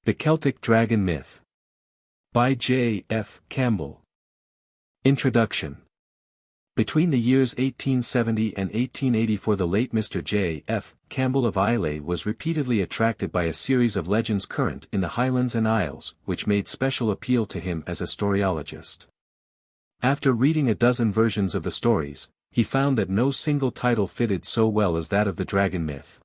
The Celtic Dragon Myth. By J. F. Campbell. Introduction. Between the years 1870 and 1884 the late Mr. J. F. Campbell of Islay was repeatedly attracted by a series of legends current in the Highlands and Isles, which made special appeal to him as a storyologist. After reading a dozen versions of the stories, he found that no single title fitted so well as that of the dragon myth.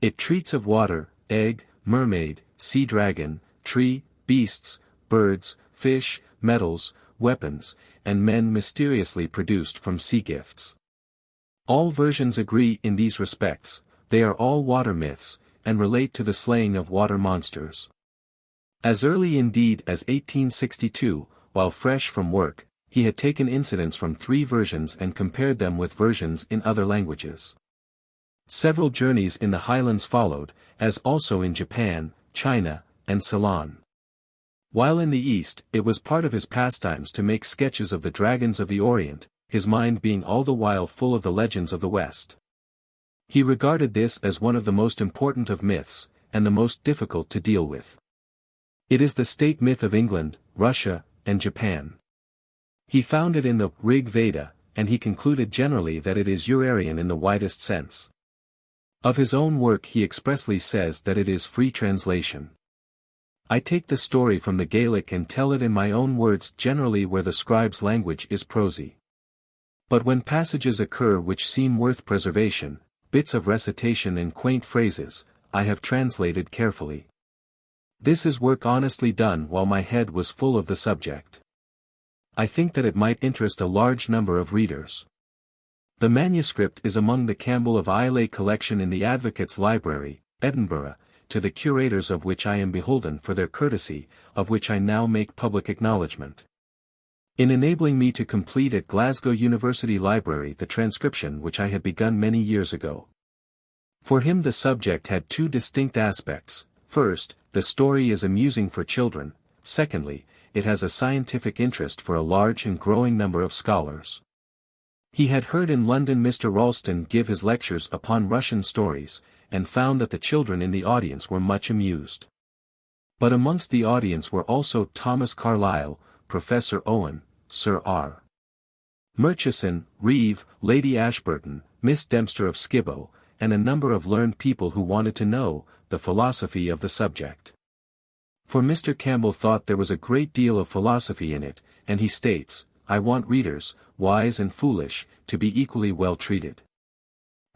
It treats of water, egg, mermaid, sea dragon, tree, beasts, birds, fish, metals, weapons, and men mysteriously produced from sea gifts. All versions agree in these respects, they are all water myths, and relate to the slaying of water monsters. As early indeed as 1862, while fresh from work, he had taken incidents from 3 versions and compared them with versions in other languages. Several journeys in the Highlands followed, as also in Japan, China, and Ceylon. While in the East, it was part of his pastimes to make sketches of the dragons of the Orient, his mind being all the while full of the legends of the West. He regarded this as one of the most important of myths, and the most difficult to deal with. It is the state myth of England, Russia, and Japan. He found it in the Rig Veda, and he concluded generally that it is Eurasian in the widest sense. Of his own work he expressly says that it is free translation. I take the story from the Gaelic and tell it in my own words generally where the scribe's language is prosy. But when passages occur which seem worth preservation, bits of recitation and quaint phrases, I have translated carefully. This is work honestly done while my head was full of the subject. I think that it might interest a large number of readers. The manuscript is among the Campbell of Islay collection in the Advocates' Library, Edinburgh, to the curators of which I am beholden for their courtesy, of which I now make public acknowledgement. In enabling me to complete at Glasgow University Library the transcription which I had begun many years ago. For him the subject had 2 distinct aspects: first, the story is amusing for children; secondly, it has a scientific interest for a large and growing number of scholars. He had heard in London Mr. Ralston give his lectures upon Russian stories, and found that the children in the audience were much amused. But amongst the audience were also Thomas Carlyle, Professor Owen, Sir R. Murchison, Reeve, Lady Ashburton, Miss Dempster of Skibbo, and a number of learned people who wanted to know the philosophy of the subject. For Mr. Campbell thought there was a great deal of philosophy in it, and he states, "I want readers, wise and foolish, to be equally well treated.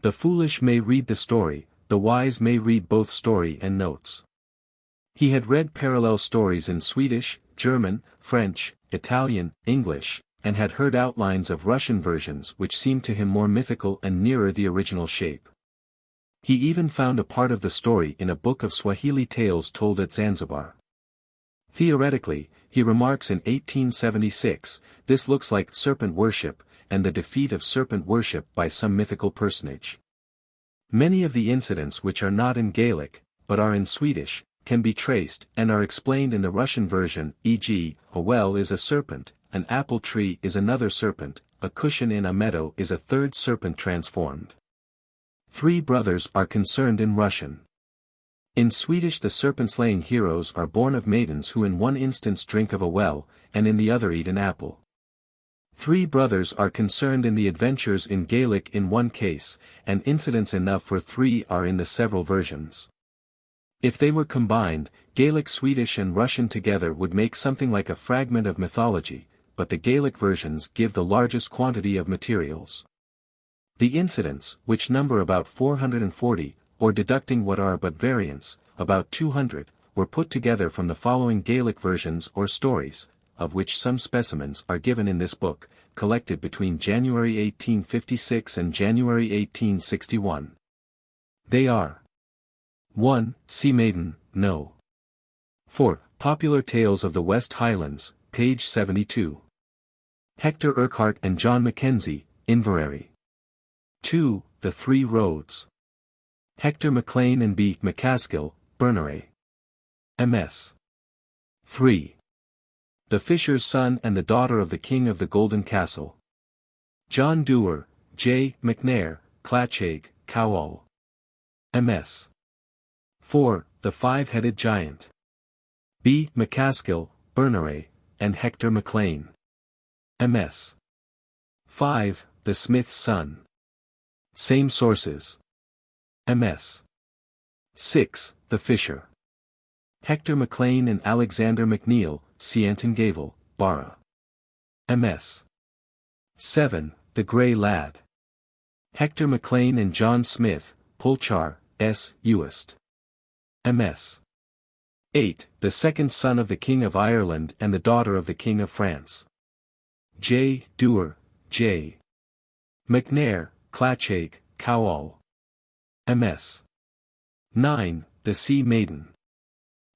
The foolish may read the story, the wise may read both story and notes." He had read parallel stories in Swedish, German, French, Italian, English, and had heard outlines of Russian versions which seemed to him more mythical and nearer the original shape. He even found a part of the story in a book of Swahili tales told at Zanzibar. Theoretically, he remarks in 1876, this looks like serpent worship, and the defeat of serpent worship by some mythical personage. Many of the incidents which are not in Gaelic, but are in Swedish, can be traced and are explained in the Russian version, e.g., a well is a serpent, an apple tree is another serpent, a cushion in a meadow is a third serpent transformed. 3 brothers are concerned in Russian. In Swedish the serpent-slaying heroes are born of maidens who in one instance drink of a well, and in the other eat an apple. 3 brothers are concerned in the adventures in Gaelic in one case, and incidents enough for 3 are in the several versions. If they were combined, Gaelic, Swedish and Russian together would make something like a fragment of mythology, but the Gaelic versions give the largest quantity of materials. The incidents, which number about 440, or deducting what are but variants, about 200, were put together from the following Gaelic versions or stories, of which some specimens are given in this book, collected between January 1856 and January 1861. They are: 1. Sea Maiden, No. 4. Popular Tales of the West Highlands, page 72. Hector Urquhart and John Mackenzie, Inverary. 2. The 3 Roads. Hector MacLean and B. McCaskill, Berneray. MS. 3. The Fisher's Son and the Daughter of the King of the Golden Castle. John Dewar, J. McNair, Clachaig, Cowal. MS. 4. The Five-Headed Giant. B. McCaskill, Berneray, and Hector MacLean. MS. 5. The Smith's Son. Same sources. MS. 6. The Fisher. Hector MacLean and Alexander MacNeil, Seanton Barra. MS. 7. The Grey Lad. Hector MacLean and John Smith, Pulchar, S. Uist. MS. 8. The Second Son of the King of Ireland and the Daughter of the King of France. J. Dewar, J. McNair, Clachaig, Cowall. MS. 9. The Sea Maiden.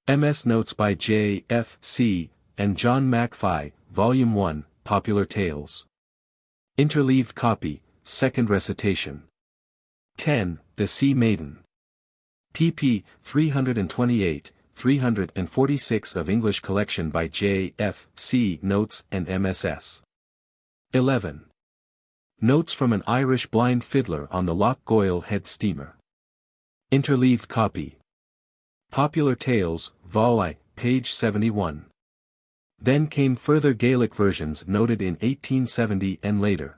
MS Notes by J. F. C. and John MacFie, Volume 1, Popular Tales. Interleaved copy, second recitation. 10. The Sea Maiden. pp. 328, 346 of English collection by J. F. C. Notes and MSS. 11. Notes from an Irish blind fiddler on the Loch Goyle Head steamer. Interleaved copy. Popular Tales, Vol I, page 71. Then came further Gaelic versions noted in 1870 and later.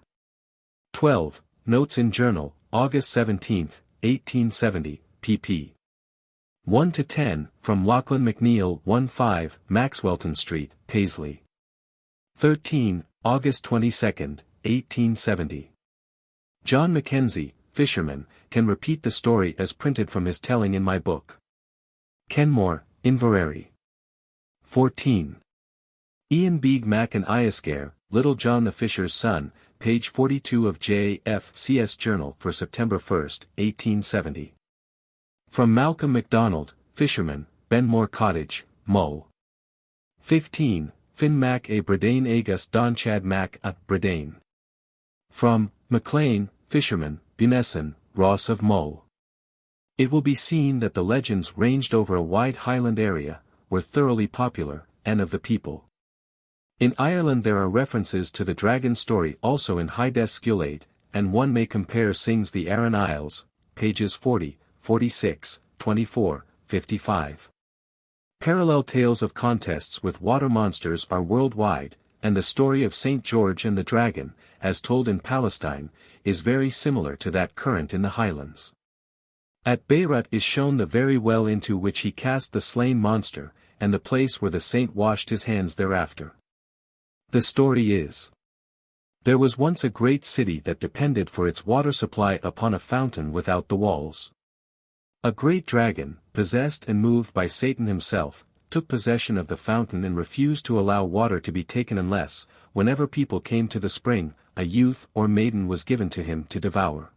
12. Notes in Journal, August 17, 1870, pp. 1-10, from Lachlan MacNeil 15, Maxwellton Street, Paisley. 13, August 22, 1870. John Mackenzie, fisherman, can repeat the story as printed from his telling in my book. Kenmore, Inverary. 14. Ian Beag Mac and T-Iasgair, Little John the Fisher's Son, page 42 of J. F. C.S. Journal for September 1, 1870. From Malcolm MacDonald, fisherman, Benmore Cottage, Mull. 15. Finn Mac a Bredane Agus Donchad Mac a Bredane. From MacLean, fisherman, Bunessan, Ross of Mull. It will be seen that the legends ranged over a wide highland area, were thoroughly popular, and of the people. In Ireland there are references to the dragon story also in Haides Sciulade, and one may compare Synge's The Aran Isles, pages 40, 46, 24, 55. Parallel tales of contests with water monsters are worldwide, and the story of St. George and the Dragon, as told in Palestine, is very similar to that current in the Highlands. At Beirut is shown the very well into which he cast the slain monster, and the place where the saint washed his hands thereafter. The story is: there was once a great city that depended for its water supply upon a fountain without the walls. A great dragon, possessed and moved by Satan himself, took possession of the fountain and refused to allow water to be taken unless, whenever people came to the spring, a youth or maiden was given to him to devour.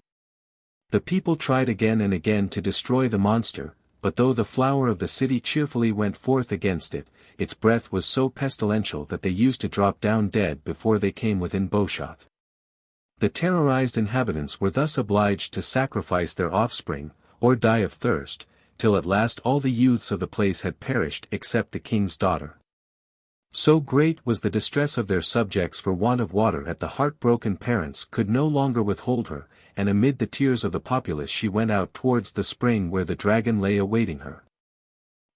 The people tried again and again to destroy the monster, but though the flower of the city cheerfully went forth against it, its breath was so pestilential that they used to drop down dead before they came within bowshot. The terrorized inhabitants were thus obliged to sacrifice their offspring, or die of thirst, till at last all the youths of the place had perished except the king's daughter. So great was the distress of their subjects for want of water that the heartbroken parents could no longer withhold her, and amid the tears of the populace she went out towards the spring where the dragon lay awaiting her.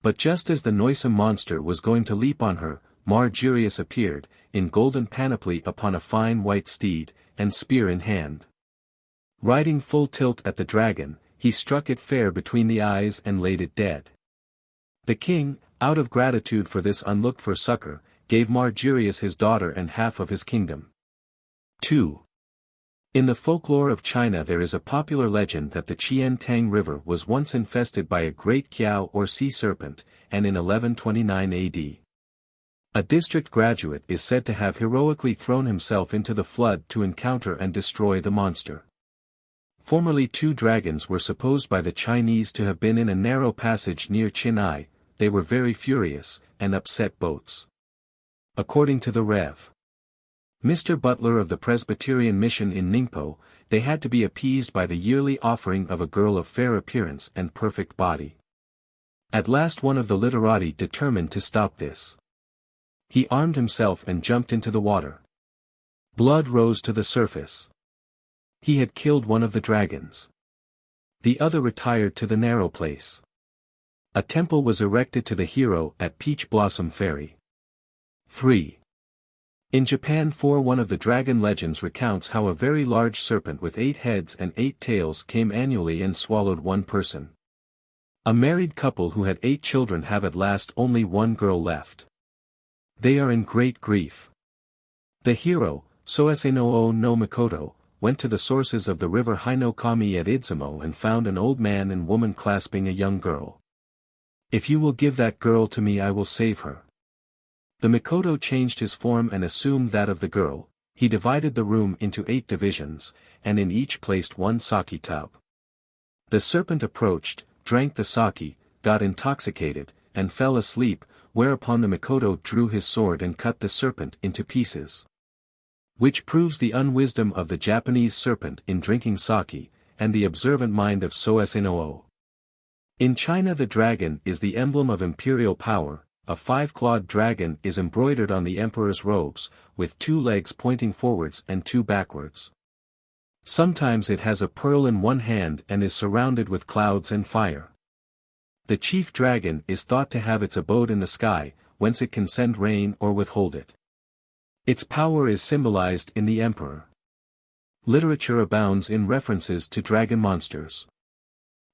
But just as the noisome monster was going to leap on her, Margirius appeared, in golden panoply upon a fine white steed, and spear in hand. Riding full tilt at the dragon, he struck it fair between the eyes and laid it dead. The king, out of gratitude for this unlooked-for succor, gave Margirius his daughter and half of his kingdom. 2. In the folklore of China there is a popular legend that the Chien Tang River was once infested by a great kiao or sea serpent, and in 1129 AD. A district graduate is said to have heroically thrown himself into the flood to encounter and destroy the monster. Formerly 2 dragons were supposed by the Chinese to have been in a narrow passage near Chinai. They were very furious, and upset boats. According to the Rev. Mr. Butler of the Presbyterian Mission in Ningpo, they had to be appeased by the yearly offering of a girl of fair appearance and perfect body. At last one of the literati determined to stop this. He armed himself and jumped into the water. Blood rose to the surface. He had killed one of the dragons. The other retired to the narrow place. A temple was erected to the hero at Peach Blossom Ferry. 3. In Japan, one of the dragon legends recounts how a very large serpent with 8 heads and 8 tails came annually and swallowed one person. A married couple who had 8 children have at last only one girl left. They are in great grief. The hero, Soesenoo no Mikoto, went to the sources of the river Hinokami at Idzumo and found an old man and woman clasping a young girl. "If you will give that girl to me, I will save her." The Mikoto changed his form and assumed that of the girl. He divided the room into 8 divisions, and in each placed one sake tub. The serpent approached, drank the sake, got intoxicated, and fell asleep, whereupon the Mikoto drew his sword and cut the serpent into pieces. Which proves the unwisdom of the Japanese serpent in drinking sake, and the observant mind of Soesenoo. In China, the dragon is the emblem of imperial power. A 5-clawed dragon is embroidered on the emperor's robes, with 2 legs pointing forwards and 2 backwards. Sometimes it has a pearl in one hand and is surrounded with clouds and fire. The chief dragon is thought to have its abode in the sky, whence it can send rain or withhold it. Its power is symbolized in the emperor. Literature abounds in references to dragon monsters.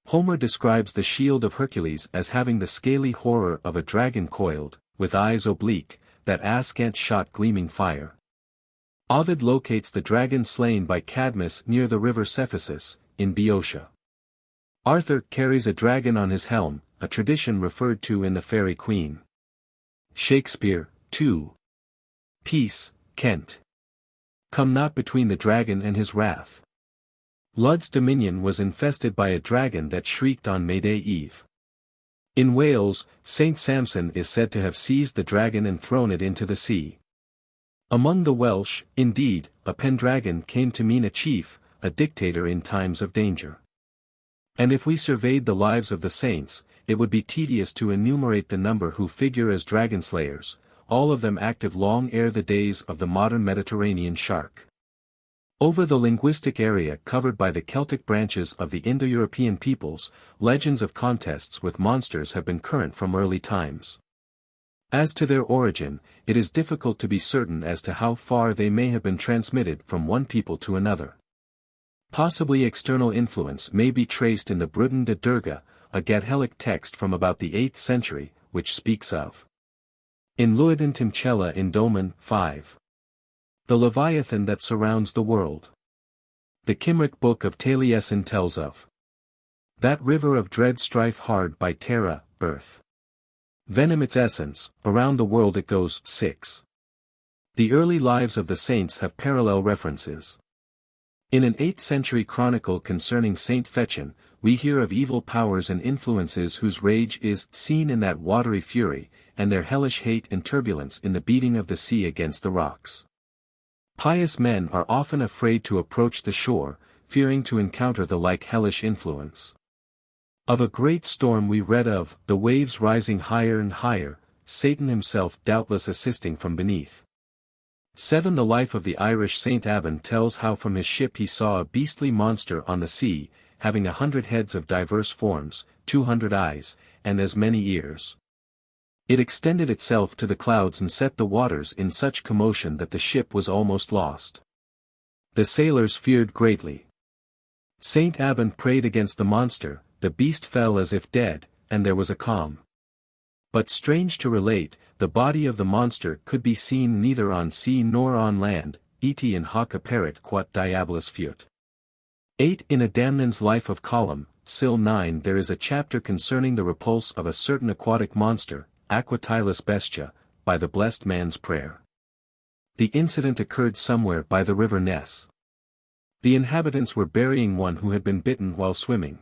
Homer describes the shield of Hercules as having the scaly horror of a dragon coiled, with eyes oblique, that askant shot gleaming fire. Ovid locates the dragon slain by Cadmus near the river Cephisus, in Boeotia. Arthur carries a dragon on his helm, a tradition referred to in the Fairy Queen. Shakespeare, 2. Peace, Kent. Come not between the dragon and his wrath. Lud's dominion was infested by a dragon that shrieked on May Day Eve. In Wales, Saint Samson is said to have seized the dragon and thrown it into the sea. Among the Welsh, indeed, a Pendragon came to mean a chief, a dictator in times of danger. And if we surveyed the lives of the saints, it would be tedious to enumerate the number who figure as dragon slayers, all of them active long ere the days of the modern Mediterranean shark. Over the linguistic area covered by the Celtic branches of the Indo-European peoples, legends of contests with monsters have been current from early times. As to their origin, it is difficult to be certain as to how far they may have been transmitted from one people to another. Possibly external influence may be traced in the Bruden de Durga, a Gatholic text from about the 8th century, which speaks of in Luiden Timcella in Domen 5. The Leviathan that surrounds the world. The Cymric book of Taliesin tells of that river of dread strife hard by Terra, birth. Venom its essence, around the world it goes. 6. The early lives of the saints have parallel references. In an 8th century chronicle concerning Saint Fechin, we hear of evil powers and influences whose rage is seen in that watery fury, and their hellish hate and turbulence in the beating of the sea against the rocks. Pious men are often afraid to approach the shore, fearing to encounter the like hellish influence. Of a great storm we read of, the waves rising higher and higher, Satan himself doubtless assisting from beneath. 7. The life of the Irish Saint Abban tells how from his ship he saw a beastly monster on the sea, having 100 heads of diverse forms, 200 eyes, and as many ears. It extended itself to the clouds and set the waters in such commotion that the ship was almost lost. The sailors feared greatly. Saint Abban prayed against the monster, the beast fell as if dead, and there was a calm. But strange to relate, the body of the monster could be seen neither on sea nor on land, et in hoc apparet quod diabolus fiut. 8. In Adamnan's Life of Column, Sil 9 there is a chapter concerning the repulse of a certain aquatic monster, Aquatilus bestia, by the blessed man's prayer. The incident occurred somewhere by the river Ness. The inhabitants were burying one who had been bitten while swimming.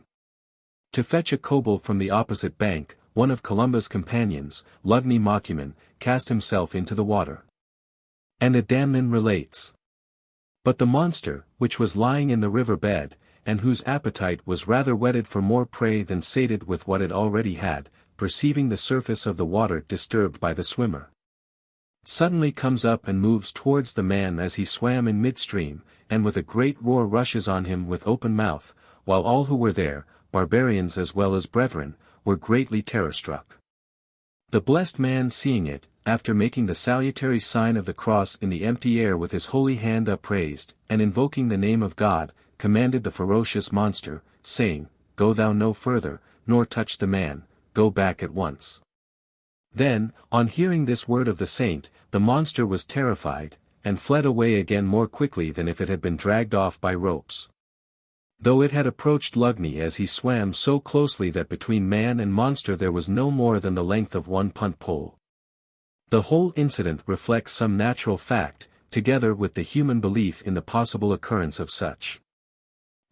To fetch a kobold from the opposite bank, one of Columba's companions, Lugni Mocumen, cast himself into the water. And Adamnan relates. But the monster, which was lying in the river bed, and whose appetite was rather whetted for more prey than sated with what it already had, perceiving the surface of the water disturbed by the swimmer, suddenly comes up and moves towards the man as he swam in midstream, and with a great roar rushes on him with open mouth, while all who were there, barbarians as well as brethren, were greatly terror-struck. The blessed man seeing it, after making the salutary sign of the cross in the empty air with his holy hand upraised, and invoking the name of God, commanded the ferocious monster, saying, "Go thou no further, nor touch the man, go back at once." Then, on hearing this word of the saint, the monster was terrified, and fled away again more quickly than if it had been dragged off by ropes. Though it had approached Lugny as he swam so closely that between man and monster there was no more than the length of one punt pole. The whole incident reflects some natural fact, together with the human belief in the possible occurrence of such.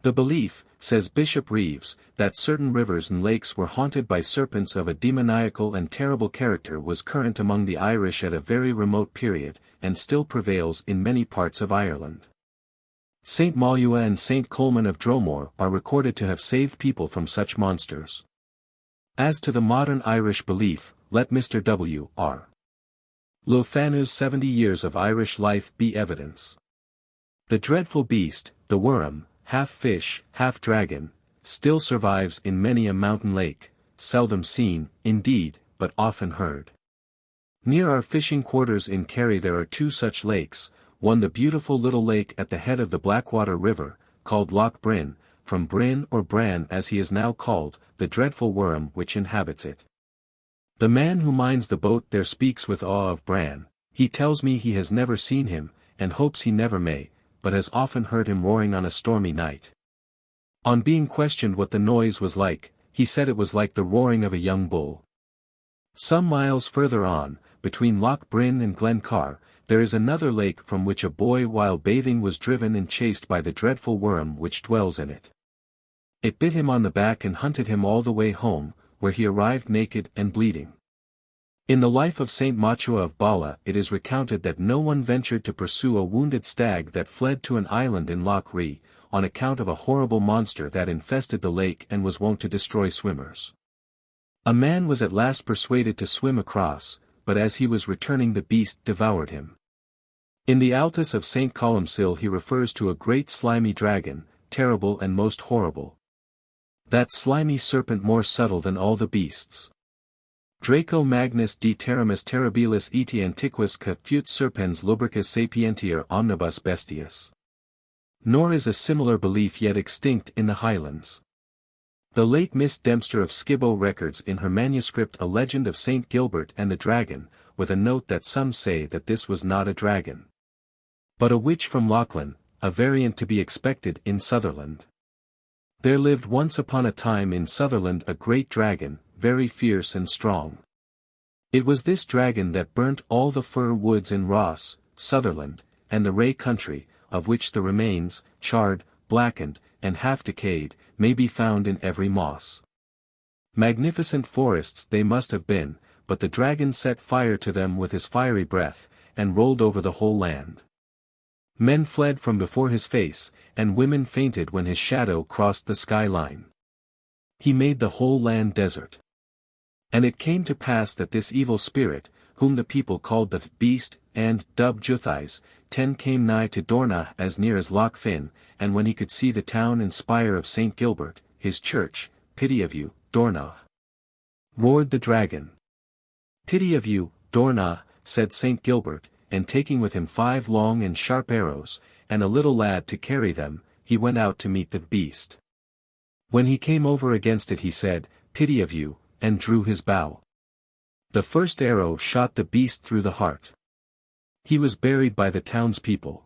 The belief, says Bishop Reeves, that certain rivers and lakes were haunted by serpents of a demoniacal and terrible character was current among the Irish at a very remote period, and still prevails in many parts of Ireland. St. Maulua and St. Colman of Dromore are recorded to have saved people from such monsters. As to the modern Irish belief, let Mr. W. R. Lofanu's 70 Years of Irish Life be evidence. The dreadful beast, the worm, half fish, half dragon, still survives in many a mountain lake, seldom seen, indeed, but often heard. Near our fishing quarters in Kerry there are two such lakes, one the beautiful little lake at the head of the Blackwater River, called Loch Bryn, from Bryn or Bran as he is now called, the dreadful worm which inhabits it. The man who minds the boat there speaks with awe of Bran. He tells me he has never seen him, and hopes he never may, but has often heard him roaring on a stormy night. On being questioned what the noise was like, he said it was like the roaring of a young bull. Some miles further on, between Loch Bryn and Glencar, there is another lake from which a boy while bathing was driven and chased by the dreadful worm which dwells in it. It bit him on the back and hunted him all the way home, where he arrived naked and bleeding. In the life of Saint Machua of Bala it is recounted that no one ventured to pursue a wounded stag that fled to an island in Loch Ree, on account of a horrible monster that infested the lake and was wont to destroy swimmers. A man was at last persuaded to swim across, but as he was returning the beast devoured him. In the Altus of St. Columcille he refers to a great slimy dragon, terrible and most horrible. That slimy serpent more subtle than all the beasts. Draco magnus de terramus terribilis eti antiquus caput serpens lubricus sapientier omnibus bestias. Nor is a similar belief yet extinct in the Highlands. The late Miss Dempster of Skibbo records in her manuscript a legend of St. Gilbert and the dragon, with a note that some say that this was not a dragon, but a witch from Lachlan, a variant to be expected in Sutherland. There lived once upon a time in Sutherland a great dragon, very fierce and strong. It was this dragon that burnt all the fir woods in Ross, Sutherland, and the Ray country, of which the remains, charred, blackened, and half decayed, may be found in every moss. Magnificent forests they must have been, but the dragon set fire to them with his fiery breath, and rolled over the whole land. Men fled from before his face, and women fainted when his shadow crossed the sky-line. He made the whole land desert. And it came to pass that this evil spirit, whom the people called the beast, and dubbed Juthais, came nigh to Dornach as near as Loch Finn, and when he could see the town and spire of St. Gilbert, his church, "Pity of you, Dornach," roared the dragon. "Pity of you, Dornach," said St. Gilbert, and taking with him 5 long and sharp arrows, and a little lad to carry them, he went out to meet the beast. When he came over against it he said, "Pity of you," and drew his bow. The first arrow shot the beast through the heart. He was buried by the townspeople.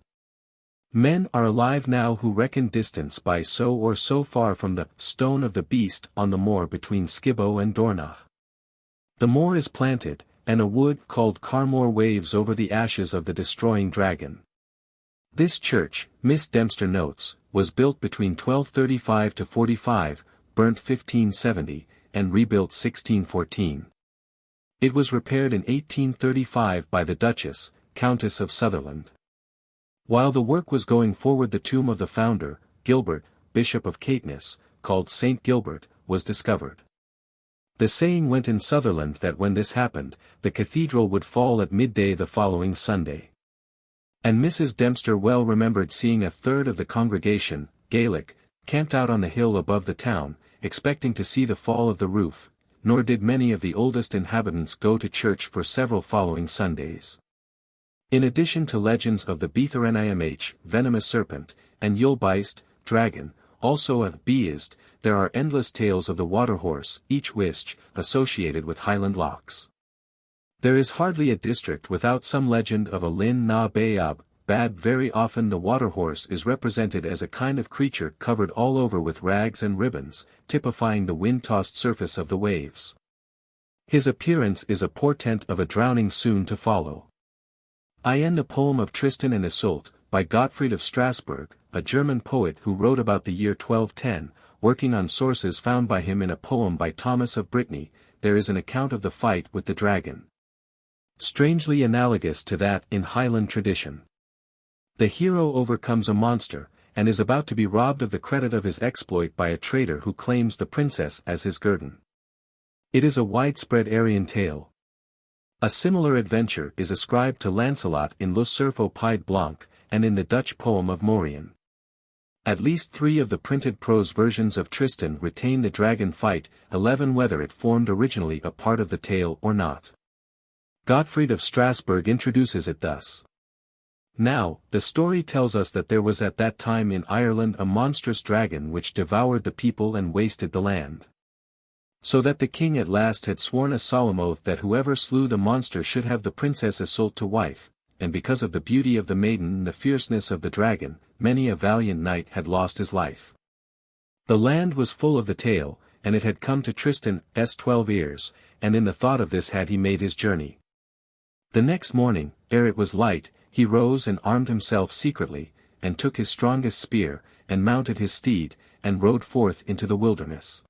Men are alive now who reckon distance by so or so far from the stone of the beast on the moor between Skibbo and Dornach. The moor is planted, and a wood called Carmore waves over the ashes of the destroying dragon. This church, Miss Dempster notes, was built between 1235 to 45, burnt 1570, and rebuilt 1614. It was repaired in 1835 by the Duchess, Countess of Sutherland. While the work was going forward the tomb of the founder, Gilbert, Bishop of Caithness, called St. Gilbert, was discovered. The saying went in Sutherland that when this happened, the cathedral would fall at midday the following Sunday. And Mrs. Dempster well remembered seeing a third of the congregation, Gaelic, camped out on the hill above the town, expecting to see the fall of the roof, nor did many of the oldest inhabitants go to church for several following Sundays. In addition to legends of the Beatharenimh, venomous serpent, and Yulbeist, dragon, also of Beast, there are endless tales of the waterhorse, each which, associated with Highland lochs. There is hardly a district without some legend of a Lin na Bayab, bad. Very often the waterhorse is represented as a kind of creature covered all over with rags and ribbons, typifying the wind-tossed surface of the waves. His appearance is a portent of a drowning soon to follow. I end the poem of Tristan and Isolde, by Gottfried of Strasbourg, a German poet who wrote about the year 1210, working on sources found by him in a poem by Thomas of Brittany. There is an account of the fight with the dragon, strangely analogous to that in Highland tradition. The hero overcomes a monster, and is about to be robbed of the credit of his exploit by a traitor who claims the princess as his guerdon. It is a widespread Aryan tale. A similar adventure is ascribed to Lancelot in Le Cerf au Pied Blanc, and in the Dutch poem of Morian. At least 3 of the printed prose versions of Tristan retain the dragon fight, 11 whether it formed originally a part of the tale or not. Gottfried of Strasbourg introduces it thus. Now, the story tells us that there was at that time in Ireland a monstrous dragon which devoured the people and wasted the land. So that the king at last had sworn a solemn oath that whoever slew the monster should have the princess Isolde to wife, and because of the beauty of the maiden and the fierceness of the dragon, many a valiant knight had lost his life. The land was full of the tale, and it had come to Tristan's 12 ears, and in the thought of this had he made his journey. The next morning, ere it was light, he rose and armed himself secretly, and took his strongest spear, and mounted his steed, and rode forth into the wilderness.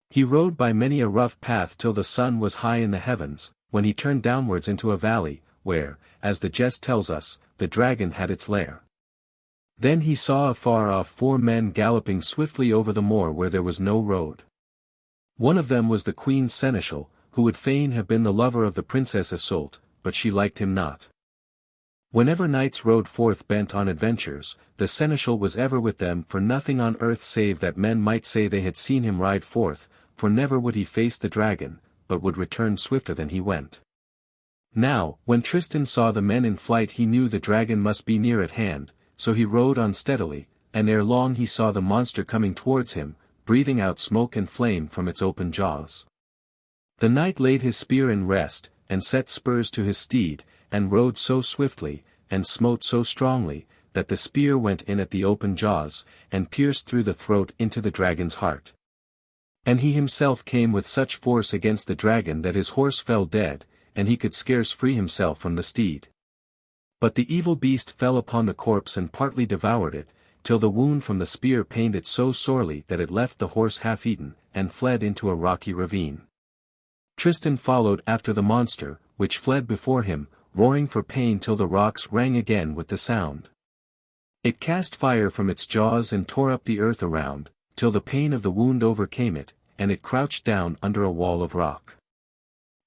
He rode by many a rough path till the sun was high in the heavens, when he turned downwards into a valley, where, as the jest tells us, the dragon had its lair. Then he saw afar off 4 men galloping swiftly over the moor where there was no road. One of them was the queen's seneschal, who would fain have been the lover of the princess Isolde, but she liked him not. Whenever knights rode forth bent on adventures, the seneschal was ever with them for nothing on earth save that men might say they had seen him ride forth, for never would he face the dragon, but would return swifter than he went. Now, when Tristan saw the men in flight he knew the dragon must be near at hand, so he rode on steadily, and ere long he saw the monster coming towards him, breathing out smoke and flame from its open jaws. The knight laid his spear in rest, and set spurs to his steed, and rode so swiftly, and smote so strongly, that the spear went in at the open jaws, and pierced through the throat into the dragon's heart. And he himself came with such force against the dragon that his horse fell dead, and he could scarce free himself from the steed. But the evil beast fell upon the corpse and partly devoured it, till the wound from the spear pained it so sorely that it left the horse half-eaten, and fled into a rocky ravine. Tristan followed after the monster, which fled before him, roaring for pain till the rocks rang again with the sound. It cast fire from its jaws and tore up the earth around, till the pain of the wound overcame it, and it crouched down under a wall of rock.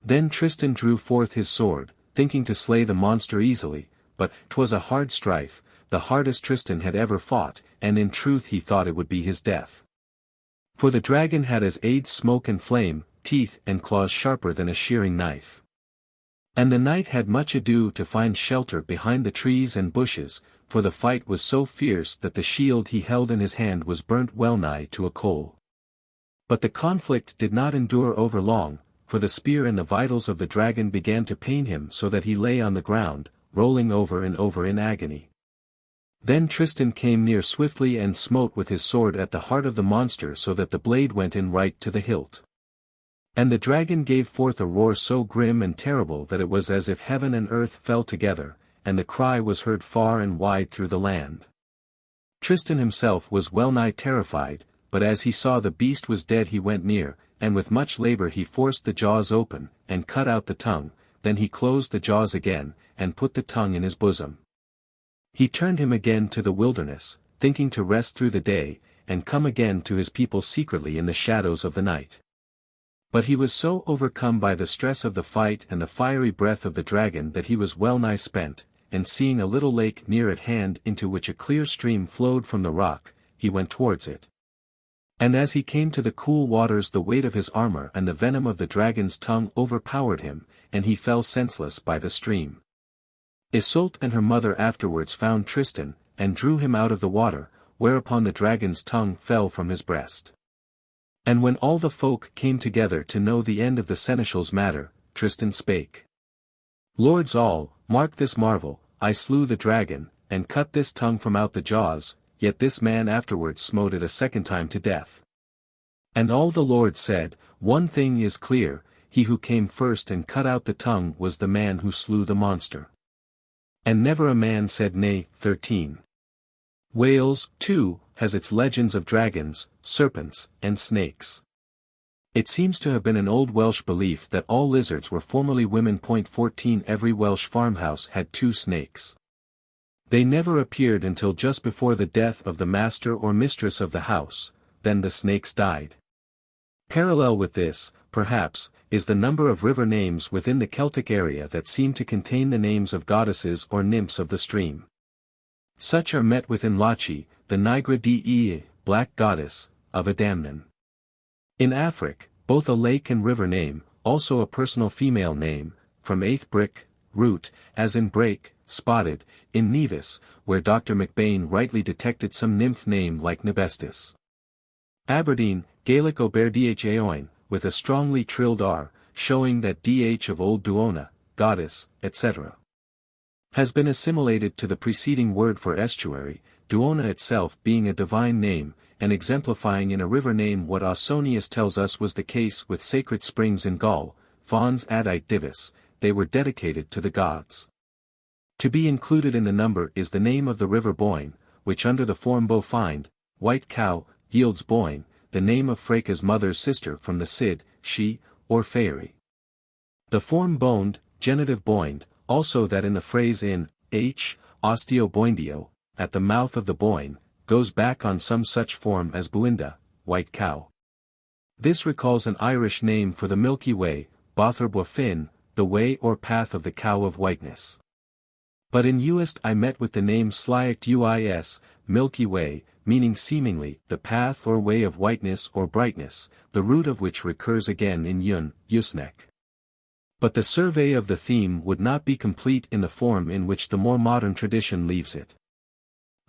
Then Tristan drew forth his sword, thinking to slay the monster easily, but 'twas a hard strife, the hardest Tristan had ever fought, and in truth he thought it would be his death. For the dragon had as aids smoke and flame, teeth and claws sharper than a shearing knife. And the knight had much ado to find shelter behind the trees and bushes, for the fight was so fierce that the shield he held in his hand was burnt well nigh to a coal. But the conflict did not endure over long, for the spear and the vitals of the dragon began to pain him so that he lay on the ground, rolling over and over in agony. Then Tristan came near swiftly and smote with his sword at the heart of the monster so that the blade went in right to the hilt. And the dragon gave forth a roar so grim and terrible that it was as if heaven and earth fell together, and the cry was heard far and wide through the land. Tristan himself was well nigh terrified, but as he saw the beast was dead he went near, and with much labor he forced the jaws open, and cut out the tongue, then he closed the jaws again, and put the tongue in his bosom. He turned him again to the wilderness, thinking to rest through the day, and come again to his people secretly in the shadows of the night. But he was so overcome by the stress of the fight and the fiery breath of the dragon that he was well nigh spent, and seeing a little lake near at hand into which a clear stream flowed from the rock, he went towards it. And as he came to the cool waters the weight of his armor and the venom of the dragon's tongue overpowered him, and he fell senseless by the stream. Iseult and her mother afterwards found Tristan, and drew him out of the water, whereupon the dragon's tongue fell from his breast. And when all the folk came together to know the end of the seneschal's matter, Tristan spake. Lords all, mark this marvel, I slew the dragon, and cut this tongue from out the jaws, yet this man afterwards smote it a second time to death. And all the lords said, one thing is clear, he who came first and cut out the tongue was the man who slew the monster. And never a man said nay. 13. Wales, too, has its legends of dragons, serpents, and snakes. It seems to have been an old Welsh belief that all lizards were formerly women. 14 Every Welsh farmhouse had 2 snakes. They never appeared until just before the death of the master or mistress of the house, then the snakes died. Parallel with this, perhaps, is the number of river names within the Celtic area that seem to contain the names of goddesses or nymphs of the stream. Such are met with in Lochie, the Nigra de Black Goddess, of Adamnan. In Afric, both a lake and river name, also a personal female name, from Aeth Brick, root, as in break, spotted, in Nevis, where Dr. McBain rightly detected some nymph name like Nebestis. Aberdeen, Gaelic Ober Dhaoin, with a strongly trilled R, showing that Dh of Old Duona, goddess, etc. has been assimilated to the preceding word for estuary, Duona itself being a divine name, and exemplifying in a river name what Ausonius tells us was the case with sacred springs in Gaul, Fons Adite Divis, they were dedicated to the gods. To be included in the number is the name of the river Boyne, which under the form Bofind, white cow, yields Boyne, the name of Fraoch's mother's sister from the Cid, she, or Fairy. The form boned, genitive boined, also that in the phrase in osteo boindio, at the mouth of the Boyne, goes back on some such form as Buinda, white cow. This recalls an Irish name for the Milky Way, Botherboa Fin, the way or path of the cow of whiteness. But in Uist I met with the name Slyacht Uis, Milky Way, meaning seemingly, the path or way of whiteness or brightness, the root of which recurs again in Yun, Usnek. But the survey of the theme would not be complete in the form in which the more modern tradition leaves it.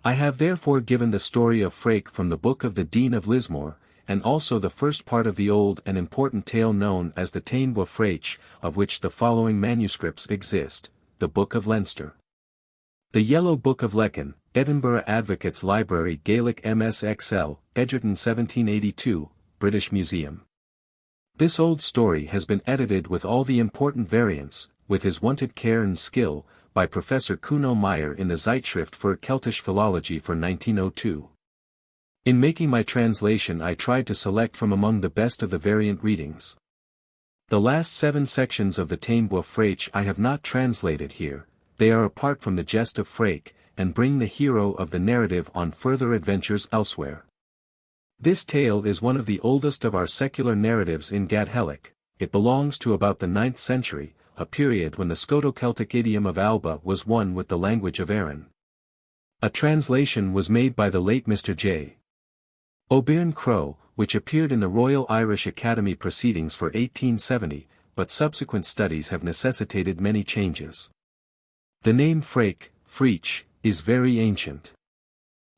I have therefore given the story of Fraoch from the book of the Dean of Lismore, and also the first part of the old and important tale known as the Táin Bua Fraoch, of which the following manuscripts exist, the Book of Leinster. The Yellow Book of Lecan, Edinburgh Advocates Library Gaelic MSXL, Edgerton 1782, British Museum. This old story has been edited with all the important variants, with his wonted care and skill, by Professor Kuno Meyer in the Zeitschrift für Keltische Philologie for 1902. In making my translation I tried to select from among the best of the variant readings. The last 7 sections of the Táin Bua Fraoch I have not translated here, they are apart from the Geste of Fraoch, and bring the hero of the narrative on further adventures elsewhere. This tale is one of the oldest of our secular narratives in Gaelic. It belongs to about the 9th century, a period when the Scoto-Celtic idiom of Alba was one with the language of Erin. A translation was made by the late Mr. J. O'Byrne Crowe, which appeared in the Royal Irish Academy Proceedings for 1870, but subsequent studies have necessitated many changes. The name Fraoch, is very ancient.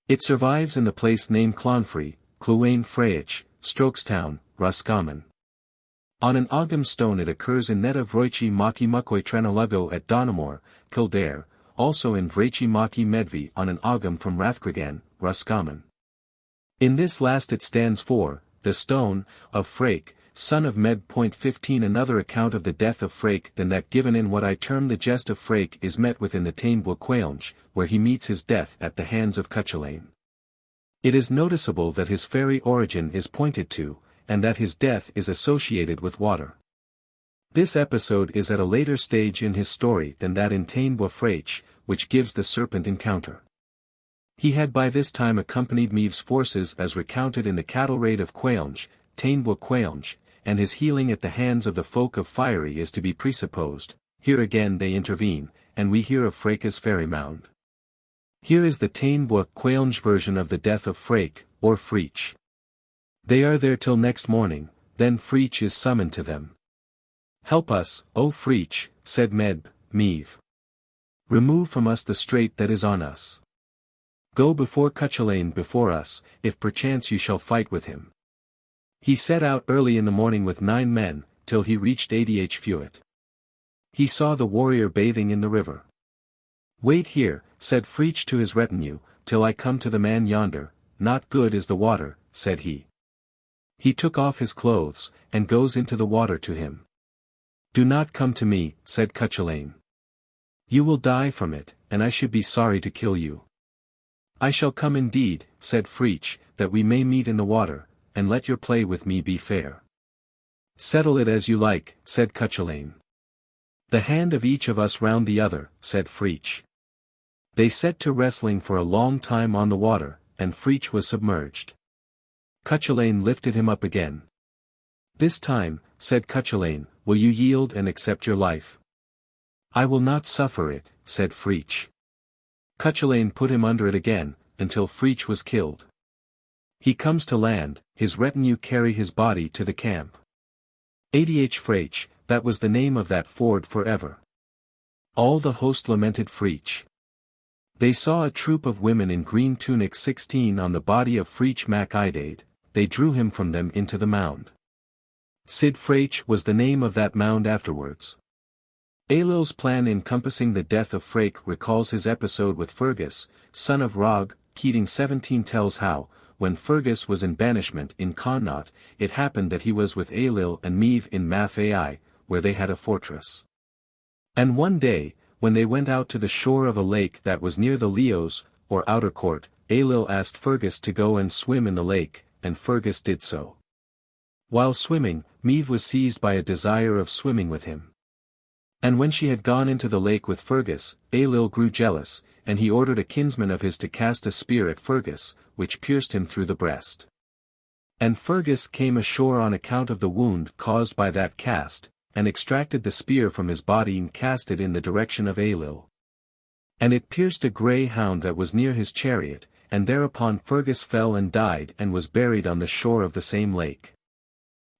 It survives in the place name Clonfrey, Cluain Fraoch, Strokestown, Roscommon. On an Ogham stone it occurs in Neta Vroichi Maki Muckoi Tranolugo at Donamore, Kildare, also in Vrachi Maki Medvi on an Ogham from Rathcregan, Roscommon. In this last it stands for, the stone, of Fraoch, son of Med. 15 Another account of the death of Fraoch than that given in what I term the Geste of Fraoch is met with in the Táin Bua Fraoch, where he meets his death at the hands of Cuchulainn. It is noticeable that his fairy origin is pointed to, and that his death is associated with water. This episode is at a later stage in his story than that in Táin Bua Fraoch, which gives the serpent encounter. He had by this time accompanied Meave's forces as recounted in the cattle raid of Fraoch, Táin Bua Fraoch, and his healing at the hands of the folk of Fiery is to be presupposed. Here again they intervene, and we hear of Fraoch's fairy mound. Here is the Táin Bua Fraoch version of the death of Fraoch, or Fraoch. They are there till next morning, then Fraoch is summoned to them. Help us, O Fraoch, said Meath. Remove from us the strait that is on us. Go before Cuchulainn before us, if perchance you shall fight with him. He set out early in the morning with 9 men, till he reached Audh Fraoch. He saw the warrior bathing in the river. Wait here, said Fraoch to his retinue, till I come to the man yonder. Not good is the water, said he. He took off his clothes, and goes into the water to him. Do not come to me, said Cuchulainn. You will die from it, and I should be sorry to kill you. I shall come indeed, said Fraoch, that we may meet in the water, and let your play with me be fair. Settle it as you like, said Cuchulainn. The hand of each of us round the other, said Fraoch. They set to wrestling for a long time on the water, and Fraoch was submerged. Cuchulainn lifted him up again. This time, said Cuchulainn, will you yield and accept your life? I will not suffer it, said Fraoch. Cuchulainn put him under it again, until Fraoch was killed. He comes to land, his retinue carry his body to the camp. Audh Fraoch, that was the name of that ford forever. All the host lamented Fraoch. They saw a troop of women in green tunics 16 on the body of Fraoch mac Idade, they drew him from them into the mound. Sid Fraoch was the name of that mound afterwards. Ailill's plan encompassing the death of Fraoch recalls his episode with Fergus, son of Rog. Keating 17 tells how, when Fergus was in banishment in Connaught, it happened that he was with Ailill and Meath in Math Ai, where they had a fortress. And one day, when they went out to the shore of a lake that was near the Leos, or outer court, Ailill asked Fergus to go and swim in the lake, and Fergus did so. While swimming, Meath was seized by a desire of swimming with him. And when she had gone into the lake with Fergus, Ailill grew jealous, and he ordered a kinsman of his to cast a spear at Fergus, which pierced him through the breast. And Fergus came ashore on account of the wound caused by that cast, and extracted the spear from his body and cast it in the direction of Ailill. And it pierced a grey hound that was near his chariot, and thereupon Fergus fell and died and was buried on the shore of the same lake.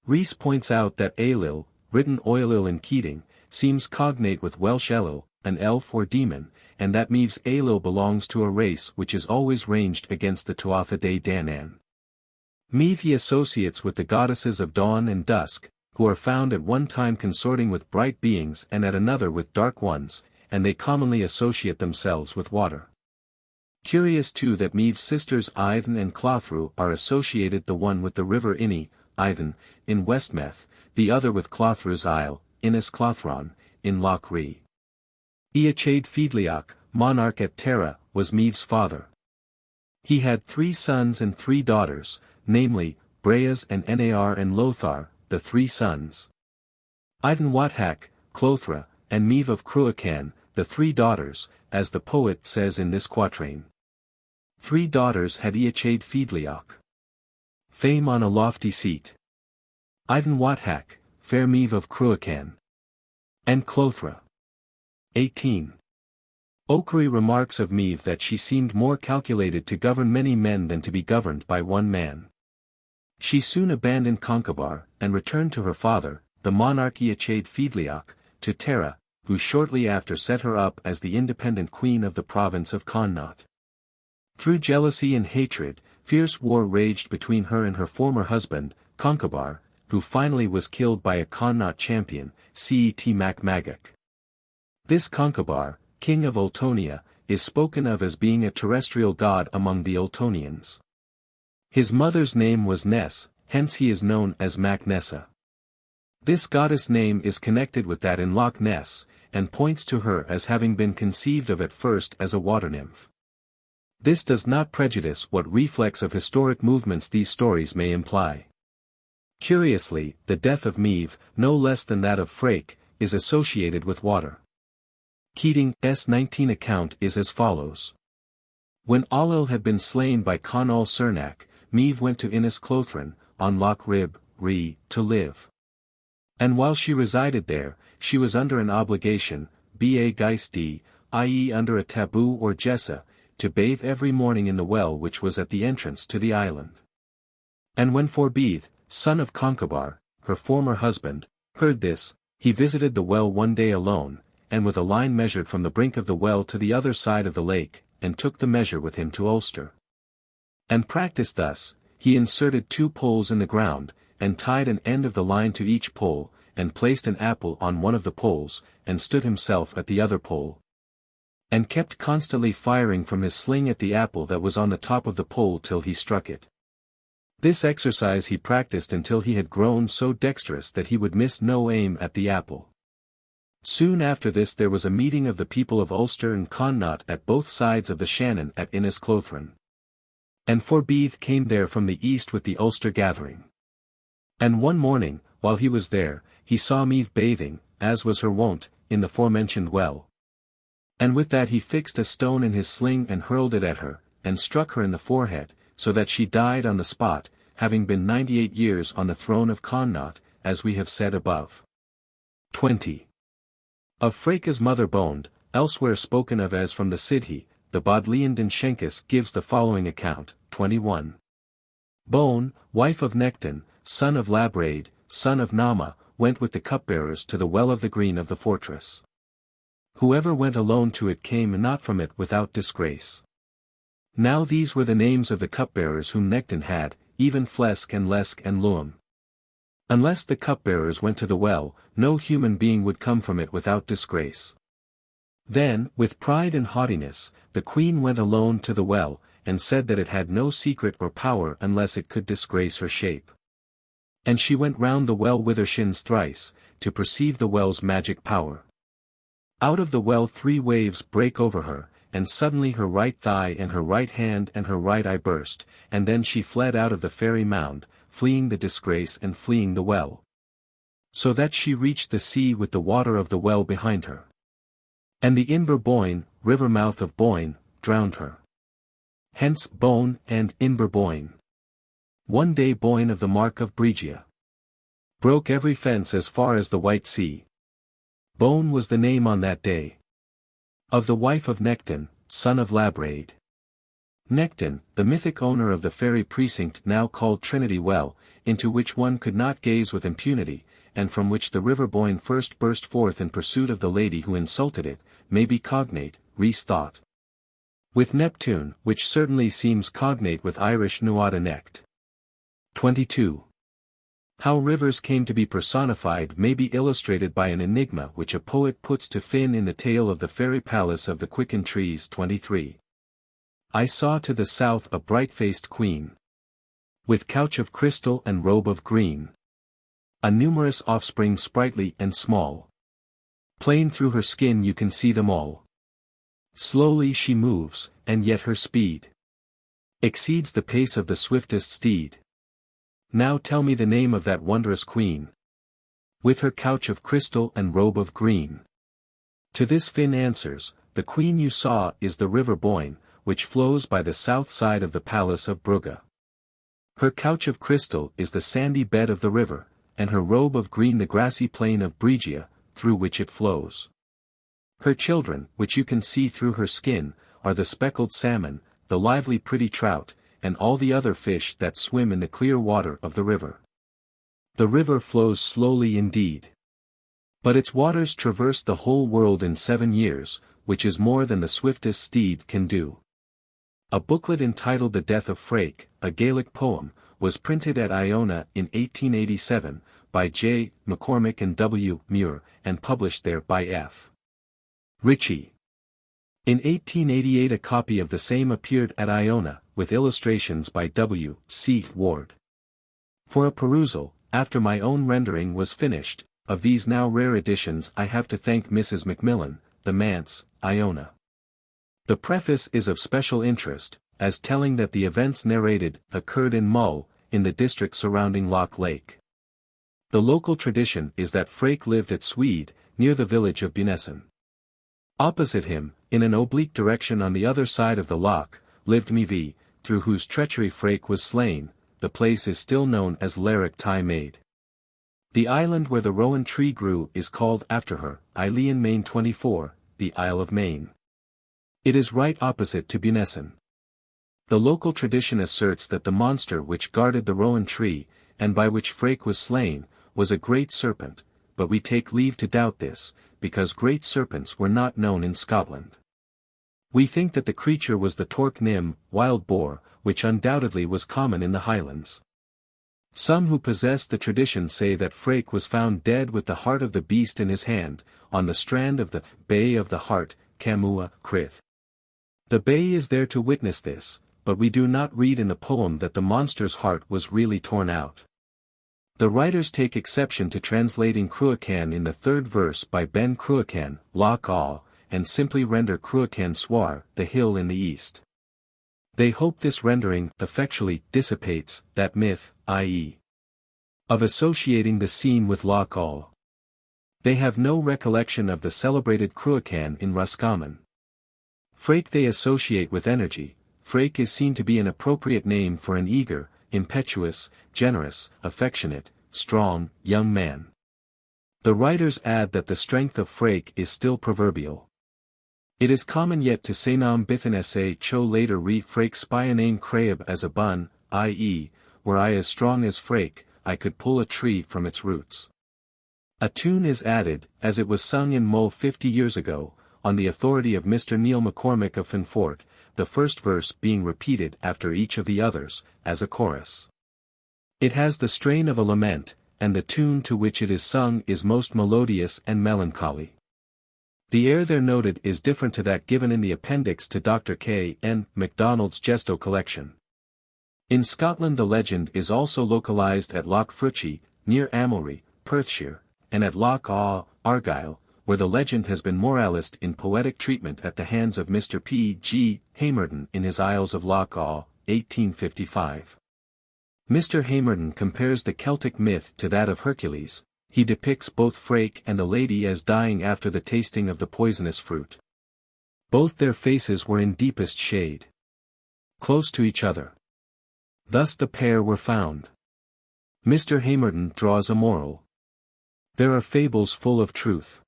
Rhys points out that Ailill, written Oilill in Keating, seems cognate with Welsh Elil, an elf or demon, and that Meath's Ailill belongs to a race which is always ranged against the Tuatha De Danann. Meath he associates with the goddesses of dawn and dusk, who are found at one time consorting with bright beings and at another with dark ones, and they commonly associate themselves with water. Curious too that Meath's sisters Aithin and Clothru are associated, the one with the river Inni, Aithin, in Westmeath, the other with Clothru's isle, Innis Clothron, in Loch Ree. Iachade Feidhliach, monarch at Tara, was Meath's father. He had 3 sons and 3 daughters, namely, Breas and Enar and Lothar, the 3 sons. Aithin Wathach, Clothra, and Meath of Cruachan, the 3 daughters, as the poet says in this quatrain. 3 daughters had Iachade Feidhliach. Fame on a lofty seat. Aithin Wathach, fair Meath of Cruachan. And Clothra. 18. O'Curry remarks of Meath that she seemed more calculated to govern many men than to be governed by one man. She soon abandoned Concobar, and returned to her father, the monarch Iachade Feidhliach, to Tara, who shortly after set her up as the independent queen of the province of Connaught. Through jealousy and hatred, fierce war raged between her and her former husband, Concobar, who finally was killed by a Connaught champion, Cet Mac Magach. This Concobar, king of Ultonia, is spoken of as being a terrestrial god among the Ultonians. His mother's name was Ness, hence he is known as Mac Nessa. This goddess name is connected with that in Loch Ness, and points to her as having been conceived of at first as a water nymph. This does not prejudice what reflex of historic movements these stories may imply. Curiously, the death of Meath, no less than that of Fraoch, is associated with water. Keating's 19 account is as follows. When Ailill had been slain by Conall Cernach, Meath went to Innis Clothran, on Loch Ree, to live. And while she resided there, she was under an obligation, geste, i.e. under a taboo or gesse, to bathe every morning in the well which was at the entrance to the island. And when Forbeith, son of Concobar, her former husband, heard this, he visited the well one day alone, and with a line measured from the brink of the well to the other side of the lake, and took the measure with him to Ulster. And practiced thus, he inserted 2 poles in the ground, and tied an end of the line to each pole, and placed an apple on one of the poles, and stood himself at the other pole. And kept constantly firing from his sling at the apple that was on the top of the pole till he struck it. This exercise he practiced until he had grown so dexterous that he would miss no aim at the apple. Soon after this there was a meeting of the people of Ulster and Connaught at both sides of the Shannon at Innisclothran. And Forbeith came there from the east with the Ulster gathering. And one morning, while he was there, he saw Meave bathing, as was her wont, in the forementioned well. And with that he fixed a stone in his sling and hurled it at her, and struck her in the forehead, so that she died on the spot, having been 98 years on the throne of Connaught, as we have said above. 20. Of Fraoch's mother Boned, elsewhere spoken of as from the Sidhe, the Bodleian den Shenkis gives the following account, 21. Bone, wife of Nectan, son of Labraid, son of Nama, went with the cupbearers to the well of the green of the fortress. Whoever went alone to it came not from it without disgrace. Now these were the names of the cupbearers whom Nectan had, even Flesk and Lesk and Luam. Unless the cupbearers went to the well, no human being would come from it without disgrace. Then, with pride and haughtiness, the queen went alone to the well, and said that it had no secret or power unless it could disgrace her shape. And she went round the well with her shins thrice, to perceive the well's magic power. Out of the well 3 waves brake over her, and suddenly her right thigh and her right hand and her right eye burst, and then she fled out of the fairy mound, fleeing the disgrace and fleeing the well. So that she reached the sea with the water of the well behind her. And the Inver Boyne, river mouth of Boyne, drowned her. Hence Bone and Inver Boyne. One day Boyne of the Mark of Bregia broke every fence as far as the White Sea. Bone was the name on that day. Of the wife of Nectan, son of Labraid. Nectan, the mythic owner of the fairy precinct now called Trinity Well, into which one could not gaze with impunity, and from which the river Boyne first burst forth in pursuit of the lady who insulted it, may be cognate, Rhys thought, with Neptune, which certainly seems cognate with Irish Nuada Necht. 22. How rivers came to be personified may be illustrated by an enigma which a poet puts to Finn in the tale of the fairy palace of the quickened trees. 23. I saw to the south a bright-faced queen, with couch of crystal and robe of green, a numerous offspring sprightly and small. Plain through her skin you can see them all. Slowly she moves, and yet her speed exceeds the pace of the swiftest steed. Now tell me the name of that wondrous queen, with her couch of crystal and robe of green. To this Finn answers, the queen you saw is the river Boyne, which flows by the south side of the palace of Brugga. Her couch of crystal is the sandy bed of the river, and her robe of green the grassy plain of Bregia, through which it flows. Her children, which you can see through her skin, are the speckled salmon, the lively pretty trout, and all the other fish that swim in the clear water of the river. The river flows slowly indeed, but its waters traverse the whole world in 7 years, which is more than the swiftest steed can do. A booklet entitled The Death of Fraoch, a Gaelic poem, was printed at Iona in 1887, by J. McCormick and W. Muir, and published there by F. Ritchie. In 1888 a copy of the same appeared at Iona, with illustrations by W. C. Ward. For a perusal, after my own rendering was finished, of these now rare editions I have to thank Mrs. Macmillan, the Manse, Iona. The preface is of special interest, as telling that the events narrated occurred in Mull, in the district surrounding Loch Lake. The local tradition is that Fraoch lived at Swede, near the village of Bunessan. Opposite him, in an oblique direction on the other side of the loch, lived Meave, through whose treachery Fraoch was slain. The place is still known as Lerach Tai Maid. The island where the rowan tree grew is called after her, Eilean Main 24, the Isle of Main. It is right opposite to Bunessan. The local tradition asserts that the monster which guarded the rowan tree, and by which Fraoch was slain, was a great serpent, but we take leave to doubt this, because great serpents were not known in Scotland. We think that the creature was the torc nim, wild boar, which undoubtedly was common in the Highlands. Some who possess the tradition say that Fraoch was found dead with the heart of the beast in his hand, on the strand of the Bay of the Heart, Camua, Crith. The bay is there to witness this, but we do not read in the poem that the monster's heart was really torn out. The writers take exception to translating Cruachan in the third verse by Ben Cruachan, Loch Awe, and simply render Cruachan Swar, the hill in the east. They hope this rendering effectually dissipates that myth, i.e., of associating the scene with Loch Awe. They have no recollection of the celebrated Cruachan in Roscommon. Fraoch they associate with energy. Fraoch is seen to be an appropriate name for an eager, impetuous, generous, affectionate, strong, young man. The writers add that the strength of Fraoch is still proverbial. It is common yet to say nam bithanese cho later re Fraoch spyanane craib as a bun, i.e., were I as strong as Fraoch, I could pull a tree from its roots. A tune is added, as it was sung in Mull 50 years ago, on the authority of Mr. Neil McCormick of Finfort, the first verse being repeated after each of the others, as a chorus. It has the strain of a lament, and the tune to which it is sung is most melodious and melancholy. The air there noted is different to that given in the appendix to Dr. K. N. MacDonald's Gesto collection. In Scotland the legend is also localised at Loch Fruchi, near Amory, Perthshire, and at Loch Awe, Argyll, where the legend has been moralised in poetic treatment at the hands of Mr. P. G. Hamerden in his Isles of Loch Awe, 1855. Mr. Hamerden compares the Celtic myth to that of Hercules. He depicts both Fraoch and the lady as dying after the tasting of the poisonous fruit. Both their faces were in deepest shade, close to each other. Thus the pair were found. Mr. Hamerden draws a moral. There are fables full of truth.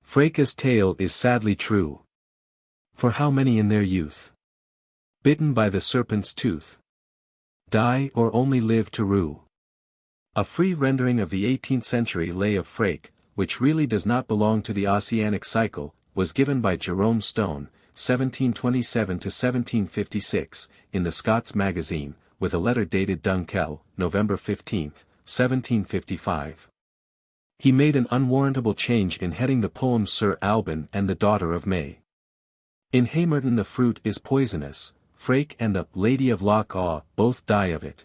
Fraoch's tale is sadly true. For how many in their youth, bitten by the serpent's tooth, die or only live to rue? A free rendering of the 18th century Lay of Fraoch, which really does not belong to the Ossianic cycle, was given by Jerome Stone, 1727–1756, in the Scots Magazine, with a letter dated Dunkeld, November 15, 1755. He made an unwarrantable change in heading the poem Sir Alban and the Daughter of May. In Hamerden the fruit is poisonous, Fraoch and the Lady of Loch Awe both die of it.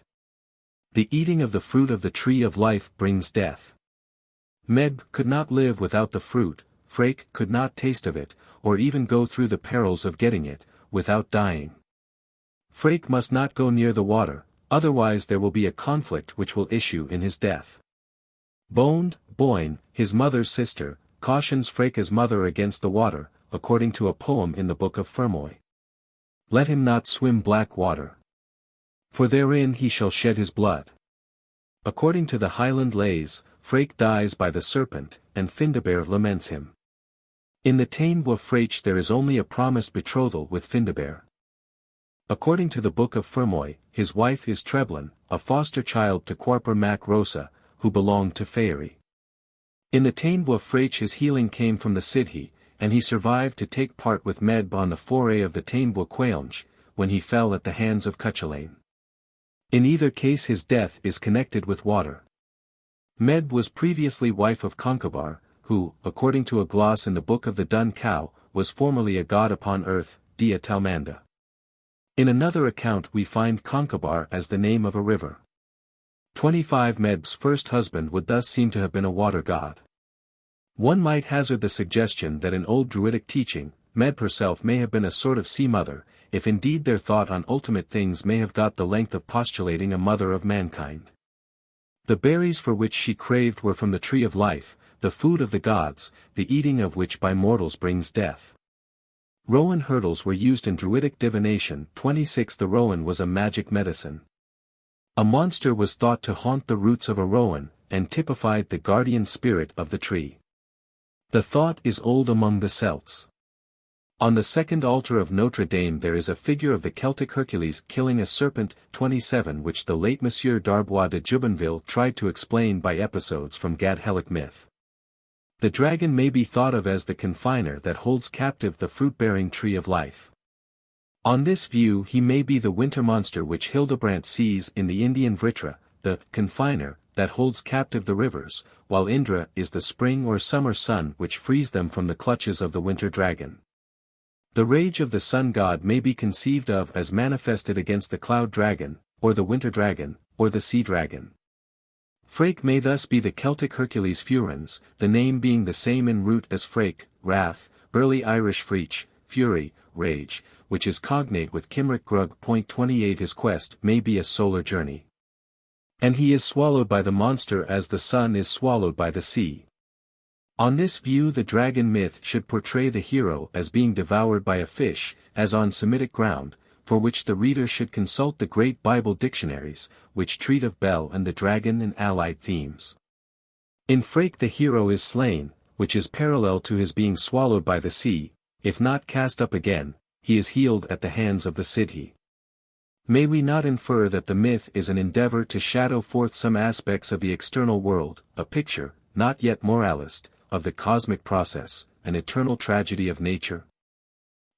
The eating of the fruit of the tree of life brings death. Meb could not live without the fruit, Fraoch could not taste of it, or even go through the perils of getting it, without dying. Fraoch must not go near the water, otherwise there will be a conflict which will issue in his death. Boine, his mother's sister, cautions Fraoch's mother against the water, according to a poem in the Book of Fermoy. Let him not swim black water, for therein he shall shed his blood. According to the Highland lays, Fraoch dies by the serpent, and Findabair laments him. In the Táin Bua Fraoch there is only a promised betrothal with Findabair. According to the Book of Fermoy, his wife is Treblin, a foster child to Quarper Mac Rosa, who belonged to Faery. In the Táin Bua Fraoch his healing came from the Sidhe, and he survived to take part with Meb on the foray of the Táin Bua Quailnge, when he fell at the hands of Cuchulainn. In either case his death is connected with water. Meb was previously wife of Concobar, who, according to a gloss in the Book of the Dun Cow, was formerly a god upon earth, Dia Talmanda. In another account we find Concobar as the name of a river. 25 Meb's first husband would thus seem to have been a water god. One might hazard the suggestion that in old Druidic teaching, Meb herself may have been a sort of sea mother, if indeed their thought on ultimate things may have got the length of postulating a mother of mankind. The berries for which she craved were from the tree of life, the food of the gods, the eating of which by mortals brings death. Rowan hurdles were used in Druidic divination. 26 The rowan was a magic medicine. A monster was thought to haunt the roots of a rowan, and typified the guardian spirit of the tree. The thought is old among the Celts. On the second altar of Notre Dame there is a figure of the Celtic Hercules killing a serpent, 27, which the late Monsieur d'Arbois de Jubanville tried to explain by episodes from Gaelic myth. The dragon may be thought of as the confiner that holds captive the fruit-bearing tree of life. On this view he may be the winter monster which Hildebrandt sees in the Indian Vritra, the confiner that holds captive the rivers, while Indra is the spring or summer sun which frees them from the clutches of the winter dragon. The rage of the sun god may be conceived of as manifested against the cloud dragon, or the winter dragon, or the sea dragon. Fraoch may thus be the Celtic Hercules furens, the name being the same in root as Fraoch, wrath, early Irish Freach, fury, rage, which is cognate with Cymric grug. 28. His quest may be a solar journey. And he is swallowed by the monster as the sun is swallowed by the sea. On this view the dragon myth should portray the hero as being devoured by a fish, as on Semitic ground, for which the reader should consult the great Bible dictionaries, which treat of Bel and the dragon and allied themes. In Fraoch the hero is slain, which is parallel to his being swallowed by the sea. If not cast up again, he is healed at the hands of the Sidhi. May we not infer that the myth is an endeavor to shadow forth some aspects of the external world, a picture, not yet moralist, of the cosmic process, an eternal tragedy of nature?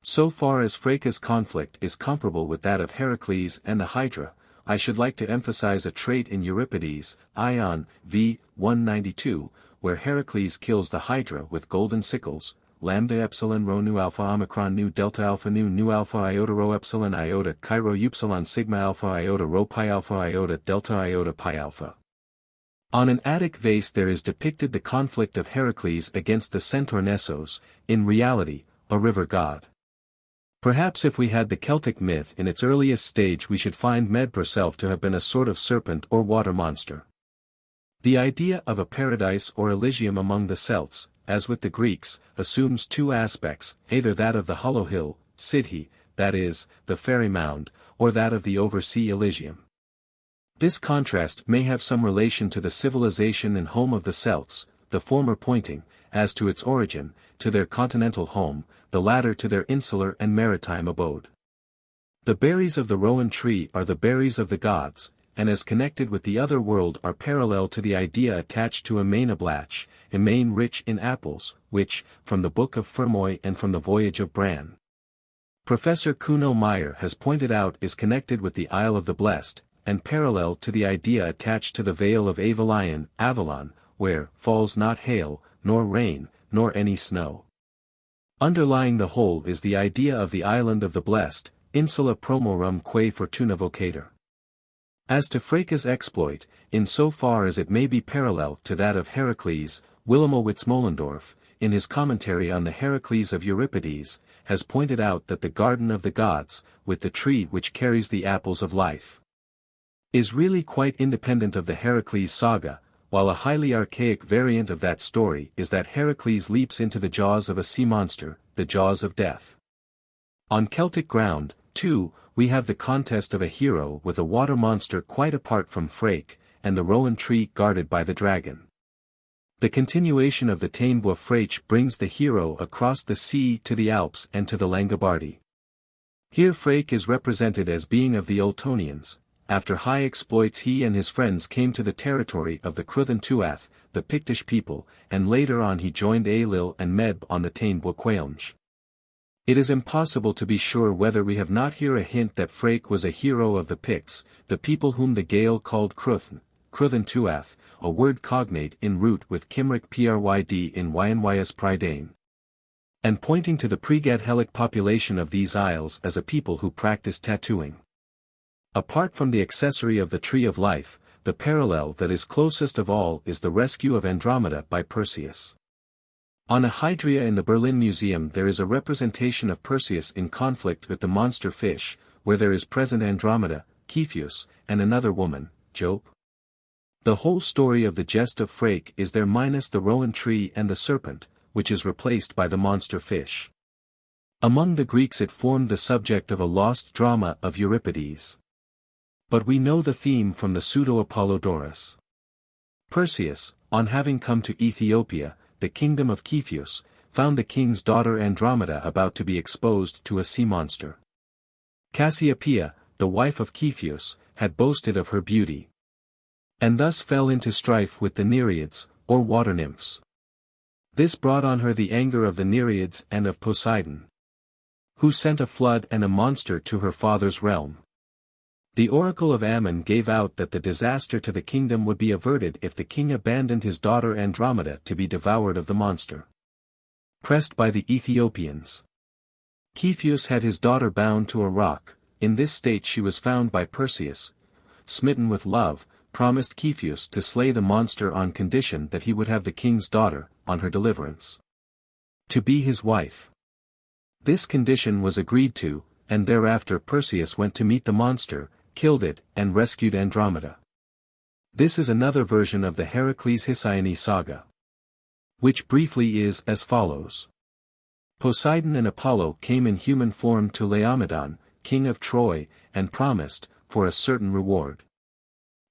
So far as Fraoch's conflict is comparable with that of Heracles and the Hydra, I should like to emphasize a trait in Euripides, Ion, v. 192, where Heracles kills the Hydra with golden sickles, lambda epsilon rho nu alpha omicron nu delta alpha nu alpha iota rho epsilon iota chi rho upsilon sigma alpha iota rho pi alpha iota delta iota pi alpha. On an Attic vase there is depicted the conflict of Heracles against the centaur Nessos, in reality, a river god. Perhaps if we had the Celtic myth in its earliest stage we should find Medb herself to have been a sort of serpent or water monster. The idea of a paradise or Elysium among the Celts, as with the Greeks, assumes two aspects, either that of the hollow hill, Sidhi, that is, the fairy mound, or that of the oversea Elysium. This contrast may have some relation to the civilization and home of the Celts, the former pointing, as to its origin, to their continental home, the latter to their insular and maritime abode. The berries of the rowan tree are the berries of the gods, and as connected with the other world are parallel to the idea attached to Emain Ablach, Emain rich in apples, which, from the Book of Fermoy and from the Voyage of Bran, Professor Kuno Meyer has pointed out is connected with the Isle of the Blessed, and parallel to the idea attached to the Vale of Avilion, Avalon, where falls not hail, nor rain, nor any snow. Underlying the whole is the idea of the island of the blessed, insula promorum quae fortuna vocator. As to Fraoch's exploit, in so far as it may be parallel to that of Heracles, Willemowitz Moellendorff, in his commentary on the Heracles of Euripides, has pointed out that the garden of the gods, with the tree which carries the apples of life, is really quite independent of the Heracles saga, while a highly archaic variant of that story is that Heracles leaps into the jaws of a sea monster, the jaws of death. On Celtic ground, too, we have the contest of a hero with a water monster quite apart from Fraoch, and the rowan tree guarded by the dragon. The continuation of the Tainbois Fraoch brings the hero across the sea to the Alps and to the Langobardy. Here Fraoch is represented as being of the Ultonians. After high exploits he and his friends came to the territory of the Cruthan Tuath, the Pictish people, and later on he joined Ailill and Medb on the Tainbois Quailnge. It is impossible to be sure whether we have not here a hint that Fraoch was a hero of the Picts, the people whom the Gael called Cruthan Tuath, a word cognate in root with Cymric pryd in Ynys Prydain, and pointing to the pre-Gaelic population of these isles as a people who practiced tattooing. Apart from the accessory of the Tree of Life, the parallel that is closest of all is the rescue of Andromeda by Perseus. On a Hydria in the Berlin Museum there is a representation of Perseus in conflict with the monster fish, where there is present Andromeda, Cepheus, and another woman, Jope. The whole story of the Geste of Fraoch is there minus the rowan tree and the serpent, which is replaced by the monster fish. Among the Greeks it formed the subject of a lost drama of Euripides. But we know the theme from the Pseudo-Apollodorus. Perseus, on having come to Ethiopia, the kingdom of Cepheus, found the king's daughter Andromeda about to be exposed to a sea monster. Cassiopeia, the wife of Cepheus, had boasted of her beauty, and thus fell into strife with the Nereids, or water nymphs. This brought on her the anger of the Nereids and of Poseidon, who sent a flood and a monster to her father's realm. The oracle of Ammon gave out that the disaster to the kingdom would be averted if the king abandoned his daughter Andromeda to be devoured of the monster. Pressed by the Ethiopians, Cepheus had his daughter bound to a rock. In this state she was found by Perseus, smitten with love, promised Cepheus to slay the monster on condition that he would have the king's daughter, on her deliverance, to be his wife. This condition was agreed to, and thereafter Perseus went to meet the monster, killed it, and rescued Andromeda. This is another version of the Heracles Hesione saga, which briefly is as follows. Poseidon and Apollo came in human form to Laomedon, king of Troy, and promised, for a certain reward,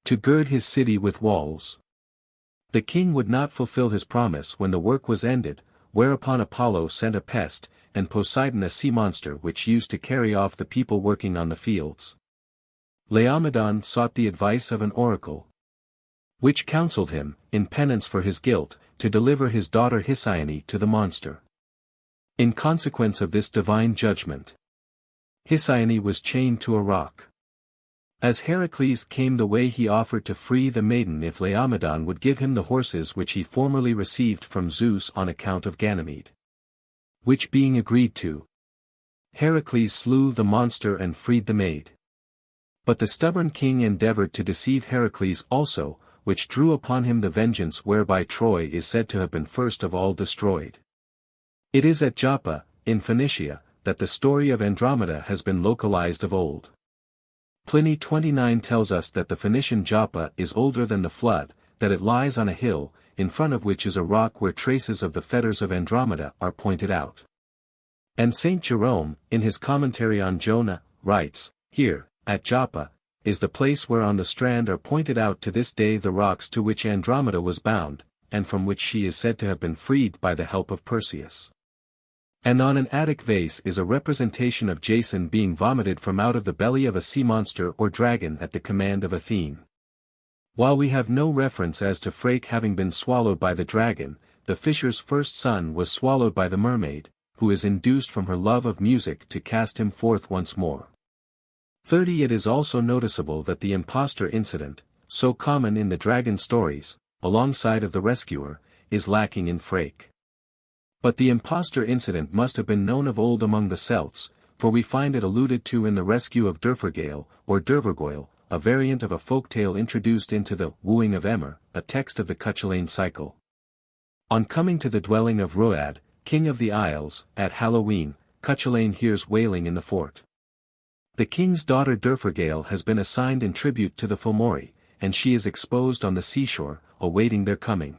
to gird his city with walls. The king would not fulfill his promise when the work was ended, whereupon Apollo sent a pest, and Poseidon a sea monster which used to carry off the people working on the fields. Laomedon sought the advice of an oracle, which counseled him, in penance for his guilt, to deliver his daughter Hesione to the monster. In consequence of this divine judgment, Hesione was chained to a rock. As Heracles came the way, he offered to free the maiden if Laomedon would give him the horses which he formerly received from Zeus on account of Ganymede. Which being agreed to, Heracles slew the monster and freed the maid. But the stubborn king endeavored to deceive Heracles also, which drew upon him the vengeance whereby Troy is said to have been first of all destroyed. It is at Joppa, in Phoenicia, that the story of Andromeda has been localized of old. Pliny 29 tells us that the Phoenician Joppa is older than the flood, that it lies on a hill, in front of which is a rock where traces of the fetters of Andromeda are pointed out. And Saint Jerome, in his commentary on Jonah, writes, "Here, at Joppa, is the place where on the strand are pointed out to this day the rocks to which Andromeda was bound, and from which she is said to have been freed by the help of Perseus." And on an Attic vase is a representation of Jason being vomited from out of the belly of a sea monster or dragon at the command of Athene. While we have no reference as to Fraoch having been swallowed by the dragon, the fisher's first son was swallowed by the mermaid, who is induced from her love of music to cast him forth once more. 30. It is also noticeable that the impostor incident, so common in the dragon stories, alongside of the rescuer, is lacking in Fraoch. But the impostor incident must have been known of old among the Celts, for we find it alluded to in the rescue of Derfergail, or Dervergoil, a variant of a folktale introduced into the Wooing of Emer, a text of the Cuchulainn cycle. On coming to the dwelling of Ruadh, king of the Isles, at Halloween, Cuchulainn hears wailing in the fort. The king's daughter Derfergail has been assigned in tribute to the Fomori, and she is exposed on the seashore, awaiting their coming.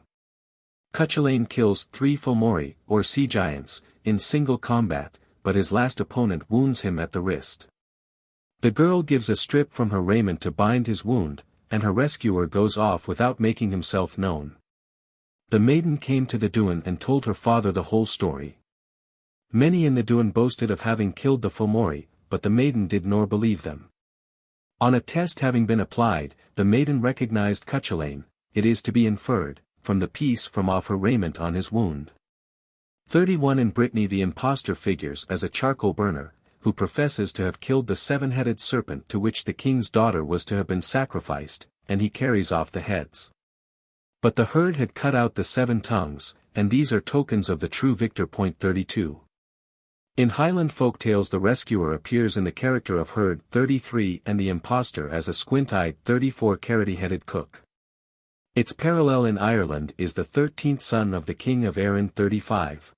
Cuchulainn kills 3 Fomori, or sea giants, in single combat, but his last opponent wounds him at the wrist. The girl gives a strip from her raiment to bind his wound, and her rescuer goes off without making himself known. The maiden came to the Duin and told her father the whole story. Many in the Duin boasted of having killed the Fomori, but the maiden did nor believe them. On a test having been applied, the maiden recognized Cuchulainn, it is to be inferred, from the piece from off her raiment on his wound. 31. In Brittany the impostor figures as a charcoal burner, who professes to have killed the 7-headed serpent to which the king's daughter was to have been sacrificed, and he carries off the heads. But the herd had cut out the 7 tongues, and these are tokens of the true victor. 32. In Highland folktales the rescuer appears in the character of Herd. 33 and the impostor as a squint-eyed 34 carroty-headed cook. Its parallel in Ireland is the 13th son of the king of Erin. 35.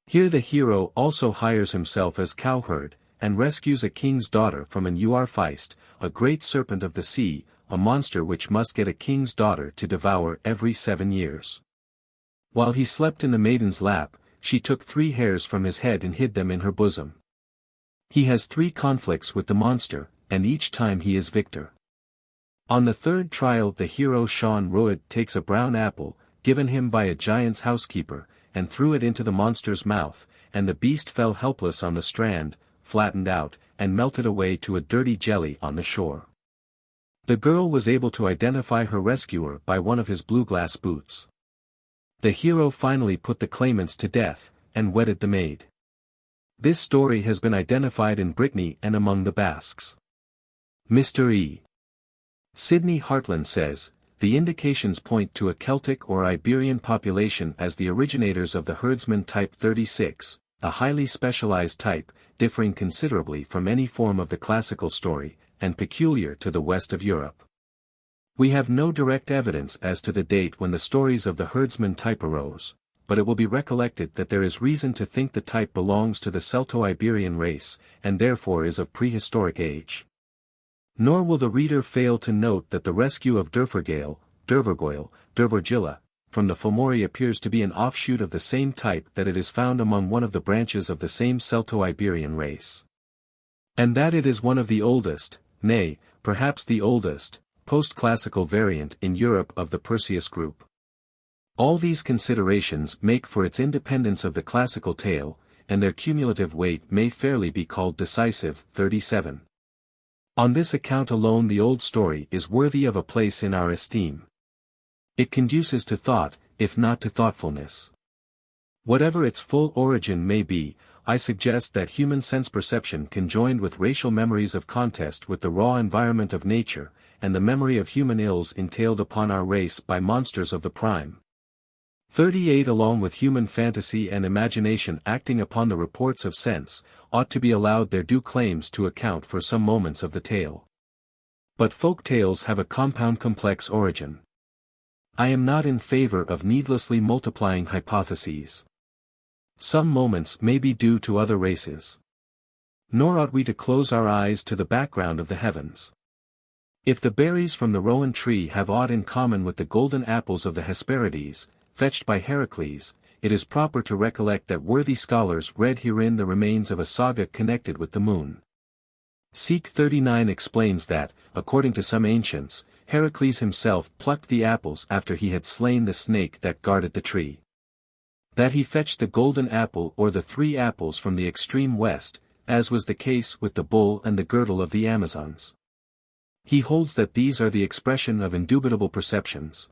Here the hero also hires himself as cowherd, and rescues a king's daughter from an Uarfeist, a great serpent of the sea, a monster which must get a king's daughter to devour every 7 years. While he slept in the maiden's lap, she took 3 hairs from his head and hid them in her bosom. He has 3 conflicts with the monster, and each time he is victor. On the 3rd trial the hero Sean Ruadh takes a brown apple, given him by a giant's housekeeper, and threw it into the monster's mouth, and the beast fell helpless on the strand, flattened out, and melted away to a dirty jelly on the shore. The girl was able to identify her rescuer by one of his blue glass boots. The hero finally put the claimants to death, and wedded the maid. This story has been identified in Brittany and among the Basques. Mr. E. Sidney Hartland says, the indications point to a Celtic or Iberian population as the originators of the herdsman type 36, a highly specialized type, differing considerably from any form of the classical story, and peculiar to the west of Europe. We have no direct evidence as to the date when the stories of the herdsman type arose, but it will be recollected that there is reason to think the type belongs to the Celto-Iberian race, and therefore is of prehistoric age. Nor will the reader fail to note that the rescue of Dervergail, Dervergilla, from the Fomori appears to be an offshoot of the same type that it is found among one of the branches of the same Celto-Iberian race. And that it is one of the oldest, nay, perhaps the oldest, post-classical variant in Europe of the Perseus group. All these considerations make for its independence of the classical tale, and their cumulative weight may fairly be called decisive. 37. On this account alone the old story is worthy of a place in our esteem. It conduces to thought, if not to thoughtfulness. Whatever its full origin may be, I suggest that human sense perception conjoined with racial memories of contest with the raw environment of nature, and the memory of human ills entailed upon our race by monsters of the prime. 38 along with human fantasy and imagination acting upon the reports of sense, ought to be allowed their due claims to account for some moments of the tale. But folk tales have a compound complex origin. I am not in favor of needlessly multiplying hypotheses. Some moments may be due to other races. Nor ought we to close our eyes to the background of the heavens. If the berries from the rowan tree have aught in common with the golden apples of the Hesperides, fetched by Heracles, it is proper to recollect that worthy scholars read herein the remains of a saga connected with the moon. Seek 39 explains that, according to some ancients, Heracles himself plucked the apples after he had slain the snake that guarded the tree. That he fetched the golden apple or the 3 apples from the extreme west, as was the case with the bull and the girdle of the Amazons. He holds that these are the expression of indubitable perceptions.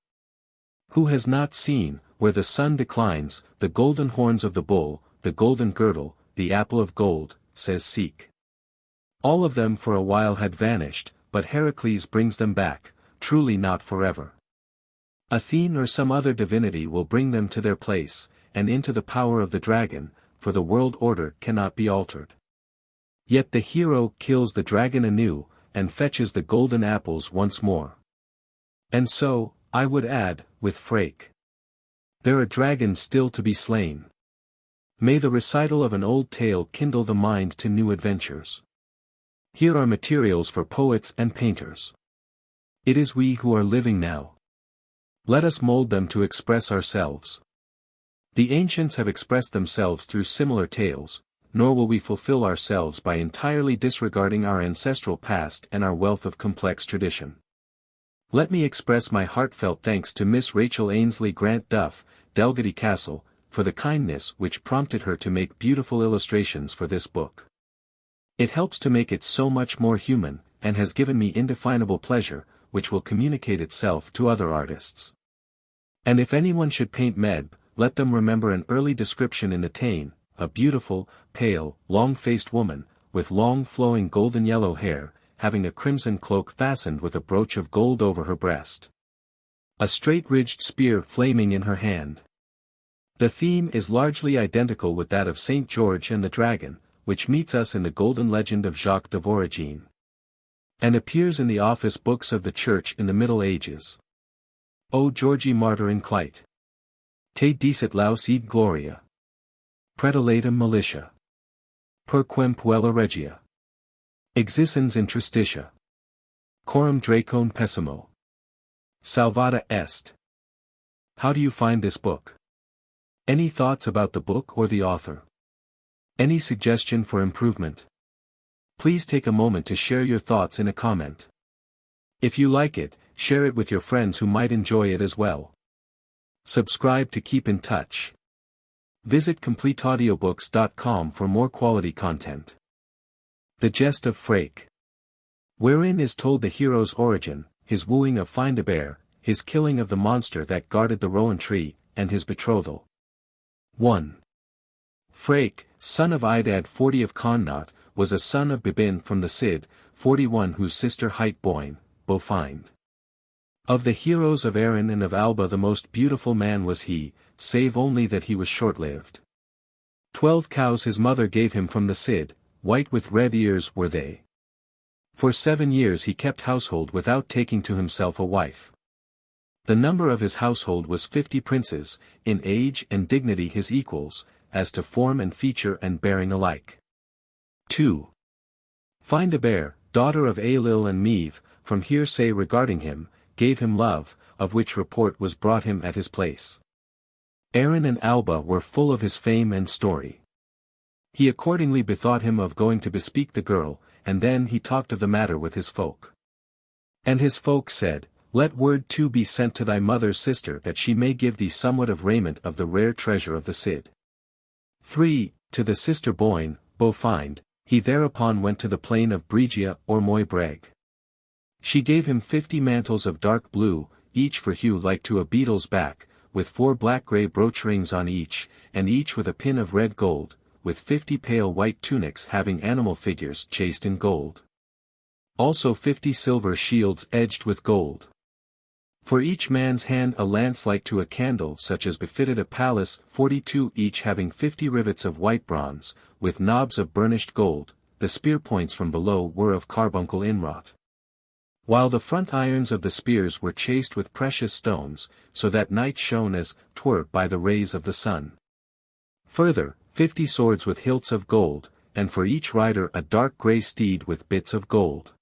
Who has not seen, where the sun declines, the golden horns of the bull, the golden girdle, the apple of gold, says Seek. All of them for a while had vanished, but Heracles brings them back, truly not forever. Athene or some other divinity will bring them to their place, and into the power of the dragon, for the world order cannot be altered. Yet the hero kills the dragon anew, and fetches the golden apples once more. And so, I would add, with Fraoch. There are dragons still to be slain. May the recital of an old tale kindle the mind to new adventures. Here are materials for poets and painters. It is we who are living now. Let us mold them to express ourselves. The ancients have expressed themselves through similar tales, nor will we fulfill ourselves by entirely disregarding our ancestral past and our wealth of complex tradition. Let me express my heartfelt thanks to Miss Rachel Ainsley Grant Duff, Dalgety Castle, for the kindness which prompted her to make beautiful illustrations for this book. It helps to make it so much more human, and has given me indefinable pleasure, which will communicate itself to other artists. And if anyone should paint Medb, let them remember an early description in the Táin, a beautiful, pale, long-faced woman, with long flowing golden yellow hair, having a crimson cloak fastened with a brooch of gold over her breast. A straight-ridged spear flaming in her hand. The theme is largely identical with that of St. George and the Dragon, which meets us in the golden legend of Jacques de Voragine, and appears in the office books of the Church in the Middle Ages. O Georgi Martyr in Clyte. Te dicit laus id gloria. Predilatum militia. Perquem puella regia. Existens in tristitia. Coram Dracone pessimo. Salvata est. How do you find this book? Any thoughts about the book or the author? Any suggestion for improvement? Please take a moment to share your thoughts in a comment. If you like it, share it with your friends who might enjoy it as well. Subscribe to keep in touch. Visit CompleteAudiobooks.com for more quality content. The Geste of Fraoch, wherein is told the hero's origin, his wooing of Find-A-Bear, his killing of the monster that guarded the rowan tree, and his betrothal. 1. Fraoch, son of Idad 40 of Connaught, was a son of Bibin from the Cid, 41 whose sister hight Boyne, Bofind. Of the heroes of Erin and of Alba the most beautiful man was he, save only that he was short-lived. 12 cows his mother gave him from the Cid, white with red ears were they. For 7 years he kept household without taking to himself a wife. The number of his household was 50 princes, in age and dignity his equals, as to form and feature and bearing alike. 2. Find-A-Bear, daughter of Ailill and Meve, from hearsay regarding him, gave him love, of which report was brought him at his place. Erin and Alba were full of his fame and story. He accordingly bethought him of going to bespeak the girl, and then he talked of the matter with his folk. And his folk said, Let word too be sent to thy mother's sister that she may give thee somewhat of raiment of the rare treasure of the Cid. 3. To the sister Boyne, Bofind, he thereupon went to the plain of Bregia or Moybreg. She gave him 50 mantles of dark blue, each for hue like to a beetle's back, with 4 black-grey brooch rings on each, and each with a pin of red gold, with 50 pale white tunics having animal figures chased in gold. Also 50 silver shields edged with gold. For each man's hand a lance like to a candle such as befitted a palace, 42 each having 50 rivets of white bronze, with knobs of burnished gold, the spear points from below were of carbuncle inwrought. While the front irons of the spears were chased with precious stones, so that night shone as 'twere by the rays of the sun. Further, 50 swords with hilts of gold, and for each rider a dark grey steed with bits of gold.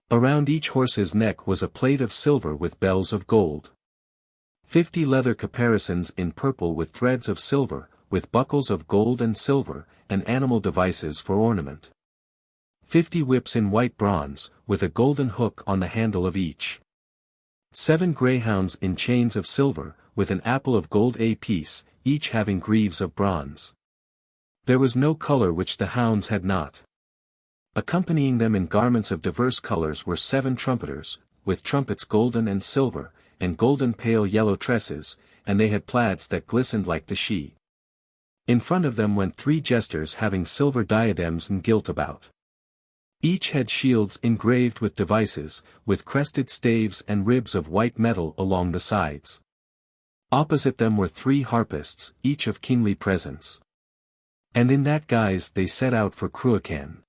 Around each horse's neck was a plate of silver with bells of gold. 50 leather caparisons in purple with threads of silver, with buckles of gold and silver, and animal devices for ornament. 50 whips in white bronze, with a golden hook on the handle of each. 7 greyhounds in chains of silver, with an apple of gold apiece, each having greaves of bronze. There was no colour which the hounds had not. Accompanying them in garments of diverse colours were 7 trumpeters, with trumpets golden and silver, and golden pale yellow tresses, and they had plaids that glistened like the shee. In front of them went 3 jesters having silver diadems and gilt about. Each had shields engraved with devices, with crested staves and ribs of white metal along the sides. Opposite them were 3 harpists, each of kingly presence. And in that guise they set out for Cruachan.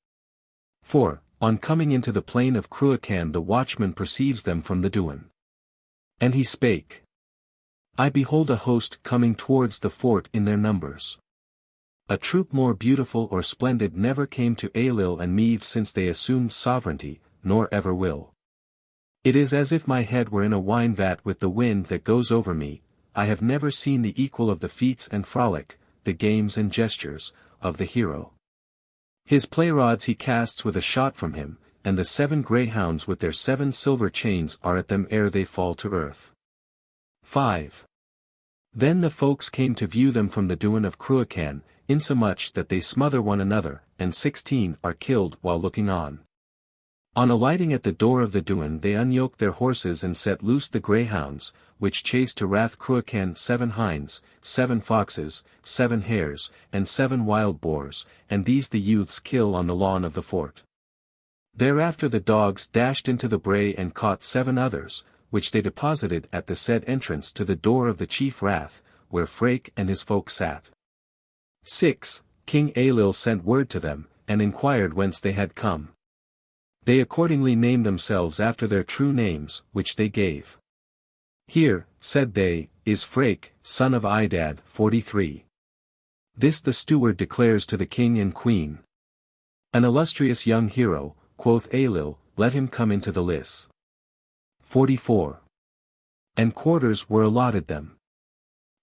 4. On coming into the plain of Cruachan the watchman perceives them from the Duin. And he spake. I behold a host coming towards the fort in their numbers. A troop more beautiful or splendid never came to Ailill and Meve since they assumed sovereignty, nor ever will. It is as if my head were in a wine vat with the wind that goes over me. I have never seen the equal of the feats and frolic, the games and gestures, of the hero. His play-rods he casts with a shot from him, and the 7 greyhounds with their 7 silver chains are at them ere they fall to earth. 5. Then the folks came to view them from the Duin of Cruachan, insomuch that they smother one another, and 16 are killed while looking on. On alighting at the door of the Duin they unyoked their horses and set loose the greyhounds, which chased to Rath Cruachan 7 hinds, 7 foxes, 7 hares, and 7 wild boars, and these the youths kill on the lawn of the fort. Thereafter the dogs dashed into the brae and caught 7 others, which they deposited at the said entrance to the door of the chief Rath, where Fraoch and his folk sat. 6. King Ailill sent word to them, and inquired whence they had come. They accordingly named themselves after their true names, which they gave. Here, said they, is Fraoch, son of Idad 43. This the steward declares to the king and queen. An illustrious young hero, quoth Ailill, let him come into the lists. 44. And quarters were allotted them.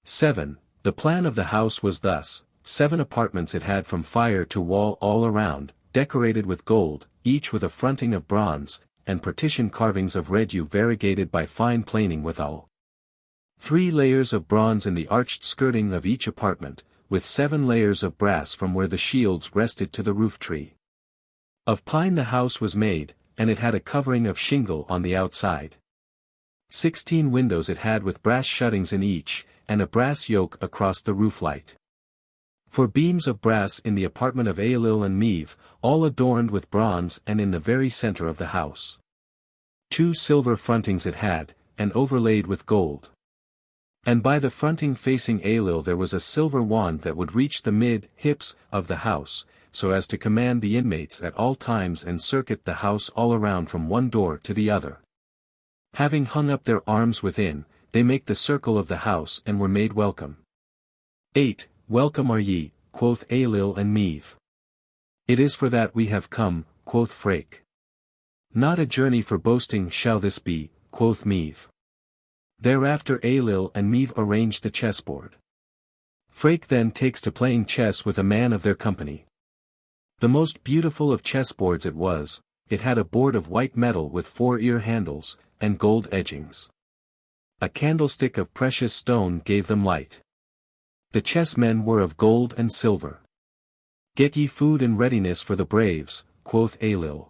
7. The plan of the house was thus: 7 apartments it had from fire to wall all around, decorated with gold, each with a fronting of bronze, and partition carvings of red yew variegated by fine planing withal. 3 layers of bronze in the arched skirting of each apartment, with 7 layers of brass from where the shields rested to the roof tree. Of pine the house was made, and it had a covering of shingle on the outside. 16 windows it had with brass shuttings in each, and a brass yoke across the roof light. 4 beams of brass in the apartment of Ailill and Meave, all adorned with bronze and in the very center of the house. 2 silver frontings it had, and overlaid with gold. And by the fronting facing Ailill there was a silver wand that would reach the mid-hips of the house, so as to command the inmates at all times and circuit the house all around from one door to the other. Having hung up their arms within, they make the circle of the house and were made welcome. 8. Welcome are ye, quoth Ailill and Meave. It is for that we have come, quoth Fraoch. Not a journey for boasting shall this be, quoth Meave. Thereafter Ailill and Meave arranged the chessboard. Fraoch then takes to playing chess with a man of their company. The most beautiful of chessboards it was, it had a board of white metal with 4 ear handles, and gold edgings. A candlestick of precious stone gave them light. The chessmen were of gold and silver. Get ye food in readiness for the braves, quoth Ailill.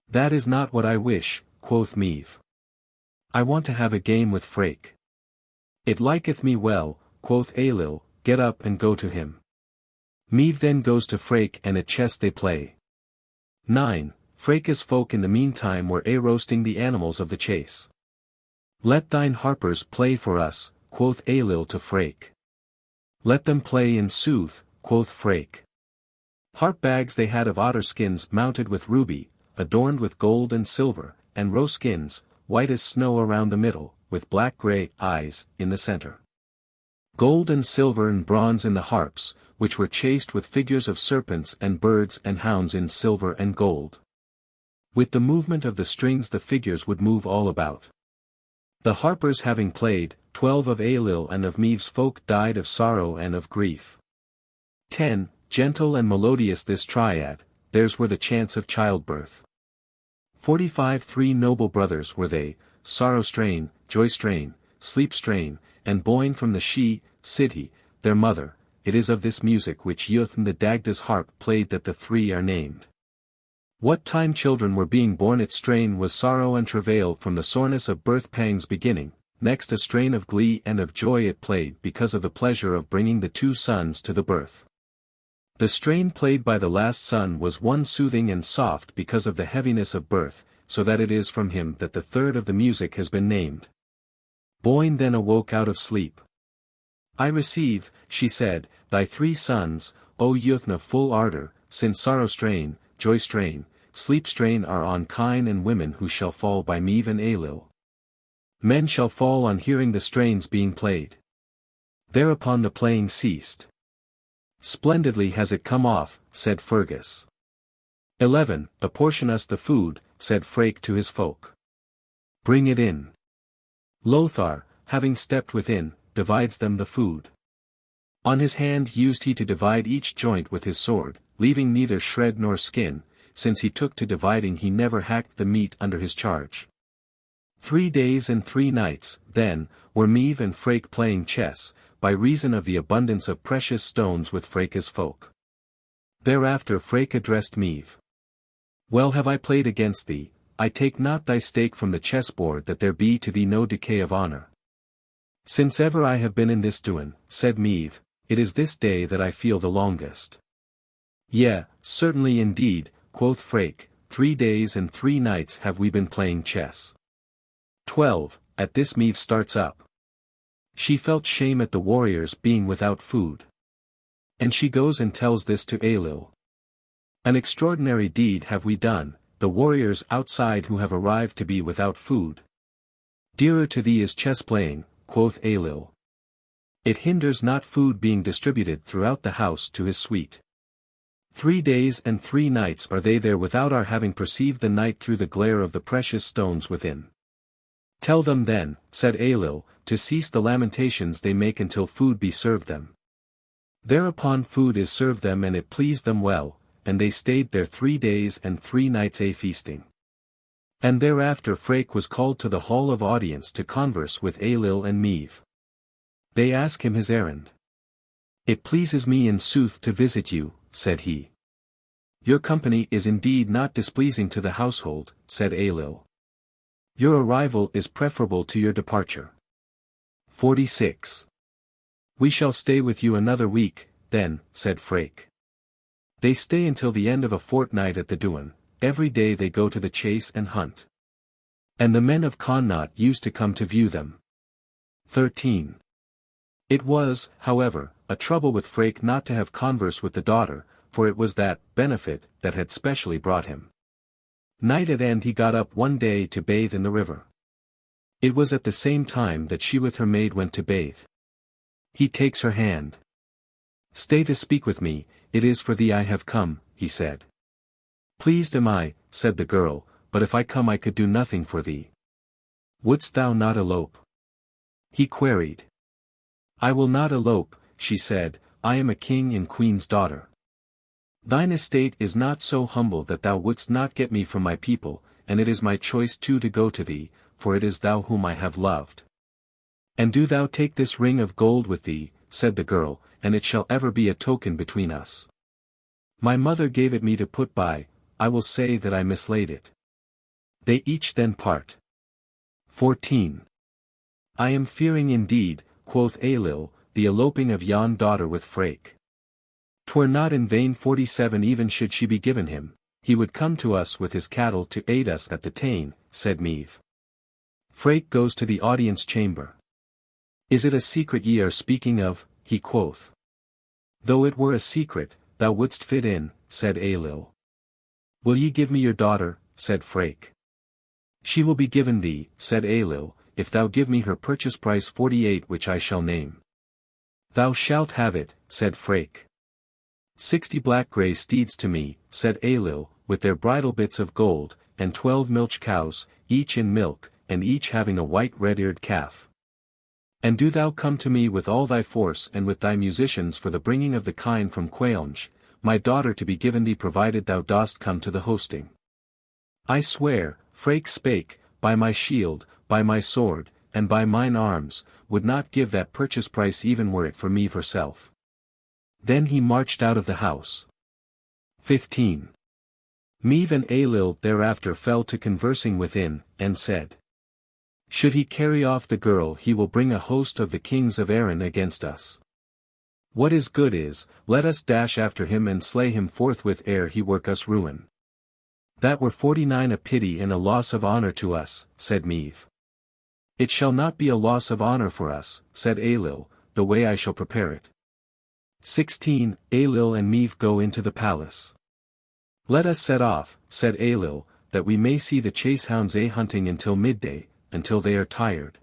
That is not what I wish, quoth Meave. I want to have a game with Fraoch. It liketh me well, quoth Ailill, get up and go to him. Meave then goes to Fraoch and at chess they play. 9. Fraoch's folk in the meantime were roasting the animals of the chase. Let thine harpers play for us, quoth Ailill to Fraoch. Let them play in sooth, quoth Fraoch. Harp bags they had of otter skins mounted with ruby, adorned with gold and silver, and roe skins, white as snow around the middle, with black-grey eyes in the center. Gold and silver and bronze in the harps, which were chased with figures of serpents and birds and hounds in silver and gold. With the movement of the strings the figures would move all about. The harpers having played, 12 of Ailill and of Meave's folk died of sorrow and of grief. 10. Gentle and melodious this triad, theirs were the chants of childbirth. 45 3 noble brothers were they, Sorrow Strain, Joy Strain, Sleep Strain, and Boyne from the Sidhe, their mother. It is of this music which Eothen the Dagda's harp played that the 3 are named. What time children were being born its strain was sorrow and travail from the soreness of birth pangs beginning, next a strain of glee and of joy it played because of the pleasure of bringing the 2 sons to the birth. The strain played by the last son was one soothing and soft because of the heaviness of birth, so that it is from him that the 3rd of the music has been named. Boyne then awoke out of sleep. I receive, she said, thy 3 sons, O Eothna full ardour, since Sorrow Strain, Joy Strain, Sleep Strain are on kine and women who shall fall by Meave and Ailill. Men shall fall on hearing the strains being played. Thereupon the playing ceased. Splendidly has it come off, said Fergus. 11. Apportion us the food, said Fraoch to his folk. Bring it in. Lothar, having stepped within, divides them the food. On his hand used he to divide each joint with his sword, leaving neither shred nor skin, since he took to dividing he never hacked the meat under his charge. 3 days and 3 nights, then, were Meave and Fraoch playing chess, by reason of the abundance of precious stones with Fraoch's folk. Thereafter Fraoch addressed Meave. Well have I played against thee, I take not thy stake from the chessboard that there be to thee no decay of honour. Since ever I have been in this doin, said Meave, it is this day that I feel the longest. Yea, certainly indeed, quoth Fraoch, 3 days and 3 nights have we been playing chess. 12. At this Meave starts up. She felt shame at the warriors being without food. And she goes and tells this to Ailill. An extraordinary deed have we done, the warriors outside who have arrived to be without food. Dearer to thee is chess playing, quoth Ailill. It hinders not food being distributed throughout the house to his suite. 3 days and 3 nights are they there without our having perceived the night through the glare of the precious stones within. Tell them then, said Ailill, to cease the lamentations they make until food be served them. Thereupon food is served them and it pleased them well, and they stayed there 3 days and 3 nights feasting. And thereafter Fraoch was called to the hall of audience to converse with Ailill and Meave. They ask him his errand. It pleases me in sooth to visit you, said he. Your company is indeed not displeasing to the household, said Ailill. Your arrival is preferable to your departure. 46. We shall stay with you another week, then, said Fraoch. They stay until the end of a fortnight at the Duin. Every day they go to the chase and hunt. And the men of Connaught used to come to view them. 13. It was, however, a trouble with Fraoch not to have converse with the daughter, for it was that benefit that had specially brought him. Night at end he got up one day to bathe in the river. It was at the same time that she with her maid went to bathe. He takes her hand. Stay to speak with me, it is for thee I have come, he said. Pleased am I, said the girl, but if I come I could do nothing for thee. Wouldst thou not elope? He queried. I will not elope, she said, I am a king and queen's daughter. Thine estate is not so humble that thou wouldst not get me from my people, and it is my choice too to go to thee, for it is thou whom I have loved. And do thou take this ring of gold with thee, said the girl, and it shall ever be a token between us. My mother gave it me to put by, I will say that I mislaid it. They each then part. 14. I am fearing indeed, quoth Ailill, the eloping of yon daughter with Fraoch. 'Twere not in vain 47 even should she be given him, he would come to us with his cattle to aid us at the Táin, said Maeve. Fraoch goes to the audience chamber. Is it a secret ye are speaking of, he quoth. Though it were a secret, thou wouldst fit in, said Ailill. Will ye give me your daughter, said Fraoch. She will be given thee, said Ailill, if thou give me her purchase price 48 which I shall name. Thou shalt have it, said Fraoch. 60 black-grey steeds to me, said Ailill, with their bridle bits of gold, and 12 milch cows, each in milk, and each having a white red-eared calf. And do thou come to me with all thy force and with thy musicians for the bringing of the kine from Caonge, my daughter to be given thee provided thou dost come to the hosting. I swear, Fraoch spake, by my shield, by my sword, and by mine arms, would not give that purchase price even were it for Maeve herself. Then he marched out of the house. 15. Maeve and Ailill thereafter fell to conversing within, and said, should he carry off the girl he will bring a host of the kings of Erin against us. What is good is, let us dash after him and slay him forthwith ere he work us ruin. That were 49 a pity and a loss of honour to us, said Maeve. It shall not be a loss of honour for us, said Ailill, the way I shall prepare it. 16. Ailill and Maeve go into the palace. Let us set off, said Ailill, that we may see the chasehounds hunting until midday, until they are tired.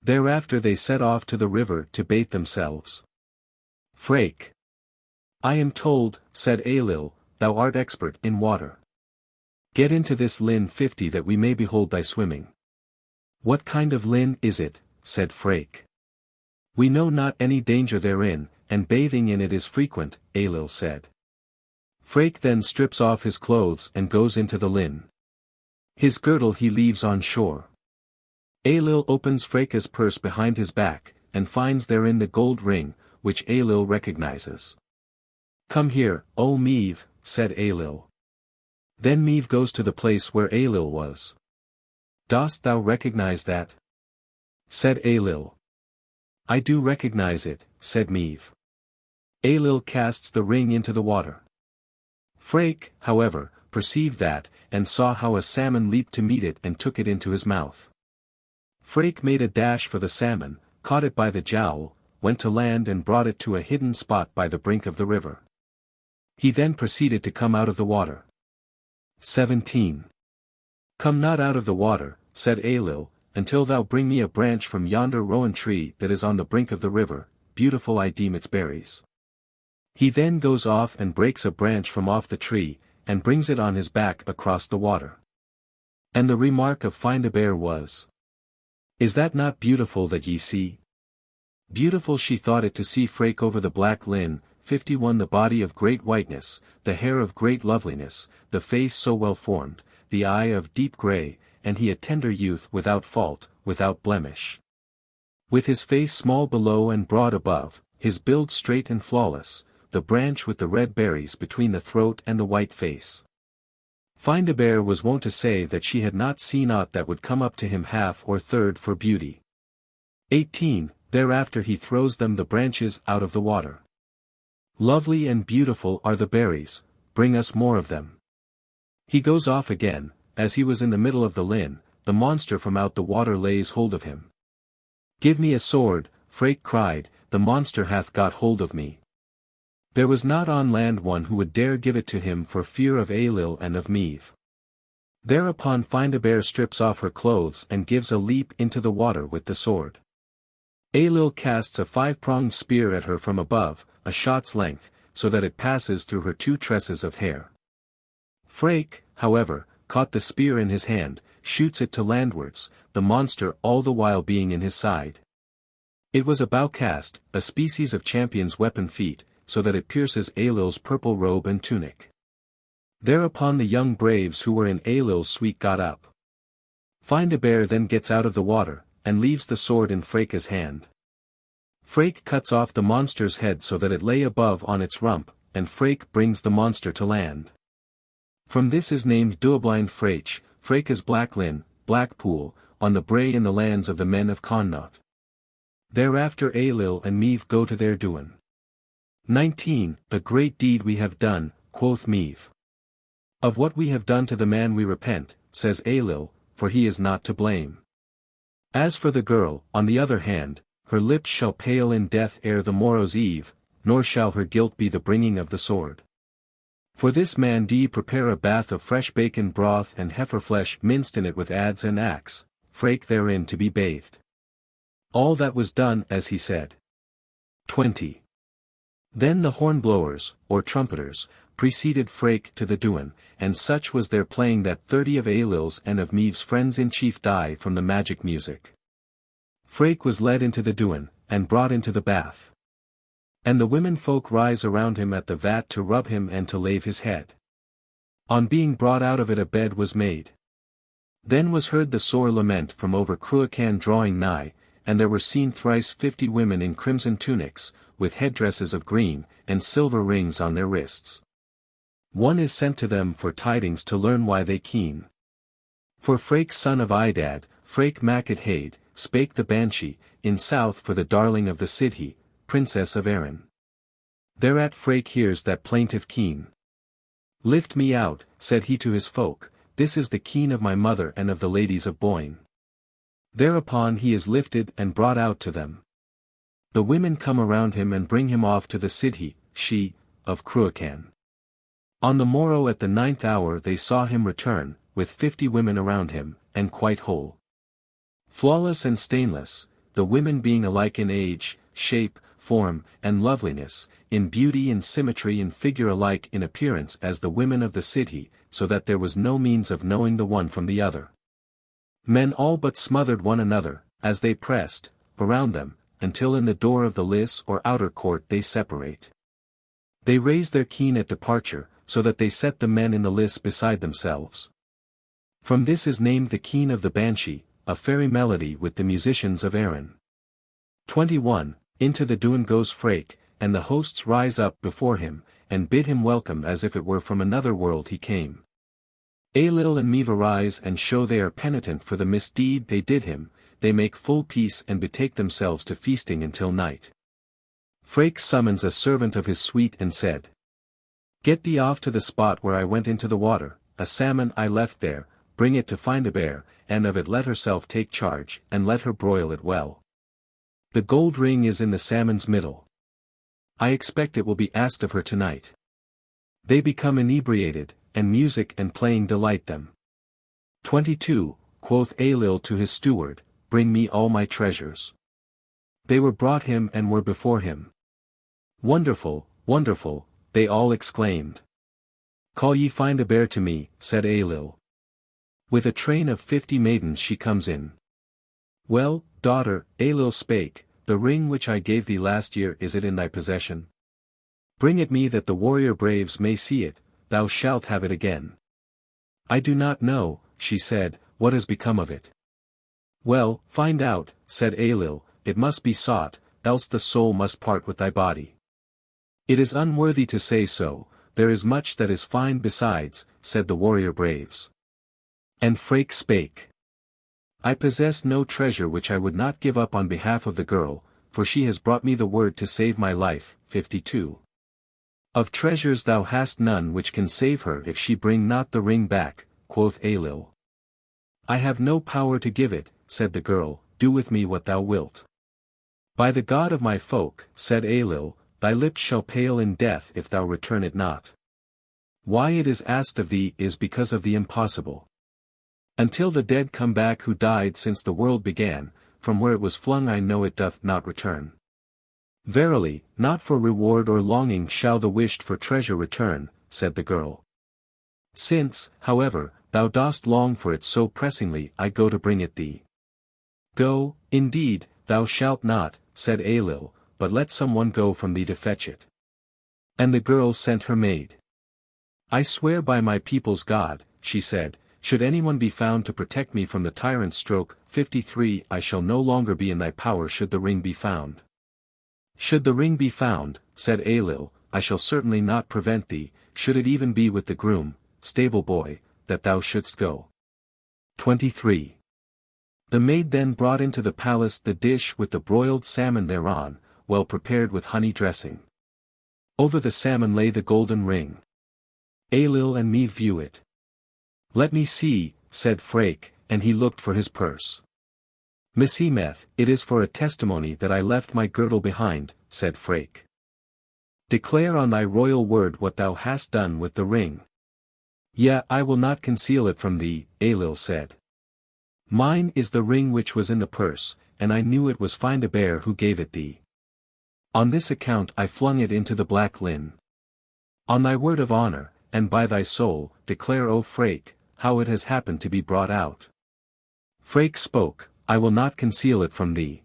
Thereafter they set off to the river to bathe themselves. Fraoch. I am told, said Ailill, thou art expert in water. Get into this linn 50 that we may behold thy swimming. What kind of linn is it, said Fraoch. We know not any danger therein, and bathing in it is frequent, Ailill said. Fraoch then strips off his clothes and goes into the linn. His girdle he leaves on shore. Ailill opens Fraoch's purse behind his back, and finds therein the gold ring, which Ailill recognizes. Come here, O Maeve, said Ailill. Then Maeve goes to the place where Ailill was. Dost thou recognize that? Said Ailill. I do recognize it, said Maeve. Ailill casts the ring into the water. Fraoch, however, perceived that, and saw how a salmon leaped to meet it and took it into his mouth. Fraoch made a dash for the salmon, caught it by the jowl, went to land and brought it to a hidden spot by the brink of the river. He then proceeded to come out of the water. 17. Come not out of the water, said Ailill, until thou bring me a branch from yonder rowan tree that is on the brink of the river, beautiful I deem its berries. He then goes off and breaks a branch from off the tree, and brings it on his back across the water. And the remark of Findabair was, is that not beautiful that ye see? Beautiful she thought it to see Fraoch over the black linn, 51 the body of great whiteness, the hair of great loveliness, the face so well formed, the eye of deep grey, and he a tender youth without fault, without blemish. With his face small below and broad above, his build straight and flawless, the branch with the red berries between the throat and the white face. Findabair was wont to say that she had not seen aught that would come up to him half or third for beauty. 18. Thereafter he throws them the branches out of the water. Lovely and beautiful are the berries, bring us more of them. He goes off again, as he was in the middle of the linn, the monster from out the water lays hold of him. Give me a sword, Fraoch cried, the monster hath got hold of me. There was not on land one who would dare give it to him for fear of Ailill and of Meve. Thereupon Findabair strips off her clothes and gives a leap into the water with the sword. Ailill casts a 5-pronged spear at her from above, a shot's length, so that it passes through her 2 tresses of hair. Fraoch, however, caught the spear in his hand, shoots it to landwards, the monster all the while being in his side. It was a bowcast, a species of champion's weapon feat, so that it pierces Ailill's purple robe and tunic. Thereupon the young braves who were in Ailill's suite got up. Findabair then gets out of the water, and leaves the sword in Fraoch's hand. Fraoch cuts off the monster's head so that it lay above on its rump, and Fraoch brings the monster to land. From this is named Duablain Fraoch, Fraoch's black linn, black pool, on the brae in the lands of the men of Connaught. Thereafter Ailill and Meve go to their doin. 19. A great deed we have done, quoth Meve. Of what we have done to the man we repent, says Ailill, for he is not to blame. As for the girl, on the other hand, her lips shall pale in death ere the morrow's eve, nor shall her guilt be the bringing of the sword. For this man do ye prepare a bath of fresh bacon broth and heifer flesh minced in it with adze and axe, Fraoch therein to be bathed. All that was done as he said. 20. Then the hornblowers, or trumpeters, preceded Fraoch to the doin, and such was their playing that 30 of Ailill's and of Meve's friends in chief died from the magic music. Fraoch was led into the doin, and brought into the bath. And the women folk rise around him at the vat to rub him and to lave his head. On being brought out of it a bed was made. Then was heard the sore lament from over Cruachan drawing nigh, and there were seen thrice 50 women in crimson tunics, with headdresses of green, and silver rings on their wrists. One is sent to them for tidings to learn why they keen. For Fraoch son of Idad, Fraoch Mac Haid, spake the Banshee, in south for the darling of the Sidhe, princess of Erin. Thereat Fraoch hears that plaintive keen. Lift me out, said he to his folk, this is the keen of my mother and of the ladies of Boyne. Thereupon he is lifted and brought out to them. The women come around him and bring him off to the Sidhe, she, of Cruachan. On the morrow at the 9th hour they saw him return, with 50 women around him, and quite whole. Flawless and stainless, the women being alike in age, shape, form, and loveliness, in beauty and symmetry and figure alike in appearance as the women of the Sidhe, so that there was no means of knowing the one from the other. Men all but smothered one another, as they pressed, around them, until in the door of the liss or outer court they separate. They raise their keen at departure, so that they set the men in the liss beside themselves. From this is named the keen of the Banshee, a fairy melody with the musicians of Erin. 21. Into the doon goes Fraoch, and the hosts rise up before him, and bid him welcome as if it were from another world he came. Ailill and Meve arise and show they are penitent for the misdeed they did him, they make full peace and betake themselves to feasting until night. Fraoch summons a servant of his suite and said, Get thee off to the spot where I went into the water, a salmon I left there, bring it to Findabair, and of it let herself take charge, and let her broil it well. The gold ring is in the salmon's middle. I expect it will be asked of her tonight. They become inebriated, and music and playing delight them. 22. Quoth Ailill to his steward, Bring me all my treasures. They were brought him and were before him. Wonderful, wonderful, they all exclaimed. Call ye Findabair to me, said Ailill. With a train of 50 maidens she comes in. Well, daughter, Ailill spake, the ring which I gave thee last year, is it in thy possession? Bring it me that the warrior braves may see it, thou shalt have it again. I do not know, she said, what has become of it. Well, find out, said Ailill, it must be sought, else the soul must part with thy body. It is unworthy to say so, there is much that is fine besides, said the warrior braves. And Fraoch spake. I possess no treasure which I would not give up on behalf of the girl, for she has brought me the word to save my life. 52. Of treasures thou hast none which can save her if she bring not the ring back, quoth Ailill. I have no power to give it, said the girl, do with me what thou wilt. By the God of my folk, said Ailill, thy lips shall pale in death if thou return it not. Why it is asked of thee is because of the impossible. Until the dead come back who died since the world began, from where it was flung I know it doth not return. Verily, not for reward or longing shall the wished for treasure return, said the girl. Since, however, thou dost long for it so pressingly I go to bring it thee. Go, indeed, thou shalt not, said Ailill, but let some one go from thee to fetch it. And the girl sent her maid. I swear by my people's God, she said, should anyone be found to protect me from the tyrant's stroke, 53 I shall no longer be in thy power should the ring be found. Should the ring be found, said Ailill, I shall certainly not prevent thee, should it even be with the groom, stable boy, that thou shouldst go. 23. The maid then brought into the palace the dish with the broiled salmon thereon, well prepared with honey dressing. Over the salmon lay the golden ring. Ailill and me view it. Let me see, said Fraoch, and he looked for his purse. Meseemeth, it is for a testimony that I left my girdle behind, said Fraoch. Declare on thy royal word what thou hast done with the ring. Yea, I will not conceal it from thee, Ailill said. Mine is the ring which was in the purse, and I knew it was Findabair who gave it thee. On this account I flung it into the black linn. On thy word of honor, and by thy soul, declare O Fraoch, how it has happened to be brought out. Fraoch spoke, I will not conceal it from thee.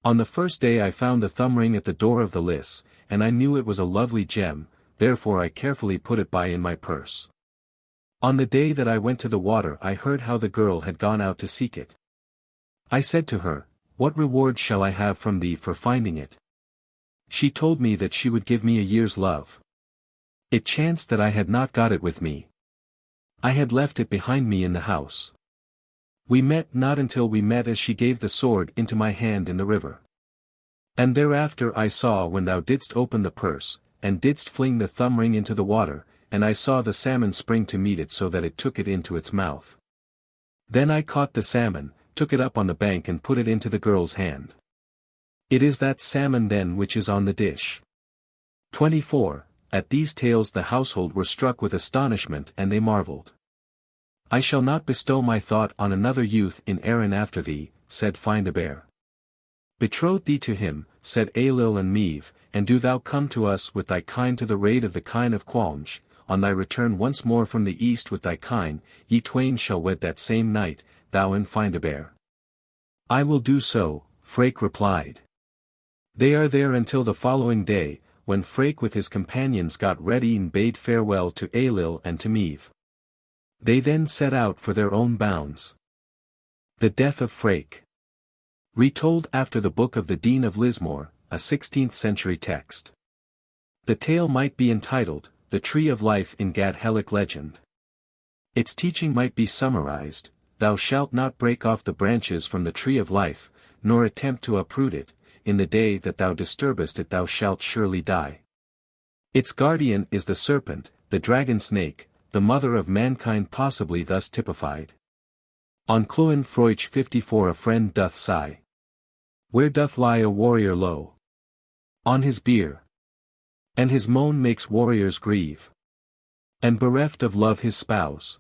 On the first day I found the thumb ring at the door of the liss, and I knew it was a lovely gem, therefore I carefully put it by in my purse. On the day that I went to the water I heard how the girl had gone out to seek it. I said to her, what reward shall I have from thee for finding it? She told me that she would give me a year's love. It chanced that I had not got it with me. I had left it behind me in the house. We met not until we met as she gave the sword into my hand in the river. And thereafter I saw when thou didst open the purse, and didst fling the thumb ring into the water, and I saw the salmon spring to meet it so that it took it into its mouth. Then I caught the salmon, took it up on the bank and put it into the girl's hand. It is that salmon then which is on the dish. 24. At these tales the household were struck with astonishment and they marvelled. I shall not bestow my thought on another youth in Erin after thee, said Findabair. Betroth thee to him, said Ailill and Meave, and do thou come to us with thy kine to the raid of the kine of Qualnge, on thy return once more from the east with thy kine, ye twain shall wed that same night, thou and Findabair. I will do so, Fraoch replied. They are there until the following day, when Fraoch with his companions got ready and bade farewell to Ailill and to Meave. They then set out for their own bounds. The Death of Fraoch. Retold after the Book of the Dean of Lismore, a 16th century text. The tale might be entitled, The Tree of Life in Gaelic Legend. Its teaching might be summarized, Thou shalt not break off the branches from the tree of life, nor attempt to uproot it, in the day that thou disturbest it thou shalt surely die. Its guardian is the serpent, the dragon snake, the mother of mankind possibly thus typified. On Cloan Fraoch 54 a friend doth sigh. Where doth lie a warrior low? On his bier. And his moan makes warriors grieve. And bereft of love his spouse.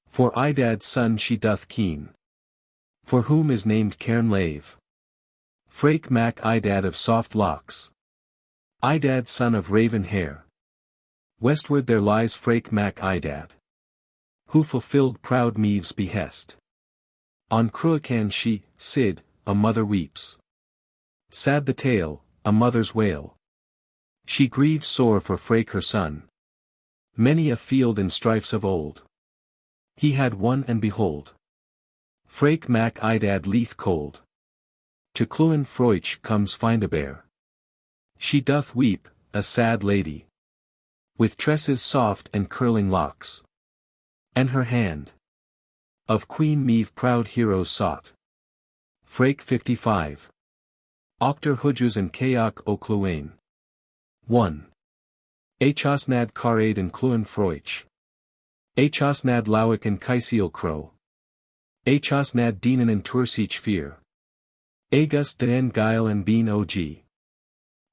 For Idad's son she doth keen. For whom is named Cairn Lave. Fraoch mac Idad of soft locks. Idad son of raven hair. Westward there lies Fraoch mac Idad. Who fulfilled proud Meave's behest. On Cruachan she, Sid, a mother weeps. Sad the tale, a mother's wail. She grieves sore for Fraoch her son. Many a field in strifes of old. He had won and behold. Fraoch mac Idad leath cold. To Clúin Fraoch comes Findabair. She doth weep, a sad lady, with tresses soft and curling locks, and her hand of Queen Meave proud heroes sought. Fraoch 55. Octor Hudjus and Caoch o Clúin. 1. Achosnad Carade and Clúin Fraoch. Achosnad Lowick and Caisiel Crow. Achosnad Dinan and Tursich Fear. Agus Den Gael and Bean Og.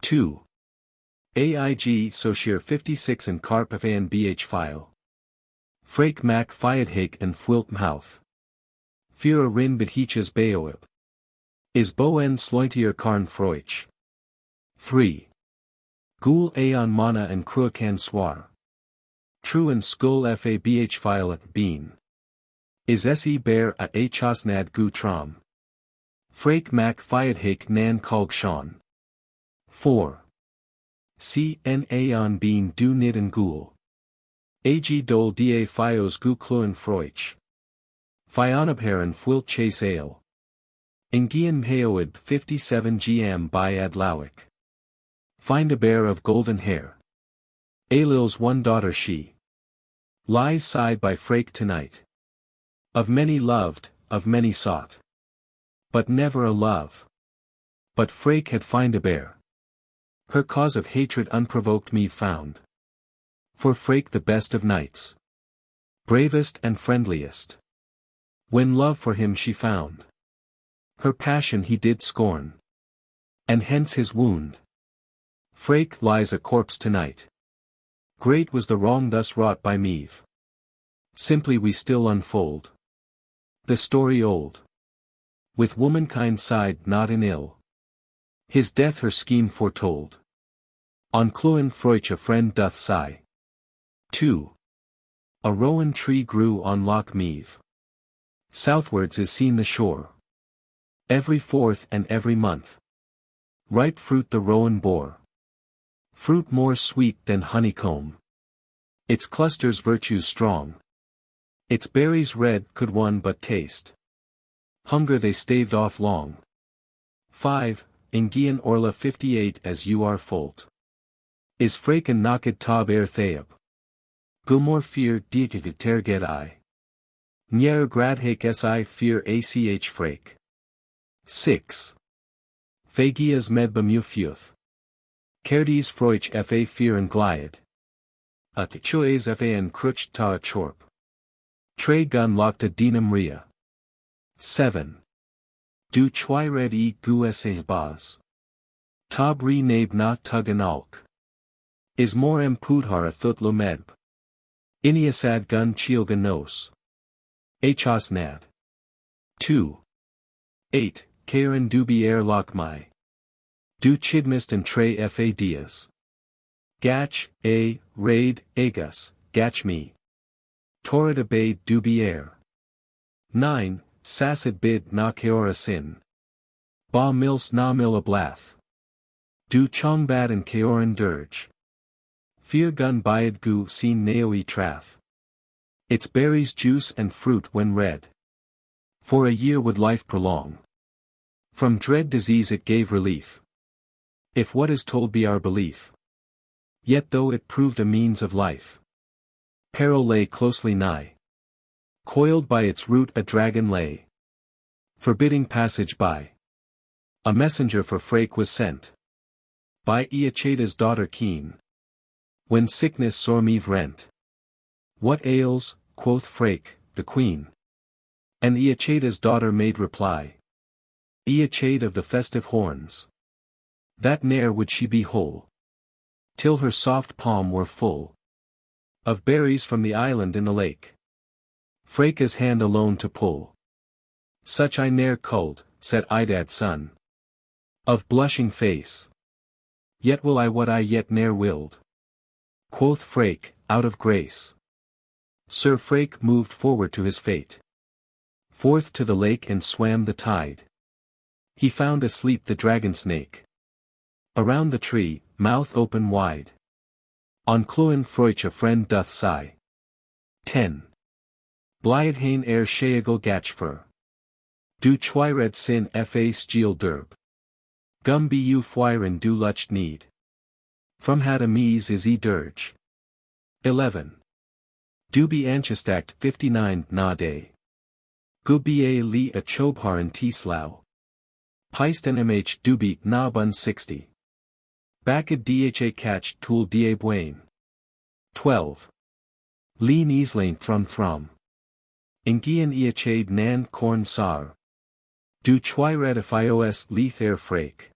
2. Aig Soshir 56 and Carp Fan Bh File. Fraoch Mac Fiadhake and Fwilt Mouth. Fear Rin Bedheachas Baoib. Is Boen Slointier Carn Fraoch. 3. Ghoul Aon Mana and Cruacan Swar. True and Skull Fabh File at Bean. Is Se Bear a Achosnad Gu Trom. Fraoch Mac Fiadhake Nan Kalg Sean. 4. C. N. Aon Bean Du Nid and Ghoul. Ag Dol Da Fios Gu Clúin Fraoch. Fionabhair and Fwilt Chase Ale. Ingian Mheoid 57 gm by Ad Lowick. Findabair of golden hair. Ailil's one daughter she. Lies side by Fraoch tonight. Of many loved, of many sought. But never a love. But Fraoch had Findabair. Her cause of hatred unprovoked me found. For Fraoch the best of knights. Bravest and friendliest. When love for him she found. Her passion he did scorn. And hence his wound. Fraoch lies a corpse tonight. Great was the wrong thus wrought by Meave. Simply we still unfold the story old. With womankind side not in ill. His death her scheme foretold. On Clúin Fraoch a friend doth sigh. 2. A rowan tree grew on Loch Meave. Southwards is seen the shore. Every 4th and every month. Ripe fruit the rowan bore. Fruit more sweet than honeycomb. Its clusters virtues strong. Its berries red could one but taste. Hunger they staved off long. 5. Ingian Orla 58 as you are folt. Is Fraoch and Naked Tob Thaib. Gilmore fear Dietike Terget I. Nyer Gradhake Si fear Ach Fraoch. 6. Fagias Medba Mufuth. Cerdes Fraoch Fa fear and Gliad. A Choes Fa and Cruch Ta Chorp. Tre Gun Lockta Dinam Ria. 7. Du Chwyred E Gu Sa Baz. Tab Re Nabe Na Tug and Alk. Is more Pudhar a Thut Lumeb. Iniasad Gun Chielga Nos. Achosnad. 2. 8. Karen Dubier Lochmai. Du Chidmist and Tre Fa Dias. Gach, A, Raid, Agus, Gach Me. Torrid Abade Dubier. 9. Sassid Bid Na Keora Sin. Ba Mils Na Mil Ablath. Du Chongbad and Keoran Dirge. Fear Gun Bayad Gu Sin Naoi Trath. Its berries juice and fruit when red. For a year would life prolong. From dread disease it gave relief. If what is told be our belief. Yet though it proved a means of life. Peril lay closely nigh. Coiled by its root a dragon lay. Forbidding passage by. A messenger for Fraoch was sent. By Eacheda's daughter keen. When sickness sore Meave rent. What ails, quoth Fraoch, the queen. And Eacheda's daughter made reply. Eachade of the festive horns. That ne'er would she be whole. Till her soft palm were full. Of berries from the island in the lake. Fraoch's hand alone to pull. Such I ne'er culled, said Idad's son. Of blushing face. Yet will I what I yet ne'er willed. Quoth Fraoch, out of grace. Sir Fraoch moved forward to his fate. Forth to the lake and swam the tide. He found asleep the dragon snake. Around the tree, mouth open wide. On Clúin Fraoch a friend doth sigh. 10. Bliadhain Sheagal Gachfur. Du Chwyred sin fa Sgiel derb. Gum bu Fwyren du Lucht need. From had a mies is e dirge. 11. Du be Anchestact 59 na day. Gu ba li a Chobharan T-Slough. Peist nmh du be na bun 60. Bakad dha catch tool da bwain. 12. Li Nieslain thrum. Ingian iachade nan corn sar. Du Chwyred fios lethair Fraoch.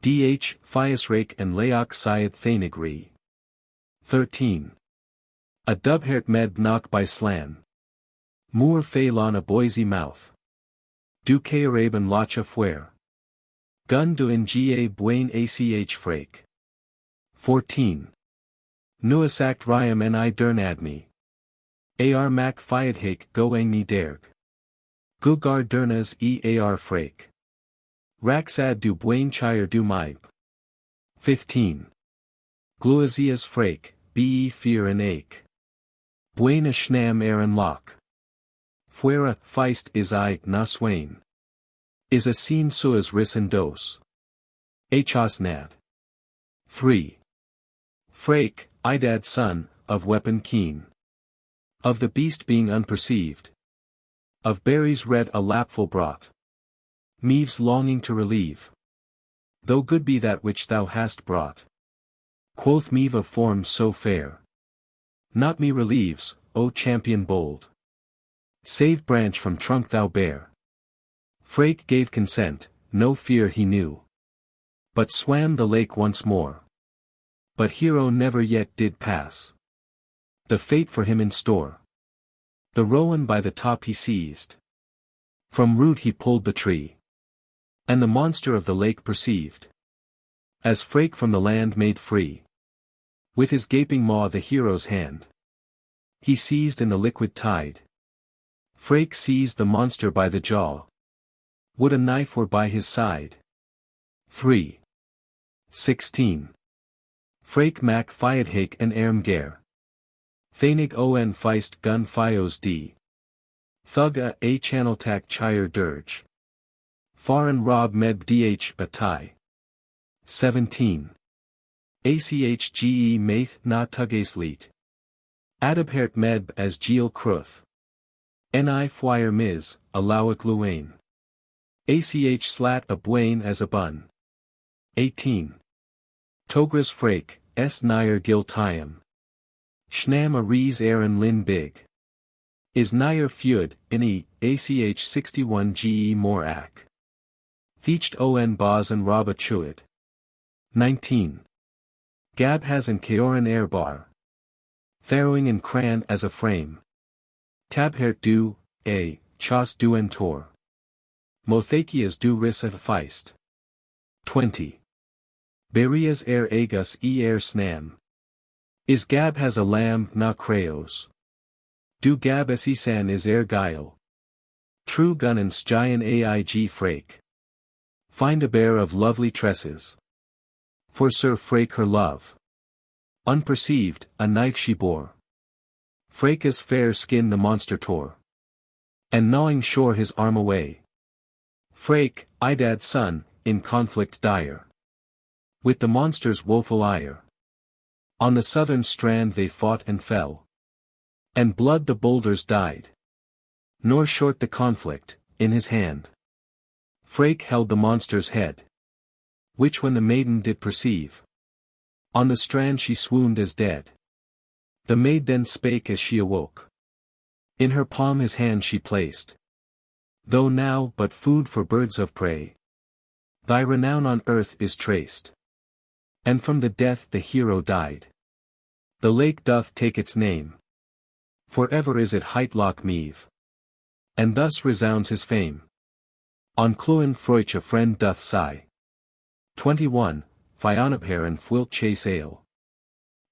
Dh, Fiasrake and Laoch Syed Thanagri. 13. A dubhert med knock by slan. Moor Phalon a Boise mouth. Du Caaraban Lacha Fuer. Gun du in Ga Bwain Ach Fraoch. 14. Nuasact Ryam ni Dernadmi. Ar Mac Fiadhake Goang ni Derg. Gugar Dernas Ar Fraoch. Raxad du Bwain Chire du Maib. 15. Gluazias Fraoch, be fear and ache. Bwain a Schnam Aaron Loch. Fuera, Feist is I, na Swain. Is a scene suas ris and dos. Hos nad. 3. Fraoch, Idad son, of weapon keen. Of the beast being unperceived. Of berries red a lapful brought. Meaves longing to relieve. Though good be that which thou hast brought. Quoth Meave of form so fair. Not me relieves, O champion bold. Save branch from trunk thou bear. Fraoch gave consent, no fear he knew. But swam the lake once more. But hero never yet did pass. The fate for him in store. The rowan by the top he seized. From root he pulled the tree. And the monster of the lake perceived. As Fraoch from the land made free. With his gaping maw the hero's hand. He seized in the liquid tide. Fraoch seized the monster by the jaw. Would a knife were by his side. 3. 16. Fraoch Mac Fiadhake and Ermgair. Thanig on Feist gun Fios d. Thug a Channeltak Chire dirge. Faran Rob Med Dh Batai. 17. Achge Maith na Tuges Leet. Adabhert Med as Geel Kruth. Ni Fwyer Miz, Alawak Luwain. Ach Slat a Bwain as a bun. 18. Togras Fraoch, S Nyer Gil Tyam. Schnam a Rees Aaron Lin Big. Is Nyer Feud, Ini, Ach 61 Ge Morak. Thecht on Boz and Rabba Chuid. 19. Gab has an Keoran Airbar. Tharrowing in Cran as a frame. Tabhert du, a, Chas du en Tor. Mothakias du Ris at Feist. 20. Berias Agus Snam. Is Gab has a lamb na Creos. Du Gab Esisan is Guile. True gun and Stgian Aig Fraoch. Find a bear of lovely tresses. For Sir Fraoch her love. Unperceived, a knife she bore. Fraoch's fair skin the monster tore. And gnawing shore his arm away. Fraoch, Idad's son, in conflict dire. With the monster's woeful ire. On the southern strand they fought and fell. And blood the boulders dyed. Nor short the conflict, in his hand. Fraoch held the monster's head. Which when the maiden did perceive. On the strand she swooned as dead. The maid then spake as she awoke. In her palm his hand she placed. Though now but food for birds of prey. Thy renown on earth is traced. And from the death the hero died. The lake doth take its name. For ever is it Heitloch Meave. And thus resounds his fame. On Clúin Fraoch a friend doth sigh. 21. Fionabhair and Fwilt Chase Ale.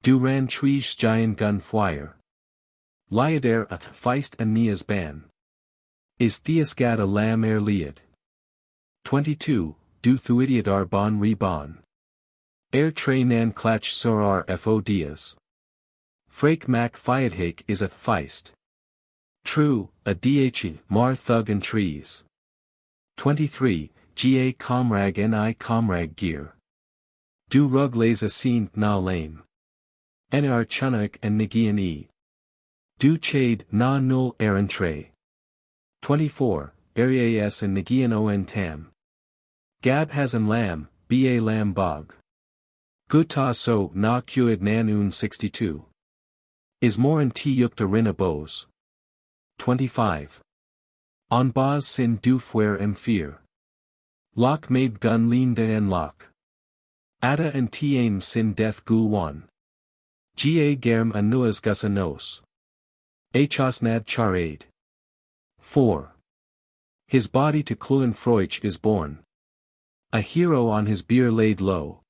Du ran Trij Stgian gun Fwyer. Liadair at Feist and Nia's ban. Is T-Iasgair a lamb Liad. 22. Du Thuidiadar bon re bon. Tre nan Clach Sorar fo Dias. Fraoch Mac Fiadhake is a Feist. True, a Dh, Mar Thug and Trees. 23, Ga Comrag Ni Comrag Gear. Du Rug Lays a Scene Na Lame. Nr Chunuk and Nigian E. Du Chade Na Null Aaron Tray. 24, Arias and Nigian On Tam. Gab Hazan Lam, Ba Lam Bog. Guta So Na Kuid Nan Un 62. Ismoran T Yukta Rina Bose. 25. On Baz Sin Du Fuer Em Fear. Lock Made Gun Lean De En Lock. Ada and Tiem Sin Death Gul 1. Ga Germ Anuas Gusa Nos. Achosnad Charade. 4. His body to Cluin Fraoch is born. A hero on his bier laid low.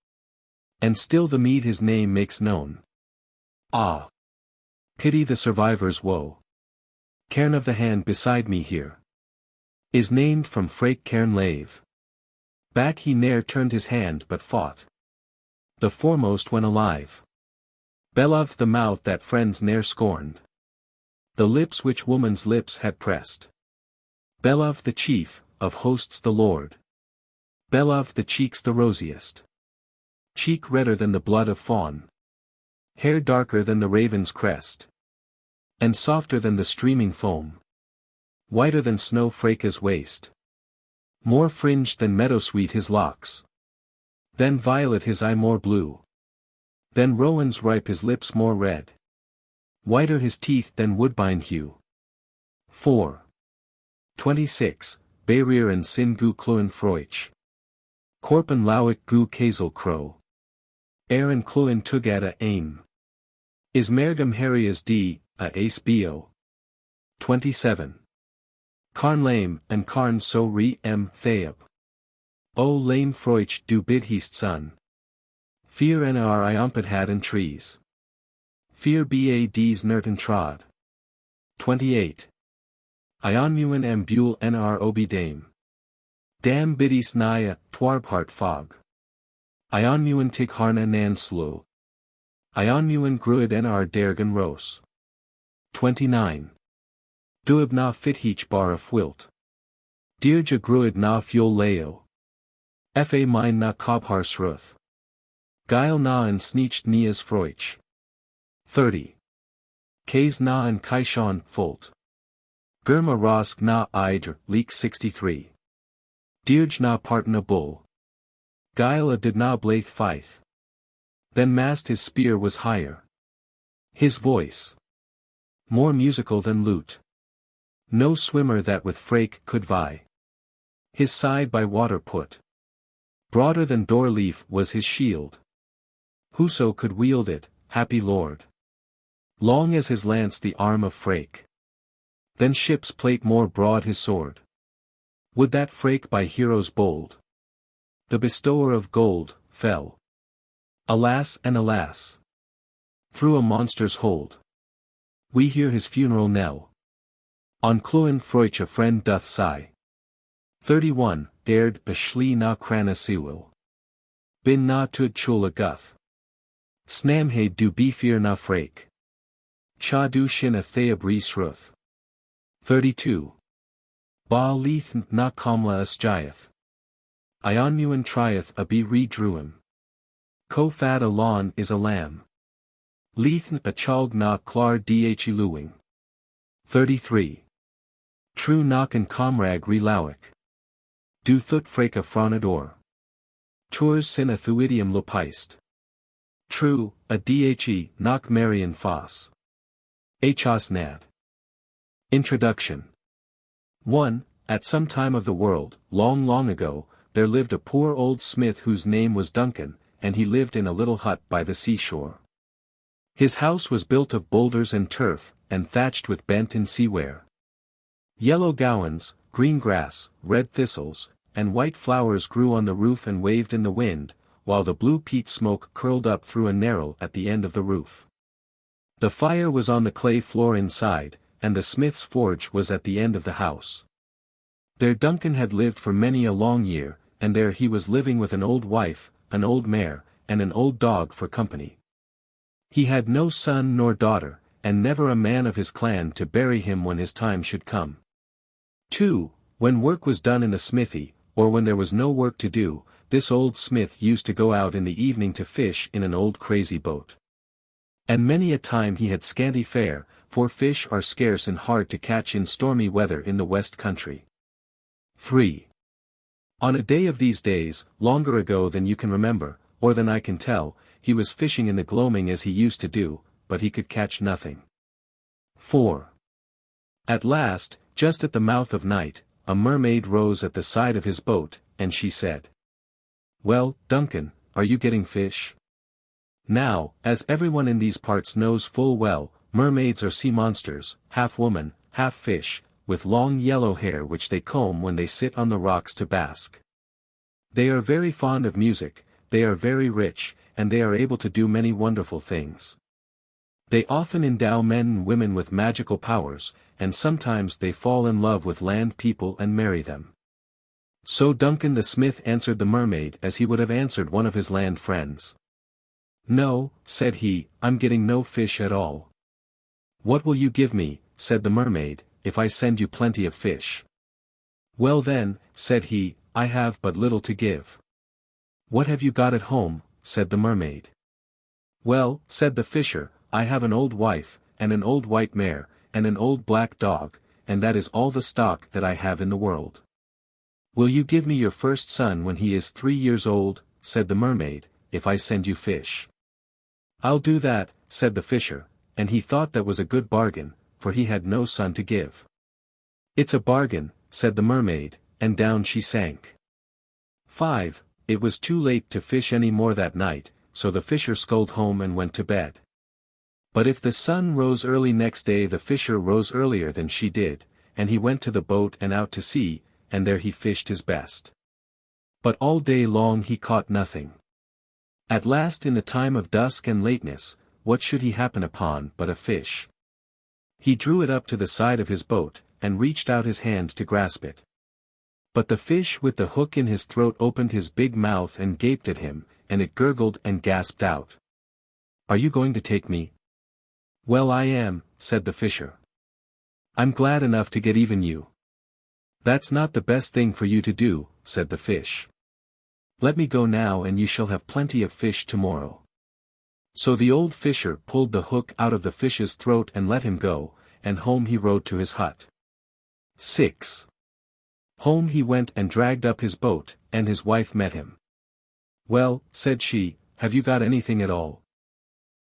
And still the mead his name makes known. Ah! Pity the survivor's woe. Cairn of the hand beside me here. Is named from Fraoch Cairn Lave. Back he ne'er turned his hand but fought. The foremost when alive. Beloved the mouth that friends ne'er scorned. The lips which woman's lips had pressed. Beloved the chief, of hosts the lord. Beloved the cheeks the rosiest. Cheek redder than the blood of fawn. Hair darker than the raven's crest. And softer than the streaming foam. Whiter than snow Fraoch's waist. More fringed than meadowsweet his locks. Then violet his eye more blue. Then rowan's ripe his lips more red. Whiter his teeth than woodbine hue. 4. 26, Bayrir and Sin Gu Cluin Fraoch. Korpen Lauik Gu Kazel Crow. Aaron Cluin Tugada Aim. Is Mergam Harias D, a Ace Bo. 27. Carn Lame and Carn So Re M Theab. O Lame Fraoch Du Bidheast Son. Fear Nr Iompad Had and Trees. Fear Bad's Nerton Trod. 28. Ionmuin M Buell Nr Obi Dame. Dam Bidis Naya, Twarbhart Fog. Ionmuin Tigharna Nan Slu. Ionmuin Gruid Nr Dergan Ros. 29. Duib Na Fithich Bar of Wilt. Dirja Gruid Na Fuel Leo. Fa Mine Na Cobhar Sruth. Guile Na and Sneeched Nias Fraoch. 30. Kays Na and Kaishon Folt. Gurma Rosk Na Idr, Leak 63. Dirj Na Partna Bull. Guile a did Na Blaith Fife. Then mast his spear was higher. His voice. More musical than lute. No swimmer that with Fraoch could vie. His side by water put. Broader than door leaf was his shield. Whoso could wield it, happy lord. Long as his lance the arm of Fraoch. Then ship's plate more broad his sword. Would that Fraoch by heroes bold, the bestower of gold, fell. Alas and alas! Through a monster's hold. We hear his funeral knell. On Cluin Fraoch a friend doth sigh. 31, Dared a Shlee na Crana Siwil. Bin na Tud Chula Guth. Snamhaid du Beefear na Fraoch. Cha du Shin a Theab Re Sruth. 32. Ba Leith na Kamla Asjayath. Ionmuin Triath a Be Re Druim. Ko Fad a Lawn is a Lamb. Leith a Chalg na Klar Dhi Luwing. 33. True Knock and Comrag Re Lowick. Du Thut Fraoch a Franador. Tours Sin a Thuidium Lopeist. True, a Dhe, Knock Marian Foss. Hos Nad. Introduction. 1. At some time of the world, long long ago, there lived a poor old smith whose name was Duncan, and he lived in a little hut by the seashore. His house was built of boulders and turf, and thatched with bent and seaware. Yellow gowans, green grass, red thistles, and white flowers grew on the roof and waved in the wind, while the blue peat smoke curled up through a narrow at the end of the roof. The fire was on the clay floor inside, and the smith's forge was at the end of the house. There Duncan had lived for many a long year, and there he was living with an old wife, an old mare, and an old dog for company. He had no son nor daughter, and never a man of his clan to bury him when his time should come. 2. When work was done in the smithy, or when there was no work to do, this old smith used to go out in the evening to fish in an old crazy boat. And many a time he had scanty fare, for fish are scarce and hard to catch in stormy weather in the West Country. 3. On a day of these days, longer ago than you can remember, or than I can tell, he was fishing in the gloaming as he used to do, but he could catch nothing. 4. At last, just at the mouth of night, a mermaid rose at the side of his boat, and she said, "Well, Duncan, are you getting fish?" Now, as everyone in these parts knows full well, mermaids are sea monsters, half woman, half fish, with long yellow hair which they comb when they sit on the rocks to bask. They are very fond of music, they are very rich, and they are able to do many wonderful things. They often endow men and women with magical powers, and sometimes they fall in love with land people and marry them. So Duncan the smith answered the mermaid as he would have answered one of his land friends. "No," said he, "I'm getting no fish at all." "What will you give me," said the mermaid, "if I send you plenty of fish?" "Well then," said he, "I have but little to give." "What have you got at home?" said the mermaid. "Well," said the fisher, "I have an old wife, and an old white mare, and an old black dog, and that is all the stock that I have in the world." "Will you give me your first son when he is 3 years old," said the mermaid, "if I send you fish?" "I'll do that," said the fisher, and he thought that was a good bargain, for he had no son to give. "It's a bargain," said the mermaid, and down she sank. 5. It was too late to fish any more that night, so the fisher sculled home and went to bed. But if the sun rose early next day, the fisher rose earlier than she did, and he went to the boat and out to sea, and there he fished his best. But all day long he caught nothing. At last, in the time of dusk and lateness, what should he happen upon but a fish? He drew it up to the side of his boat, and reached out his hand to grasp it. But the fish with the hook in his throat opened his big mouth and gaped at him, and it gurgled and gasped out, "Are you going to take me?" "Well, I am," said the fisher. "I'm glad enough to get even you." "That's not the best thing for you to do," said the fish. "Let me go now and you shall have plenty of fish tomorrow." So the old fisher pulled the hook out of the fish's throat and let him go, and home he rode to his hut. 6. Home he went and dragged up his boat, and his wife met him. "Well," said she, "have you got anything at all?"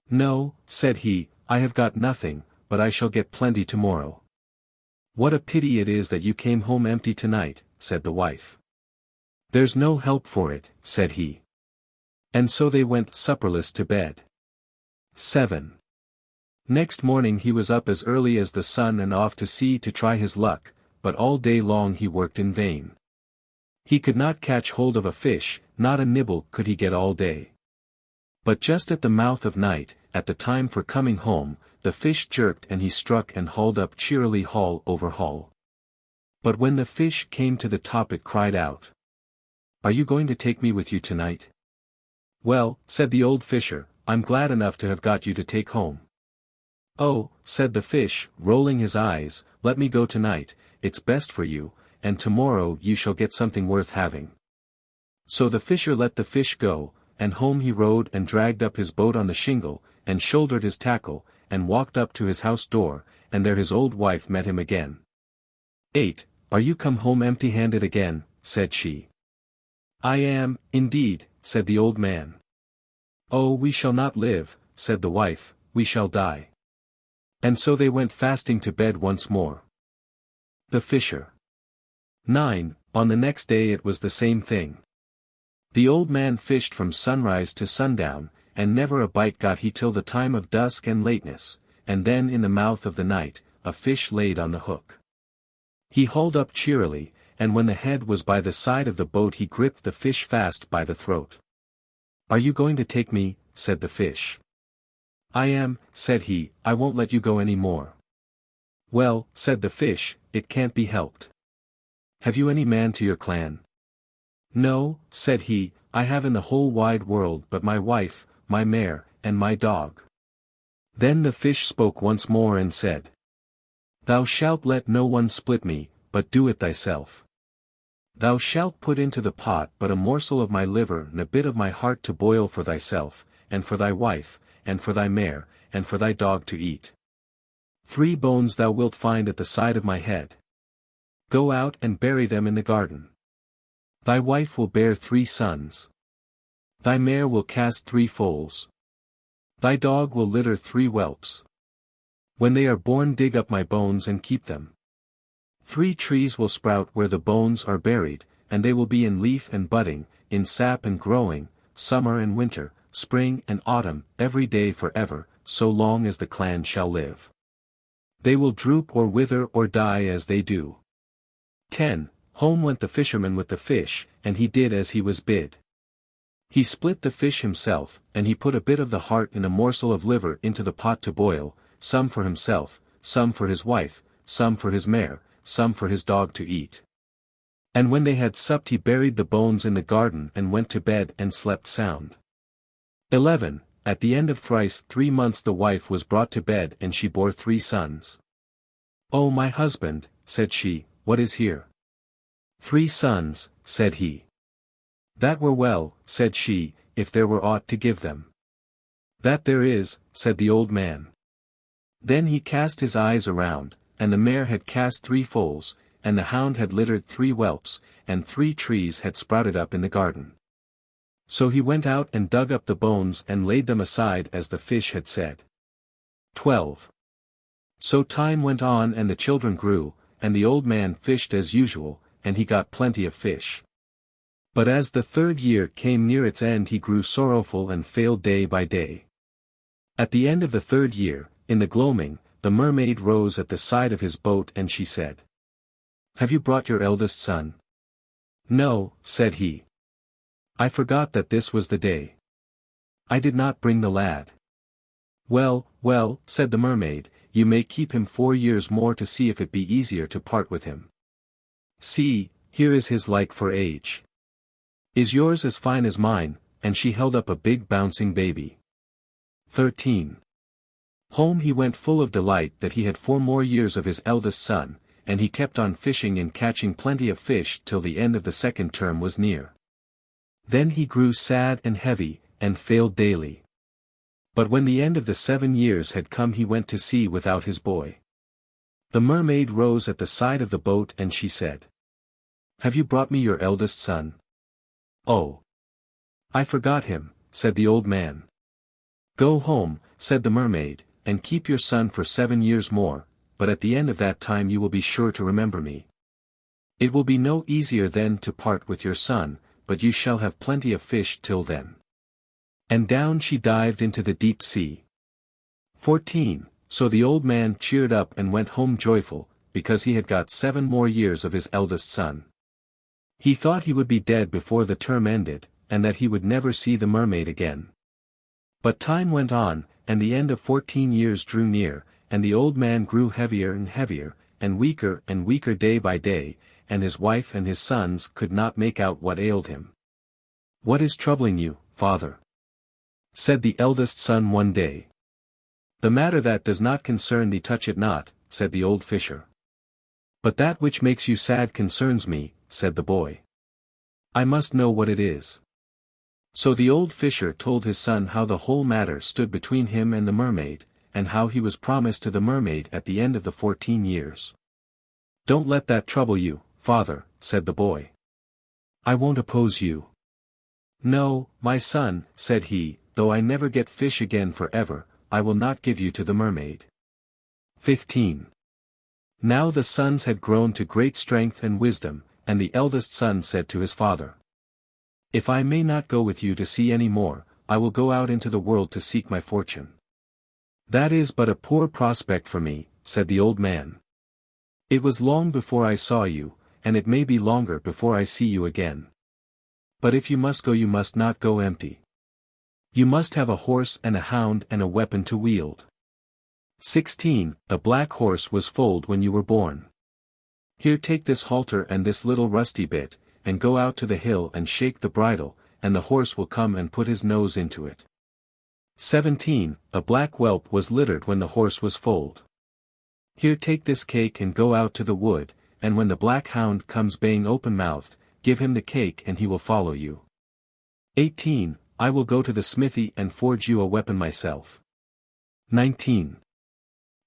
"No," said he, "I have got nothing, but I shall get plenty tomorrow." "What a pity it is that you came home empty tonight," said the wife. "There's no help for it," said he. And so they went supperless to bed. 7. Next morning he was up as early as the sun and off to sea to try his luck, but all day long he worked in vain. He could not catch hold of a fish, not a nibble could he get all day. But just at the mouth of night, at the time for coming home, the fish jerked and he struck and hauled up cheerily haul over haul. But when the fish came to the top it cried out, "Are you going to take me with you tonight?" "Well," said the old fisher, "I'm glad enough to have got you to take home." "Oh," said the fish, rolling his eyes, "let me go tonight, it's best for you, and tomorrow you shall get something worth having." So the fisher let the fish go, and home he rode and dragged up his boat on the shingle, and shouldered his tackle, and walked up to his house door, and there his old wife met him again. 8. "Are you come home empty-handed again?" said she. "I am, indeed," said the old man. "Oh, we shall not live," said the wife, "we shall die." And so they went fasting to bed once more. The fisher. 9. On the next day it was the same thing. The old man fished from sunrise to sundown, and never a bite got he till the time of dusk and lateness, and then in the mouth of the night, a fish laid on the hook. He hauled up cheerily, and when the head was by the side of the boat he gripped the fish fast by the throat. "Are you going to take me?" said the fish. "I am," said he, "I won't let you go any more." "Well," said the fish, "it can't be helped. Have you any man to your clan?" "No," said he, "I have in the whole wide world but my wife, my mare, and my dog." Then the fish spoke once more and said, "Thou shalt let no one split me, but do it thyself." Thou shalt put into the pot but a morsel of my liver and a bit of my heart to boil for thyself, and for thy wife, and for thy mare, and for thy dog to eat. 3 bones thou wilt find at the side of my head. Go out and bury them in the garden. Thy wife will bear 3 sons. Thy mare will cast 3 foals. Thy dog will litter 3 whelps. When they are born dig up my bones and keep them. 3 trees will sprout where the bones are buried, and they will be in leaf and budding, in sap and growing, summer and winter, spring and autumn, every day forever, so long as the clan shall live. They will droop or wither or die as they do. 10. Home went the fisherman with the fish, and he did as he was bid. He split the fish himself, and he put a bit of the heart and a morsel of liver into the pot to boil, some for himself, some for his wife, some for his mare, some for his dog to eat. And when they had supped he buried the bones in the garden and went to bed and slept sound. 11. At the end of thrice 3 months the wife was brought to bed and she bore 3 sons. "O my husband," said she, "what is here?" "3 sons," said he. "That were well," said she, "if there were aught to give them." "That there is," said the old man. Then he cast his eyes around, and the mare had cast 3 foals, and the hound had littered 3 whelps, and 3 trees had sprouted up in the garden. So he went out and dug up the bones and laid them aside as the fish had said. 12. So time went on and the children grew, and the old man fished as usual, and he got plenty of fish. But as the 3rd year came near its end he grew sorrowful and failed day by day. At the end of the 3rd year, in the gloaming, the mermaid rose at the side of his boat and she said, "Have you brought your eldest son?" "No," said he. "I forgot that this was the day. I did not bring the lad." "Well, well," said the mermaid, "you may keep him 4 years more to see if it be easier to part with him. See, here is his like for age. Is yours as fine as mine?" And she held up a big bouncing baby. 13. Home he went full of delight that he had 4 more years of his eldest son, and he kept on fishing and catching plenty of fish till the end of the 2nd term was near. Then he grew sad and heavy, and failed daily. But when the end of the 7 years had come he went to sea without his boy. The mermaid rose at the side of the boat and she said, "Have you brought me your eldest son?" "Oh, I forgot him," said the old man. "Go home," said the mermaid, "and keep your son for 7 years more, but at the end of that time you will be sure to remember me. It will be no easier then to part with your son, but you shall have plenty of fish till then." And down she dived into the deep sea. 14. So the old man cheered up and went home joyful, because he had got 7 more years of his eldest son. He thought he would be dead before the term ended, and that he would never see the mermaid again. But time went on, and the end of 14 years drew near, and the old man grew heavier and weaker day by day, and his wife and his sons could not make out what ailed him. "What is troubling you, father?" said the eldest son one day. "The matter that does not concern thee touch it not," said the old fisher. "But that which makes you sad concerns me," said the boy. "I must know what it is." So the old fisher told his son how the whole matter stood between him and the mermaid, and how he was promised to the mermaid at the end of the 14 years. "Don't let that trouble you, father," said the boy. "I won't oppose you." "No, my son," said he, "though I never get fish again forever, I will not give you to the mermaid." 15. Now the sons had grown to great strength and wisdom, and the eldest son said to his father, "If I may not go with you to sea any more, I will go out into the world to seek my fortune." "That is but a poor prospect for me," said the old man. "It was long before I saw you, and it may be longer before I see you again. But if you must go you must not go empty. You must have a horse and a hound and a weapon to wield." 16. A black horse was foaled when you were born. "Here take this halter and this little rusty bit, and go out to the hill and shake the bridle, and the horse will come and put his nose into it." 17. A black whelp was littered when the horse was foaled. "Here take this cake and go out to the wood, and when the black hound comes baying open-mouthed, give him the cake and he will follow you. 18. I will go to the smithy and forge you a weapon myself. 19.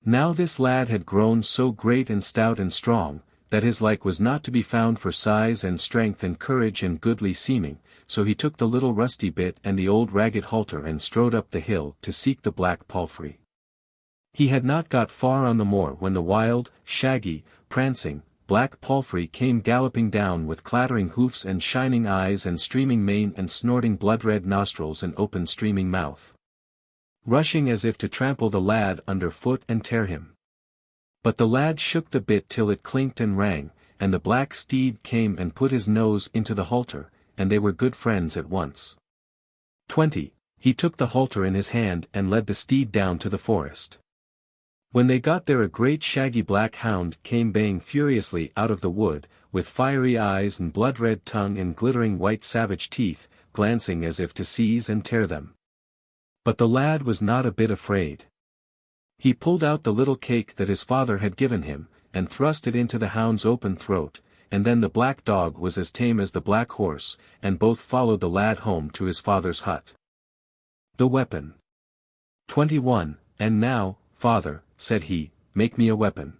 Now this lad had grown so great and stout and strong, that his like was not to be found for size and strength and courage and goodly seeming, so he took the little rusty bit and the old ragged halter and strode up the hill to seek the black palfrey. He had not got far on the moor when the wild, shaggy, prancing, black palfrey came galloping down with clattering hoofs and shining eyes and streaming mane and snorting blood-red nostrils and open streaming mouth, rushing as if to trample the lad under foot and tear him. But the lad shook the bit till it clinked and rang, and the black steed came and put his nose into the halter, and they were good friends at once. 20. He took the halter in his hand and led the steed down to the forest. When they got there a great shaggy black hound came baying furiously out of the wood, with fiery eyes and blood-red tongue and glittering white savage teeth, glancing as if to seize and tear them. But the lad was not a bit afraid. He pulled out the little cake that his father had given him, and thrust it into the hound's open throat, and then the black dog was as tame as the black horse, and both followed the lad home to his father's hut. The weapon. 21. And now, father, said he, make me a weapon.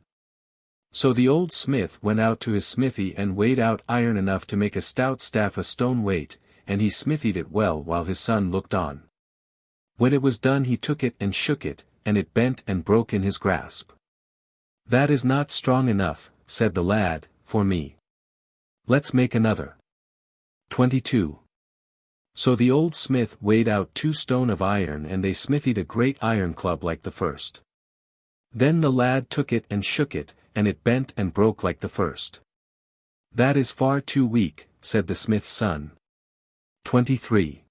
So the old smith went out to his smithy and weighed out iron enough to make a stout staff a stone weight, and he smithied it well while his son looked on. When it was done he took it and shook it, and it bent and broke in his grasp. That is not strong enough, said the lad, for me. Let's make another. 22. So the old smith weighed out 2 stone of iron and they smithied a great iron club like the first. Then the lad took it and shook it, and it bent and broke like the first. That is far too weak, said the smith's son. 23.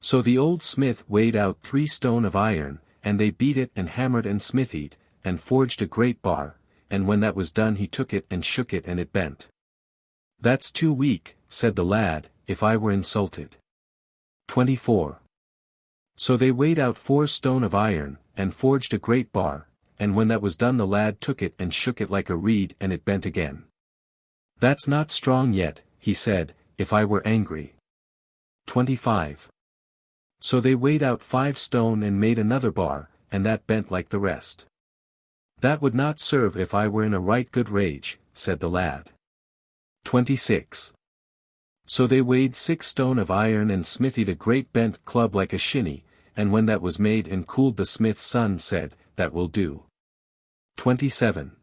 So the old smith weighed out 3 stone of iron, and they beat it and hammered and smithied, and forged a great bar, and when that was done he took it and shook it and it bent. That's too weak, said the lad, if I were insulted. 24. So they weighed out 4 stone of iron, and forged a great bar, and when that was done the lad took it and shook it like a reed and it bent again. That's not strong yet, he said, if I were angry. 25. So they weighed out 5 stone and made another bar, and that bent like the rest. That would not serve if I were in a right good rage, said the lad. 26. So they weighed 6 stone of iron and smithied a great bent club like a shinny, and when that was made and cooled the smith's son said, that will do. 27.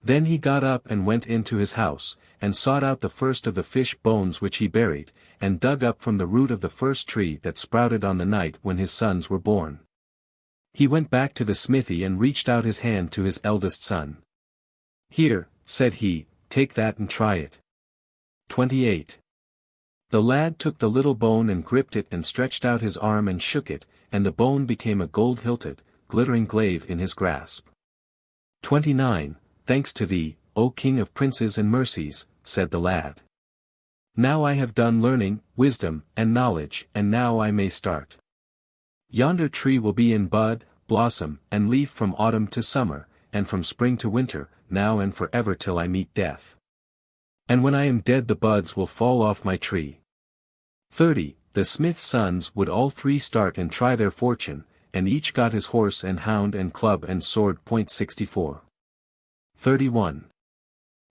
Then he got up and went into his house, and sought out the first of the fish bones which he buried, and dug up from the root of the first tree that sprouted on the night when his sons were born. He went back to the smithy and reached out his hand to his eldest son. Here, said he, take that and try it. 28. The lad took the little bone and gripped it and stretched out his arm and shook it, and the bone became a gold-hilted, glittering glaive in his grasp. 29. Thanks to thee, O King of princes and mercies, said the lad. Now I have done learning, wisdom, and knowledge, and now I may start. Yonder tree will be in bud, blossom, and leaf from autumn to summer, and from spring to winter, now and forever till I meet death. And when I am dead the buds will fall off my tree. 30. The smith's sons would all 3 start and try their fortune, and each got his horse and hound and club and sword. 64. 31.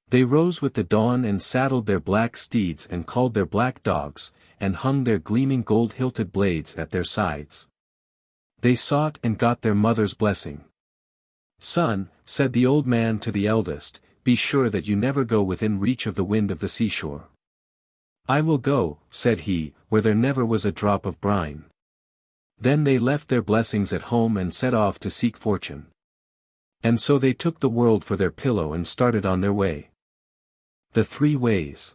They rose with the dawn and saddled their black steeds and called their black dogs, and hung their gleaming gold-hilted blades at their sides. They sought and got their mother's blessing. Son, said the old man to the eldest, be sure that you never go within reach of the wind of the seashore. I will go, said he, where there never was a drop of brine. Then they left their blessings at home and set off to seek fortune. And so they took the world for their pillow and started on their way. The 3 ways.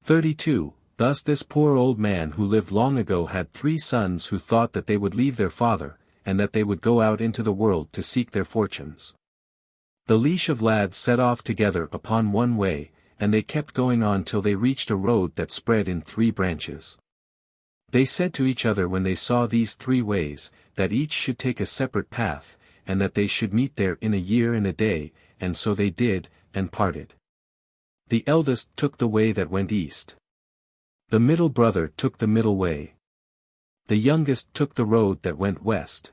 32. Thus this poor old man who lived long ago had 3 sons who thought that they would leave their father, and that they would go out into the world to seek their fortunes. The leash of lads set off together upon one way, and they kept going on till they reached a road that spread in 3 branches. They said to each other when they saw these 3 ways, that each should take a separate path, and that they should meet there in a year and a day, and so they did, and parted. The eldest took the way that went east. The middle brother took the middle way. The youngest took the road that went west.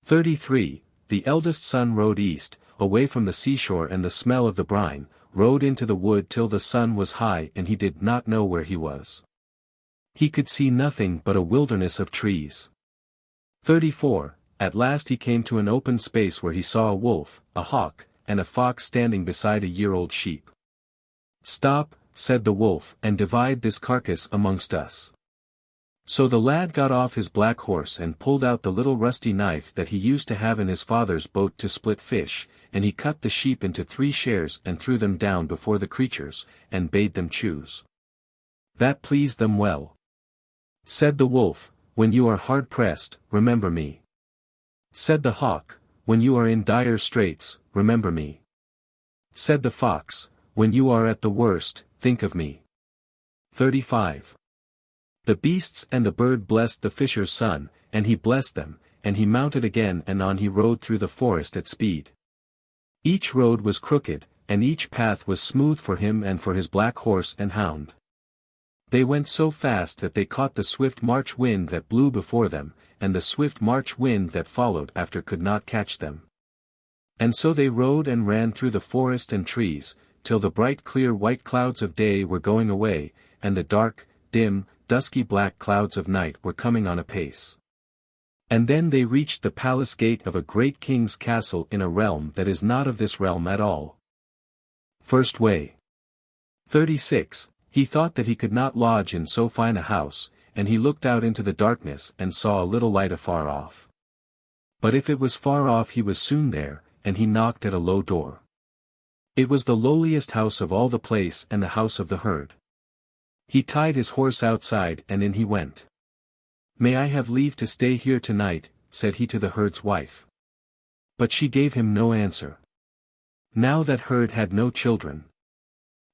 33. The eldest son rode east, away from the seashore and the smell of the brine, rode into the wood till the sun was high and he did not know where he was. He could see nothing but a wilderness of trees. 34. At last he came to an open space where he saw a wolf, a hawk, and a fox standing beside a year-old sheep. "Stop," said the wolf, "and divide this carcass amongst us." So the lad got off his black horse and pulled out the little rusty knife that he used to have in his father's boat to split fish, and he cut the sheep into 3 shares and threw them down before the creatures, and bade them choose. That pleased them well. Said the wolf, "When you are hard-pressed, remember me." Said the hawk, "When you are in dire straits, remember me." Said the fox, "When you are at the worst, think of me." 35. The beasts and the bird blessed the fisher's son, and he blessed them, and he mounted again and on he rode through the forest at speed. Each road was crooked, and each path was smooth for him and for his black horse and hound. They went so fast that they caught the swift March wind that blew before them, and the swift March wind that followed after could not catch them. And so they rode and ran through the forest and trees, till the bright clear white clouds of day were going away, and the dark, dim, dusky black clouds of night were coming on apace. And then they reached the palace gate of a great king's castle in a realm that is not of this realm at all. First way. 36. He thought that he could not lodge in so fine a house, and he looked out into the darkness and saw a little light afar off. But if it was far off he was soon there, and he knocked at a low door. It was the lowliest house of all the place and the house of the herd. He tied his horse outside and in he went. "May I have leave to stay here tonight?" said he to the herd's wife. But she gave him no answer. Now that herd had no children.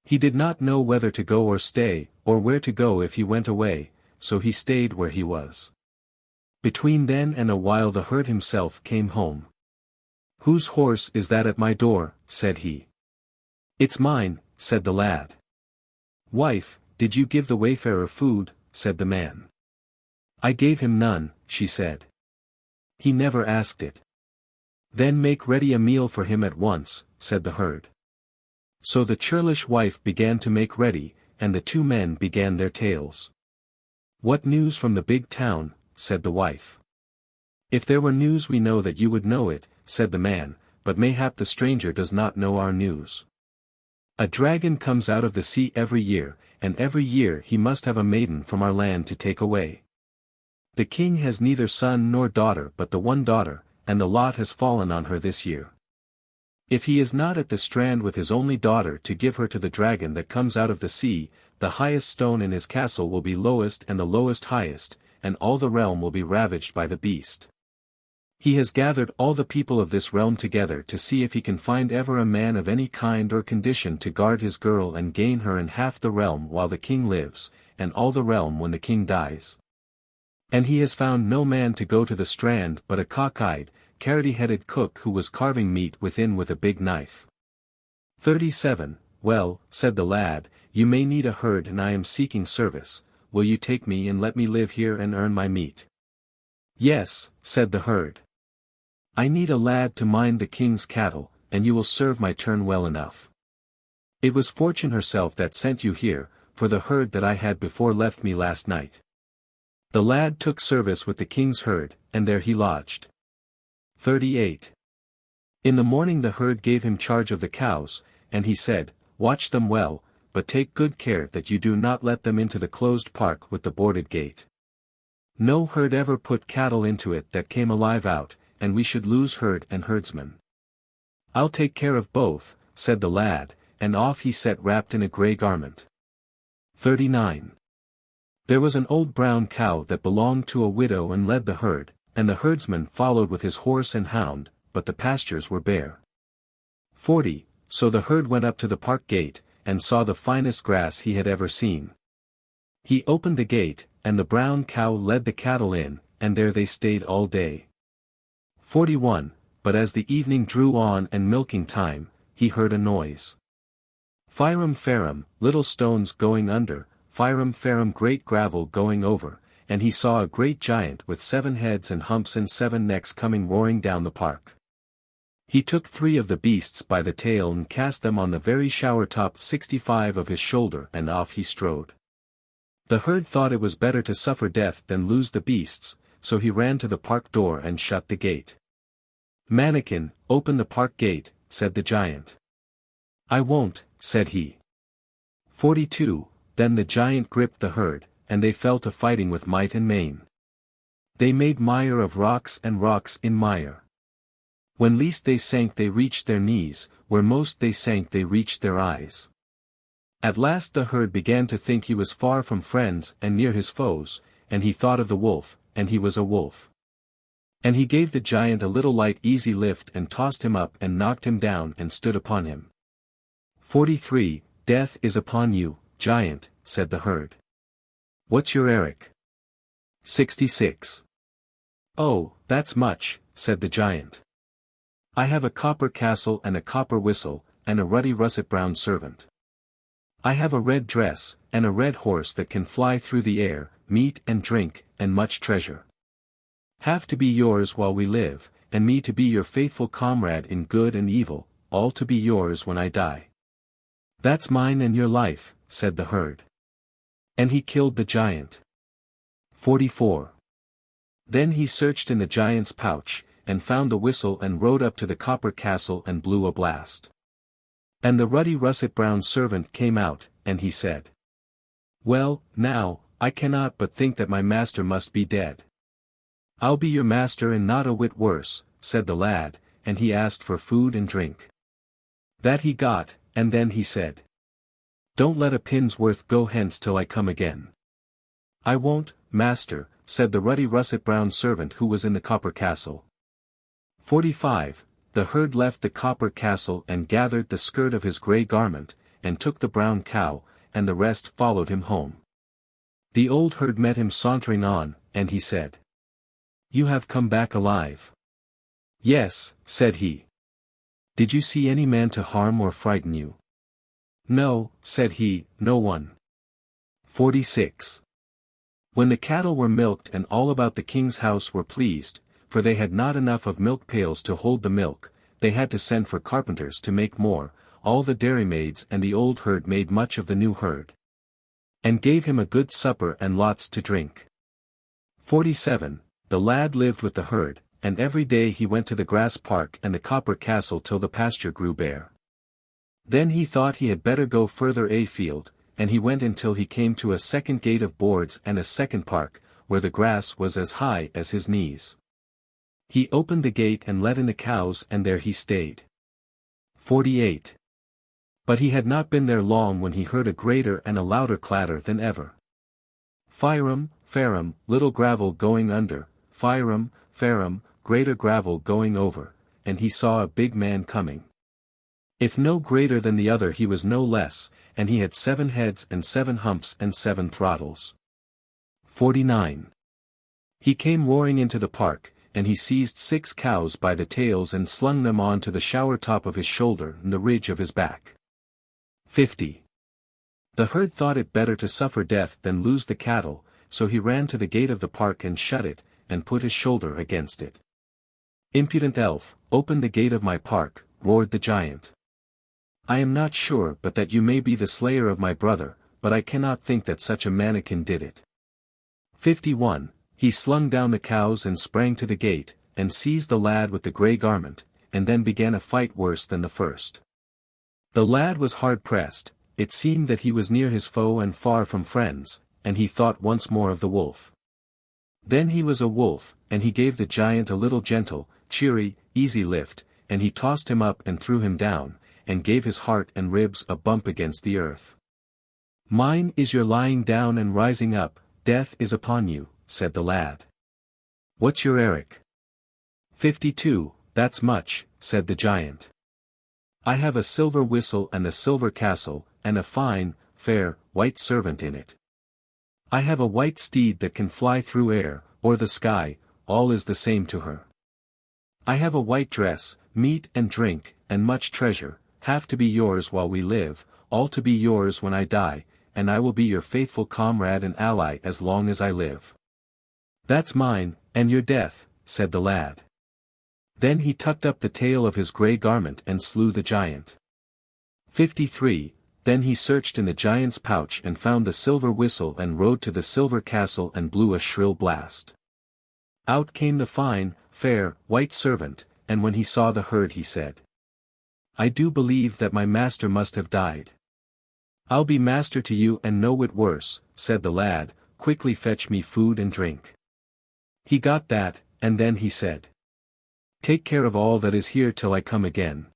He did not know whether to go or stay, or where to go if he went away, so he stayed where he was. Between then and a while the herd himself came home. "Whose horse is that at my door?" said he. "It's mine," said the lad. "Wife, did you give the wayfarer food?" said the man. "I gave him none," she said. "He never asked it." "Then make ready a meal for him at once," said the herd. So the churlish wife began to make ready, and the 2 men began their tales. "What news from the big town?" said the wife. "If there were news we know that you would know it," said the man, "but mayhap the stranger does not know our news. A dragon comes out of the sea every year, and every year he must have a maiden from our land to take away. The king has neither son nor daughter but the one daughter, and the lot has fallen on her this year. If he is not at the strand with his only daughter to give her to the dragon that comes out of the sea, the highest stone in his castle will be lowest and the lowest highest, and all the realm will be ravaged by the beast. He has gathered all the people of this realm together to see if he can find ever a man of any kind or condition to guard his girl and gain her in half the realm while the king lives, and all the realm when the king dies. And he has found no man to go to the strand but a cock-eyed, carroty-headed cook who was carving meat within with a big knife." 37. "Well," said the lad, "you may need a herd and I am seeking service, will you take me and let me live here and earn my meat?" "Yes," said the herd. "I need a lad to mind the king's cattle, and you will serve my turn well enough. It was Fortune herself that sent you here, for the herd that I had before left me last night." The lad took service with the king's herd, and there he lodged. 38. In the morning the herd gave him charge of the cows, and he said, "Watch them well, but take good care that you do not let them into the closed park with the boarded gate. No herd ever put cattle into it that came alive out, and we should lose herd and herdsman." "I'll take care of both," said the lad, and off he set wrapped in a grey garment. 39. There was an old brown cow that belonged to a widow and led the herd, and the herdsman followed with his horse and hound, but the pastures were bare. 40. So the herd went up to the park gate, and saw the finest grass he had ever seen. He opened the gate, and the brown cow led the cattle in, and there they stayed all day. 41. But as the evening drew on and milking time, he heard a noise. Firum farum, little stones going under, firum farum great gravel going over, and he saw a great giant with 7 heads and humps and 7 necks coming roaring down the park. He took 3 of the beasts by the tail and cast them on the very shower-top 65 of his shoulder, and off he strode. The herd thought it was better to suffer death than lose the beasts, so he ran to the park door and shut the gate. "Mannikin, open the park gate," said the giant. "I won't," said he. 42. Then the giant gripped the herd, and they fell to fighting with might and main. They made mire of rocks and rocks in mire. When least they sank they reached their knees, where most they sank they reached their eyes. At last the herd began to think he was far from friends and near his foes, and he thought of the wolf, and he was a wolf. And he gave the giant a little light easy lift and tossed him up and knocked him down and stood upon him. 43. Death is upon you, giant, said the herd. What's your Eric? 66. Oh, that's much, said the giant. I have a copper castle and a copper whistle, and a ruddy russet brown servant. I have a red dress, and a red horse that can fly through the air, meat and drink, and much treasure. Have to be yours while we live, and me to be your faithful comrade in good and evil, all to be yours when I die. That's mine and your life, said the herd. And he killed the giant. 44. Then he searched in the giant's pouch, and found the whistle and rode up to the copper castle and blew a blast. And the ruddy russet brown servant came out, and he said, Well, now, I cannot but think that my master must be dead. I'll be your master and not a whit worse, said the lad, and he asked for food and drink. That he got, and then he said, Don't let a pin's worth go hence till I come again. I won't, master, said the ruddy russet brown servant who was in the copper castle. 45. The herd left the copper castle and gathered the skirt of his grey garment, and took the brown cow, and the rest followed him home. The old herd met him sauntering on, and he said, You have come back alive. Yes, said he. Did you see any man to harm or frighten you? No, said he, no one. 46. When the cattle were milked and all about the king's house were pleased, for they had not enough of milk pails to hold the milk, they had to send for carpenters to make more, all the dairymaids and the old herd made much of the new herd. And gave him a good supper and lots to drink. 47. The lad lived with the herd, and every day he went to the grass park and the copper castle till the pasture grew bare. Then he thought he had better go further afield, and he went until he came to a second gate of boards and a second park, where the grass was as high as his knees. He opened the gate and let in the cows, and there he stayed. 48. But he had not been there long when he heard a greater and a louder clatter than ever. Firum, farum, little gravel going under, firum, farum, greater gravel going over, and he saw a big man coming. If no greater than the other he was no less, and he had 7 heads and 7 humps and 7 throttles. 49. He came roaring into the park, and he seized 6 cows by the tails and slung them on to the shower top of his shoulder and the ridge of his back. 50. The herd thought it better to suffer death than lose the cattle, so he ran to the gate of the park and shut it, and put his shoulder against it. Impudent elf, open the gate of my park, roared the giant. I am not sure but that you may be the slayer of my brother, but I cannot think that such a mannikin did it. 51. He slung down the cows and sprang to the gate, and seized the lad with the grey garment, and then began a fight worse than the first. The lad was hard pressed, it seemed that he was near his foe and far from friends, and he thought once more of the wolf. Then he was a wolf, and he gave the giant a little gentle, cheery, easy lift, and he tossed him up and threw him down, and gave his heart and ribs a bump against the earth. Mine is your lying down and rising up, death is upon you, said the lad. What's your Eric? 52, that's much, said the giant. I have a silver whistle and a silver castle, and a fine, fair, white servant in it. I have a white steed that can fly through air, or the sky, all is the same to her. I have a white dress, meat and drink, and much treasure, have to be yours while we live, all to be yours when I die, and I will be your faithful comrade and ally as long as I live. That's mine, and your death, said the lad. Then he tucked up the tail of his grey garment and slew the giant. 53. Then he searched in the giant's pouch and found the silver whistle and rode to the silver castle and blew a shrill blast. Out came the fine, fair, white servant, and when he saw the herd he said, I do believe that my master must have died. I'll be master to you and no whit worse, said the lad, quickly fetch me food and drink. He got that, and then he said, take care of all that is here till I come again.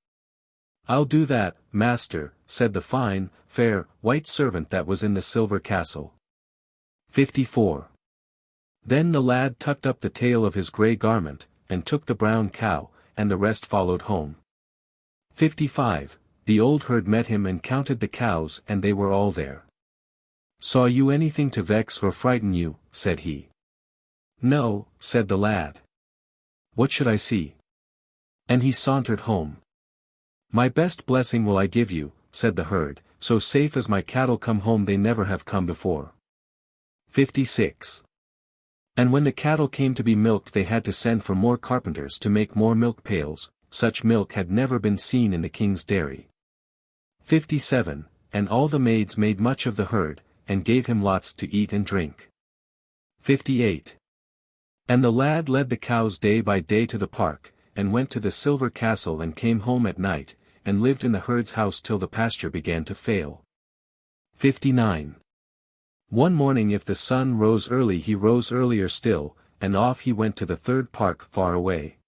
I'll do that, master, said the fine, fair, white servant that was in the silver castle. 54. Then the lad tucked up the tail of his grey garment, and took the brown cow, and the rest followed home. 55. The old herd met him and counted the cows and they were all there. Saw you anything to vex or frighten you, said he. No, said the lad. What should I see? And he sauntered home. My best blessing will I give you, said the herd, so safe as my cattle come home they never have come before. 56. And when the cattle came to be milked they had to send for more carpenters to make more milk pails, such milk had never been seen in the king's dairy. 57. And all the maids made much of the herd, and gave him lots to eat and drink. 58. And the lad led the cows day by day to the park, and went to the silver castle and came home at night, and lived in the herd's house till the pasture began to fail. 59. One morning if the sun rose early he rose earlier still, and off he went to the third park far away.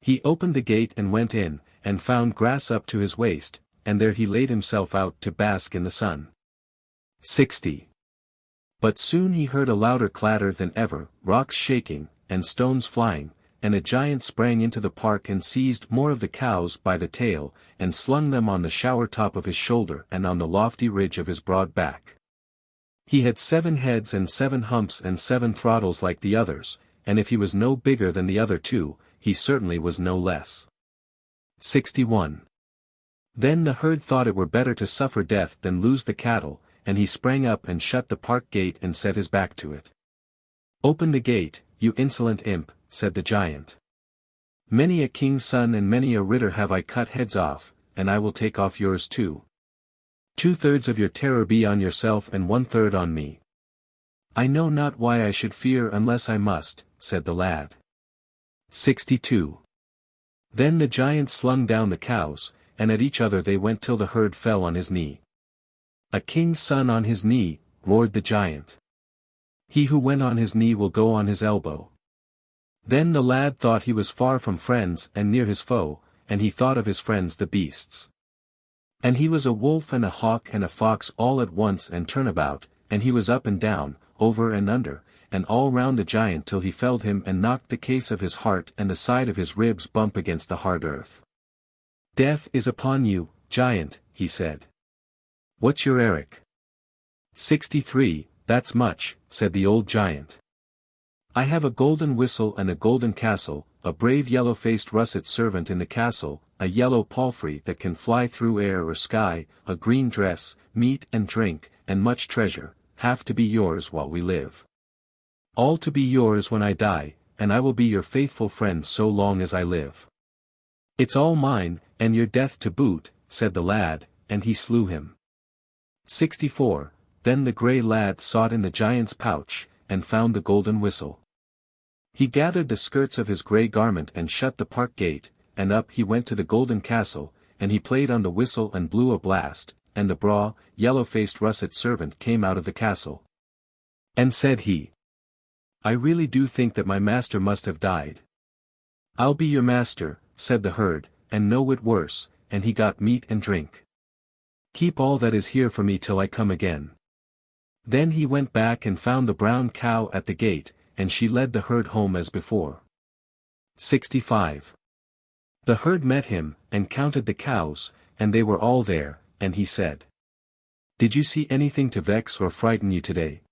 He opened the gate and went in, and found grass up to his waist, and there he laid himself out to bask in the sun. 60. But soon he heard a louder clatter than ever, rocks shaking, and stones flying, and a giant sprang into the park and seized more of the cows by the tail, and slung them on the shower top of his shoulder and on the lofty ridge of his broad back. He had 7 heads and 7 humps and 7 throttles like the others, and if he was no bigger than the other 2, he certainly was no less. 61. Then the herd thought it were better to suffer death than lose the cattle, and he sprang up and shut the park gate and set his back to it. Open the gate, you insolent imp, said the giant. Many a king's son and many a ritter have I cut heads off, and I will take off yours too. 2/3 of your terror be on yourself and 1/3 on me. I know not why I should fear unless I must, said the lad. 62. Then the giant slung down the cows, and at each other they went till the herd fell on his knee. A king's son on his knee, roared the giant. He who went on his knee will go on his elbow. Then the lad thought he was far from friends and near his foe, and he thought of his friends the beasts. And he was a wolf and a hawk and a fox all at once and turnabout, and he was up and down, over and under, and all round the giant till he felled him and knocked the case of his heart and the side of his ribs bump against the hard earth. Death is upon you, giant, he said. What's your Eric? 63, that's much, said the old giant. I have a golden whistle and a golden castle, a brave yellow-faced russet servant in the castle, a yellow palfrey that can fly through air or sky, a green dress, meat and drink, and much treasure, half to be yours while we live. All to be yours when I die, and I will be your faithful friend so long as I live. It's all mine, and your death to boot, said the lad, and he slew him. 64. Then the grey lad sought in the giant's pouch, and found the golden whistle. He gathered the skirts of his grey garment and shut the park gate, and up he went to the golden castle, and he played on the whistle and blew a blast, and the braw, yellow-faced russet servant came out of the castle. And said he, I really do think that my master must have died. I'll be your master, said the herd, and no whit worse, and he got meat and drink. Keep all that is here for me till I come again. Then he went back and found the brown cow at the gate, and she led the herd home as before. 65. The herd met him, and counted the cows, and they were all there, and he said, Did you see anything to vex or frighten you today?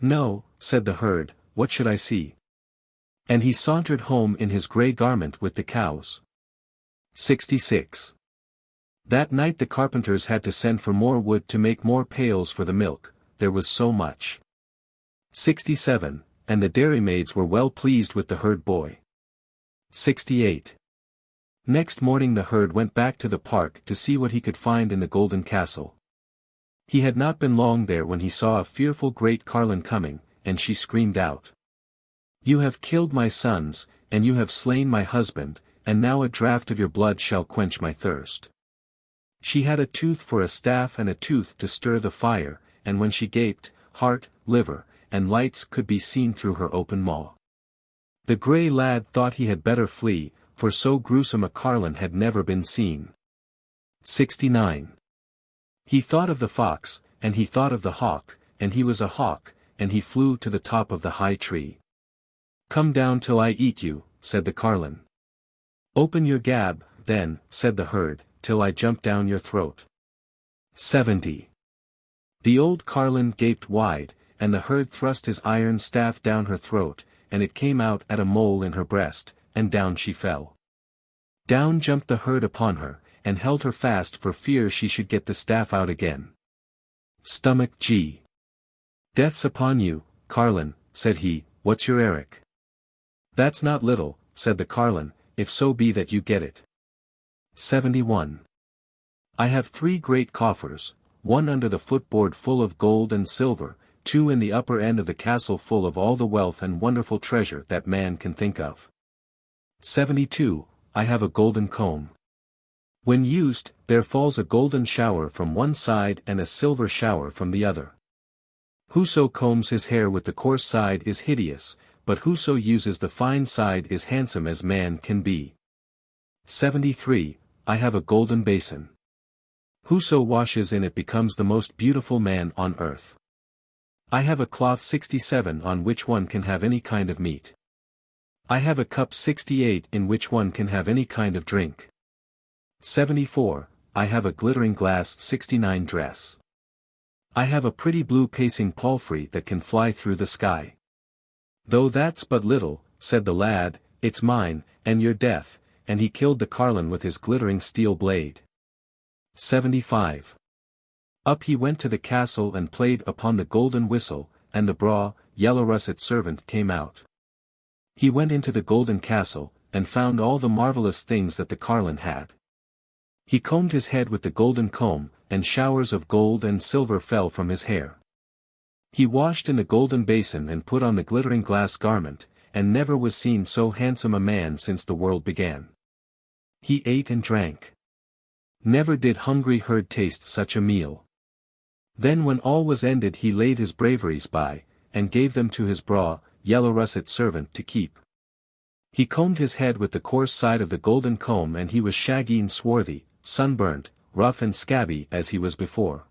No, said the herd, what should I see? And he sauntered home in his grey garment with the cows. 66. That night the carpenters had to send for more wood to make more pails for the milk, there was so much. 67, and the dairymaids were well pleased with the herd boy. 68. Next morning the herd went back to the park to see what he could find in the golden castle. He had not been long there when he saw a fearful great carlin coming, and she screamed out. "You have killed my sons, and you have slain my husband, and now a draught of your blood shall quench my thirst." She had a tooth for a staff and a tooth to stir the fire, and when she gaped, heart, liver, and lights could be seen through her open maw. The grey lad thought he had better flee, for so gruesome a carlin had never been seen. 69. He thought of the fox, and he thought of the hawk, and he was a hawk, and he flew to the top of the high tree. "Come down till I eat you," said the carlin. "Open your gab, then," said the herd, "till I jump down your throat." 70. The old carlin gaped wide, and the herd thrust his iron staff down her throat, and it came out at a mole in her breast, and down she fell. Down jumped the herd upon her, and held her fast for fear she should get the staff out again. Stomach G. "Death's upon you, carlin," said he, "what's your eric?" "That's not little," said the carlin, "if so be that you get it." 71. "I have 3 great coffers, one under the footboard full of gold and silver, 2 in the upper end of the castle full of all the wealth and wonderful treasure that man can think of. 72. I have a golden comb. When used, there falls a golden shower from one side and a silver shower from the other. Whoso combs his hair with the coarse side is hideous, but whoso uses the fine side is handsome as man can be. 73. I have a golden basin. Whoso washes in it becomes the most beautiful man on earth. I have a cloth 67 on which one can have any kind of meat. I have a cup 68 in which one can have any kind of drink. 74. I have a glittering glass 69 dress. I have a pretty blue pacing palfrey that can fly through the sky. Though that's but little, said the lad, it's mine, and your death, and he killed the carlin with his glittering steel blade. 75. Up he went to the castle and played upon the golden whistle, and the braw, yellow russet servant came out. He went into the golden castle, and found all the marvellous things that the carlin had. He combed his head with the golden comb, and showers of gold and silver fell from his hair. He washed in the golden basin and put on the glittering glass garment, and never was seen so handsome a man since the world began. He ate and drank. Never did hungry herd taste such a meal. Then when all was ended he laid his braveries by, and gave them to his braw, yellow russet servant to keep. He combed his head with the coarse side of the golden comb and he was shaggy and swarthy, sunburnt, rough and scabby as he was before.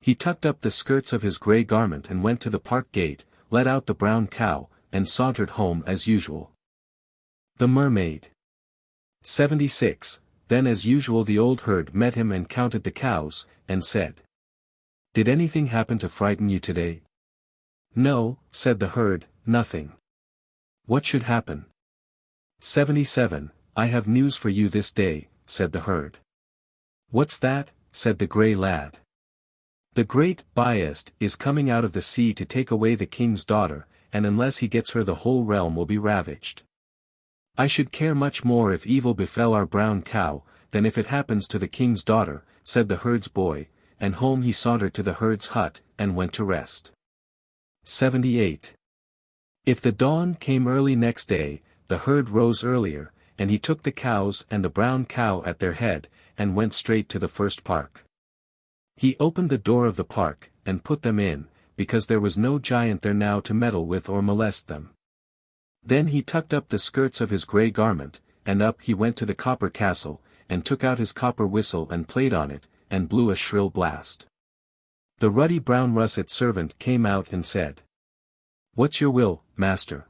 He tucked up the skirts of his grey garment and went to the park gate, let out the brown cow, and sauntered home as usual. The Mermaid. 76. Then as usual the old herd met him and counted the cows, and said, "Did anything happen to frighten you today?" "No," said the herd, "nothing." "What should happen?" 77. I have news for you this day, said the herd. "What's that?" said the grey lad. "The great Biest is coming out of the sea to take away the king's daughter, and unless he gets her the whole realm will be ravaged. I should care much more if evil befell our brown cow, than if it happens to the king's daughter," said the herd's boy, and home he sauntered to the herd's hut, and went to rest. 78. If the dawn came early next day, the herd rose earlier, and he took the cows and the brown cow at their head, and went straight to the first park. He opened the door of the park, and put them in, because there was no giant there now to meddle with or molest them. Then he tucked up the skirts of his grey garment, and up he went to the copper castle, and took out his copper whistle and played on it, and blew a shrill blast. The ruddy brown russet servant came out and said, "What's your will, master?"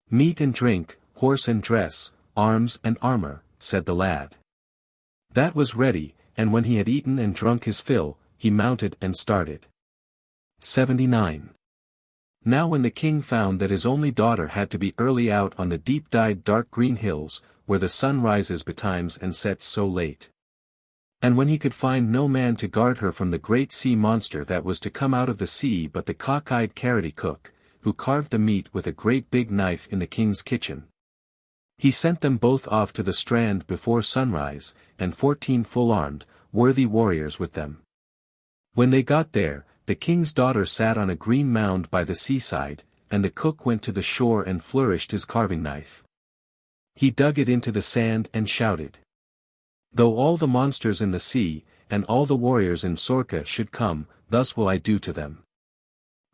"Meat and drink, horse and dress, arms and armor," said the lad. That was ready, and when he had eaten and drunk his fill, he mounted and started. 79. Now when the king found that his only daughter had to be early out on the deep-dyed dark green hills, where the sun rises betimes and sets so late. And when he could find no man to guard her from the great sea monster that was to come out of the sea but the cock-eyed carroty cook, who carved the meat with a great big knife in the king's kitchen, he sent them both off to the strand before sunrise, and 14 full-armed, worthy warriors with them. When they got there, the king's daughter sat on a green mound by the seaside, and the cook went to the shore and flourished his carving knife. He dug it into the sand and shouted, "Though all the monsters in the sea, and all the warriors in Sorka should come, thus will I do to them."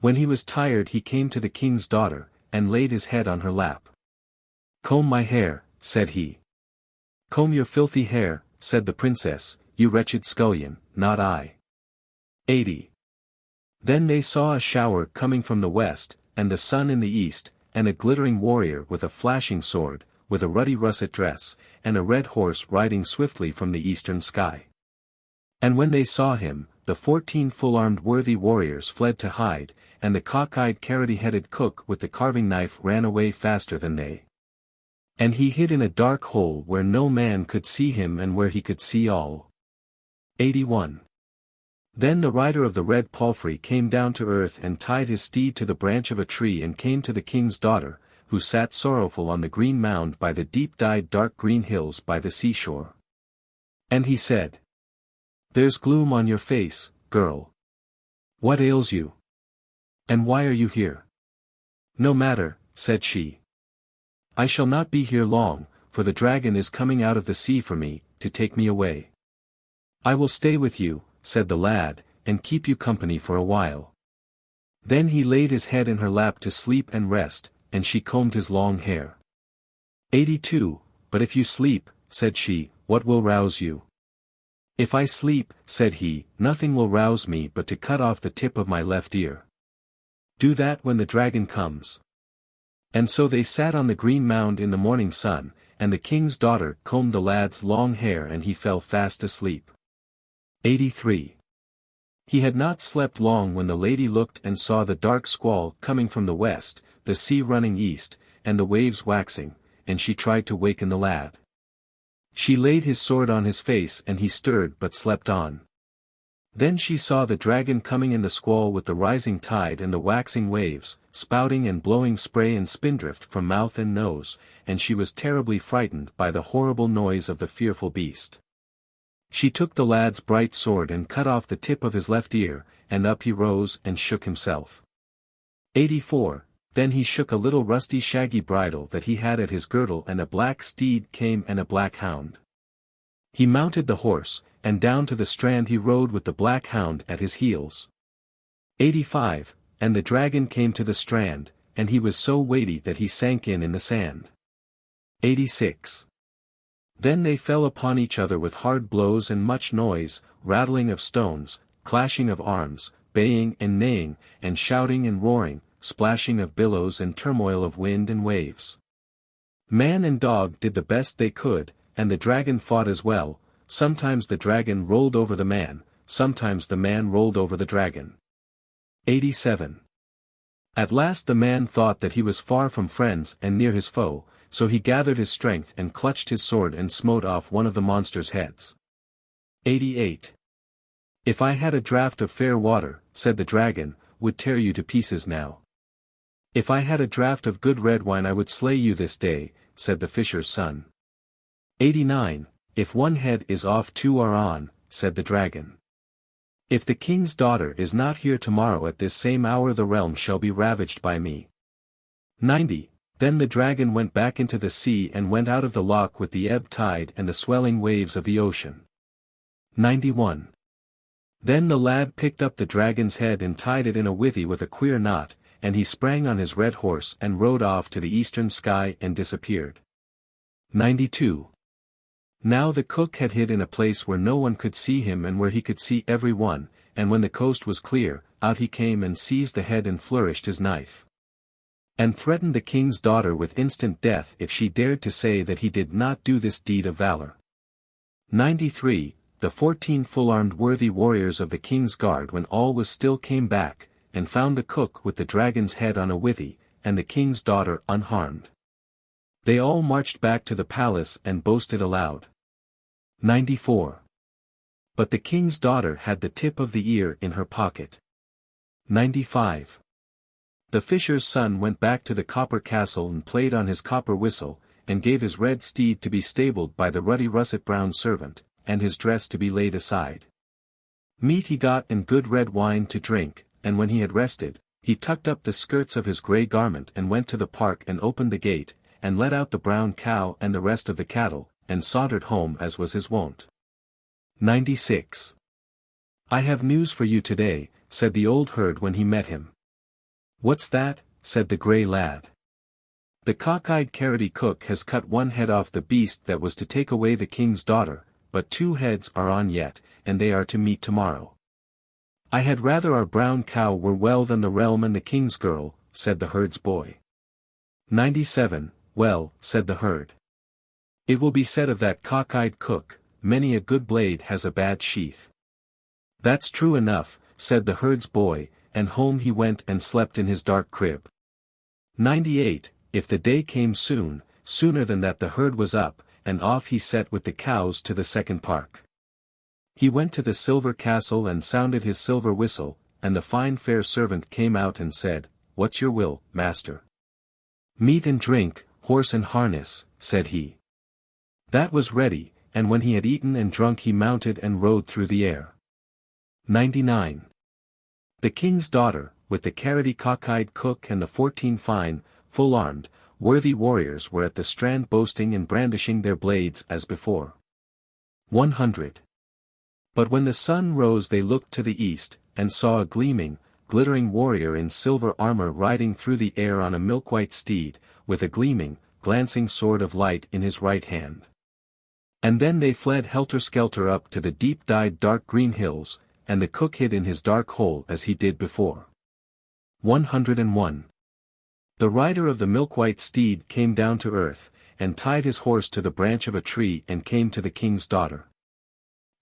When he was tired he came to the king's daughter, and laid his head on her lap. "Comb my hair," said he. "Comb your filthy hair," said the princess, "you wretched scullion, not I." 80. Then they saw a shower coming from the west, and the sun in the east, and a glittering warrior with a flashing sword, with a ruddy russet dress, and a red horse riding swiftly from the eastern sky. And when they saw him, the 14 full-armed worthy warriors fled to hide, and the cock-eyed carroty-headed cook with the carving knife ran away faster than they. And he hid in a dark hole where no man could see him and where he could see all. 81. Then the rider of the red palfrey came down to earth and tied his steed to the branch of a tree and came to the king's daughter, who sat sorrowful on the green mound by the deep-dyed dark green hills by the seashore. And he said, "There's gloom on your face, girl. What ails you? And why are you here?" "No matter," said she. "I shall not be here long, for the dragon is coming out of the sea for me, to take me away." "I will stay with you," said the lad, "and keep you company for a while." Then he laid his head in her lap to sleep and rest, and she combed his long hair. 82. "But if you sleep," said she, "what will rouse you?" "If I sleep," said he, "nothing will rouse me but to cut off the tip of my left ear." "Do that when the dragon comes." And so they sat on the green mound in the morning sun, and the king's daughter combed the lad's long hair and he fell fast asleep. 83. He had not slept long when the lady looked and saw the dark squall coming from the west, the sea running east, and the waves waxing, and she tried to waken the lad. She laid his sword on his face and he stirred but slept on. Then she saw the dragon coming in the squall with the rising tide and the waxing waves, spouting and blowing spray and spindrift from mouth and nose, and she was terribly frightened by the horrible noise of the fearful beast. She took the lad's bright sword and cut off the tip of his left ear, and up he rose and shook himself. 84. Then he shook a little rusty shaggy bridle that he had at his girdle and a black steed came and a black hound. He mounted the horse, and down to the strand he rode with the black hound at his heels. 85. And the dragon came to the strand, and he was so weighty that he sank in the sand. 86. Then they fell upon each other with hard blows and much noise, rattling of stones, clashing of arms, baying and neighing, and shouting and roaring, splashing of billows and turmoil of wind and waves. Man and dog did the best they could, and the dragon fought as well. Sometimes the dragon rolled over the man, sometimes the man rolled over the dragon. 87. At last the man thought that he was far from friends and near his foe, so he gathered his strength and clutched his sword and smote off one of the monster's heads. 88. If I had a draught of fair water, said the dragon, would tear you to pieces now. If I had a draught of good red wine I would slay you this day, said the fisher's son. 89. If one head is off two are on, said the dragon. If the king's daughter is not here tomorrow at this same hour the realm shall be ravaged by me. 90. Then the dragon went back into the sea and went out of the loch with the ebb tide and the swelling waves of the ocean. 91. Then the lad picked up the dragon's head and tied it in a withy with a queer knot, and he sprang on his red horse and rode off to the eastern sky and disappeared. 92. Now the cook had hid in a place where no one could see him and where he could see every one, and when the coast was clear, out he came and seized the head and flourished his knife. And threatened the king's daughter with instant death if she dared to say that he did not do this deed of valor. 93. The 14 full-armed worthy warriors of the king's guard when all was still came back, and found the cook with the dragon's head on a withy, and the king's daughter unharmed. They all marched back to the palace and boasted aloud. 94. But the king's daughter had the tip of the ear in her pocket. 95. The fisher's son went back to the copper castle and played on his copper whistle, and gave his red steed to be stabled by the ruddy russet-brown servant, and his dress to be laid aside. Meat he got and good red wine to drink, and when he had rested, he tucked up the skirts of his grey garment and went to the park and opened the gate, and let out the brown cow and the rest of the cattle, and sauntered home as was his wont. 96. I have news for you today, said the old herd when he met him. What's that? Said the grey lad. The cock-eyed carroty cook has cut one head off the beast that was to take away the king's daughter, but 2 heads are on yet, and they are to meet tomorrow. I had rather our brown cow were well than the realm and the king's girl, said the herd's boy. 97. Well, said the herd. It will be said of that cock-eyed cook, many a good blade has a bad sheath. That's true enough, said the herd's boy, and home he went and slept in his dark crib. 98. If the day came soon, sooner than that the herd was up, and off he set with the cows to the second park. He went to the silver castle and sounded his silver whistle, and the fine fair servant came out and said, What's your will, master? Meat and drink, horse and harness, said he. That was ready, and when he had eaten and drunk he mounted and rode through the air. 99. The king's daughter, with the carroty cock-eyed cook and the 14 fine, full-armed, worthy warriors were at the strand boasting and brandishing their blades as before. 100. But when the sun rose they looked to the east, and saw a gleaming, glittering warrior in silver armor riding through the air on a milk-white steed, with a gleaming, glancing sword of light in his right hand. And then they fled helter-skelter up to the deep-dyed dark green hills, and the cook hid in his dark hole as he did before. 101. The rider of the milk-white steed came down to earth, and tied his horse to the branch of a tree and came to the king's daughter.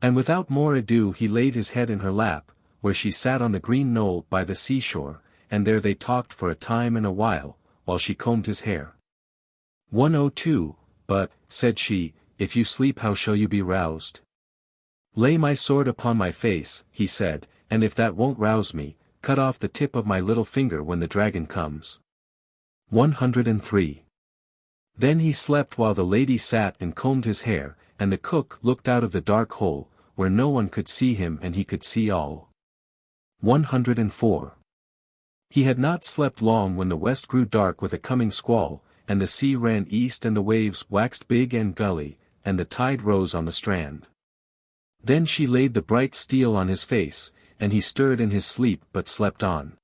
And without more ado he laid his head in her lap, where she sat on the green knoll by the seashore, and there they talked for a time and a while she combed his hair. 102, But, said she, if you sleep how shall you be roused? Lay my sword upon my face, he said, and if that won't rouse me, cut off the tip of my little finger when the dragon comes. 103. Then he slept while the lady sat and combed his hair, and the cook looked out of the dark hole, where no one could see him and he could see all. 104. He had not slept long when the west grew dark with a coming squall, and the sea ran east and the waves waxed big and gully, and the tide rose on the strand. Then she laid the bright steel on his face, and he stirred in his sleep but slept on.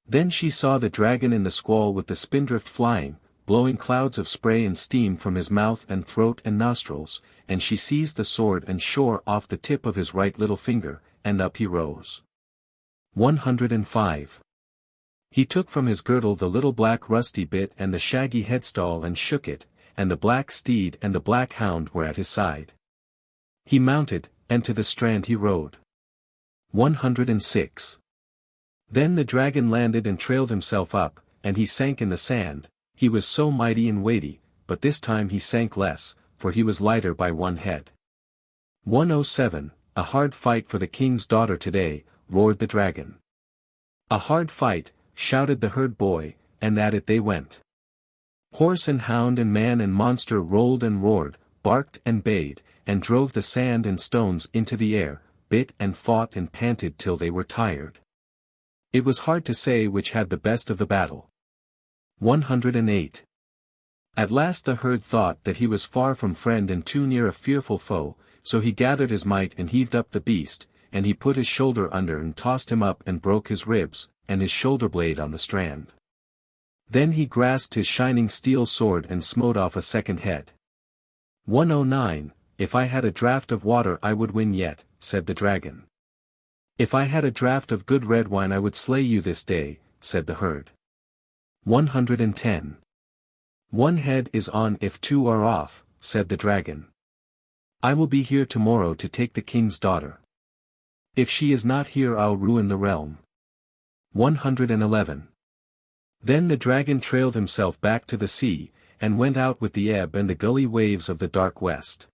Then she saw the dragon in the squall with the spindrift flying, blowing clouds of spray and steam from his mouth and throat and nostrils, and she seized the sword and shore off the tip of his right little finger, and up he rose. 105. He took from his girdle the little black rusty bit and the shaggy headstall and shook it, and the black steed and the black hound were at his side. He mounted, and to the strand he rode. 106. Then the dragon landed and trailed himself up, and he sank in the sand. He was so mighty and weighty, but this time he sank less, for he was lighter by one head. 107. A hard fight for the king's daughter today, roared the dragon. A hard fight, shouted the herd boy, and at it they went. Horse and hound and man and monster rolled and roared, barked and bayed, and drove the sand and stones into the air, bit and fought and panted till they were tired. It was hard to say which had the best of the battle. 108. At last the herd thought that he was far from friend and too near a fearful foe, so he gathered his might and heaved up the beast, and he put his shoulder under and tossed him up and broke his ribs, and his shoulder blade on the strand. Then he grasped his shining steel sword and smote off a second head. 109. If I had a draught of water I would win yet, said the dragon. If I had a draught of good red wine I would slay you this day, said the herd. 110. One head is on if 2 are off, said the dragon. I will be here tomorrow to take the king's daughter. If she is not here I'll ruin the realm. 111. Then the dragon trailed himself back to the sea, and went out with the ebb and the gully waves of the dark west.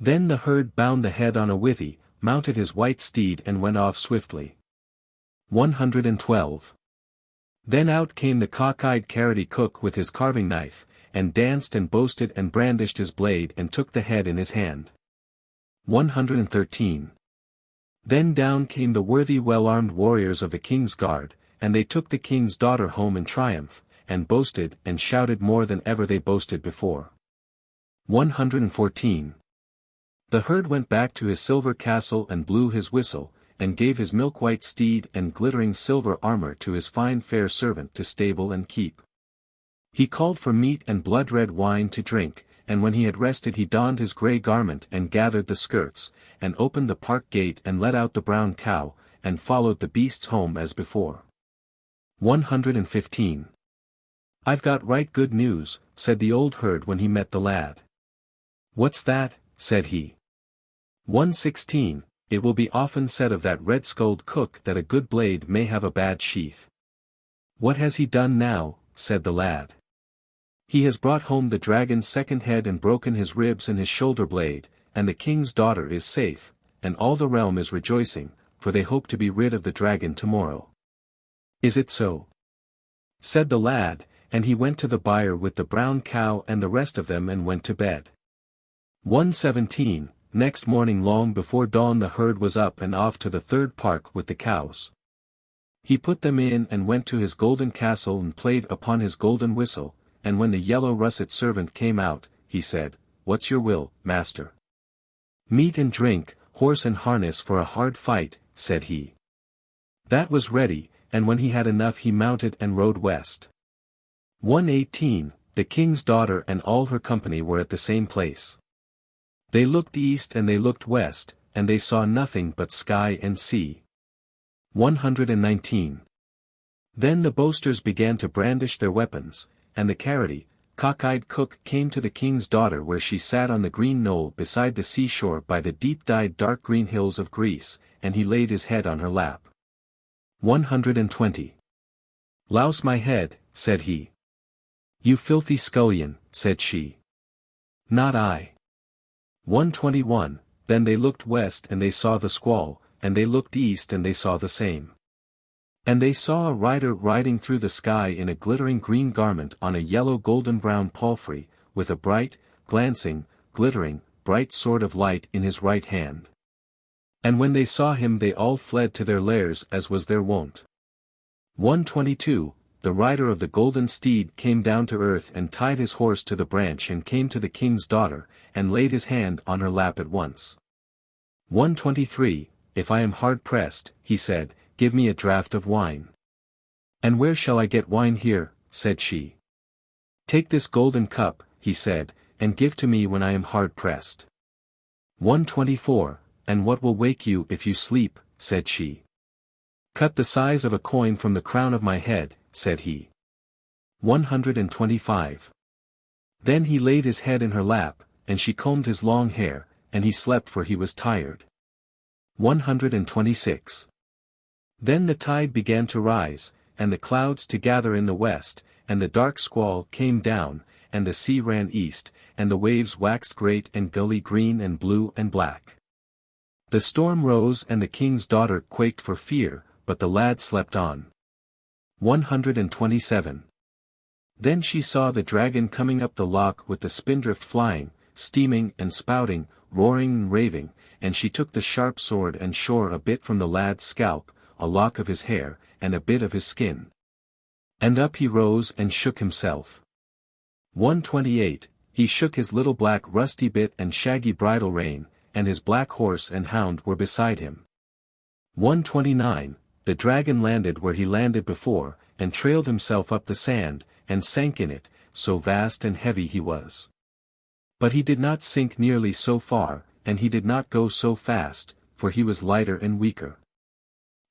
Then the herd bound the head on a withy, mounted his white steed and went off swiftly. 112. Then out came the cock-eyed carroty cook with his carving knife, and danced and boasted and brandished his blade and took the head in his hand. 113. Then down came the worthy well-armed warriors of the king's guard, and they took the king's daughter home in triumph, and boasted and shouted more than ever they boasted before. 114. The herd went back to his silver castle and blew his whistle, and gave his milk-white steed and glittering silver armor to his fine fair servant to stable and keep. He called for meat and blood-red wine to drink, and when he had rested he donned his grey garment and gathered the skirts, and opened the park gate and let out the brown cow, and followed the beasts home as before. 115. "I've got right good news," said the old herd when he met the lad. "What's that?" said he. 116. "It will be often said of that red-skulled cook that a good blade may have a bad sheath." "What has he done now?" said the lad. "He has brought home the dragon's second head and broken his ribs and his shoulder blade, and the king's daughter is safe, and all the realm is rejoicing, for they hope to be rid of the dragon tomorrow." "Is it so?" said the lad, and he went to the byre with the brown cow and the rest of them and went to bed. 117. Next morning long before dawn the herd was up and off to the third park with the cows. He put them in and went to his golden castle and played upon his golden whistle, and when the yellow russet servant came out, he said, "What's your will, master?" "Meat and drink, horse and harness for a hard fight," said he. That was ready, and when he had enough he mounted and rode west. 118. The king's daughter and all her company were at the same place. They looked east and they looked west, and they saw nothing but sky and sea. 119. Then the boasters began to brandish their weapons, and the carroty, cock-eyed cook came to the king's daughter where she sat on the green knoll beside the seashore by the deep-dyed dark green hills of Greece, and he laid his head on her lap. 120. "Louse my head," said he. "You filthy scullion," said she. "Not I." 121. Then they looked west and they saw the squall, and they looked east and they saw the same. And they saw a rider riding through the sky in a glittering green garment on a yellow golden-brown palfrey, with a bright, glancing, glittering, bright sword of light in his right hand. And when they saw him they all fled to their lairs as was their wont. 122. The rider of the golden steed came down to earth and tied his horse to the branch and came to the king's daughter, and laid his hand on her lap at once. 123. "If I am hard-pressed," he said, "give me a draught of wine." "And where shall I get wine here?" said she. "Take this golden cup," he said, "and give to me when I am hard-pressed." 124. "And what will wake you if you sleep?" said she. "Cut the size of a coin from the crown of my head," said he. 125. Then he laid his head in her lap, and she combed his long hair, and he slept for he was tired. 126. Then the tide began to rise, and the clouds to gather in the west, and the dark squall came down, and the sea ran east, and the waves waxed great and gully green and blue and black. The storm rose and the king's daughter quaked for fear, but the lad slept on. 127. Then she saw the dragon coming up the loch with the spindrift flying, steaming and spouting, roaring and raving, and she took the sharp sword and shore a bit from the lad's scalp, a lock of his hair, and a bit of his skin. And up he rose and shook himself. 128. He shook his little black rusty bit and shaggy bridle rein, and his black horse and hound were beside him. 129. The dragon landed where he landed before, and trailed himself up the sand, and sank in it, so vast and heavy he was. But he did not sink nearly so far, and he did not go so fast, for he was lighter and weaker.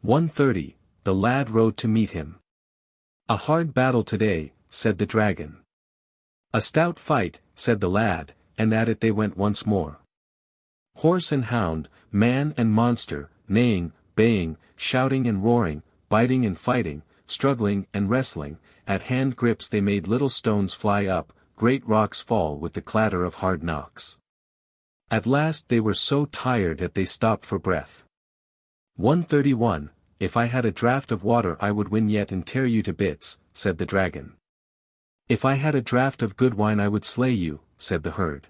130. The lad rode to meet him. "A hard battle today," said the dragon. "A stout fight," said the lad, and at it they went once more. Horse and hound, man and monster, neighing, baying, shouting and roaring, biting and fighting, struggling and wrestling, at hand grips they made little stones fly up, great rocks fall with the clatter of hard knocks. At last they were so tired that they stopped for breath. 131, If I had a draught of water I would win yet and tear you to bits, said the dragon. If I had a draught of good wine I would slay you, said the herd.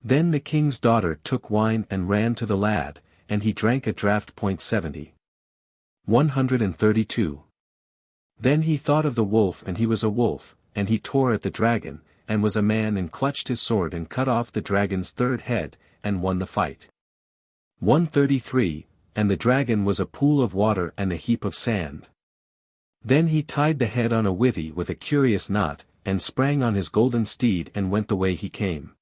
Then the king's daughter took wine and ran to the lad, and he drank a draught. 70. 132. Then he thought of the wolf and he was a wolf, and he tore at the dragon, and was a man and clutched his sword and cut off the dragon's third head, and won the fight. 133, And the dragon was a pool of water and a heap of sand. Then he tied the head on a withy with a curious knot, and sprang on his golden steed and went the way he came.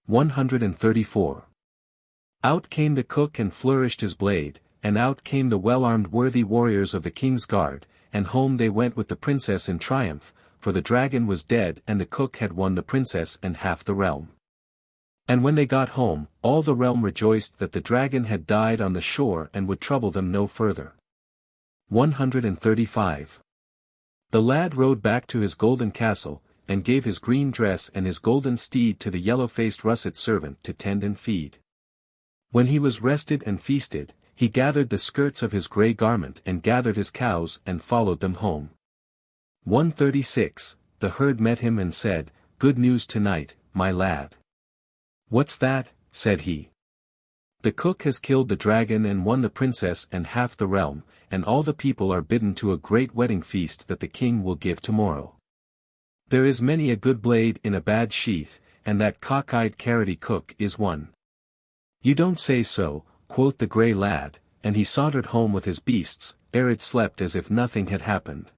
134. Out came the cook and flourished his blade, and out came the well-armed worthy warriors of the king's guard, and home they went with the princess in triumph, for the dragon was dead and the cook had won the princess and half the realm. And when they got home, all the realm rejoiced that the dragon had died on the shore and would trouble them no further. 135. The lad rode back to his golden castle, and gave his green dress and his golden steed to the yellow-faced russet servant to tend and feed. When he was rested and feasted, he gathered the skirts of his grey garment and gathered his cows and followed them home. 136, The herd met him and said, Good news tonight, my lad. What's that? Said he. The cook has killed the dragon and won the princess and half the realm, and all the people are bidden to a great wedding feast that the king will give tomorrow. There is many a good blade in a bad sheath, and that cock-eyed carroty cook is one. You don't say so, quoth the grey lad, and he sauntered home with his beasts, ere it slept as if nothing had happened.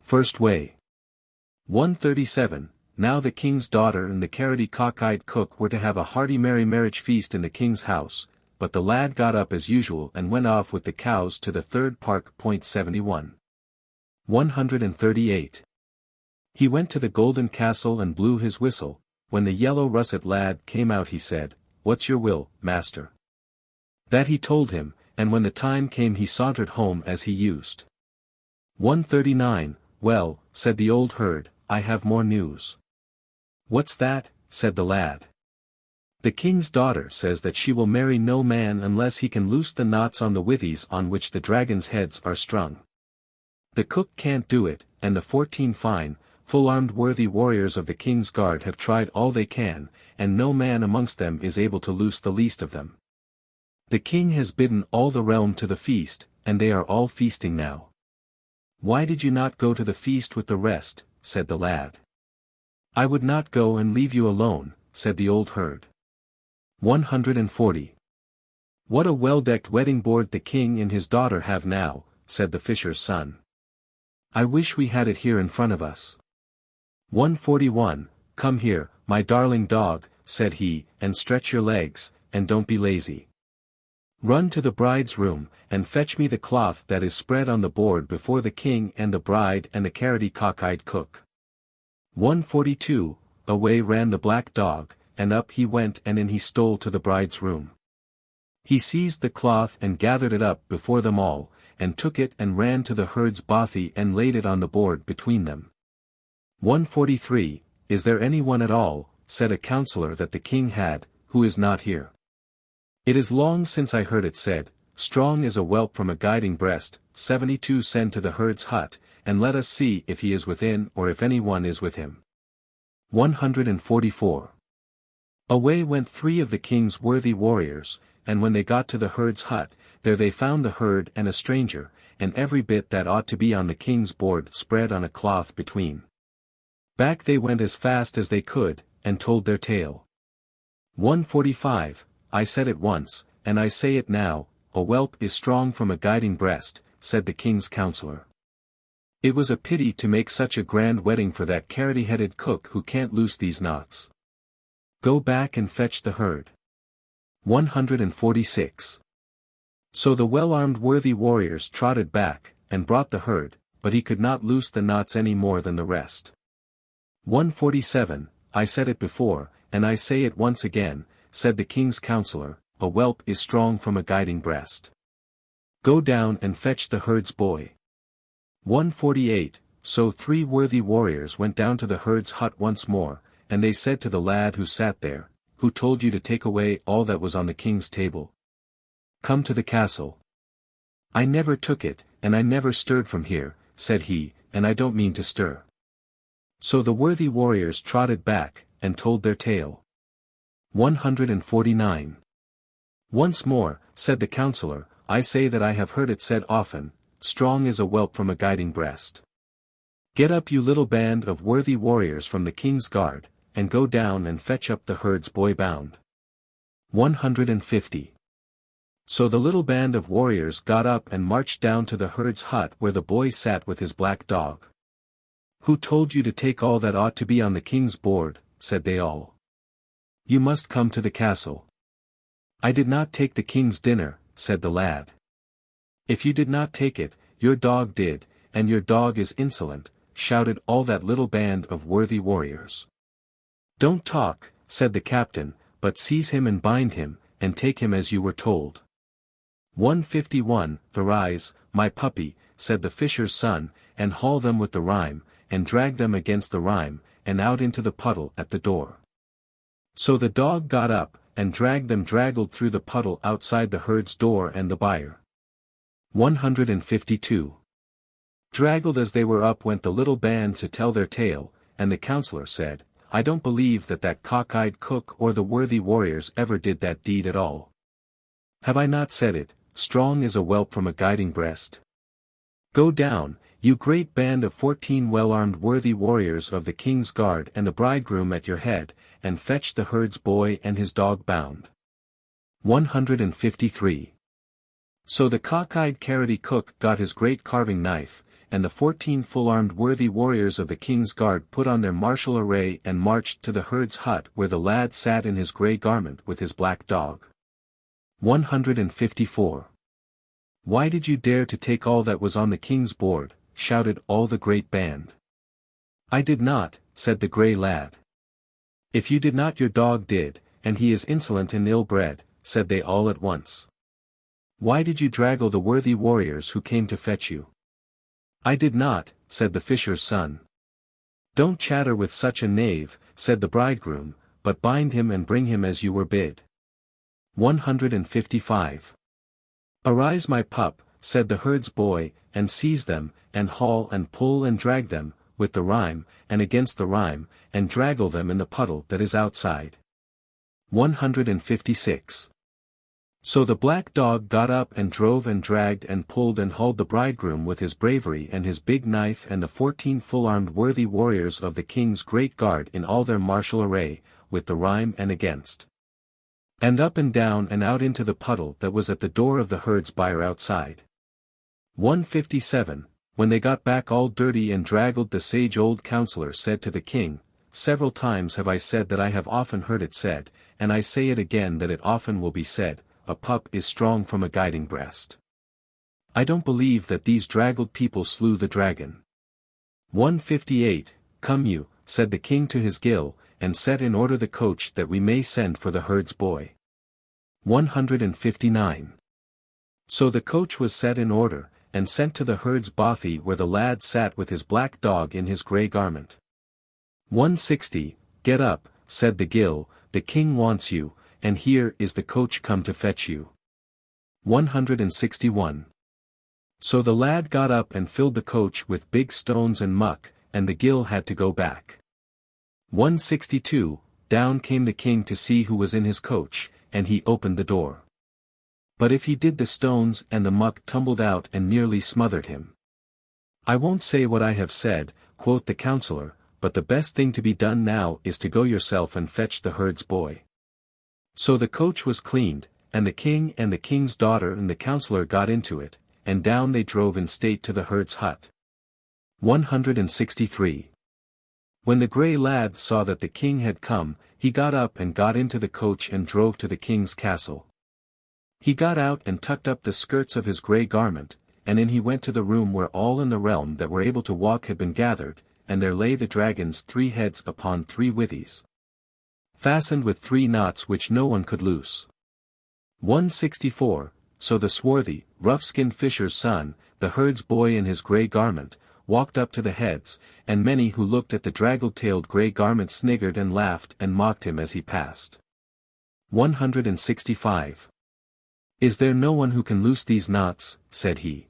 First way. 137, Now the king's daughter and the carroty cock-eyed cook were to have a hearty merry marriage feast in the king's house, but the lad got up as usual and went off with the cows to the third park. 71. 138. He went to the golden castle and blew his whistle. When the yellow russet lad came out he said, What's your will, master? That he told him, and when the time came he sauntered home as he used. 139, Well, said the old herd, I have more news. What's that? Said the lad. The king's daughter says that she will marry no man unless he can loose the knots on the withies on which the dragon's heads are strung. The cook can't do it, and the 14 fine, full-armed worthy warriors of the king's guard have tried all they can, and no man amongst them is able to loose the least of them. The king has bidden all the realm to the feast, and they are all feasting now. Why did you not go to the feast with the rest? Said the lad. I would not go and leave you alone, said the old herd. 140. What a well-decked wedding board the king and his daughter have now, said the fisher's son. I wish we had it here in front of us. 141, Come here, my darling dog, said he, and stretch your legs, and don't be lazy. Run to the bride's room, and fetch me the cloth that is spread on the board before the king and the bride and the carroty cock-eyed cook. 142, Away ran the black dog, and up he went and in he stole to the bride's room. He seized the cloth and gathered it up before them all, and took it and ran to the herd's bothy and laid it on the board between them. 143, Is there any one at all, said a counsellor that the king had, who is not here? It is long since I heard it said, Strong is a whelp from a guiding breast. 72 Send to the herd's hut, and let us see if he is within or if any one is with him. 144. Away went 3 of the king's worthy warriors, and when they got to the herd's hut, there they found the herd and a stranger, and every bit that ought to be on the king's board spread on a cloth between. Back they went as fast as they could, and told their tale. 145, I said it once, and I say it now, a whelp is strong from a guiding breast, said the king's counsellor. It was a pity to make such a grand wedding for that carroty-headed cook who can't loose these knots. Go back and fetch the herd. 146. So the well-armed worthy warriors trotted back, and brought the herd, but he could not loose the knots any more than the rest. 147, I said it before, and I say it once again, said the king's counsellor, a whelp is strong from a guiding breast. Go down and fetch the herd's boy. 148, So 3 worthy warriors went down to the herd's hut once more, and they said to the lad who sat there, who told you to take away all that was on the king's table? Come to the castle. I never took it, and I never stirred from here, said he, and I don't mean to stir. So the worthy warriors trotted back, and told their tale. 149. Once more, said the counsellor, I say that I have heard it said often, strong is a whelp from a guiding breast. Get up, you little band of worthy warriors from the king's guard, and go down and fetch up the herd's boy bound. 150. So the little band of warriors got up and marched down to the herd's hut where the boy sat with his black dog. Who told you to take all that ought to be on the king's board, said they all. You must come to the castle. I did not take the king's dinner, said the lad. If you did not take it, your dog did, and your dog is insolent, shouted all that little band of worthy warriors. Don't talk, said the captain, but seize him and bind him, and take him as you were told. 151. Arise, my puppy, said the fisher's son, and haul them with the rime, and drag them against the rime, and out into the puddle at the door. So the dog got up, and dragged them draggled through the puddle outside the herd's door and the byre. 152. Draggled as they were up went the little band to tell their tale, and the counsellor said, I don't believe that cock-eyed cook or the worthy warriors ever did that deed at all. Have I not said it, strong is a whelp from a guiding breast? Go down, you great band of 14 well-armed worthy warriors of the king's guard and the bridegroom at your head, and fetch the herd's boy and his dog bound. 153. So the cock-eyed carroty cook got his great carving knife, and the 14 full-armed worthy warriors of the king's guard put on their martial array and marched to the herd's hut where the lad sat in his grey garment with his black dog. 154. Why did you dare to take all that was on the king's board, shouted all the great band. I did not, said the grey lad. If you did not your dog did, and he is insolent and ill-bred, said they all at once. Why did you draggle the worthy warriors who came to fetch you? I did not, said the fisher's son. Don't chatter with such a knave, said the bridegroom, but bind him and bring him as you were bid. 155. Arise my pup, said the herd's boy, and seize them, and haul and pull and drag them, with the rime, and against the rime, and draggle them in the puddle that is outside. 156. So the black dog got up and drove and dragged and pulled and hauled the bridegroom with his bravery and his big knife and the 14 full-armed worthy warriors of the king's great guard in all their martial array, with the rime and against. And up and down and out into the puddle that was at the door of the herd's byre outside. 157. When they got back all dirty and draggled, the sage old counsellor said to the king, Several times have I said that I have often heard it said, and I say it again that it often will be said, a pup is strong from a guiding breast. I don't believe that these draggled people slew the dragon. 158. Come you, said the king to his gill, and set in order the coach that we may send for the herd's boy. 159. So the coach was set in order, and sent to the herd's bothy where the lad sat with his black dog in his grey garment. 160. Get up, said the gill, the king wants you, and here is the coach come to fetch you. 161. So the lad got up and filled the coach with big stones and muck, and the gill had to go back. 162. Down came the king to see who was in his coach, and he opened the door. But if he did, the stones and the muck tumbled out and nearly smothered him. I won't say what I have said, quoth the counsellor, but the best thing to be done now is to go yourself and fetch the herd's boy. So the coach was cleaned, and the king and the king's daughter and the counsellor got into it, and down they drove in state to the herd's hut. 163. When the grey lad saw that the king had come, he got up and got into the coach and drove to the king's castle. He got out and tucked up the skirts of his grey garment, and in he went to the room where all in the realm that were able to walk had been gathered, and there lay the dragon's 3 heads upon 3 withies, fastened with 3 knots which no one could loose. 164. So the swarthy, rough-skinned fisher's son, the herd's boy in his grey garment, walked up to the heads, and many who looked at the draggle-tailed grey garment sniggered and laughed and mocked him as he passed. 165. Is there no one who can loose these knots, said he.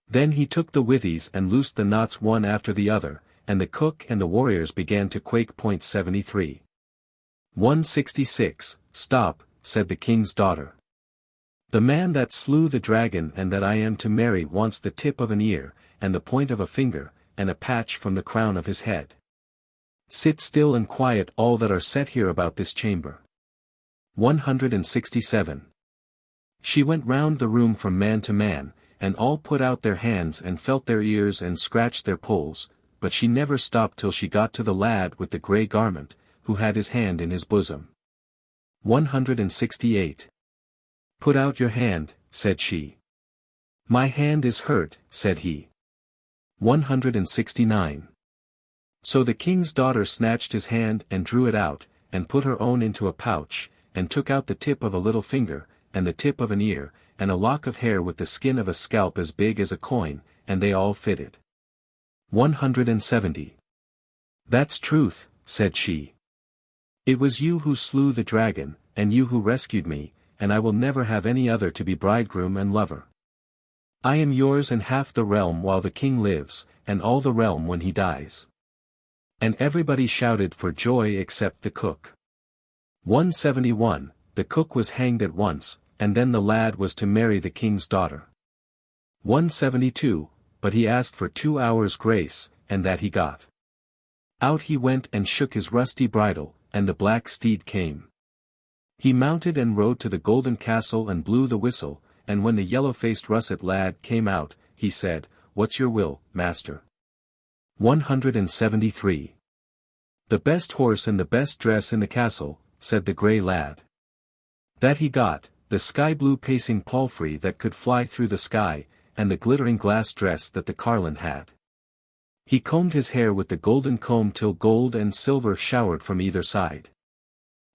Then he took the withies and loosed the knots one after the other, and the cook and the warriors began to quake. 73. 166, Stop, said the king's daughter. The man that slew the dragon and that I am to marry wants the tip of an ear, and the point of a finger, and a patch from the crown of his head. Sit still and quiet all that are set here about this chamber. 167. She went round the room from man to man, and all put out their hands and felt their ears and scratched their polls, but she never stopped till she got to the lad with the grey garment, who had his hand in his bosom. 168. Put out your hand, said she. My hand is hurt, said he. 169. So the king's daughter snatched his hand and drew it out, and put her own into a pouch, and took out the tip of a little finger, and the tip of an ear, and a lock of hair with the skin of a scalp as big as a coin, and they all fitted. 170. That's truth, said she. It was you who slew the dragon, and you who rescued me, and I will never have any other to be bridegroom and lover. I am yours and half the realm while the king lives, and all the realm when he dies. And everybody shouted for joy except the cook. 171, the cook was hanged at once, and then the lad was to marry the king's daughter. 172, but he asked for 2 hours' grace, and that he got. Out he went and shook his rusty bridle, and the black steed came. He mounted and rode to the golden castle and blew the whistle, and when the yellow-faced russet lad came out, he said, What's your will, master? 173. The best horse and the best dress in the castle, said the grey lad. That he got, the sky-blue pacing palfrey that could fly through the sky, and the glittering glass dress that the carlin had. He combed his hair with the golden comb till gold and silver showered from either side.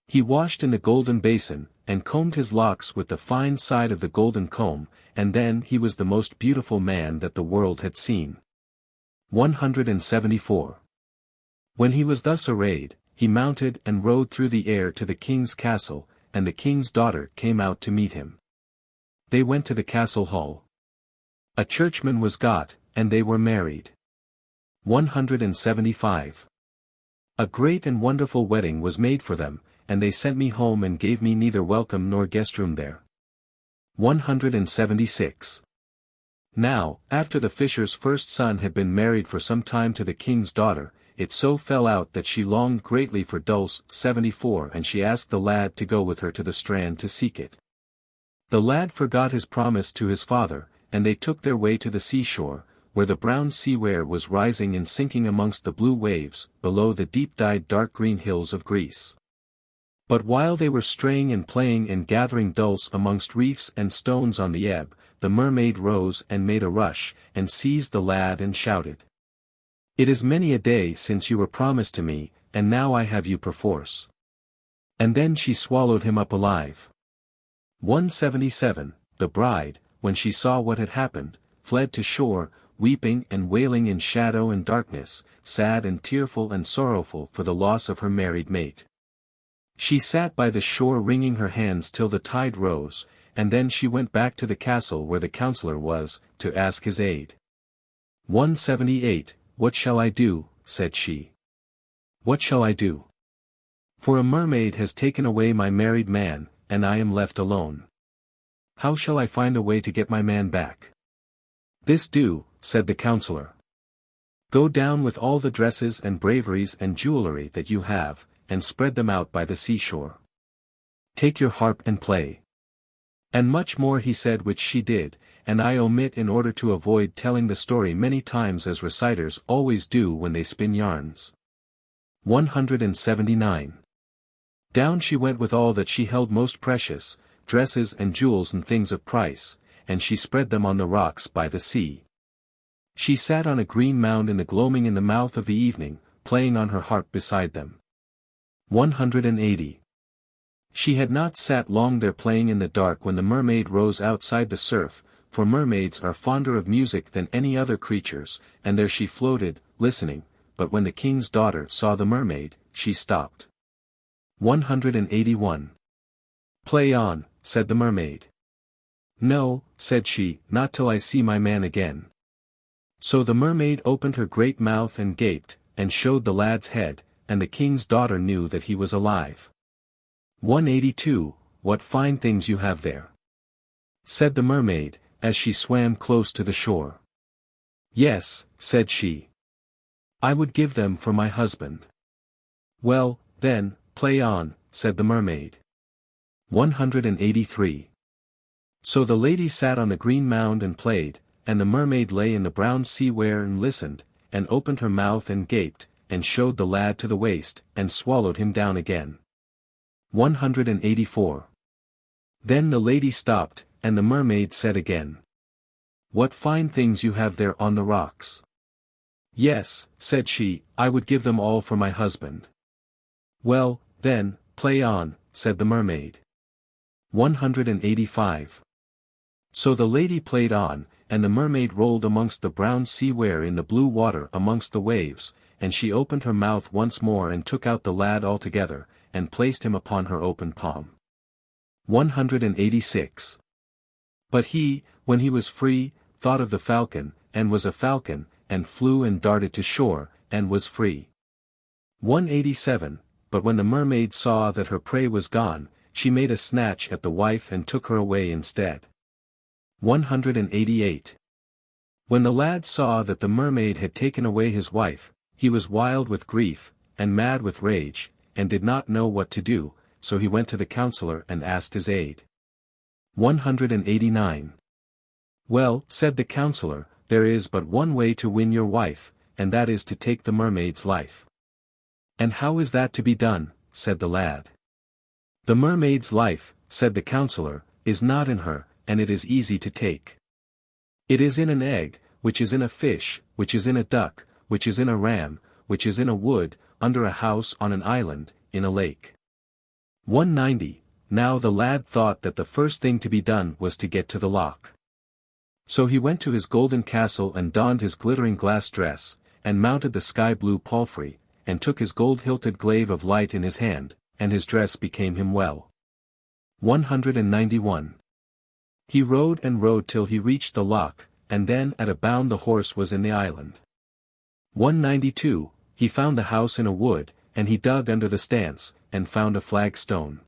He washed in the golden basin, and combed his locks with the fine side of the golden comb, and then he was the most beautiful man that the world had seen. 174. When he was thus arrayed, he mounted and rode through the air to the king's castle, and the king's daughter came out to meet him. They went to the castle hall. A churchman was got, and they were married. 175. A great and wonderful wedding was made for them, and they sent me home and gave me neither welcome nor guest room there. 176. Now, after the fisher's first son had been married for some time to the king's daughter, it so fell out that she longed greatly for dulse. 74, and she asked the lad to go with her to the strand to seek it. The lad forgot his promise to his father, and they took their way to the seashore, where the brown sea ware was rising and sinking amongst the blue waves, below the deep-dyed dark green hills of Greece. But while they were straying and playing and gathering dulse amongst reefs and stones on the ebb, the mermaid rose and made a rush, and seized the lad and shouted. It is many a day since you were promised to me, and now I have you perforce. And then she swallowed him up alive. 177, the bride, when she saw what had happened, fled to shore, weeping and wailing in shadow and darkness, sad and tearful and sorrowful for the loss of her married mate. She sat by the shore wringing her hands till the tide rose, and then she went back to the castle where the counselor was, to ask his aid. 178, What shall I do, said she. What shall I do? For a mermaid has taken away my married man, and I am left alone. How shall I find a way to get my man back? This do, said the counselor. Go down with all the dresses and braveries and jewelry that you have, and spread them out by the seashore. Take your harp and play. And much more he said which she did, and I omit in order to avoid telling the story many times as reciters always do when they spin yarns. 179. Down she went with all that she held most precious, dresses and jewels and things of price, and she spread them on the rocks by the sea. She sat on a green mound in the gloaming in the mouth of the evening, playing on her harp beside them. 180. She had not sat long there playing in the dark when the mermaid rose outside the surf, for mermaids are fonder of music than any other creatures, and there she floated, listening, but when the king's daughter saw the mermaid, she stopped. 181. Play on, said the mermaid. No, said she, not till I see my man again. So the mermaid opened her great mouth and gaped, and showed the lad's head, and the king's daughter knew that he was alive. 182, What fine things you have there, said the mermaid, as she swam close to the shore. Yes, said she. I would give them for my husband. Well, then, play on, said the mermaid. 183. So the lady sat on the green mound and played, and the mermaid lay in the brown sea where and listened, and opened her mouth and gaped, and showed the lad to the waist, and swallowed him down again. 184. Then the lady stopped, and the mermaid said again. What fine things you have there on the rocks. Yes, said she, I would give them all for my husband. Well, then, play on, said the mermaid. 185. So the lady played on, and the mermaid rolled amongst the brown sea where in the blue water amongst the waves, and she opened her mouth once more and took out the lad altogether, and placed him upon her open palm. 186. But he, when he was free, thought of the falcon, and was a falcon, and flew and darted to shore, and was free. 187. But when the mermaid saw that her prey was gone, she made a snatch at the wife and took her away instead. 188. When the lad saw that the mermaid had taken away his wife, he was wild with grief, and mad with rage, and did not know what to do, so he went to the counselor and asked his aid. 189. Well, said the counselor, there is but one way to win your wife, and that is to take the mermaid's life. And how is that to be done, said the lad. The mermaid's life, said the counselor, is not in her, and it is easy to take. It is in an egg, which is in a fish, which is in a duck, which is in a ram, which is in a wood, under a house on an island, in a lake. 190. Now the lad thought that the first thing to be done was to get to the loch. So he went to his golden castle and donned his glittering glass dress, and mounted the sky-blue palfrey, and took his gold-hilted glaive of light in his hand, and his dress became him well. 191. He rode and rode till he reached the loch, and then at a bound the horse was in the island. 192. He found the house in a wood, and he dug under the stance, and found a flagstone.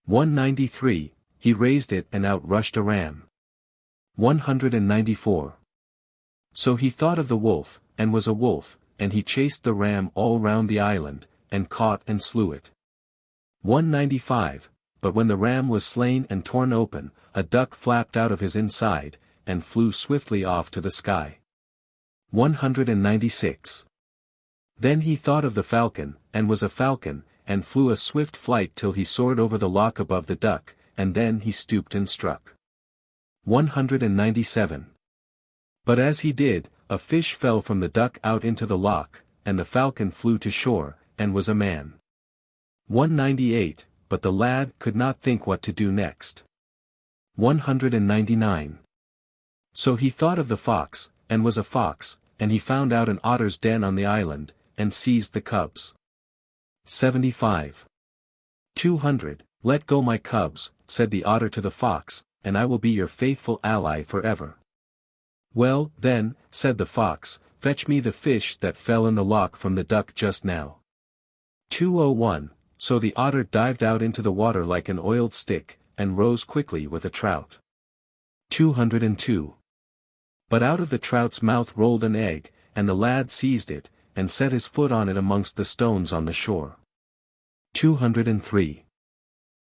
193. He raised it and out rushed a ram. 194. So he thought of the wolf, and was a wolf, and he chased the ram all round the island, and caught and slew it. 195. But when the ram was slain and torn open, a duck flapped out of his inside, and flew swiftly off to the sky. 196. Then he thought of the falcon, and was a falcon, and flew a swift flight till he soared over the loch above the duck, and then he stooped and struck. 197. But as he did, a fish fell from the duck out into the loch, and the falcon flew to shore, and was a man. 198. But the lad could not think what to do next. 199. So he thought of the fox, and was a fox, and he found out an otter's den on the island, and seized the cubs. 75. 200. Let go my cubs, said the otter to the fox, and I will be your faithful ally forever. Well, then, said the fox, fetch me the fish that fell in the loch from the duck just now. 201. So the otter dived out into the water like an oiled stick, and rose quickly with a trout. 202. But out of the trout's mouth rolled an egg, and the lad seized it, and set his foot on it amongst the stones on the shore. 203.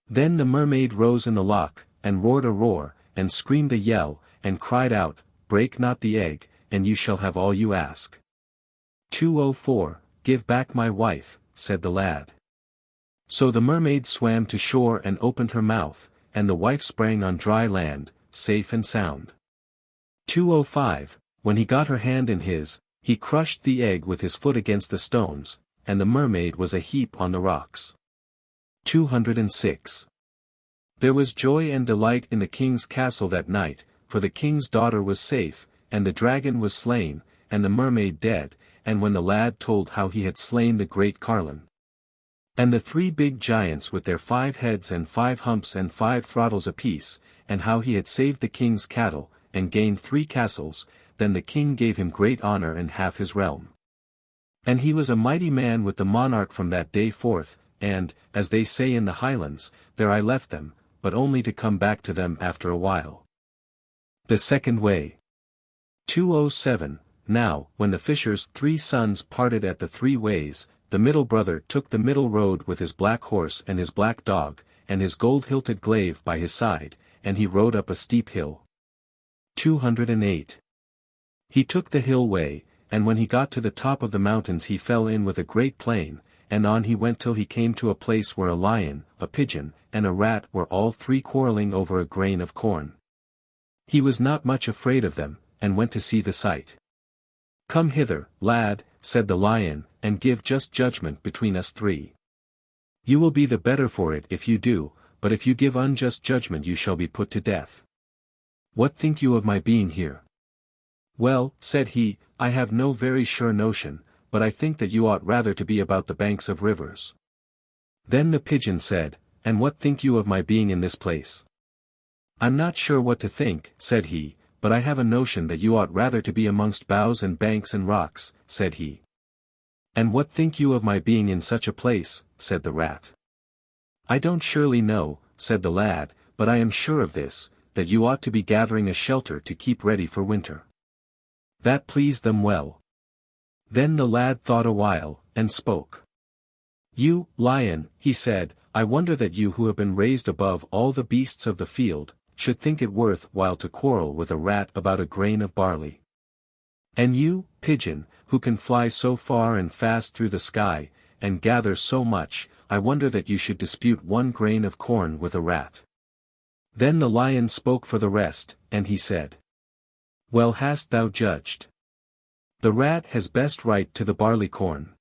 Then the mermaid rose in the loch, and roared a roar, and screamed a yell, and cried out, Break not the egg, and you shall have all you ask. 204. Give back my wife, said the lad. So the mermaid swam to shore and opened her mouth, and the wife sprang on dry land, safe and sound. 205. When he got her hand in his, he crushed the egg with his foot against the stones, and the mermaid was a heap on the rocks. 206. There was joy and delight in the king's castle that night, for the king's daughter was safe, and the dragon was slain, and the mermaid dead, and when the lad told how he had slain the great carlin. And the 3 big giants with their 5 heads and 5 humps and 5 throttles apiece, and how he had saved the king's cattle, and gained 3 castles, then the king gave him great honor and half his realm. And he was a mighty man with the monarch from that day forth, and, as they say in the Highlands, there I left them, but only to come back to them after a while. The Second Way. 207. Now, when the fisher's 3 sons parted at the 3 ways, the middle brother took the middle road with his black horse and his black dog, and his gold-hilted glaive by his side, and he rode up a steep hill. 208. He took the hill way, and when he got to the top of the mountains he fell in with a great plain, and on he went till he came to a place where a lion, a pigeon, and a rat were all 3 quarrelling over a grain of corn. He was not much afraid of them, and went to see the sight. "Come hither, lad," said the lion, "and give just judgment between us 3. You will be the better for it if you do, but if you give unjust judgment you shall be put to death. What think you of my being here?" "Well," said he, "I have no very sure notion, but I think that you ought rather to be about the banks of rivers." Then the pigeon said, "And what think you of my being in this place?" "I'm not sure what to think," said he, "but I have a notion that you ought rather to be amongst boughs and banks and rocks," said he. "And what think you of my being in such a place?" said the rat. "I don't surely know," said the lad, "but I am sure of this, that you ought to be gathering a shelter to keep ready for winter." That pleased them well. Then the lad thought a while, and spoke. "You, lion," he said, "I wonder that you who have been raised above all the beasts of the field, should think it worth while to quarrel with a rat about a grain of barley. And you, pigeon, who can fly so far and fast through the sky, and gather so much, I wonder that you should dispute 1 grain of corn with a rat." Then the lion spoke for the rest, and he said, "Well hast thou judged. The rat has best right to the barley corn.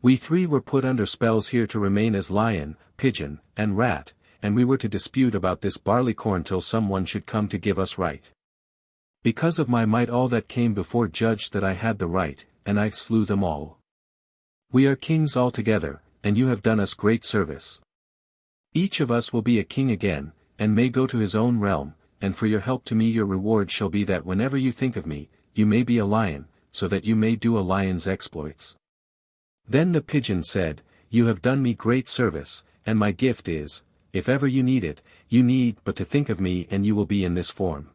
We 3 were put under spells here to remain as lion, pigeon, and rat, and we were to dispute about this barley corn till some one should come to give us right. Because of my might all that came before judged that I had the right, and I slew them all. We are kings altogether, and you have done us great service. Each of us will be a king again, and may go to his own realm, and for your help to me your reward shall be that whenever you think of me, you may be a lion, so that you may do a lion's exploits." Then the pigeon said, "You have done me great service, and my gift is, if ever you need it, you need but to think of me and you will be in this form."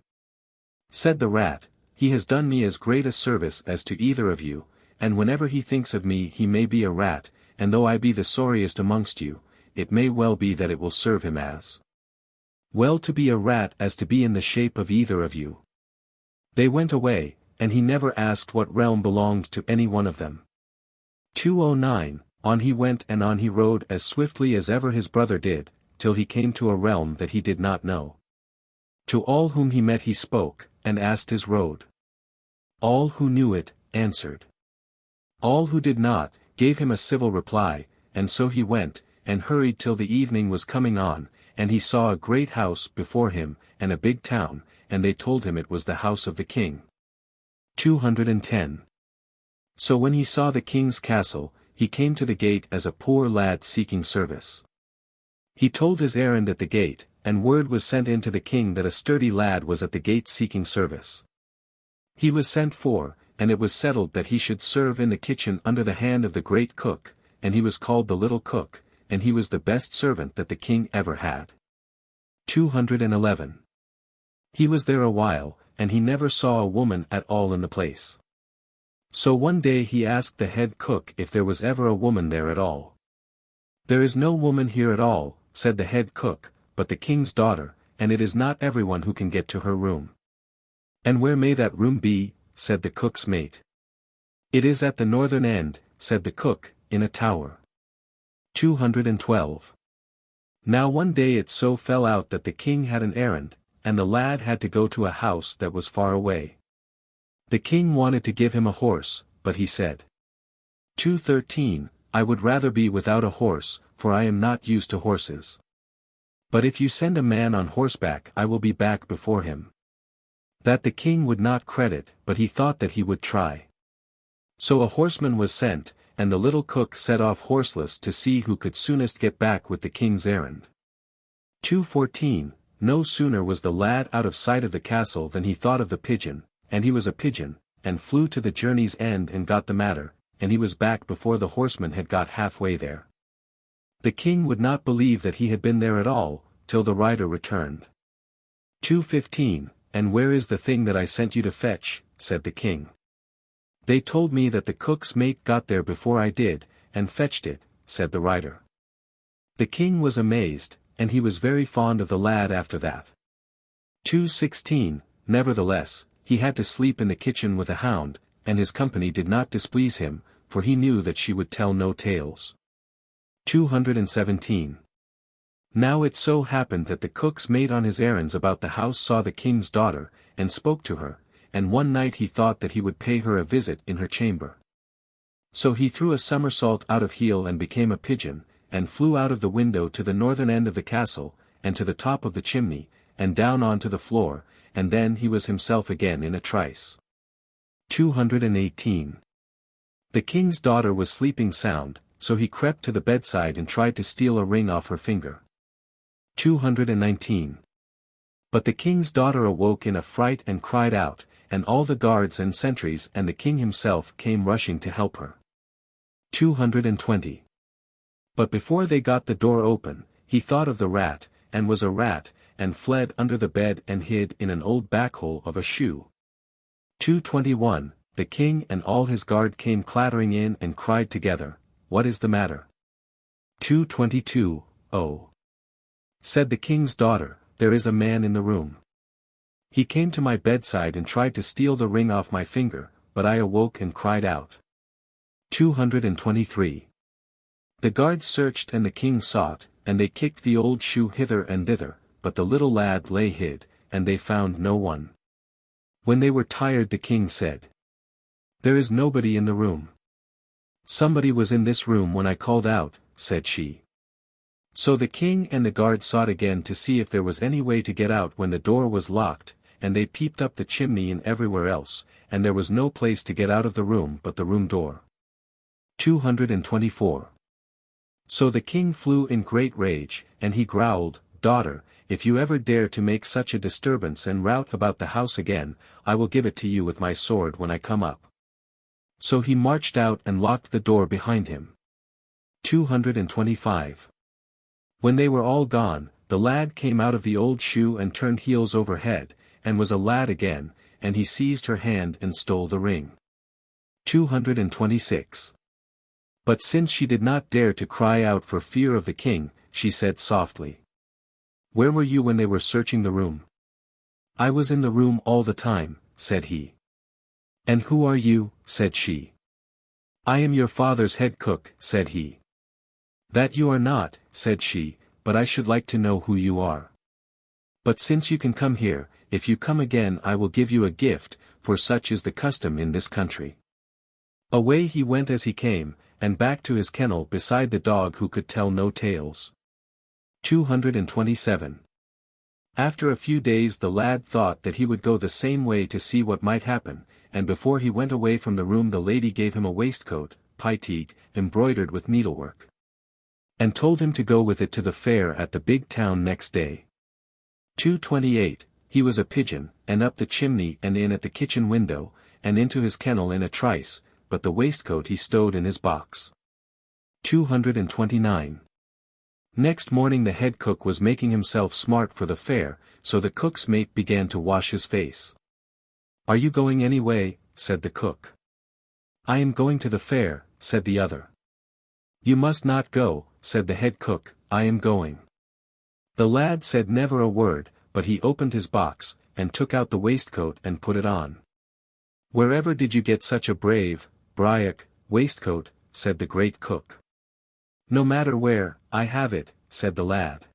Said the rat, "He has done me as great a service as to either of you, and whenever he thinks of me he may be a rat, and though I be the sorriest amongst you, it may well be that it will serve him as well to be a rat as to be in the shape of either of you." They went away, and he never asked what realm belonged to any one of them. 209. On he went and on he rode as swiftly as ever his brother did, till he came to a realm that he did not know. To all whom he met he spoke, and asked his road. All who knew it, answered. All who did not, gave him a civil reply, and so he went, and hurried till the evening was coming on, and he saw a great house before him, and a big town, and they told him it was the house of the king. 210. So when he saw the king's castle, he came to the gate as a poor lad seeking service. He told his errand at the gate, and word was sent in to the king that a sturdy lad was at the gate seeking service. He was sent for, and it was settled that he should serve in the kitchen under the hand of the great cook, and he was called the little cook, and he was the best servant that the king ever had. 211. He was there a while, and he never saw a woman at all in the place. So one day he asked the head cook if there was ever a woman there at all. "There is no woman here at all," said the head cook, "but the king's daughter, and it is not everyone who can get to her room." "And where may that room be?" said the cook's mate. "It is at the northern end," said the cook, "in a tower." 212. Now one day it so fell out that the king had an errand, and the lad had to go to a house that was far away. The king wanted to give him a horse, but he said, 213, "I would rather be without a horse, for I am not used to horses. But if you send a man on horseback I will be back before him." That the king would not credit, but he thought that he would try. So a horseman was sent, and the little cook set off horseless to see who could soonest get back with the king's errand. 2:14. No sooner was the lad out of sight of the castle than he thought of the pigeon, and he was a pigeon, and flew to the journey's end and got the matter, and he was back before the horseman had got halfway there. The king would not believe that he had been there at all, till the rider returned. 2:15. And where is the thing that I sent you to fetch? Said the king. They told me that the cook's mate got there before I did, and fetched it, said the rider. The king was amazed, and he was very fond of the lad after that. 2:16. Nevertheless, he had to sleep in the kitchen with a hound, and his company did not displease him, for he knew that she would tell no tales. 217. Now it so happened that the cook's mate on his errands about the house saw the king's daughter, and spoke to her, and one night he thought that he would pay her a visit in her chamber. So he threw a somersault out of heel and became a pigeon, and flew out of the window to the northern end of the castle, and to the top of the chimney, and down onto the floor, and then he was himself again in a trice. 218. The king's daughter was sleeping sound, so he crept to the bedside and tried to steal a ring off her finger. 219. But the king's daughter awoke in a fright and cried out, and all the guards and sentries and the king himself came rushing to help her. 220. But before they got the door open, he thought of the rat, and was a rat, and fled under the bed and hid in an old backhole of a shoe. 221. The king and all his guard came clattering in and cried together, What is the matter? 222. Oh! Said the king's daughter, There is a man in the room. He came to my bedside and tried to steal the ring off my finger, but I awoke and cried out. 223. The guards searched and the king sought, and they kicked the old shoe hither and thither, but the little lad lay hid, and they found no one. When they were tired the king said, There is nobody in the room. Somebody was in this room when I called out, said she. So the king and the guard sought again to see if there was any way to get out when the door was locked, and they peeped up the chimney and everywhere else, and there was no place to get out of the room but the room door. 224. So the king flew in great rage, and he growled, Daughter, if you ever dare to make such a disturbance and rout about the house again, I will give it to you with my sword when I come up. So he marched out and locked the door behind him. 225. When they were all gone, the lad came out of the old shoe and turned heels over head, and was a lad again, and he seized her hand and stole the ring. 226. But since she did not dare to cry out for fear of the king, she said softly, Where were you when they were searching the room? I was in the room all the time, said he. And who are you? Said she. I am your father's head cook, said he. That you are not, said she, but I should like to know who you are. But since you can come here, if you come again I will give you a gift, for such is the custom in this country. Away he went as he came, and back to his kennel beside the dog who could tell no tales. 227. After a few days the lad thought that he would go the same way to see what might happen, and before he went away from the room the lady gave him a waistcoat, pyteag, embroidered with needlework. And told him to go with it to the fair at the big town next day. 228. He was a pigeon, and up the chimney and in at the kitchen window, and into his kennel in a trice, but the waistcoat he stowed in his box. 229. Next morning the head cook was making himself smart for the fair, so the cook's mate began to wash his face. Are you going any way? Said the cook. I am going to the fair, said the other. You must not go, said the head cook, I am going. The lad said never a word, but he opened his box, and took out the waistcoat and put it on. Wherever did you get such a brave, Fraoch, waistcoat? Said the great cook. No matter where, I have it, said the lad.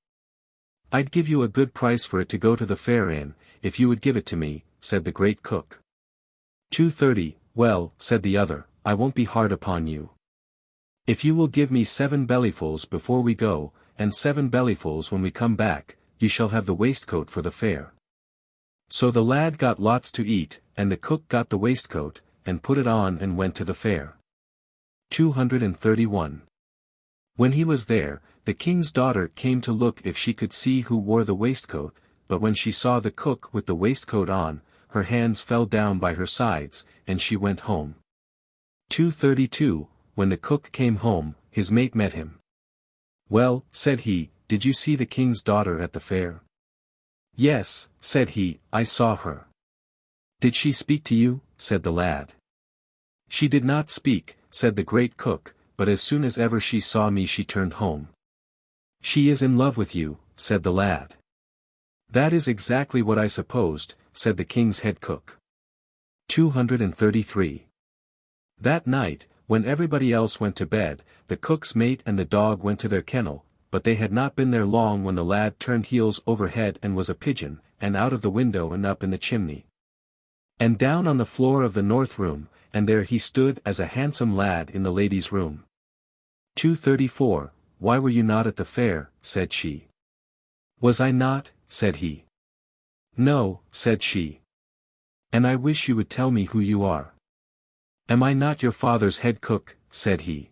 I'd give you a good price for it to go to the fair in, if you would give it to me, said the great cook. 230, well, said the other, I won't be hard upon you. If you will give me 7 bellyfuls before we go, and 7 bellyfuls when we come back, you shall have the waistcoat for the fair. So the lad got lots to eat, and the cook got the waistcoat, and put it on and went to the fair. 231. When he was there, the king's daughter came to look if she could see who wore the waistcoat, but when she saw the cook with the waistcoat on, her hands fell down by her sides, and she went home. 232. When the cook came home, his mate met him. "Well," said he, "did you see the king's daughter at the fair?" "Yes," said he, "I saw her." "Did she speak to you?" said the lad. "She did not speak," said the great cook, "but as soon as ever she saw me she turned home." "She is in love with you," said the lad. "That is exactly what I supposed," said the king's head cook. 233. That night, when everybody else went to bed, the cook's mate and the dog went to their kennel, but they had not been there long when the lad turned heels over head and was a pigeon, and out of the window and up in the chimney. And down on the floor of the north room, and there he stood as a handsome lad in the lady's room. 234. "Why were you not at the fair?" said she. "Was I not?" said he. "No," said she. "And I wish you would tell me who you are." "Am I not your father's head cook?" said he.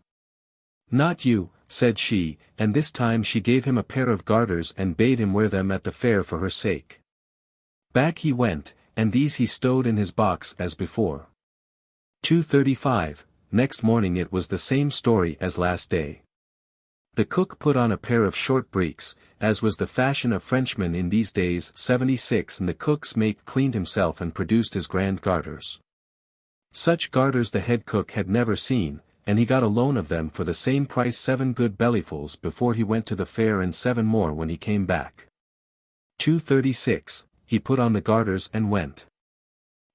"Not you," said she, and this time she gave him a pair of garters and bade him wear them at the fair for her sake. Back he went, and these he stowed in his box as before. 235. Next morning it was the same story as last day. The cook put on a pair of short breeks, as was the fashion of Frenchmen in these days. 76. And the cook's mate cleaned himself and produced his grand garters. Such garters the head cook had never seen, and he got a loan of them for the same price, 7 good bellyfuls before he went to the fair and 7 more when he came back. 236. He put on the garters and went.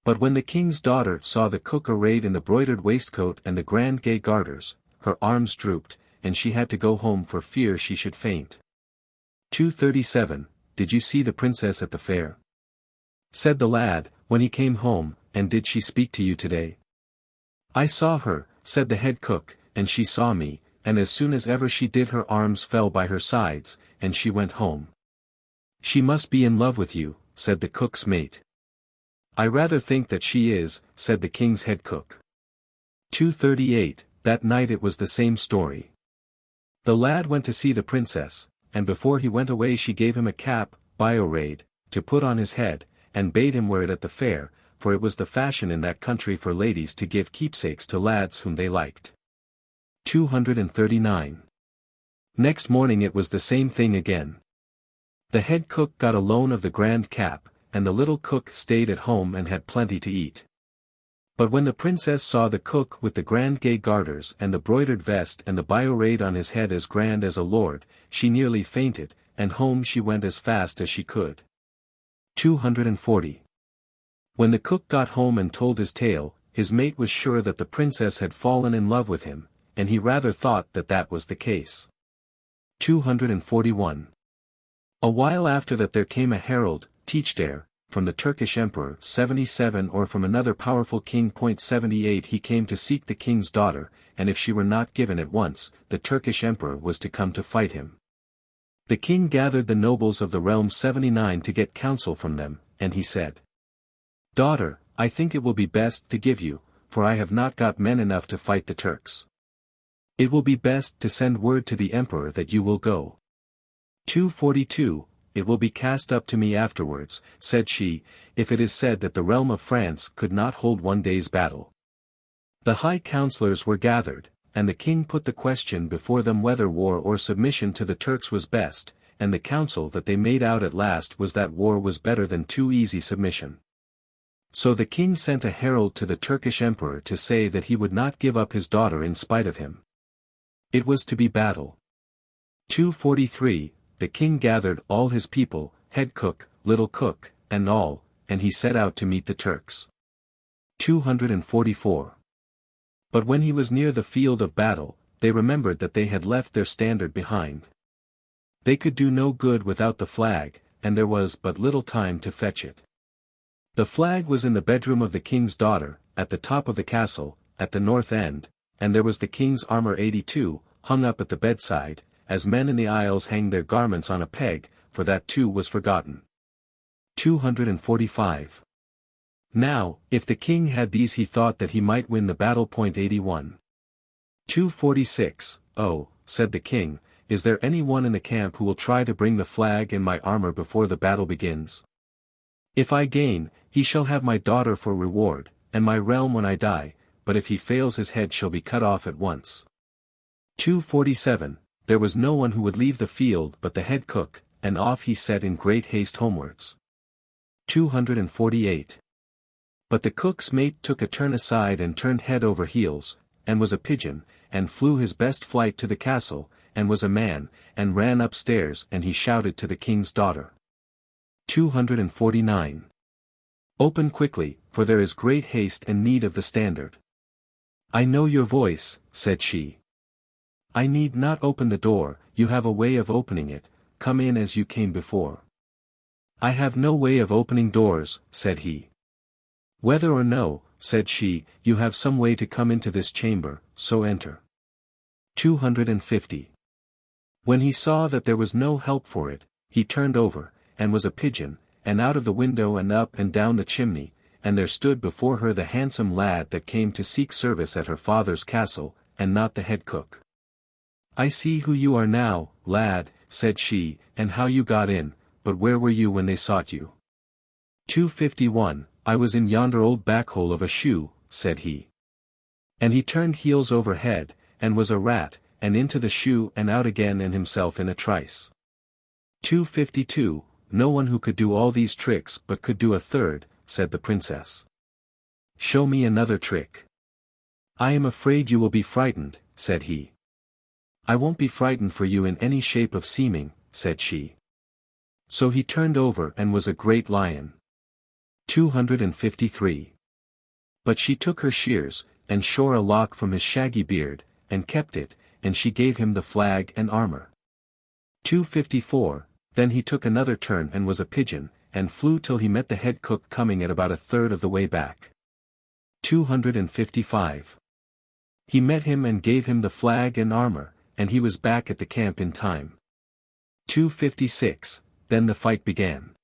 But when the king's daughter saw the cook arrayed in the broidered waistcoat and the grand gay garters, her arms drooped, and she had to go home for fear she should faint. 237. "Did you see the princess at the fair?" said the lad, when he came home, "and did she speak to you today?" "I saw her," said the head cook, "and she saw me, and as soon as ever she did her arms fell by her sides, and she went home." "She must be in love with you," said the cook's mate. "I rather think that she is," said the king's head cook. 238. That night it was the same story. The lad went to see the princess, and before he went away she gave him a cap, portrayed, to put on his head, and bade him wear it at the fair, for it was the fashion in that country for ladies to give keepsakes to lads whom they liked. 239. Next morning it was the same thing again. The head cook got a loan of the grand cap, and the little cook stayed at home and had plenty to eat. But when the princess saw the cook with the grand gay garters and the broidered vest and the portrayed on his head as grand as a lord, she nearly fainted, and home she went as fast as she could. 240. When the cook got home and told his tale, his mate was sure that the princess had fallen in love with him, and he rather thought that that was the case. 241. A while after that there came a herald, T-Iasgair, from the Turkish emperor. 77. Or from another powerful king. 78. He came to seek the king's daughter, and if she were not given at once, the Turkish emperor was to come to fight him. The king gathered the nobles of the realm 79 to get counsel from them, and he said, "Daughter, I think it will be best to give you, for I have not got men enough to fight the Turks. It will be best to send word to the emperor that you will go." 242. It will be cast up to me afterwards, said she, if it is said that the realm of France could not hold one day's battle. The high councillors were gathered, and the king put the question before them whether war or submission to the Turks was best, and the counsel that they made out at last was that war was better than too easy submission. So the king sent a herald to the Turkish emperor to say that he would not give up his daughter in spite of him. It was to be battle. 243. The king gathered all his people, head cook, little cook, and all, and he set out to meet the Turks. 244. But when he was near the field of battle, they remembered that they had left their standard behind. They could do no good without the flag, and there was but little time to fetch it. The flag was in the bedroom of the king's daughter, at the top of the castle, at the north end, and there was the king's armor 82, hung up at the bedside, as men in the isles hang their garments on a peg, for that too was forgotten. 245. Now, if the king had these he thought that he might win the battle. 81. 246, "Oh," said the king, "is there any one in the camp who will try to bring the flag and my armor before the battle begins? If I gain, he shall have my daughter for reward, and my realm when I die, but if he fails his head shall be cut off at once." 247, "There was no one who would leave the field but the head cook, and off he set in great haste homewards." 248. But the cook's mate took a turn aside and turned head over heels, and was a pigeon, and flew his best flight to the castle, and was a man, and ran upstairs and he shouted to the king's daughter. 249. "Open quickly, for there is great haste and need of the standard." "I know your voice," said she. "I need not open the door, you have a way of opening it, come in as you came before." "I have no way of opening doors," said he. "Whether or no," said she, "you have some way to come into this chamber, so enter." 250. When he saw that there was no help for it, he turned over, and was a pigeon, and out of the window and up and down the chimney, and there stood before her the handsome lad that came to seek service at her father's castle, and not the head cook. "I see who you are now, lad," said she, "and how you got in, but where were you when they sought you?" 251, "I was in yonder old backhole of a shoe," said he. And he turned heels over head, and was a rat, and into the shoe and out again and himself in a trice. 252, "No one who could do all these tricks but could do a third," said the princess. "Show me another trick." "I am afraid you will be frightened," said he. "I won't be frightened for you in any shape of seeming," said she. So he turned over and was a great lion. 253. But she took her shears, and shore a lock from his shaggy beard, and kept it, and she gave him the flag and armor. 254, Then he took another turn and was a pigeon, and flew till he met the head cook coming at about a third of the way back. 255. He met him and gave him the flag and armor, and he was back at the camp in time. 256, Then the fight began.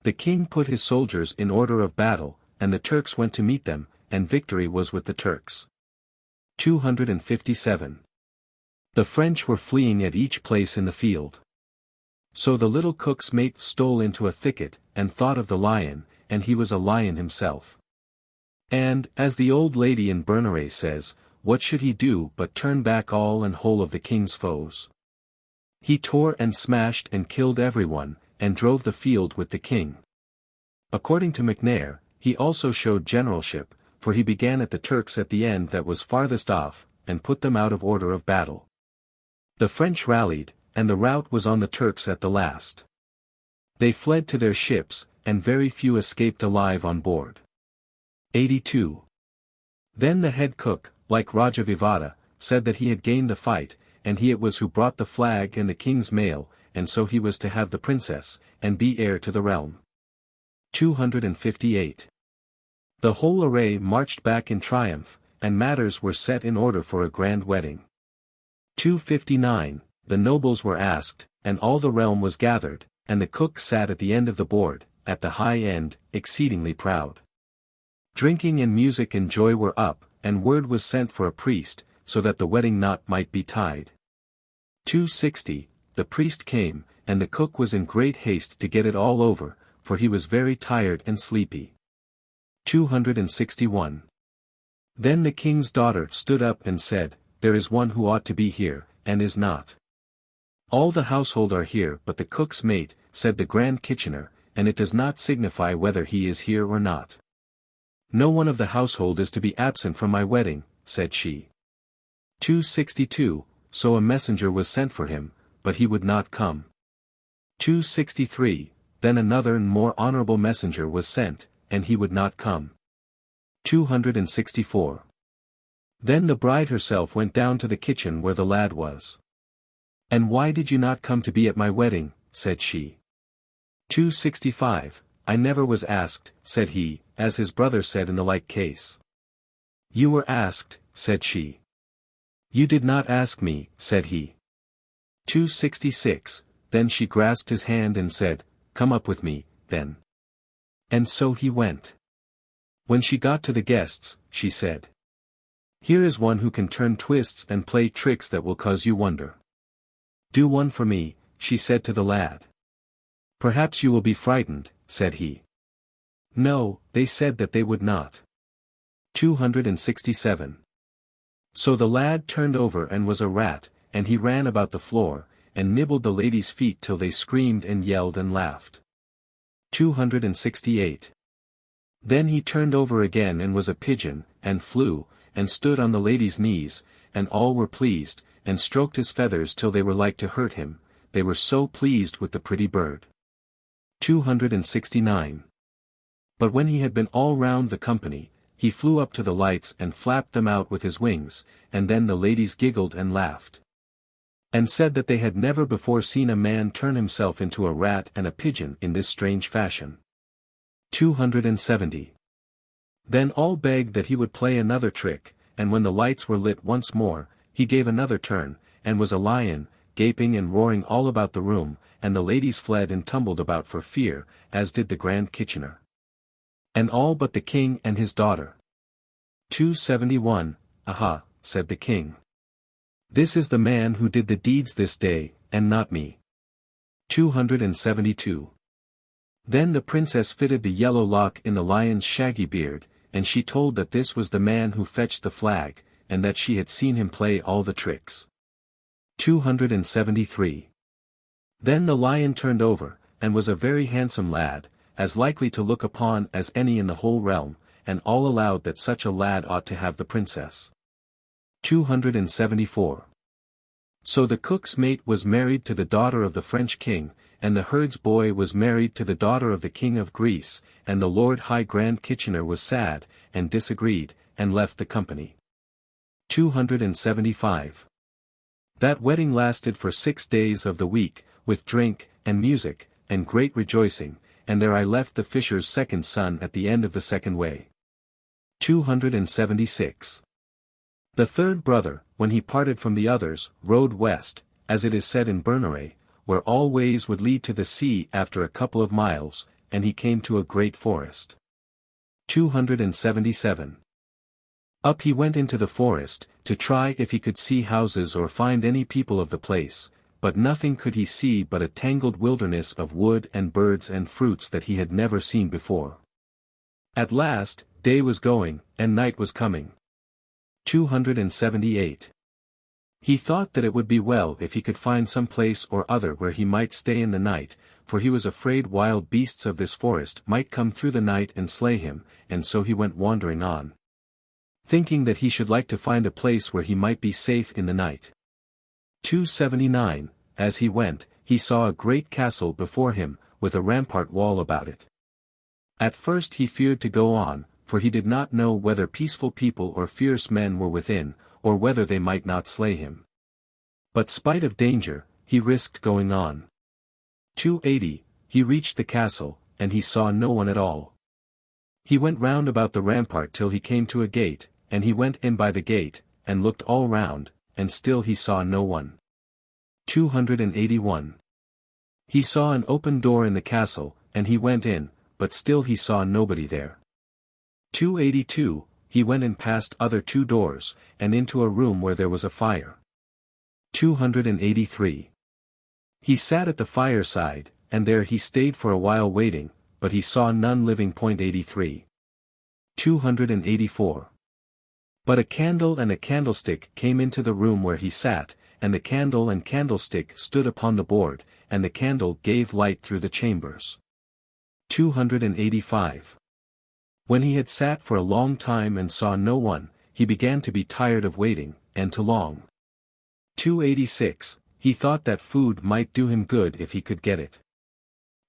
The king put his soldiers in order of battle, and the Turks went to meet them, and victory was with the Turks. 257. The French were fleeing at each place in the field. So the little cook's mate stole into a thicket, and thought of the lion, and he was a lion himself. And, as the old lady in Berneray says, what should he do but turn back all and whole of the king's foes? He tore and smashed and killed everyone, and drove the field with the king. According to McNair, he also showed generalship, for he began at the Turks at the end that was farthest off, and put them out of order of battle. The French rallied, and the rout was on the Turks at the last. They fled to their ships, and very few escaped alive on board. 82. Then the head cook, like Rajavivada, said that he had gained the fight, and he it was who brought the flag and the king's mail, and so he was to have the princess, and be heir to the realm. 258. The whole array marched back in triumph, and matters were set in order for a grand wedding. 259, The nobles were asked, and all the realm was gathered, and the cook sat at the end of the board, at the high end, exceedingly proud. Drinking and music and joy were up, and word was sent for a priest, so that the wedding knot might be tied. 260, The priest came, and the cook was in great haste to get it all over, for he was very tired and sleepy. 261. Then the king's daughter stood up and said, There is one who ought to be here, and is not. All the household are here but the cook's mate, said the Grand Kitchener, and it does not signify whether he is here or not. No one of the household is to be absent from my wedding, said she. 262, So a messenger was sent for him, but he would not come. 263, Then another and more honorable messenger was sent, and he would not come. 264. Then the bride herself went down to the kitchen where the lad was. And why did you not come to be at my wedding, said she. 265, I never was asked, said he, as his brother said in the like case. You were asked, said she. You did not ask me, said he. 266, Then she grasped his hand and said, Come up with me, then. And so he went. When she got to the guests, she said, Here is one who can turn twists and play tricks that will cause you wonder. Do one for me, she said to the lad. Perhaps you will be frightened, said he. No, they said that they would not. 267. So the lad turned over and was a rat, and he ran about the floor, and nibbled the ladies' feet till they screamed and yelled and laughed. 268. Then he turned over again and was a pigeon, and flew, and stood on the ladies' knees, and all were pleased, and stroked his feathers till they were like to hurt him, they were so pleased with the pretty bird. 269. But when he had been all round the company, he flew up to the lights and flapped them out with his wings, and then the ladies giggled and laughed. And said that they had never before seen a man turn himself into a rat and a pigeon in this strange fashion. 270. Then all begged that he would play another trick, and when the lights were lit once more, he gave another turn, and was a lion, gaping and roaring all about the room, and the ladies fled and tumbled about for fear, as did the Grand Kitchener. And all but the king and his daughter. 271, Aha, said the king. This is the man who did the deeds this day, and not me. 272. Then the princess fitted the yellow lock in the lion's shaggy beard, and she told that this was the man who fetched the flag, and that she had seen him play all the tricks. 273. Then the lion turned over, and was a very handsome lad, as likely to look upon as any in the whole realm, and all allowed that such a lad ought to have the princess. 274. So the cook's mate was married to the daughter of the French king, and the herd's boy was married to the daughter of the king of Greece, and the Lord High Grand Kitchener was sad, and disagreed, and left the company. 275. That wedding lasted for 6 days of the week, with drink, and music, and great rejoicing, and there I left the fisher's second son at the end of the second way. 276. The third brother, when he parted from the others, rode west, as it is said in Berneret, where all ways would lead to the sea after a couple of miles, and he came to a great forest. 277. Up he went into the forest, to try if he could see houses or find any people of the place, but nothing could he see but a tangled wilderness of wood and birds and fruits that he had never seen before. At last, day was going, and night was coming. 278. He thought that it would be well if he could find some place or other where he might stay in the night, for he was afraid wild beasts of this forest might come through the night and slay him, and so he went wandering on, thinking that he should like to find a place where he might be safe in the night. 279. As he went, he saw a great castle before him, with a rampart wall about it. At first he feared to go on, for he did not know whether peaceful people or fierce men were within, or whether they might not slay him. But spite of danger, he risked going on. 280. He reached the castle, and he saw no one at all. He went round about the rampart till he came to a gate, and he went in by the gate, and looked all round, and still he saw no one. 281. He saw an open door in the castle, and he went in, but still he saw nobody there. 282. He went and passed other 2 doors, and into a room where there was a fire. 283. He sat at the fireside, and there he stayed for a while waiting, but he saw none living. 83. 284. But a candle and a candlestick came into the room where he sat, and the candle and candlestick stood upon the board, and the candle gave light through the chambers. 285. When he had sat for a long time and saw no one, he began to be tired of waiting, and to long. 286. He thought that food might do him good if he could get it.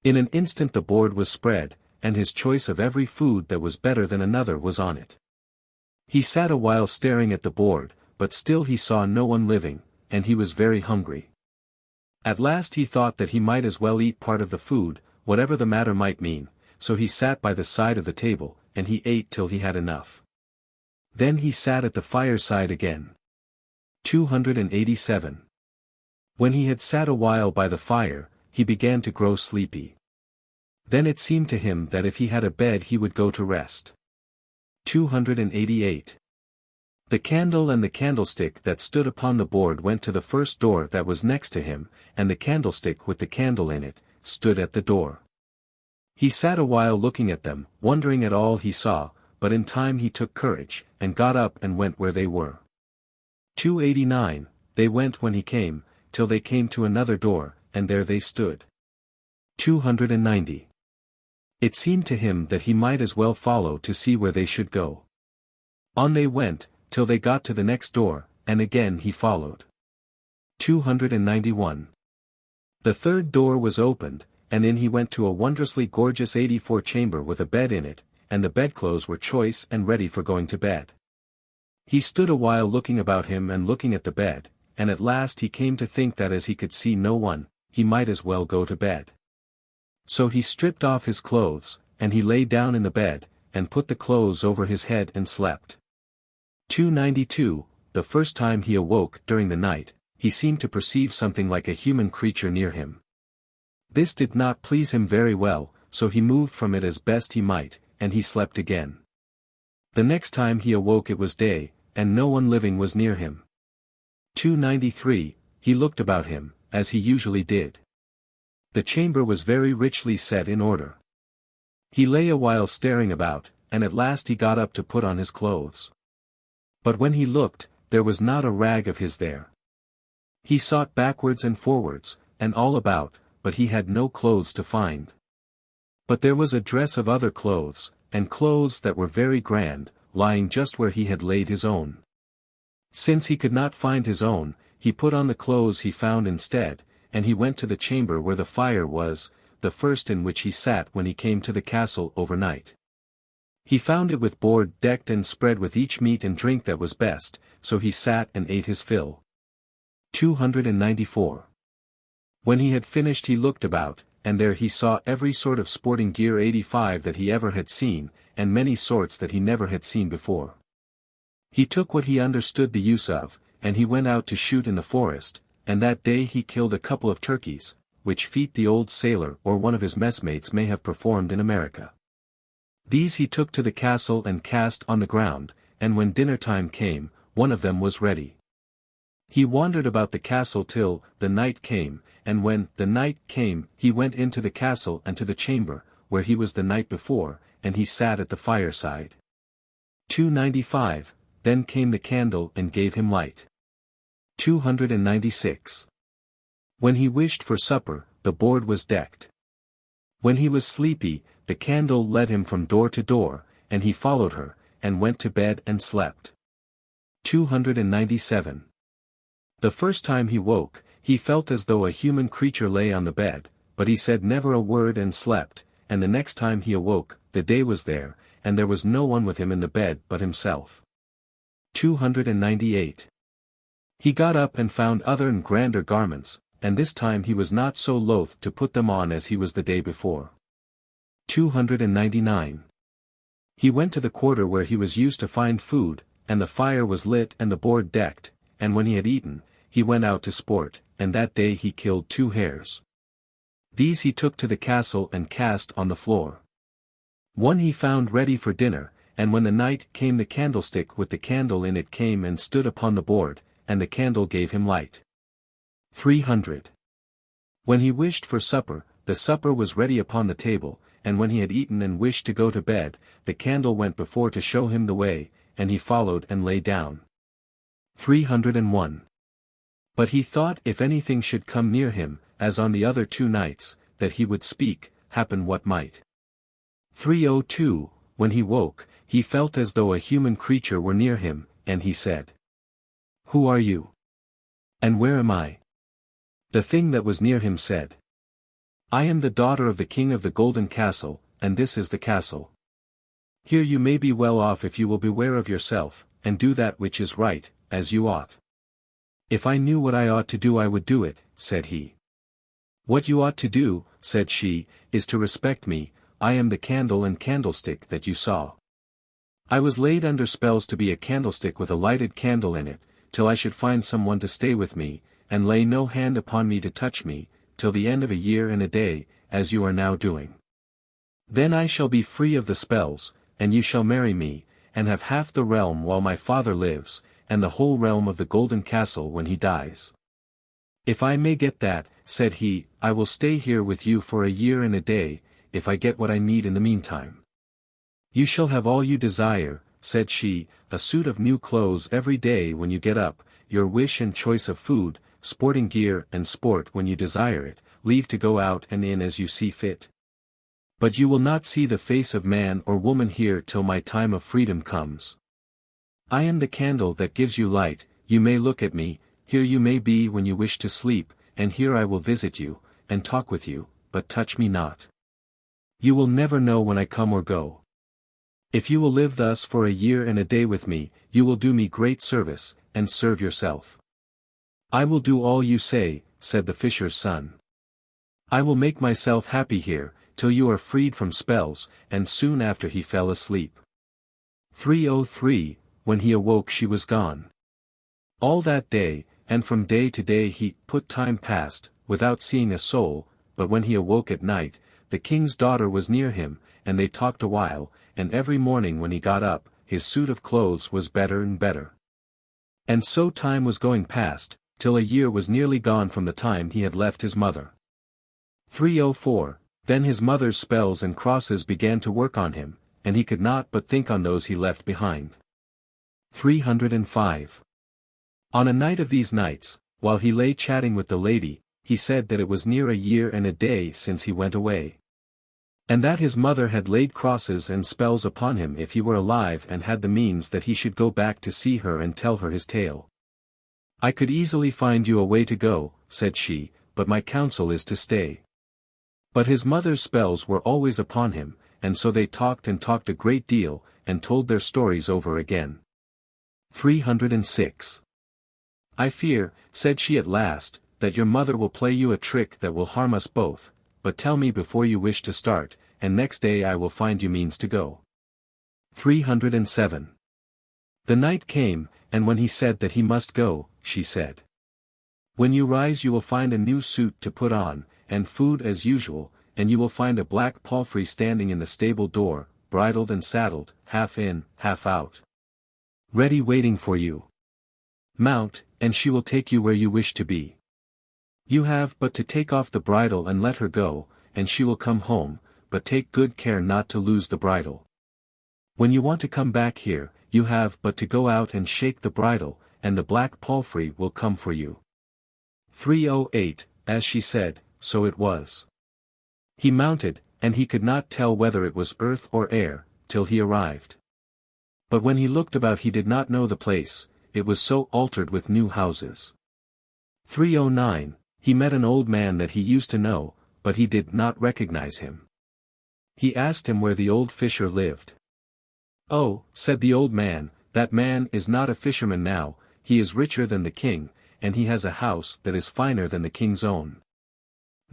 In an instant the board was spread, and his choice of every food that was better than another was on it. He sat a while staring at the board, but still he saw no one living, and he was very hungry. At last he thought that he might as well eat part of the food, whatever the matter might mean, so he sat by the side of the table, and he ate till he had enough. Then he sat at the fireside again. 287. When he had sat a while by the fire, he began to grow sleepy. Then it seemed to him that if he had a bed he would go to rest. 288. The candle and the candlestick that stood upon the board went to the first door that was next to him, and the candlestick with the candle in it, stood at the door. He sat a while looking at them, wondering at all he saw, but in time he took courage, and got up and went where they were. 289, they went when he came, till they came to another door, and there they stood. 290. It seemed to him that he might as well follow to see where they should go. On they went, till they got to the next door, and again he followed. 291. The third door was opened, and in he went to a wondrously gorgeous 84 chamber with a bed in it, and the bedclothes were choice and ready for going to bed. He stood a while looking about him and looking at the bed, and at last he came to think that as he could see no one, he might as well go to bed. So he stripped off his clothes, and he lay down in the bed, and put the clothes over his head and slept. 292, the first time he awoke during the night, he seemed to perceive something like a human creature near him. This did not please him very well, so he moved from it as best he might, and he slept again. The next time he awoke it was day, and no one living was near him. 293, he looked about him, as he usually did. The chamber was very richly set in order. He lay a while staring about, and at last he got up to put on his clothes. But when he looked, there was not a rag of his there. He sought backwards and forwards, and all about, but he had no clothes to find. But there was a dress of other clothes, and clothes that were very grand, lying just where he had laid his own. Since he could not find his own, he put on the clothes he found instead, and he went to the chamber where the fire was, the first in which he sat when he came to the castle overnight. He found it with board decked and spread with each meat and drink that was best, so he sat and ate his fill. 294. When he had finished he looked about, and there he saw every sort of sporting gear 85 that he ever had seen, and many sorts that he never had seen before. He took what he understood the use of, and he went out to shoot in the forest, and that day he killed a couple of turkeys, which feat the old sailor or one of his messmates may have performed in America. These he took to the castle and cast on the ground, and when dinner time came, one of them was ready. He wandered about the castle till the night came, and when the night came he went into the castle and to the chamber, where he was the night before, and he sat at the fireside. 295, then came the candle and gave him light. 296. When he wished for supper, the board was decked. When he was sleepy, the candle led him from door to door, and he followed her, and went to bed and slept. 297. The first time he woke, he felt as though a human creature lay on the bed, but he said never a word and slept, and the next time he awoke, the day was there, and there was no one with him in the bed but himself. 298. He got up and found other and grander garments, and this time he was not so loath to put them on as he was the day before. 299. He went to the quarter where he was used to find food, and the fire was lit and the board decked, and when he had eaten, he went out to sport, and that day he killed 2 hares. These he took to the castle and cast on the floor. One he found ready for dinner, and when the night came the candlestick with the candle in it came and stood upon the board, and the candle gave him light. 300. When he wished for supper, the supper was ready upon the table, and when he had eaten and wished to go to bed, the candle went before to show him the way, and he followed and lay down. 301. But he thought if anything should come near him, as on the other 2 nights, that he would speak, happen what might. 302, when he woke, he felt as though a human creature were near him, and he said, "Who are you? And where am I?" The thing that was near him said, "I am the daughter of the king of the golden castle, and this is the castle. Here you may be well off if you will beware of yourself, and do that which is right, as you ought." "If I knew what I ought to do I would do it," said he. "What you ought to do," said she, "is to respect me. I am the candle and candlestick that you saw. I was laid under spells to be a candlestick with a lighted candle in it, till I should find someone to stay with me, and lay no hand upon me to touch me, till the end of a year and a day, as you are now doing. Then I shall be free of the spells, and you shall marry me, and have half the realm while my father lives, and the whole realm of the golden castle when he dies. If I may get that, said he, I will stay here with you for a year and a day, if I get what I need in the meantime. You shall have all you desire, said she, a suit of new clothes every day when you get up, your wish and choice of food, sporting gear and sport when you desire it, leave to go out and in as you see fit. But you will not see the face of man or woman here till my time of freedom comes. I am the candle that gives you light, you may look at me, here you may be when you wish to sleep, and here I will visit you, and talk with you, but touch me not. You will never know when I come or go. If you will live thus for a year and a day with me, you will do me great service, and serve yourself. I will do all you say, said the fisher's son. I will make myself happy here, till you are freed from spells, and soon after he fell asleep. 303, when he awoke she was gone. All that day, and from day to day time passed, without seeing a soul, but when he awoke at night, the king's daughter was near him, and they talked a while, and every morning when he got up, his suit of clothes was better and better. And so time was going past, till a year was nearly gone from the time he had left his mother. 304, then his mother's spells and crosses began to work on him, and he could not but think on those he left behind. 305. On a night of these nights, while he lay chatting with the lady, he said that it was near a year and a day since he went away. And that his mother had laid crosses and spells upon him if he were alive and had the means that he should go back to see her and tell her his tale. I could easily find you a way to go, said she, but my counsel is to stay. But his mother's spells were always upon him, and so they talked and talked a great deal, and told their stories over again. 306. I fear, said she at last, that your mother will play you a trick that will harm us both, but tell me before you wish to start, and next day I will find you means to go. 307. The night came, and when he said that he must go, she said, when you rise you will find a new suit to put on, and food as usual, and you will find a black palfrey standing in the stable door, bridled and saddled, half in, half out, ready waiting for you. Mount, and she will take you where you wish to be. You have but to take off the bridle and let her go, and she will come home, but take good care not to lose the bridle. When you want to come back here, you have but to go out and shake the bridle, and the black palfrey will come for you. 308, as she said, so it was. He mounted, and he could not tell whether it was earth or air, till he arrived. But when he looked about he did not know the place, it was so altered with new houses. 309, he met an old man that he used to know, but he did not recognize him. He asked him where the old fisher lived. Oh, said the old man, that man is not a fisherman now, he is richer than the king, and he has a house that is finer than the king's own.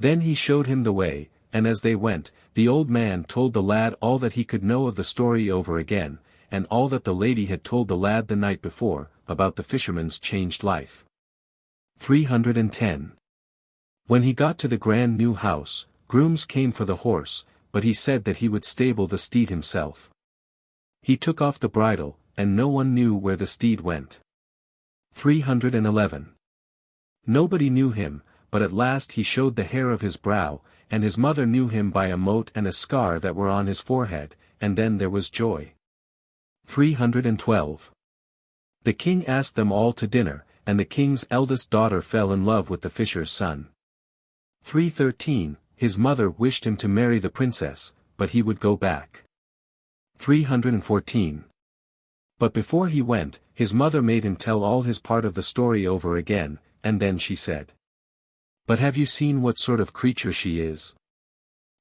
Then he showed him the way, and as they went, the old man told the lad all that he could know of the story over again, and all that the lady had told the lad the night before, about the fisherman's changed life. 310. When he got to the grand new house, grooms came for the horse, but he said that he would stable the steed himself. He took off the bridle, and no one knew where the steed went. 311. Nobody knew him, but at last he showed the hair of his brow, and his mother knew him by a mote and a scar that were on his forehead, and then there was joy. 312. The king asked them all to dinner, and the king's eldest daughter fell in love with the fisher's son. 313, his mother wished him to marry the princess, but he would go back. 314. But before he went, his mother made him tell all his part of the story over again, and then she said, but have you seen what sort of creature she is?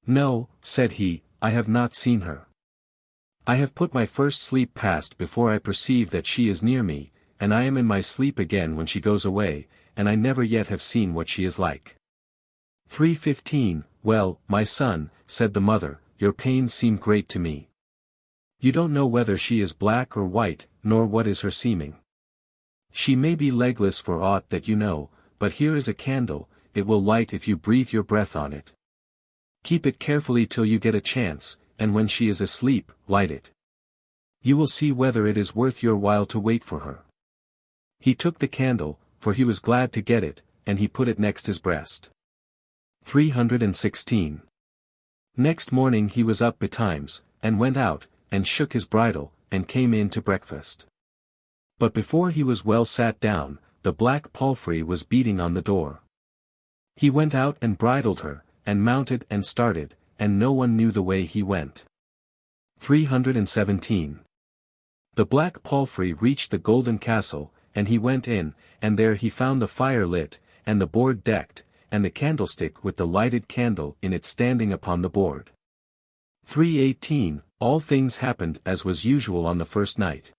No, said he, I have not seen her. I have put my first sleep past before I perceive that she is near me, and I am in my sleep again when she goes away, and I never yet have seen what she is like. 315, well, my son, said the mother, your pains seem great to me. You don't know whether she is black or white, nor what is her seeming. She may be legless for aught that you know, but here is a candle, it will light if you breathe your breath on it. Keep it carefully till you get a chance, and when she is asleep, light it. You will see whether it is worth your while to wait for her. He took the candle, for he was glad to get it, and he put it next his breast. 316. Next morning he was up betimes, and went out, and shook his bridle, and came in to breakfast. But before he was well sat down, the black palfrey was beating on the door. He went out and bridled her, and mounted and started, and no one knew the way he went. 317. The black palfrey reached the golden castle, and he went in, and there he found the fire lit, and the board decked, and the candlestick with the lighted candle in it standing upon the board. 318. All things happened as was usual on the first night.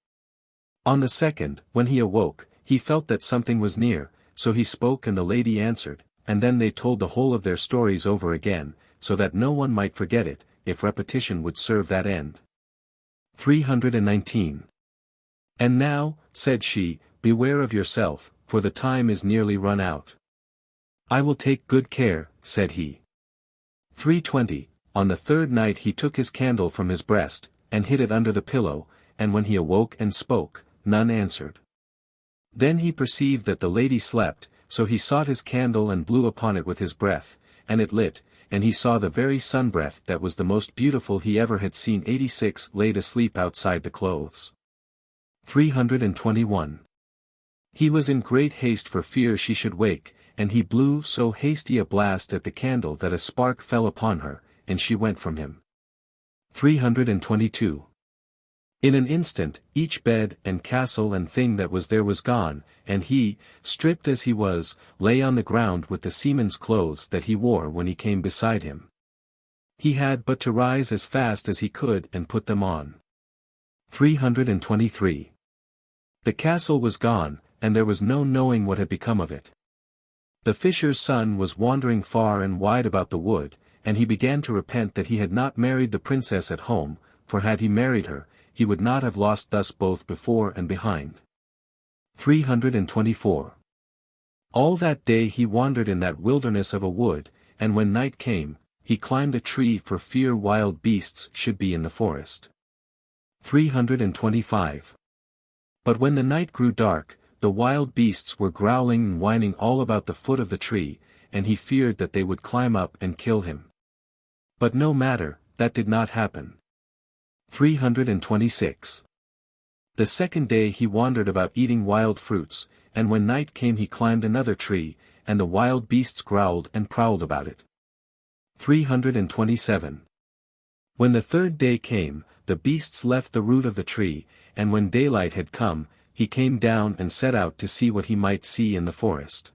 On the second, when he awoke, he felt that something was near, so he spoke and the lady answered, and then they told the whole of their stories over again, so that no one might forget it, if repetition would serve that end. 319. And now, said she, beware of yourself, for the time is nearly run out. I will take good care, said he. 320. On the third night he took his candle from his breast, and hid it under the pillow, and when he awoke and spoke, none answered. Then he perceived that the lady slept, so he sought his candle and blew upon it with his breath, and it lit, and he saw the very sunbreath that was the most beautiful he ever had seen. 86 Laid asleep outside the clothes. 321. He was in great haste for fear she should wake, and he blew so hasty a blast at the candle that a spark fell upon her, and she went from him. 322. In an instant, each bed and castle and thing that was there was gone, and he, stripped as he was, lay on the ground with the seaman's clothes that he wore when he came beside him. He had but to rise as fast as he could and put them on. 323. The castle was gone, and there was no knowing what had become of it. The fisher's son was wandering far and wide about the wood, and he began to repent that he had not married the princess at home, for had he married her, he would not have lost thus both before and behind. 324. All that day he wandered in that wilderness of a wood, and when night came, he climbed a tree for fear wild beasts should be in the forest. 325. But when the night grew dark, the wild beasts were growling and whining all about the foot of the tree, and he feared that they would climb up and kill him. But no matter, that did not happen. 326. The second day he wandered about eating wild fruits, and when night came he climbed another tree, and the wild beasts growled and prowled about it. 327. When the third day came, the beasts left the root of the tree, and when daylight had come, he came down and set out to see what he might see in the forest.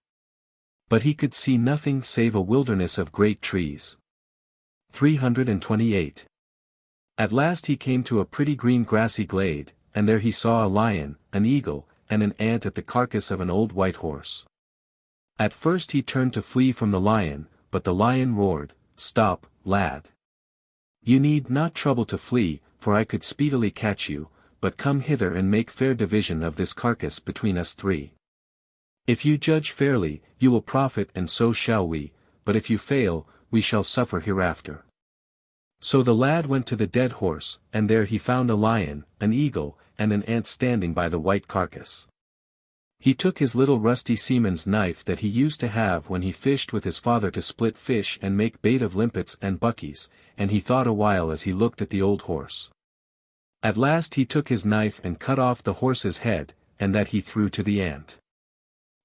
But he could see nothing save a wilderness of great trees. 328. At last he came to a pretty green grassy glade, and there he saw a lion, an eagle, and an ant at the carcass of an old white horse. At first he turned to flee from the lion, but the lion roared, "Stop, lad. You need not trouble to flee, for I could speedily catch you, but come hither and make fair division of this carcass between us three. If you judge fairly, you will profit and so shall we, but if you fail, we shall suffer hereafter." So the lad went to the dead horse, and there he found a lion, an eagle, and an ant standing by the white carcass. He took his little rusty seaman's knife that he used to have when he fished with his father to split fish and make bait of limpets and buckies, and he thought a while as he looked at the old horse. At last he took his knife and cut off the horse's head, and that he threw to the ant.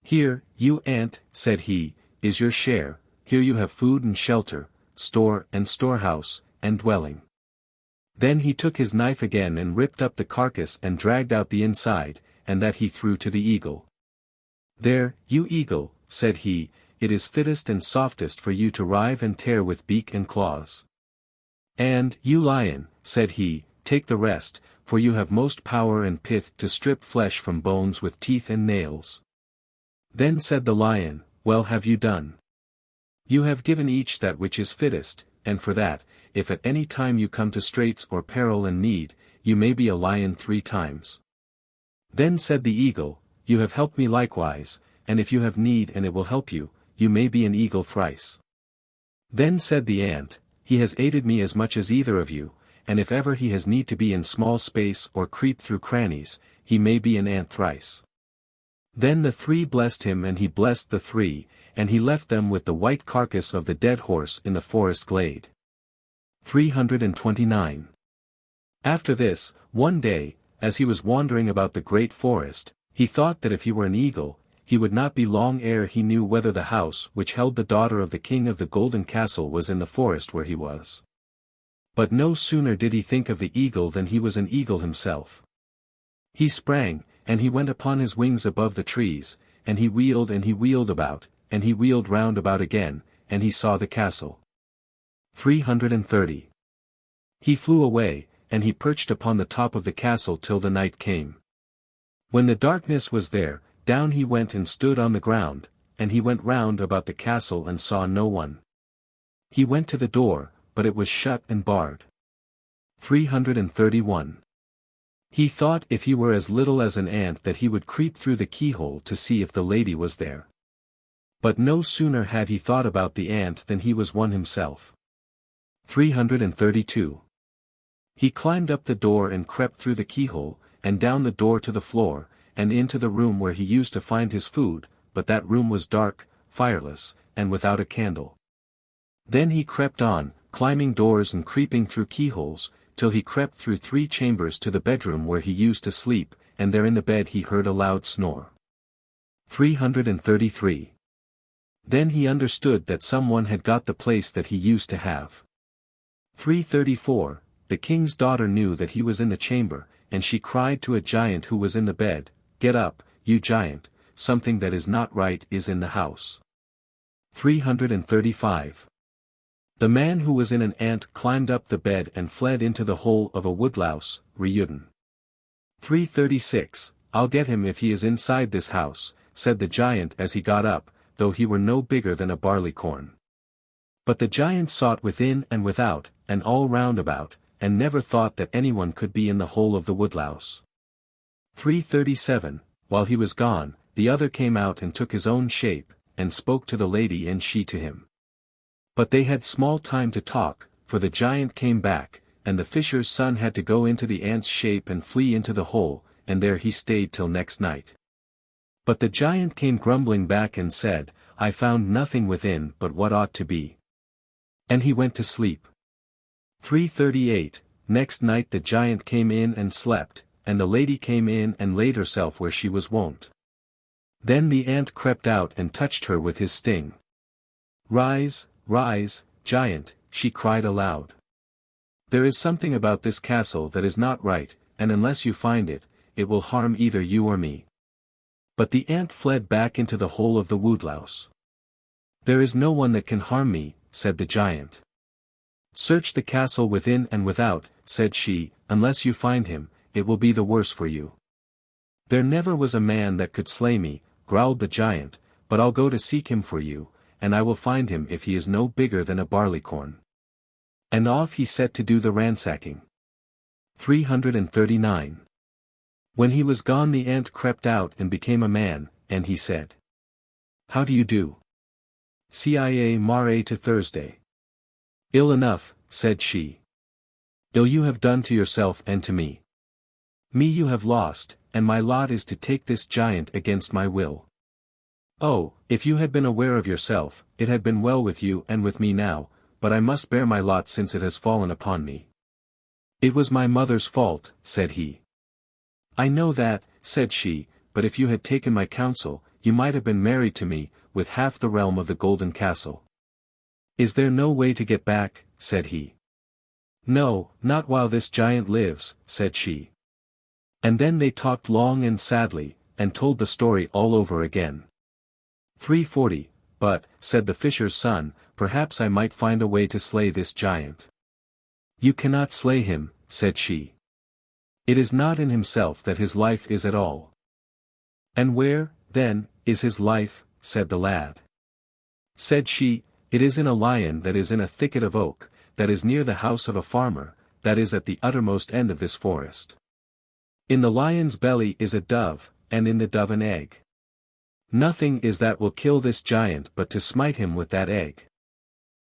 "Here, you ant," said he, "is your share, here you have food and shelter, store and storehouse, and dwelling." Then he took his knife again and ripped up the carcass and dragged out the inside, and that he threw to the eagle. "There, you eagle," said he, "it is fittest and softest for you to rive and tear with beak and claws. And, you lion," said he, "take the rest, for you have most power and pith to strip flesh from bones with teeth and nails." Then said the lion, "Well have you done. You have given each that which is fittest, and for that, if at any time you come to straits or peril and need, you may be a lion 3 times. Then said the eagle, "You have helped me likewise, and if you have need and it will help you, you may be an eagle thrice." Then said the ant, "He has aided me as much as either of you, and if ever he has need to be in small space or creep through crannies, he may be an ant thrice. Then the three blessed him and he blessed the three, and he left them with the white carcass of the dead horse in the forest glade. 329. After this, one day, as he was wandering about the great forest, he thought that if he were an eagle, he would not be long ere he knew whether the house which held the daughter of the king of the golden castle was in the forest where he was. But no sooner did he think of the eagle than he was an eagle himself. He sprang, and he went upon his wings above the trees, and he wheeled about, and he wheeled round about again, and he saw the castle. 330. He flew away, and he perched upon the top of the castle till the night came. When the darkness was there, down he went and stood on the ground, and he went round about the castle and saw no one. He went to the door, but it was shut and barred. 331. He thought if he were as little as an ant that he would creep through the keyhole to see if the lady was there. But no sooner had he thought about the ant than he was one himself. 332. He climbed up the door and crept through the keyhole, and down the door to the floor, and into the room where he used to find his food, but that room was dark, fireless, and without a candle. Then he crept on, climbing doors and creeping through keyholes, till he crept through 3 chambers to the bedroom where he used to sleep, and there in the bed he heard a loud snore. 333. Then he understood that someone had got the place that he used to have. 334. The king's daughter knew that he was in the chamber, and she cried to a giant who was in the bed, "Get up, you giant, something that is not right is in the house." 335. The man who was in an ant climbed up the bed and fled into the hole of a woodlouse, wielding. 336. "I'll get him if he is inside this house," said the giant as he got up, though he were no bigger than a barleycorn. But the giant sought within and without, and all round about, and never thought that anyone could be in the hole of the woodlouse. 337. While he was gone, the other came out and took his own shape, and spoke to the lady and she to him. But they had small time to talk, for the giant came back, and the fisher's son had to go into the ant's shape and flee into the hole, and there he stayed till next night. But the giant came grumbling back and said, "I found nothing within but what ought to be." And he went to sleep. 338. Next night the giant came in and slept, and the lady came in and laid herself where she was wont. Then the ant crept out and touched her with his sting. "Rise, rise, giant," she cried aloud. "There is something about this castle that is not right, and unless you find it, it will harm either you or me." But the ant fled back into the hole of the woodlouse. "There is no one that can harm me," said the giant. "Search the castle within and without," said she, "unless you find him, it will be the worse for you." "There never was a man that could slay me," growled the giant, "but I'll go to seek him for you, and I will find him if he is no bigger than a barleycorn." And off he set to do the ransacking. 339. When he was gone the ant crept out and became a man, and he said, "How do you do? Cia mare to Thursday." "Ill enough," said she. "Ill you have done to yourself and to me. Me you have lost, and my lot is to take this giant against my will. Oh, if you had been aware of yourself, it had been well with you and with me now, but I must bear my lot since it has fallen upon me." "It was my mother's fault," said he. "I know that," said she, "but if you had taken my counsel, you might have been married to me, with half the realm of the golden castle." "Is there no way to get back?" said he. "No, not while this giant lives," said she. And then they talked long and sadly, and told the story all over again. 340. "But," said the fisher's son, "perhaps I might find a way to slay this giant." "You cannot slay him," said she. "It is not in himself that his life is at all." "And where, then, is his life?" said the lad. Said she, "It is in a lion that is in a thicket of oak, that is near the house of a farmer, that is at the uttermost end of this forest. In the lion's belly is a dove, and in the dove an egg. Nothing is that will kill this giant but to smite him with that egg."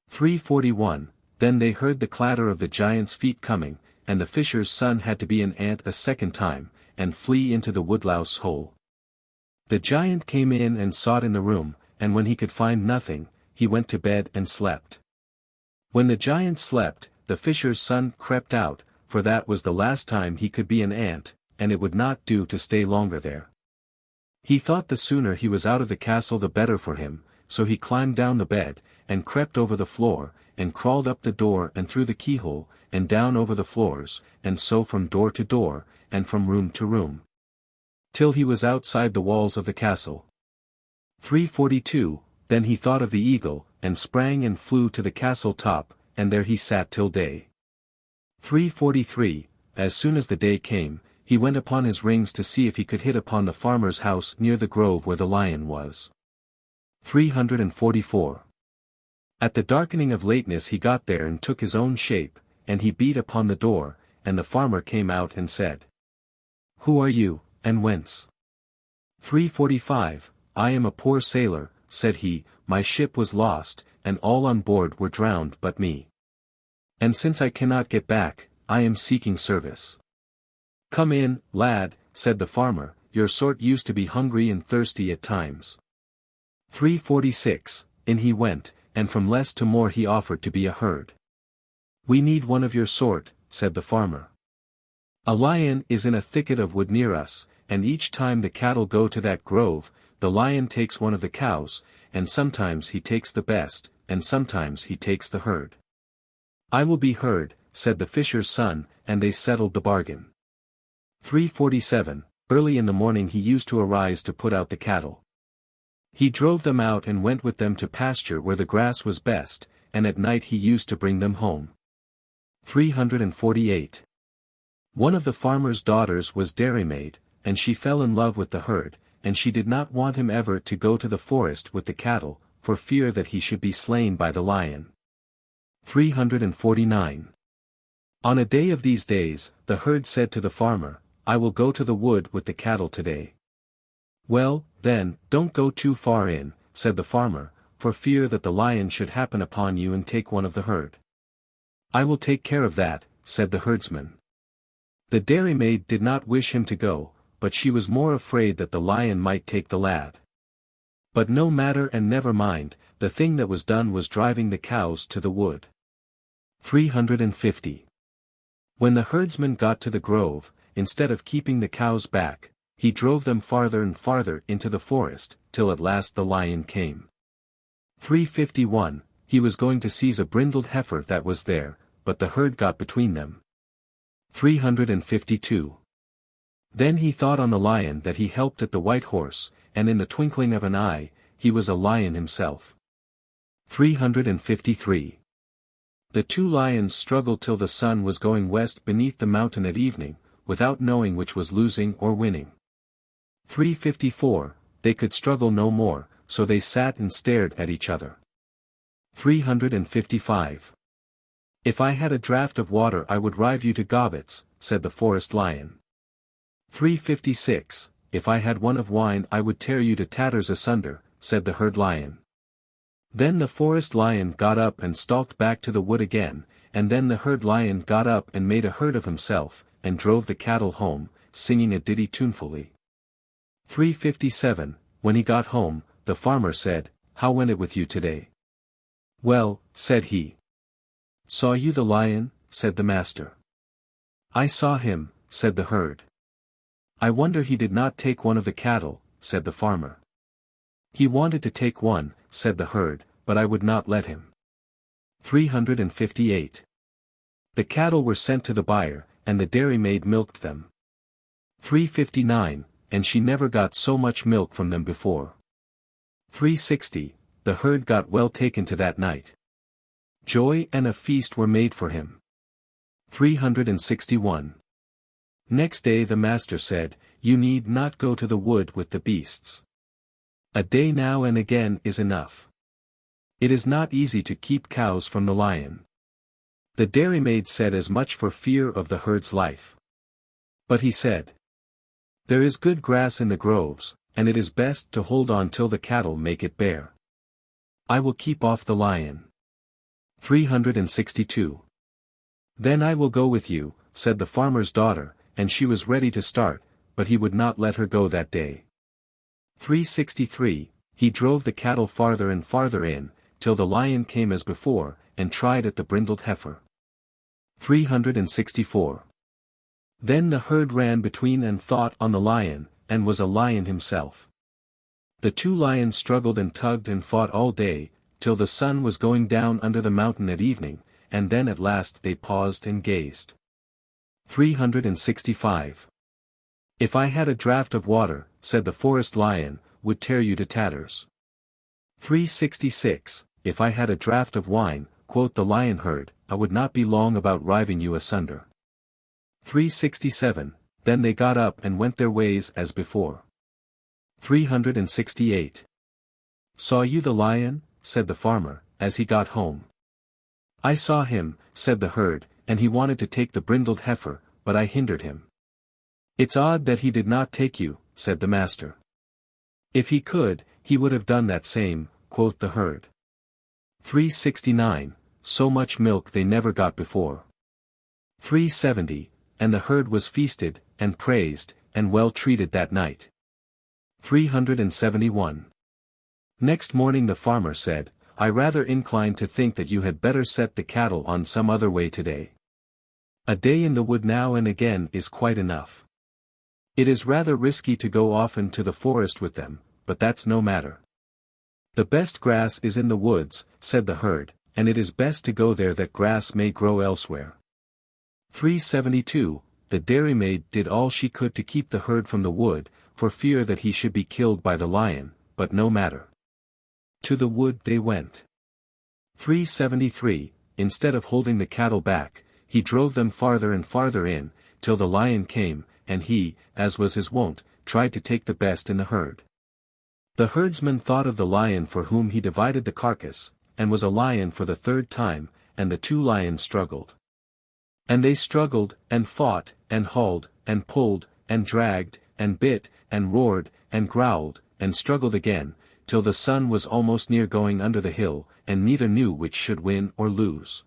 341. Then they heard the clatter of the giant's feet coming, and the fisher's son had to be an ant a second time, and flee into the woodlouse hole. The giant came in and sought in the room, and when he could find nothing, he went to bed and slept. When the giant slept, the fisher's son crept out, for that was the last time he could be an ant, and it would not do to stay longer there. He thought the sooner he was out of the castle the better for him, so he climbed down the bed, and crept over the floor, and crawled up the door and through the keyhole, and down over the floors, and so from door to door, and from room to room, till he was outside the walls of the castle. 342, Then he thought of the eagle, and sprang and flew to the castle top, and there he sat till day. 343, As soon as the day came, he went upon his rings to see if he could hit upon the farmer's house near the grove where the lion was. 344. At the darkening of lateness he got there and took his own shape, and he beat upon the door, and the farmer came out and said, Who are you, and whence? 345, I am a poor sailor, said he, my ship was lost, and all on board were drowned but me. And since I cannot get back, I am seeking service. Come in, lad, said the farmer, your sort used to be hungry and thirsty at times. 346, In he went, and from less to more he offered to be a herd. We need one of your sort, said the farmer. A lion is in a thicket of wood near us, and each time the cattle go to that grove, the lion takes one of the cows, and sometimes he takes the best, and sometimes he takes the herd. I will be herd, said the fisher's son, and they settled the bargain. 347, Early in the morning he used to arise to put out the cattle. He drove them out and went with them to pasture where the grass was best, and at night he used to bring them home. 348. One of the farmer's daughters was Mermaid, and she fell in love with the herd, and she did not want him ever to go to the forest with the cattle, for fear that he should be slain by the lion. 349. On a day of these days, the herd said to the farmer, I will go to the wood with the cattle today. Well, then, don't go too far in, said the farmer, for fear that the lion should happen upon you and take one of the herd. I will take care of that, said the herdsman. The dairymaid did not wish him to go, but she was more afraid that the lion might take the lad. But no matter and never mind, the thing that was done was driving the cows to the wood. 350. When the herdsman got to the grove, instead of keeping the cows back, he drove them farther and farther into the forest, till at last the lion came. 351, He was going to seize a brindled heifer that was there, but the herd got between them. 352. Then he thought on the lion that he helped at the white horse, and in the twinkling of an eye, he was a lion himself. 353. The two lions struggled till the sun was going west beneath the mountain at evening, without knowing which was losing or winning. 354, They could struggle no more, so they sat and stared at each other. 355. If I had a draught of water I would rive you to gobbets, said the forest lion. 356, If I had one of wine I would tear you to tatters asunder, said the herd lion. Then the forest lion got up and stalked back to the wood again, and then the herd lion got up and made a herd of himself, and drove the cattle home, singing a ditty tunefully. 357, When he got home, the farmer said, How went it with you today? Well, said he. Saw you the lion? Said the master. I saw him, said the herd. I wonder he did not take one of the cattle, said the farmer. He wanted to take one, said the herd, but I would not let him. 358. The cattle were sent to the byre, and the dairymaid milked them. 359, And she never got so much milk from them before. 360, The herd got well taken to that night. Joy and a feast were made for him. 361. Next day the master said, You need not go to the wood with the beasts. A day now and again is enough. It is not easy to keep cows from the lion. The dairymaid said as much for fear of the herd's life. But he said, There is good grass in the groves, and it is best to hold on till the cattle make it bare. I will keep off the lion. 362. Then I will go with you, said the farmer's daughter, and she was ready to start, but he would not let her go that day. 363, he drove the cattle farther and farther in, till the lion came as before, and tried at the brindled heifer. 364. Then the herd ran between and thought on the lion, and was a lion himself. The two lions struggled and tugged and fought all day, till the sun was going down under the mountain at evening, and then at last they paused and gazed. 365. If I had a draught of water, said the forest lion, would tear you to tatters. 366. If I had a draught of wine, quoth the lion herd, I would not be long about riving you asunder. 367. Then they got up and went their ways as before. 368. Saw you the lion? Said the farmer, as he got home. I saw him, said the herd, and he wanted to take the brindled heifer, but I hindered him. It's odd that he did not take you, said the master. If he could, he would have done that same, quoth the herd. 369. So much milk they never got before. 370. And the herd was feasted, and praised, and well treated that night. 371. Next morning the farmer said, I rather incline to think that you had better set the cattle on some other way today. A day in the wood now and again is quite enough. It is rather risky to go often to the forest with them, but that's no matter. The best grass is in the woods, said the herd, and it is best to go there that grass may grow elsewhere. 372. The dairymaid did all she could to keep the herd from the wood, for fear that he should be killed by the lion, but no matter. To the wood they went. 373. Instead of holding the cattle back, he drove them farther and farther in, till the lion came, and he, as was his wont, tried to take the best in the herd. The herdsman thought of the lion for whom he divided the carcass, and was a lion for the third time, and the two lions struggled. And they struggled, and fought, and hauled, and pulled, and dragged, and bit, and roared, and growled, and struggled again, till the sun was almost near going under the hill, and neither knew which should win or lose.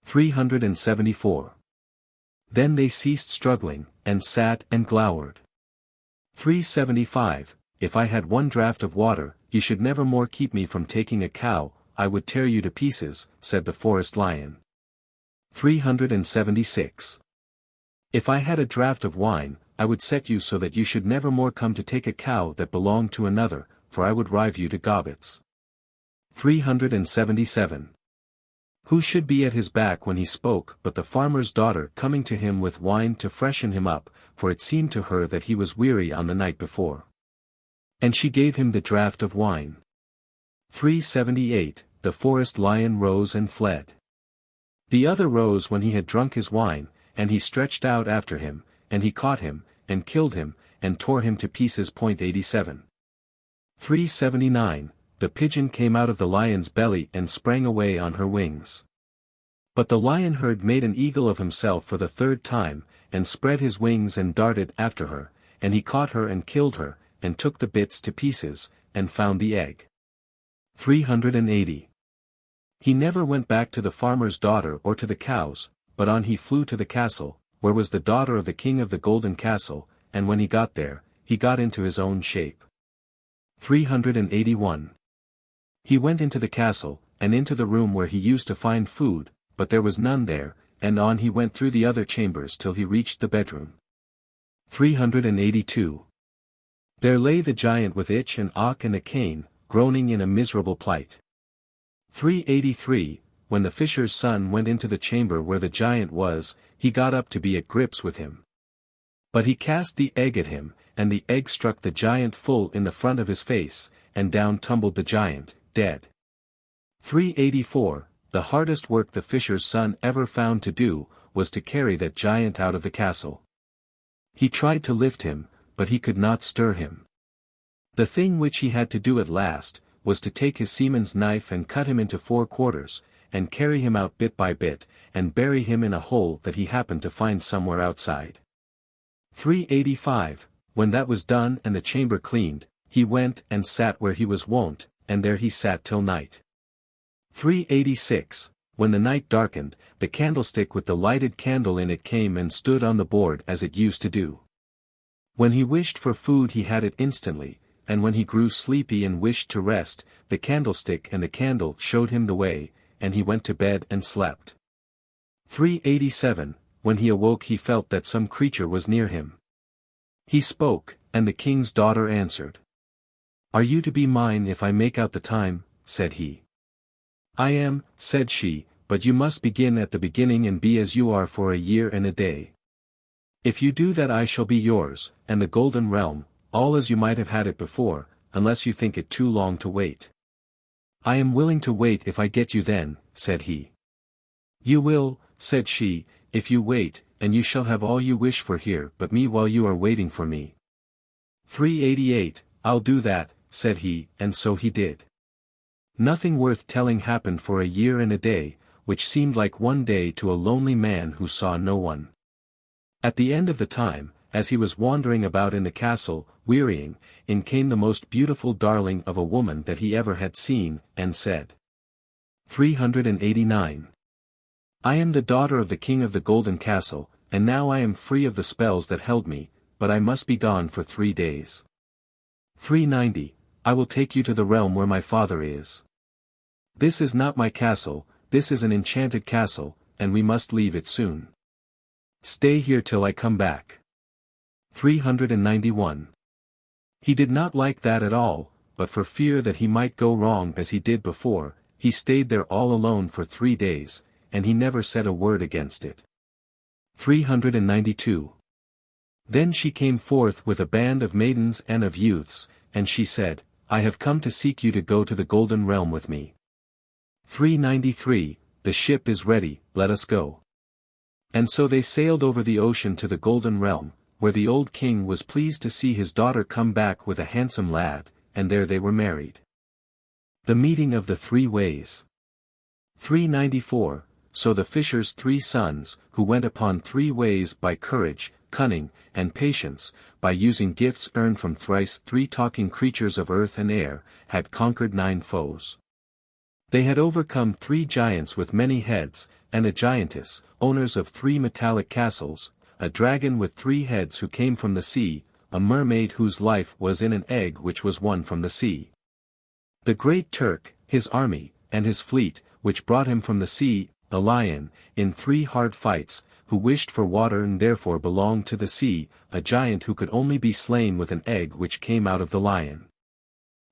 374. Then they ceased struggling, and sat and glowered. 375. If I had one draught of water, you should never more keep me from taking a cow, I would tear you to pieces, said the forest lion. 376. If I had a draught of wine, I would set you so that you should never more come to take a cow that belonged to another, for I would rive you to gobbets. 377. Who should be at his back when he spoke but the farmer's daughter coming to him with wine to freshen him up, for it seemed to her that he was weary on the night before. And she gave him the draught of wine. 378. The forest lion rose and fled. The other rose when he had drunk his wine, and he stretched out after him, and he caught him, and killed him, and tore him to pieces. 87. 379. The pigeon came out of the lion's belly and sprang away on her wings. But the lion herd made an eagle of himself for the third time, and spread his wings and darted after her, and he caught her and killed her, and took the bits to pieces, and found the egg. 380. He never went back to the farmer's daughter or to the cows, but on he flew to the castle, where was the daughter of the king of the golden castle, and when he got there, he got into his own shape. 381. He went into the castle, and into the room where he used to find food, but there was none there, and on he went through the other chambers till he reached the bedroom. 382. There lay the giant with itch and ache and a cane, groaning in a miserable plight. 383. When the fisher's son went into the chamber where the giant was, he got up to be at grips with him. But he cast the egg at him, and the egg struck the giant full in the front of his face, and down tumbled the giant, dead. 384. The hardest work the fisher's son ever found to do, was to carry that giant out of the castle. He tried to lift him, but he could not stir him. The thing which he had to do at last, was to take his seaman's knife and cut him into 4 quarters, and carry him out bit by bit, and bury him in a hole that he happened to find somewhere outside. 385. When that was done and the chamber cleaned, he went and sat where he was wont, and there he sat till night. 386. when the night darkened, the candlestick with the lighted candle in it came and stood on the board as it used to do. When he wished for food he had it instantly, and when he grew sleepy and wished to rest, the candlestick and the candle showed him the way, and he went to bed and slept. 387, when he awoke he felt that some creature was near him. He spoke, and the king's daughter answered. "Are you to be mine if I make out the time?" said he. "I am," said she, "but you must begin at the beginning and be as you are for a year and a day. If you do that I shall be yours, and the golden realm, all as you might have had it before, unless you think it too long to wait." "I am willing to wait if I get you then," said he. "You will," said she, "if you wait, and you shall have all you wish for here but me while you are waiting for me." 388, "I'll do that," said he, and so he did. Nothing worth telling happened for a year and a day, which seemed like one day to a lonely man who saw no one. At the end of the time, as he was wandering about in the castle, wearying, in came the most beautiful darling of a woman that he ever had seen, and said. 389. "I am the daughter of the king of the golden castle, and now I am free of the spells that held me, but I must be gone for 3 days. 390, "I will take you to the realm where my father is. This is not my castle, this is an enchanted castle, and we must leave it soon. Stay here till I come back." 391. He did not like that at all, but for fear that he might go wrong as he did before, he stayed there all alone for 3 days, and he never said a word against it. 392. Then she came forth with a band of maidens and of youths, and she said, "I have come to seek you to go to the golden realm with me." 393, "The ship is ready, let us go." And so they sailed over the ocean to the golden realm, where the old king was pleased to see his daughter come back with a handsome lad, and there they were married. The meeting of the 3 ways. 394, "So the fisher's 3 sons, who went upon 3 ways by courage, cunning, and patience, by using gifts earned from thrice 3 talking creatures of earth and air, had conquered 9 foes. They had overcome 3 giants with many heads, and a giantess, owners of 3 metallic castles, a dragon with 3 heads who came from the sea, a mermaid whose life was in an egg which was won from the sea. The great Turk, his army, and his fleet, which brought him from the sea, a lion, in 3 hard fights, who wished for water and therefore belonged to the sea, a giant who could only be slain with an egg which came out of the lion.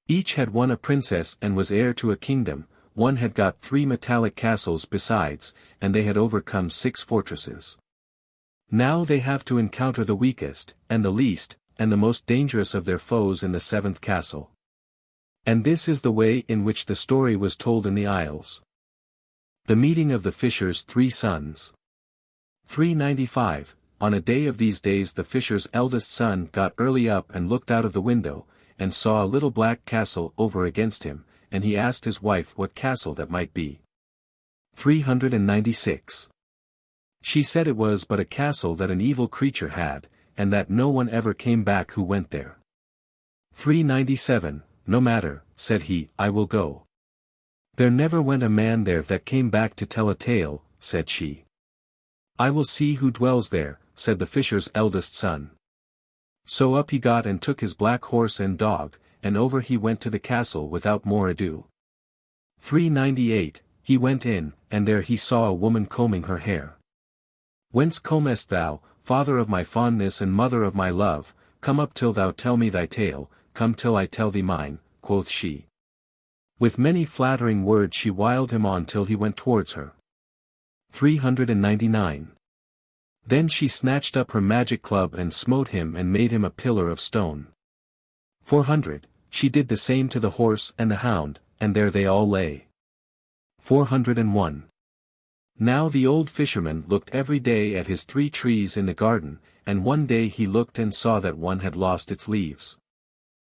Each had won a princess and was heir to a kingdom, one had got 3 metallic castles besides, and they had overcome 6 fortresses. Now they have to encounter the weakest, and the least, and the most dangerous of their foes in the 7th castle. And this is the way in which the story was told in the Isles. The meeting of the fisher's 3 sons. 395, on a day of these days the fisher's eldest son got early up and looked out of the window, and saw a little black castle over against him, and he asked his wife what castle that might be. 396. She said it was but a castle that an evil creature had, and that no one ever came back who went there. 397, "No matter," said he, "I will go." "There never went a man there that came back to tell a tale," said she. "I will see who dwells there," said the fisher's eldest son. So up he got and took his black horse and dog, and over he went to the castle without more ado. 398, he went in, and there he saw a woman combing her hair. "Whence comest thou, father of my fondness and mother of my love? Come up till thou tell me thy tale, come till I tell thee mine," quoth she. With many flattering words she wiled him on till he went towards her. 399. Then she snatched up her magic club and smote him and made him a pillar of stone. 400, she did the same to the horse and the hound, and there they all lay. 401. Now the old fisherman looked every day at his 3 trees in the garden, and one day he looked and saw that one had lost its leaves.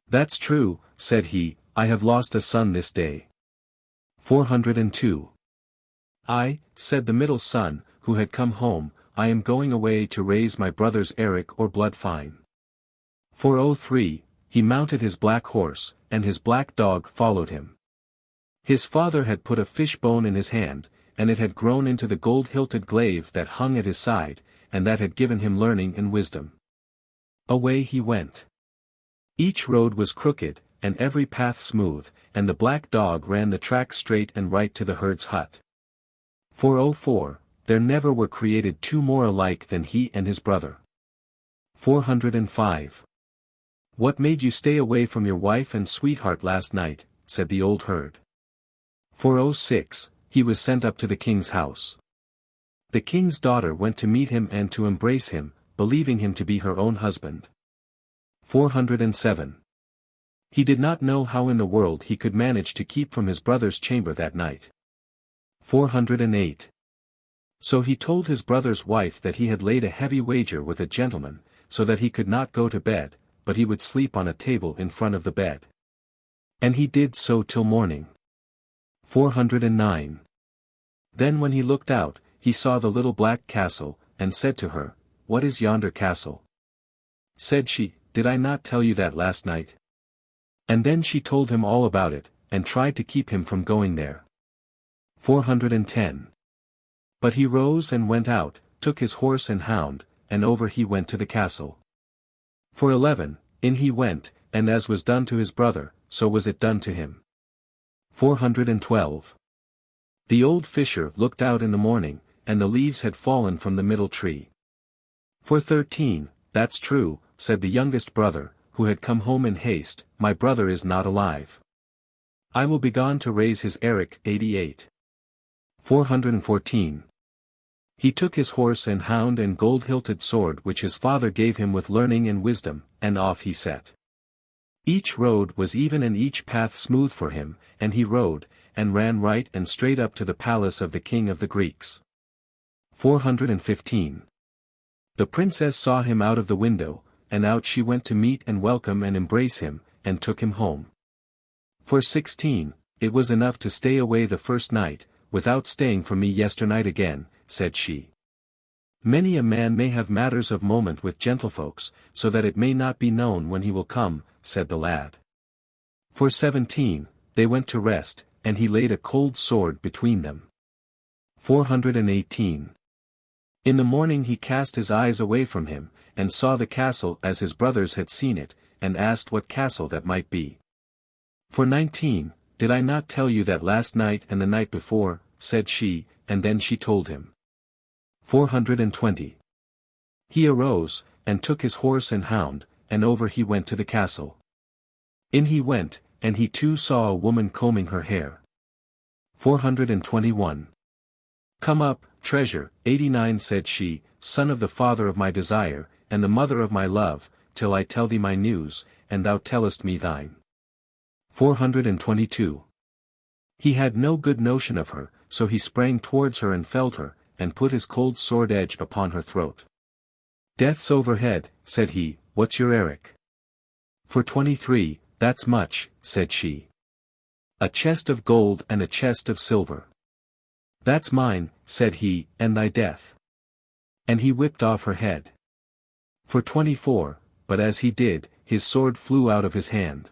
"That's true," said he, "I have lost a son this day." 402. "I," said the middle son, who had come home, "I am going away to raise my brothers Eric or Bloodfine." 403, he mounted his black horse, and his black dog followed him. His father had put a fish bone in his hand, and it had grown into the gold-hilted glaive that hung at his side, and that had given him learning and wisdom. Away he went. Each road was crooked, and every path smooth, and the black dog ran the track straight and right to the herd's hut. 404, there never were created two more alike than he and his brother. 405. What made you stay away from your wife and sweetheart last night? Said the old herd. 406, he was sent up to the king's house. The king's daughter went to meet him and to embrace him, believing him to be her own husband. 407. He did not know how in the world he could manage to keep from his brother's chamber that night. 408. So he told his brother's wife that he had laid a heavy wager with a gentleman, so that he could not go to bed, but he would sleep on a table in front of the bed. And he did so till morning. 409. Then when he looked out, he saw the little black castle, and said to her, "What is yonder castle?" Said she, "Did I not tell you that last night?" And then she told him all about it, and tried to keep him from going there. 410. But he rose and went out, took his horse and hound, and over he went to the castle. 411, in he went, and as was done to his brother, so was it done to him. 412. The old fisher looked out in the morning, and the leaves had fallen from the middle tree. 413, that's true, said the youngest brother, who had come home in haste, my brother is not alive. I will be gone to raise his Eric. 88. 414. He took his horse and hound and gold-hilted sword which his father gave him with learning and wisdom, and off he set. Each road was even and each path smooth for him, and he rode, and ran right and straight up to the palace of the king of the Greeks. 415. The princess saw him out of the window, and out she went to meet and welcome and embrace him, and took him home. 416, it was enough to stay away the first night, without staying from me yesternight again, said she. Many a man may have matters of moment with gentlefolks, so that it may not be known when he will come, said the lad. 417, they went to rest, and he laid a cold sword between them. 418. In the morning he cast his eyes away from him, and saw the castle as his brothers had seen it, and asked what castle that might be. 419, did I not tell you that last night and the night before, said she, and then she told him. 420. He arose, and took his horse and hound, and over he went to the castle. In he went, and he too saw a woman combing her hair. 421. Come up, treasure. 89 said she, son of the father of my desire, and the mother of my love, till I tell thee my news, and thou tellest me thine. 422. He had no good notion of her, so he sprang towards her and felled her, and put his cold sword edge upon her throat. Death's overhead, said he, what's your Eric? 423, that's much, said she. A chest of gold and a chest of silver. That's mine, said he, and thy death. And he whipped off her head. 424, but as he did, his sword flew out of his hand.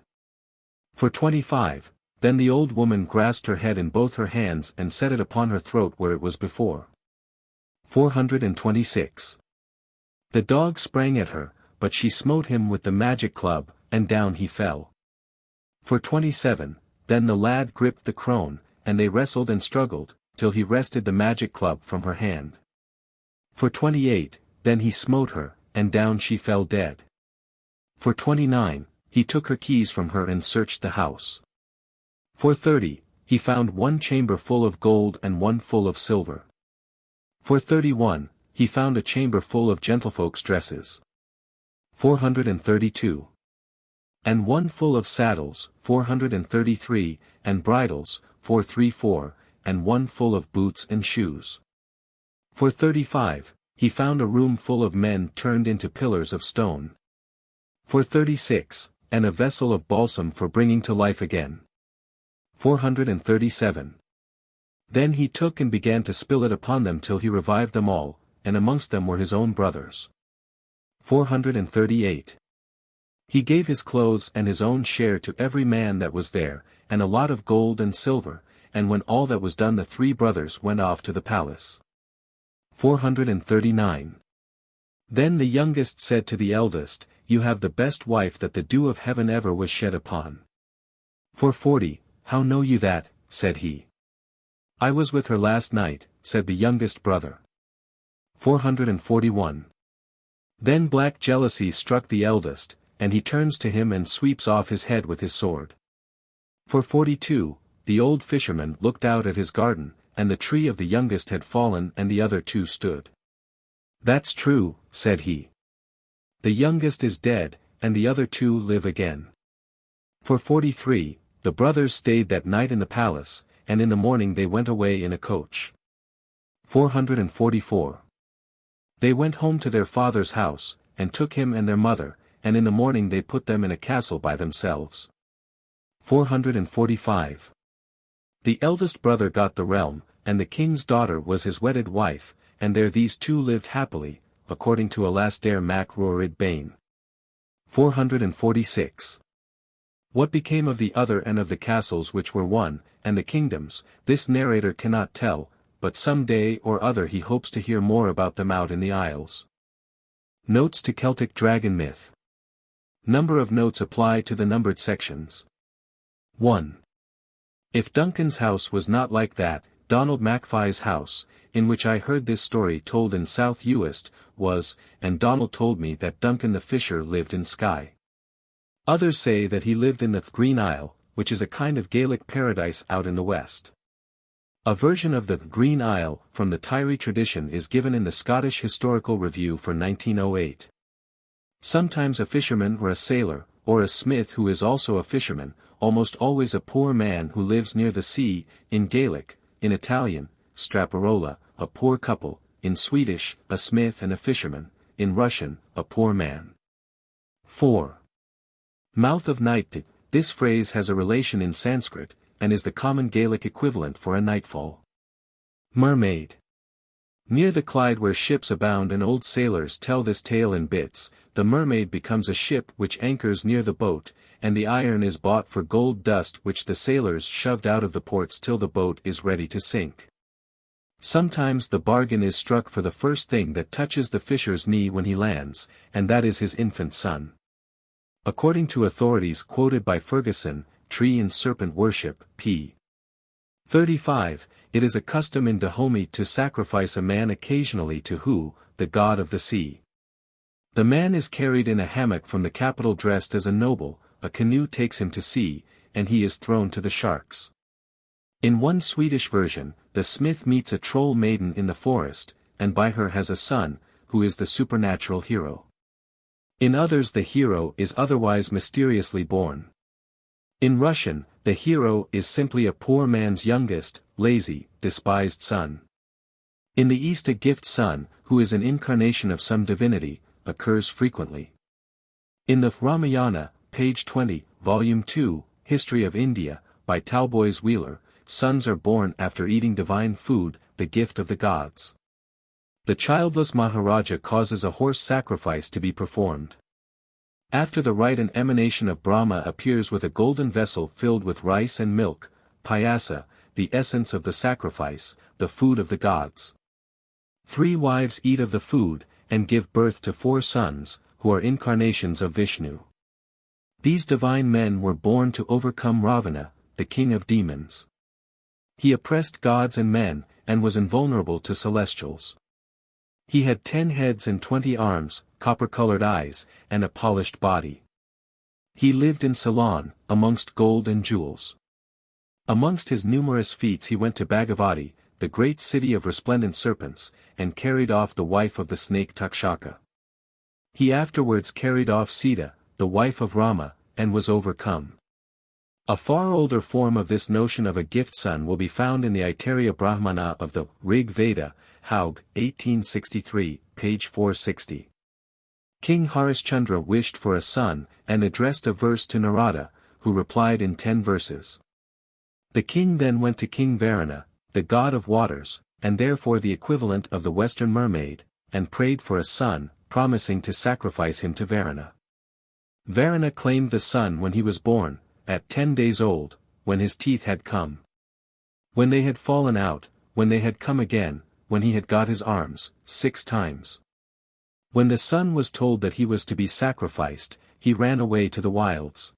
425, then the old woman grasped her head in both her hands and set it upon her throat where it was before. 426. The dog sprang at her, but she smote him with the magic club, and down he fell. 427, then the lad gripped the crone, and they wrestled and struggled, till he wrested the magic club from her hand. 428, then he smote her, and down she fell dead. 429, he took her keys from her and searched the house. 430, he found one chamber full of gold and one full of silver. 431, he found a chamber full of gentlefolks' dresses. 432. And one full of saddles, 433, and bridles, 434, and one full of boots and shoes. 435, he found a room full of men turned into pillars of stone. 436, and a vessel of balsam for bringing to life again. 437. Then he took and began to spill it upon them till he revived them all, and amongst them were his own brothers. 438. He gave his clothes and his own share to every man that was there, and a lot of gold and silver, and when all that was done the three brothers went off to the palace. 439. Then the youngest said to the eldest, "You have the best wife that the dew of heaven ever was shed upon." 440, "How know you that?" said he. "I was with her last night," said the youngest brother. 441. Then black jealousy struck the eldest, and he turns to him and sweeps off his head with his sword. 442, the old fisherman looked out at his garden, and the tree of the youngest had fallen and the other two stood. "That's true," said he. "The youngest is dead, and the other two live again." 443, the brothers stayed that night in the palace, and in the morning they went away in a coach. 444. They went home to their father's house, and took him and their mother, and in the morning they put them in a castle by themselves. 445. The eldest brother got the realm, and the king's daughter was his wedded wife, and there these two lived happily, according to Alasdair mac Ruaidh Bain. 446. What became of the other and of the castles which were won, and the kingdoms, this narrator cannot tell, but some day or other he hopes to hear more about them out in the Isles. Notes to Celtic Dragon Myth. Number of notes apply to the numbered sections. 1. If Duncan's house was not like that, Donald MacFie's house, in which I heard this story told in South Uist, was, and Donald told me that Duncan the fisher lived in Skye. Others say that he lived in the Green Isle, which is a kind of Gaelic paradise out in the west. A version of the Green Isle from the Trì tradition is given in the Scottish Historical Review for 1908. Sometimes a fisherman or a sailor, or a smith who is also a fisherman, almost always a poor man who lives near the sea, in Gaelic, in Italian, straparola, a poor couple, in Swedish, a smith and a fisherman, in Russian, a poor man. 4. Mouth of night. This phrase has a relation in Sanskrit, and is the common Gaelic equivalent for a nightfall. Mermaid. Near the Clyde where ships abound and old sailors tell this tale in bits, the mermaid becomes a ship which anchors near the boat, and the iron is bought for gold dust which the sailors shoved out of the ports till the boat is ready to sink. Sometimes the bargain is struck for the first thing that touches the fisher's knee when he lands, and that is his infant son. According to authorities quoted by Ferguson, Tree and Serpent Worship, p. 35, it is a custom in Dahomey to sacrifice a man occasionally to Hu, the god of the sea. The man is carried in a hammock from the capital dressed as a noble, a canoe takes him to sea, and he is thrown to the sharks. In one Swedish version, the smith meets a troll maiden in the forest, and by her has a son, who is the supernatural hero. In others the hero is otherwise mysteriously born. In Russian, the hero is simply a poor man's youngest, lazy, despised son. In the East a gift son, who is an incarnation of some divinity, occurs frequently. In the Ramayana, page 20, volume 2, History of India, by Talboys Wheeler, sons are born after eating divine food, the gift of the gods. The childless Maharaja causes a horse sacrifice to be performed. After the rite an emanation of Brahma appears with a golden vessel filled with rice and milk, payasa, the essence of the sacrifice, the food of the gods. 3 wives eat of the food, and give birth to 4 sons, who are incarnations of Vishnu. These divine men were born to overcome Ravana, the king of demons. He oppressed gods and men, and was invulnerable to celestials. He had 10 heads and 20 arms, copper-colored eyes, and a polished body. He lived in Ceylon, amongst gold and jewels. Amongst his numerous feats he went to Bhagavati, the great city of resplendent serpents, and carried off the wife of the snake Takshaka. He afterwards carried off Sita, the wife of Rama, and was overcome. A far older form of this notion of a gift son will be found in the Aitareya Brahmana of the Rig Veda, Haug, 1863, page 460. King Harishchandra wished for a son, and addressed a verse to Narada, who replied in 10 verses. The king then went to King Varuna, the god of waters, and therefore the equivalent of the Western mermaid, and prayed for a son, promising to sacrifice him to Varuna. Varuna claimed the son when he was born, at 10 days old, when his teeth had come. When they had fallen out, when they had come again, when he had got his arms, 6 times. When the son was told that he was to be sacrificed, he ran away to the wilds.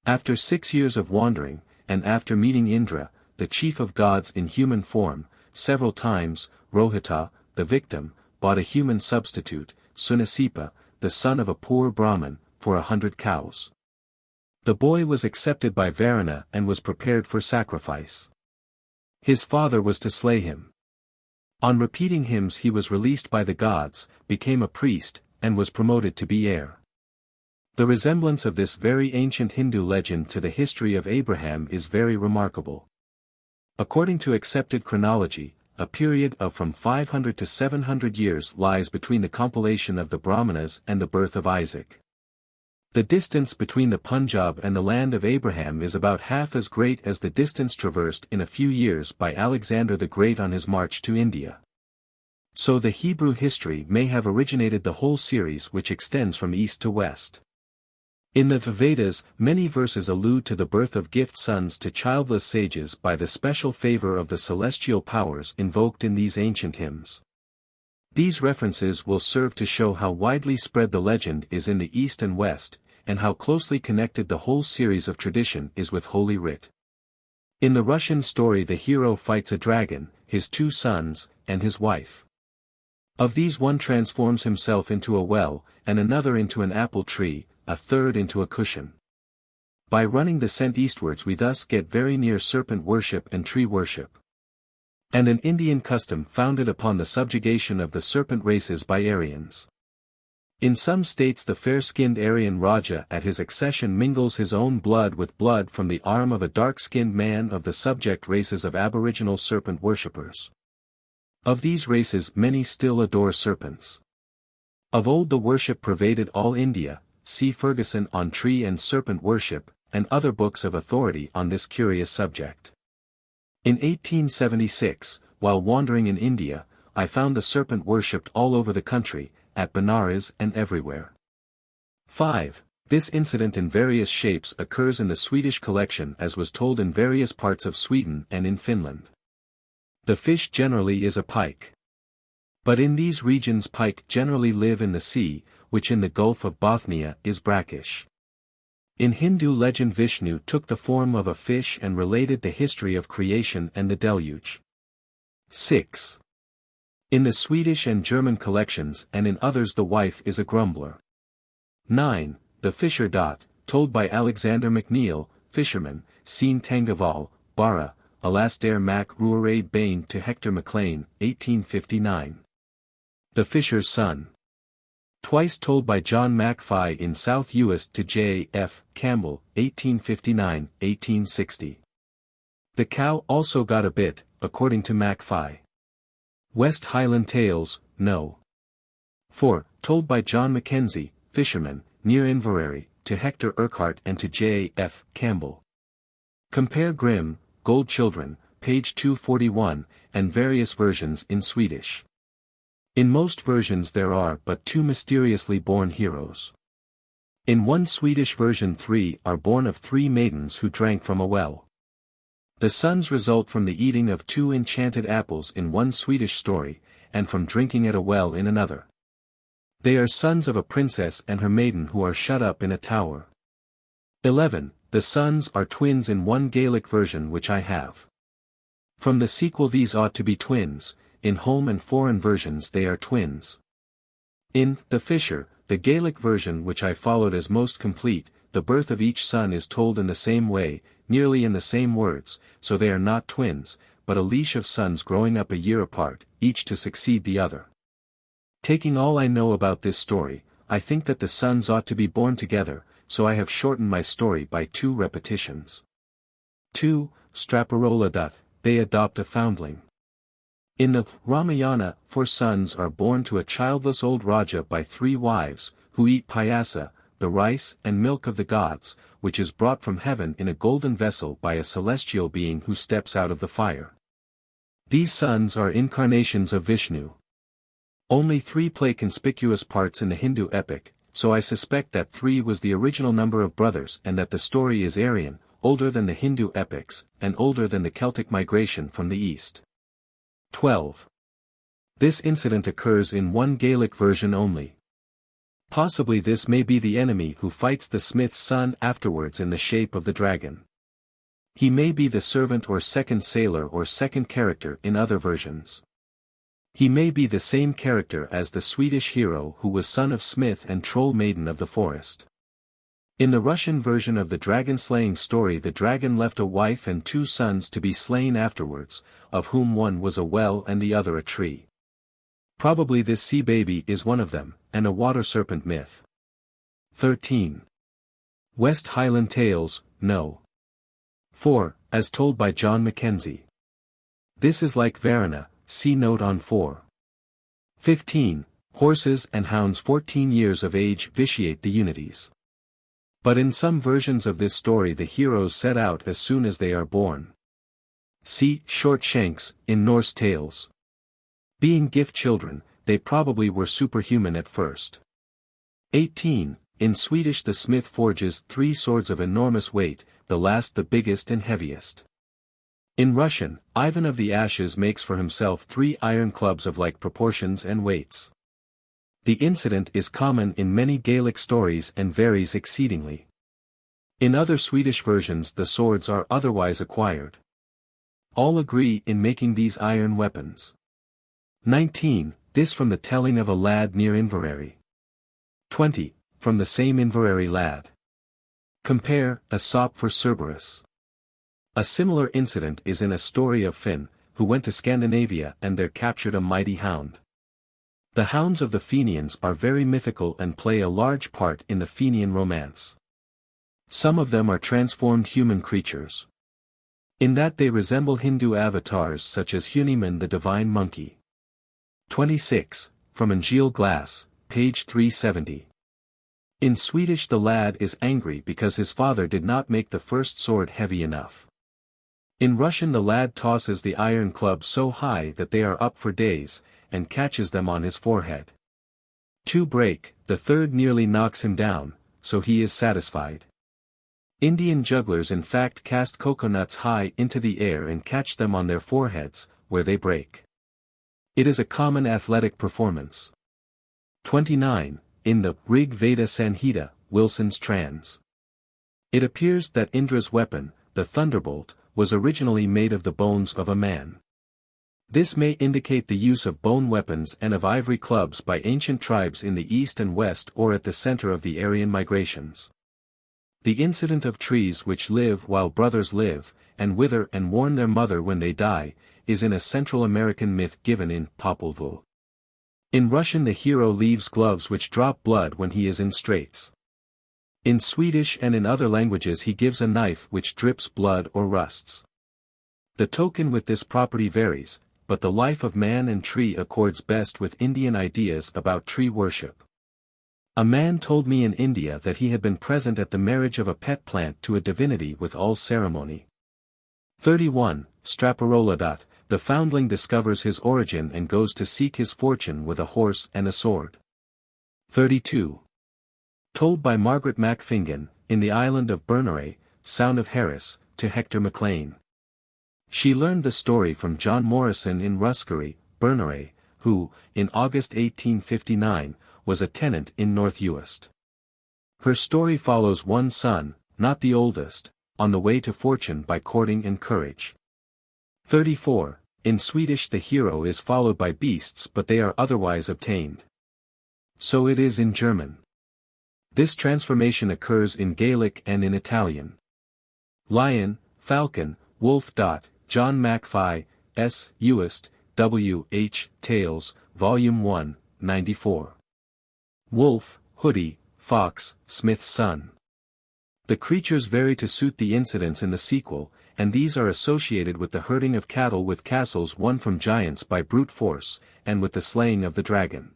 After 6 years of wandering, and after meeting Indra, the chief of gods in human form, several times, Rohita, the victim, bought a human substitute, Sunasipa, the son of a poor Brahmin, for 100 cows. The boy was accepted by Varuna and was prepared for sacrifice. His father was to slay him. On repeating hymns he was released by the gods, became a priest, and was promoted to be heir. The resemblance of this very ancient Hindu legend to the history of Abraham is very remarkable. According to accepted chronology, a period of from 500 to 700 years lies between the compilation of the Brahmanas and the birth of Isaac. The distance between the Punjab and the land of Abraham is about half as great as the distance traversed in a few years by Alexander the Great on his march to India. So the Hebrew history may have originated the whole series which extends from east to west. In the Vedas, many verses allude to the birth of gift sons to childless sages by the special favor of the celestial powers invoked in these ancient hymns. These references will serve to show how widely spread the legend is in the East and West, and how closely connected the whole series of tradition is with Holy Writ. In the Russian story the hero fights a dragon, his 2 sons, and his wife. Of these one transforms himself into a well, and another into an apple tree, a third into a cushion. By running the scent eastwards we thus get very near serpent worship and tree worship. And an Indian custom founded upon the subjugation of the serpent races by Aryans. In some states the fair-skinned Aryan Raja at his accession mingles his own blood with blood from the arm of a dark-skinned man of the subject races of aboriginal serpent worshippers. Of these races many still adore serpents. Of old the worship pervaded all India. See Ferguson on Tree and Serpent Worship, and other books of authority on this curious subject. In 1876, while wandering in India, I found the serpent worshipped all over the country, at Benares and everywhere. 5. This incident in various shapes occurs in the Swedish collection as was told in various parts of Sweden and in Finland. The fish generally is a pike. But in these regions pike generally live in the sea, which in the Gulf of Bothnia is brackish. In Hindu legend Vishnu took the form of a fish and related the history of creation and the deluge. 6. In the Swedish and German collections and in others the wife is a grumbler. 9. The fisher. Told by Alexander McNeill, fisherman, seen Tangaval, Bara, Alastair Mac Ruaraid Bain to Hector MacLean, 1859. The fisher's son. Twice told by John MacFie in South Uist to J. F. Campbell, 1859-1860. The cow also got a bit, according to MacFie. West Highland Tales, No. 4. Told by John Mackenzie, fisherman, near Inverary, to Hector Urquhart and to J. F. Campbell. Compare Grimm, Gold Children, page 241, and various versions in Swedish. In most versions there are but 2 mysteriously born heroes. In one Swedish version 3 are born of 3 maidens who drank from a well. The sons result from the eating of 2 enchanted apples in one Swedish story, and from drinking at a well in another. They are sons of a princess and her maiden who are shut up in a tower. 11. The sons are twins in one Gaelic version which I have. From the sequel these ought to be twins. In home and foreign versions they are twins. In The Fisher, the Gaelic version which I followed as most complete, the birth of each son is told in the same way, nearly in the same words, so they are not twins, but a leash of sons growing up a year apart, each to succeed the other. Taking all I know about this story, I think that the sons ought to be born together, so I have shortened my story by 2 repetitions. 2. Straparola. They adopt a foundling. In the Ramayana, 4 sons are born to a childless old Raja by 3 wives, who eat payasa, the rice and milk of the gods, which is brought from heaven in a golden vessel by a celestial being who steps out of the fire. These sons are incarnations of Vishnu. Only 3 play conspicuous parts in the Hindu epic, so I suspect that 3 was the original number of brothers and that the story is Aryan, older than the Hindu epics, and older than the Celtic migration from the east. 12. This incident occurs in one Gaelic version only. Possibly this may be the enemy who fights the smith's son afterwards in the shape of the dragon. He may be the servant or second sailor or second character in other versions. He may be the same character as the Swedish hero who was son of smith and troll maiden of the forest. In the Russian version of the dragon-slaying story, the dragon left a wife and 2 sons to be slain afterwards, of whom one was a well and the other a tree. Probably this sea baby is one of them, and a water serpent myth. 13. West Highland Tales, No. 4, as told by John Mackenzie. This is like Varuna, see note on 4. 15. Horses and hounds 14 years of age vitiate the unities. But in some versions of this story the heroes set out as soon as they are born. See Short Shanks, in Norse tales. Being gift children, they probably were superhuman at first. 18. In Swedish the smith forges 3 swords of enormous weight, the last the biggest and heaviest. In Russian, Ivan of the Ashes makes for himself 3 iron clubs of like proportions and weights. The incident is common in many Gaelic stories and varies exceedingly. In other Swedish versions the swords are otherwise acquired. All agree in making these iron weapons. 19. This from the telling of a lad near Inverary. 20. From the same Inverary lad. Compare, a sop for Cerberus. A similar incident is in a story of Finn, who went to Scandinavia and there captured a mighty hound. The hounds of the Fenians are very mythical and play a large part in the Fenian romance. Some of them are transformed human creatures. In that they resemble Hindu avatars such as Huniman the divine monkey. 26, from Angel Glass, page 370. In Swedish the lad is angry because his father did not make the first sword heavy enough. In Russian the lad tosses the iron club so high that they are up for days, and catches them on his forehead. 2 break, the third nearly knocks him down, so he is satisfied. Indian jugglers in fact cast coconuts high into the air and catch them on their foreheads, where they break. It is a common athletic performance. 29. In the Rig Veda Sanhita, Wilson's trans. It appears that Indra's weapon, the thunderbolt, was originally made of the bones of a man. This may indicate the use of bone weapons and of ivory clubs by ancient tribes in the east and west or at the center of the Aryan migrations. The incident of trees which live while brothers live, and wither and warn their mother when they die, is in a Central American myth given in Popol Vuh. In Russian the hero leaves gloves which drop blood when he is in straits. In Swedish and in other languages he gives a knife which drips blood or rusts. The token with this property varies, but the life of man and tree accords best with Indian ideas about tree worship. A man told me in India that he had been present at the marriage of a pet plant to a divinity with all ceremony. 31. Straparola. The foundling discovers his origin and goes to seek his fortune with a horse and a sword. 32. Told by Margaret MacFingan, in the island of Berneray, Sound of Harris, to Hector MacLean. She learned the story from John Morrison in Ruskery, Berneray, who, in August 1859, was a tenant in North Uist. Her story follows one son, not the oldest, on the way to fortune by courting and courage. 34. In Swedish the hero is followed by beasts but they are otherwise obtained. So it is in German. This transformation occurs in Gaelic and in Italian. Lion, falcon, wolf. John MacFie, S. Uist, W. H. Tales, Volume 1, 94. Wolf, hoodie, fox, smith's son. The creatures vary to suit the incidents in the sequel, and these are associated with the herding of cattle with castles won from giants by brute force, and with the slaying of the dragon.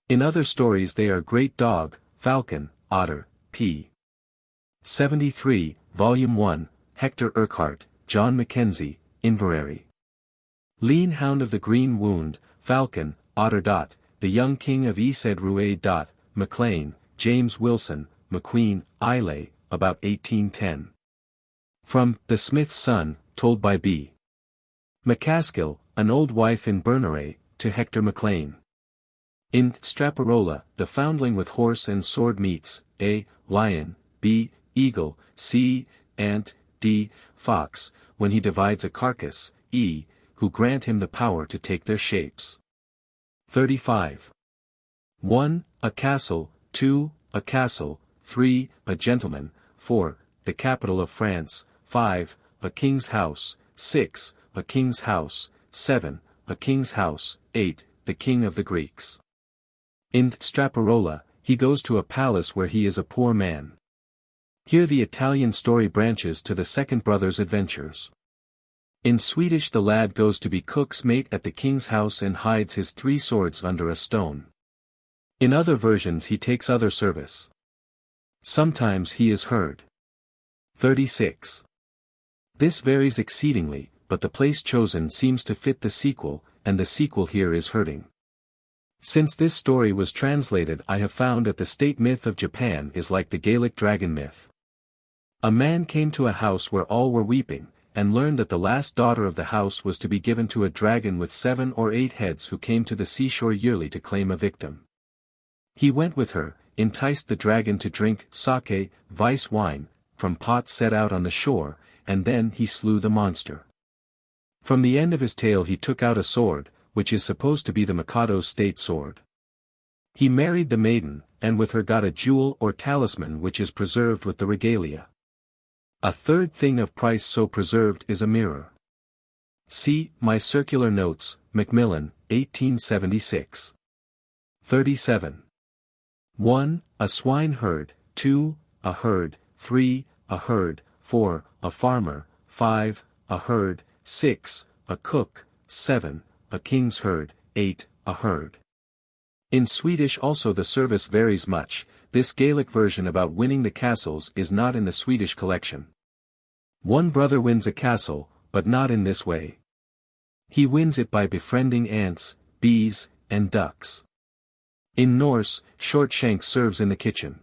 In other stories they are great dog, falcon, otter, p. 73, Volume 1, Hector Urquhart, John Mackenzie, Inverary. Lean hound of the green wound, falcon, otter. The young king of Esed Ruaid. MacLean, James Wilson, McQueen, Islay, about 1810. From The Smith's Son, told by B. McCaskill, an old wife in Berneray, to Hector MacLean. In Straparola, the foundling with horse and sword meets, A. Lion, B. Eagle, C. Ant, D. Fox, when he divides a carcass, E. who grant him the power to take their shapes. 35. 1. A castle, 2. A castle, 3. A gentleman, 4. The capital of France, 5. A king's house, 6. A king's house, 7. A king's house, 8. The king of the Greeks. In Straparola, he goes to a palace where he is a poor man. Here the Italian story branches to the second brother's adventures. In Swedish the lad goes to be cook's mate at the king's house and hides his 3 swords under a stone. In other versions he takes other service. Sometimes he is heard. 36. This varies exceedingly, but the place chosen seems to fit the sequel, and the sequel here is herding. Since this story was translated, I have found that the state myth of Japan is like the Gaelic dragon myth. A man came to a house where all were weeping, and learned that the last daughter of the house was to be given to a dragon with 7 or 8 heads who came to the seashore yearly to claim a victim. He went with her, enticed the dragon to drink sake, vice wine, from pots set out on the shore, and then he slew the monster. From the end of his tail he took out a sword, which is supposed to be the Mikado's state sword. He married the maiden, and with her got a jewel or talisman which is preserved with the regalia. A third thing of price so preserved is a mirror. See My Circular Notes, Macmillan, 1876. 37. 1. A swine herd, 2. A herd, 3. A herd, 4. A farmer, 5. A herd, 6. A cook, 7. A king's herd, 8. A herd. In Swedish also the service varies much. This Gaelic version about winning the castles is not in the Swedish collection. One brother wins a castle, but not in this way. He wins it by befriending ants, bees, and ducks. In Norse, Shortshanks serves in the kitchen.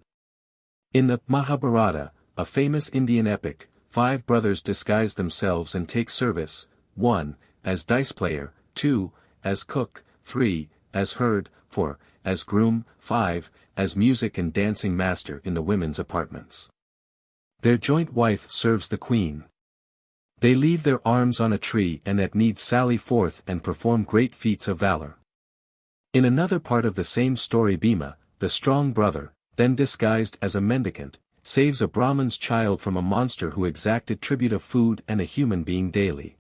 In the Mahabharata, a famous Indian epic, 5 brothers disguise themselves and take service, 1. As dice player, 2. As cook, 3. As herd, 4. As groom, 5. As music and dancing master in the women's apartments. Their joint wife serves the queen. They leave their arms on a tree and at need sally forth and perform great feats of valor. In another part of the same story Bhima, the strong brother, then disguised as a mendicant, saves a Brahman's child from a monster who exacted tribute of food and a human being daily.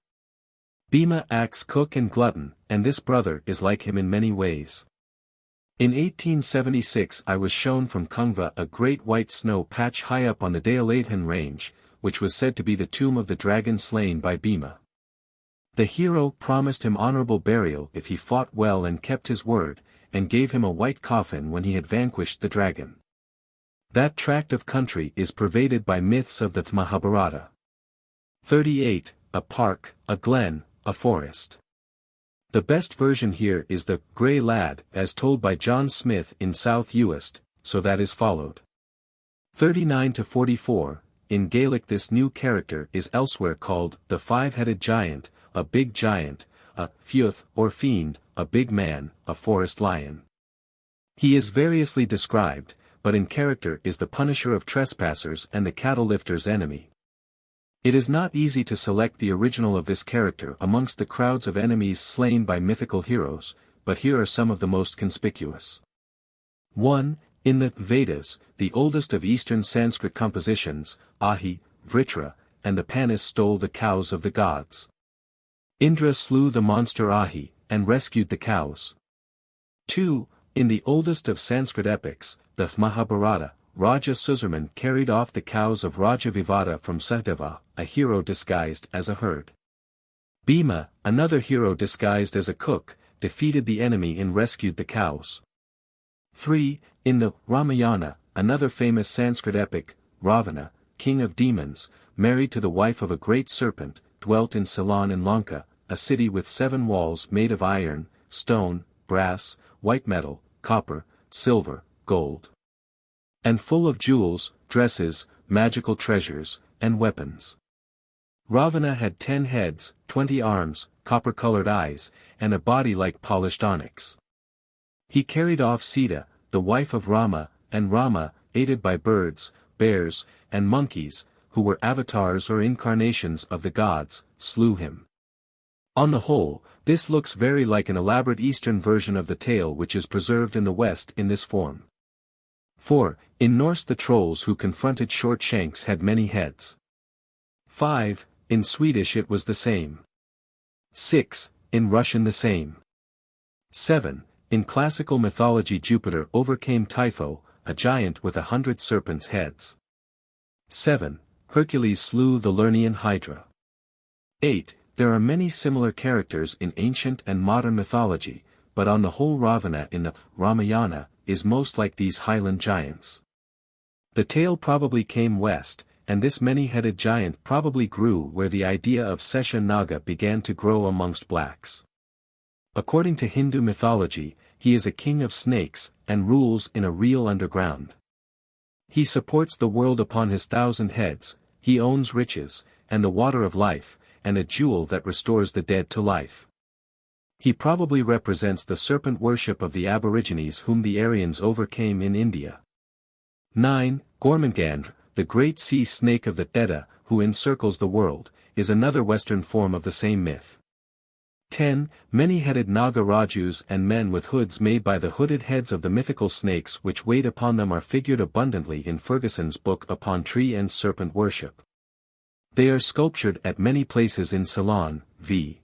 Bhima acts cook and glutton, and this brother is like him in many ways. In 1876 I was shown from Kungva a great white snow patch high up on the Daoladhan range, which was said to be the tomb of the dragon slain by Bhima. The hero promised him honorable burial if he fought well and kept his word, and gave him a white coffin when he had vanquished the dragon. That tract of country is pervaded by myths of the Mahabharata. 38. A park, a glen, a forest. The best version here is the Grey Lad as told by John Smith in South Uist, so that is followed. 39-44, in Gaelic this new character is elsewhere called the 5-headed giant, a big giant, a feuth or fiend, a big man, a forest lion. He is variously described, but in character is the punisher of trespassers and the cattle lifter's enemy. It is not easy to select the original of this character amongst the crowds of enemies slain by mythical heroes, but here are some of the most conspicuous. 1. In the Vedas, the oldest of Eastern Sanskrit compositions, Ahi, Vritra, and the Panis stole the cows of the gods. Indra slew the monster Ahi, and rescued the cows. 2. In the oldest of Sanskrit epics, the Mahabharata, Raja Suzarman carried off the cows of Raja Vivada from Sahdeva, a hero disguised as a herd. Bhima, another hero disguised as a cook, defeated the enemy and rescued the cows. 3. In the Ramayana, another famous Sanskrit epic, Ravana, king of demons, married to the wife of a great serpent, dwelt in Ceylon in Lanka, a city with 7 walls made of iron, stone, brass, white metal, copper, silver, gold. And full of jewels, dresses, magical treasures, and weapons. Ravana had 10 heads, 20 arms, copper-colored eyes, and a body like polished onyx. He carried off Sita, the wife of Rama, and Rama, aided by birds, bears, and monkeys, who were avatars or incarnations of the gods, slew him. On the whole, this looks very like an elaborate Eastern version of the tale which is preserved in the West in this form. 4. In Norse the trolls who confronted Shortshanks had many heads. 5. In Swedish it was the same. 6. In Russian the same. 7. In classical mythology Jupiter overcame Typho, a giant with 100 serpents' heads. 7. Hercules slew the Lernaean Hydra. 8. There are many similar characters in ancient and modern mythology, but on the whole Ravana in the Ramayana is most like these highland giants. The tale probably came west, and this many-headed giant probably grew where the idea of Sesha Naga began to grow amongst blacks. According to Hindu mythology, he is a king of snakes, and rules in a real underground. He supports the world upon his 1,000 heads, he owns riches, and the water of life, and a jewel that restores the dead to life. He probably represents the serpent worship of the Aborigines whom the Aryans overcame in India. 9. Gormangandr, the great sea snake of the Edda, who encircles the world, is another Western form of the same myth. 10. Many-headed Naga Rajus and men with hoods made by the hooded heads of the mythical snakes which wait upon them are figured abundantly in Ferguson's book upon tree and serpent worship. They are sculptured at many places in Ceylon, v.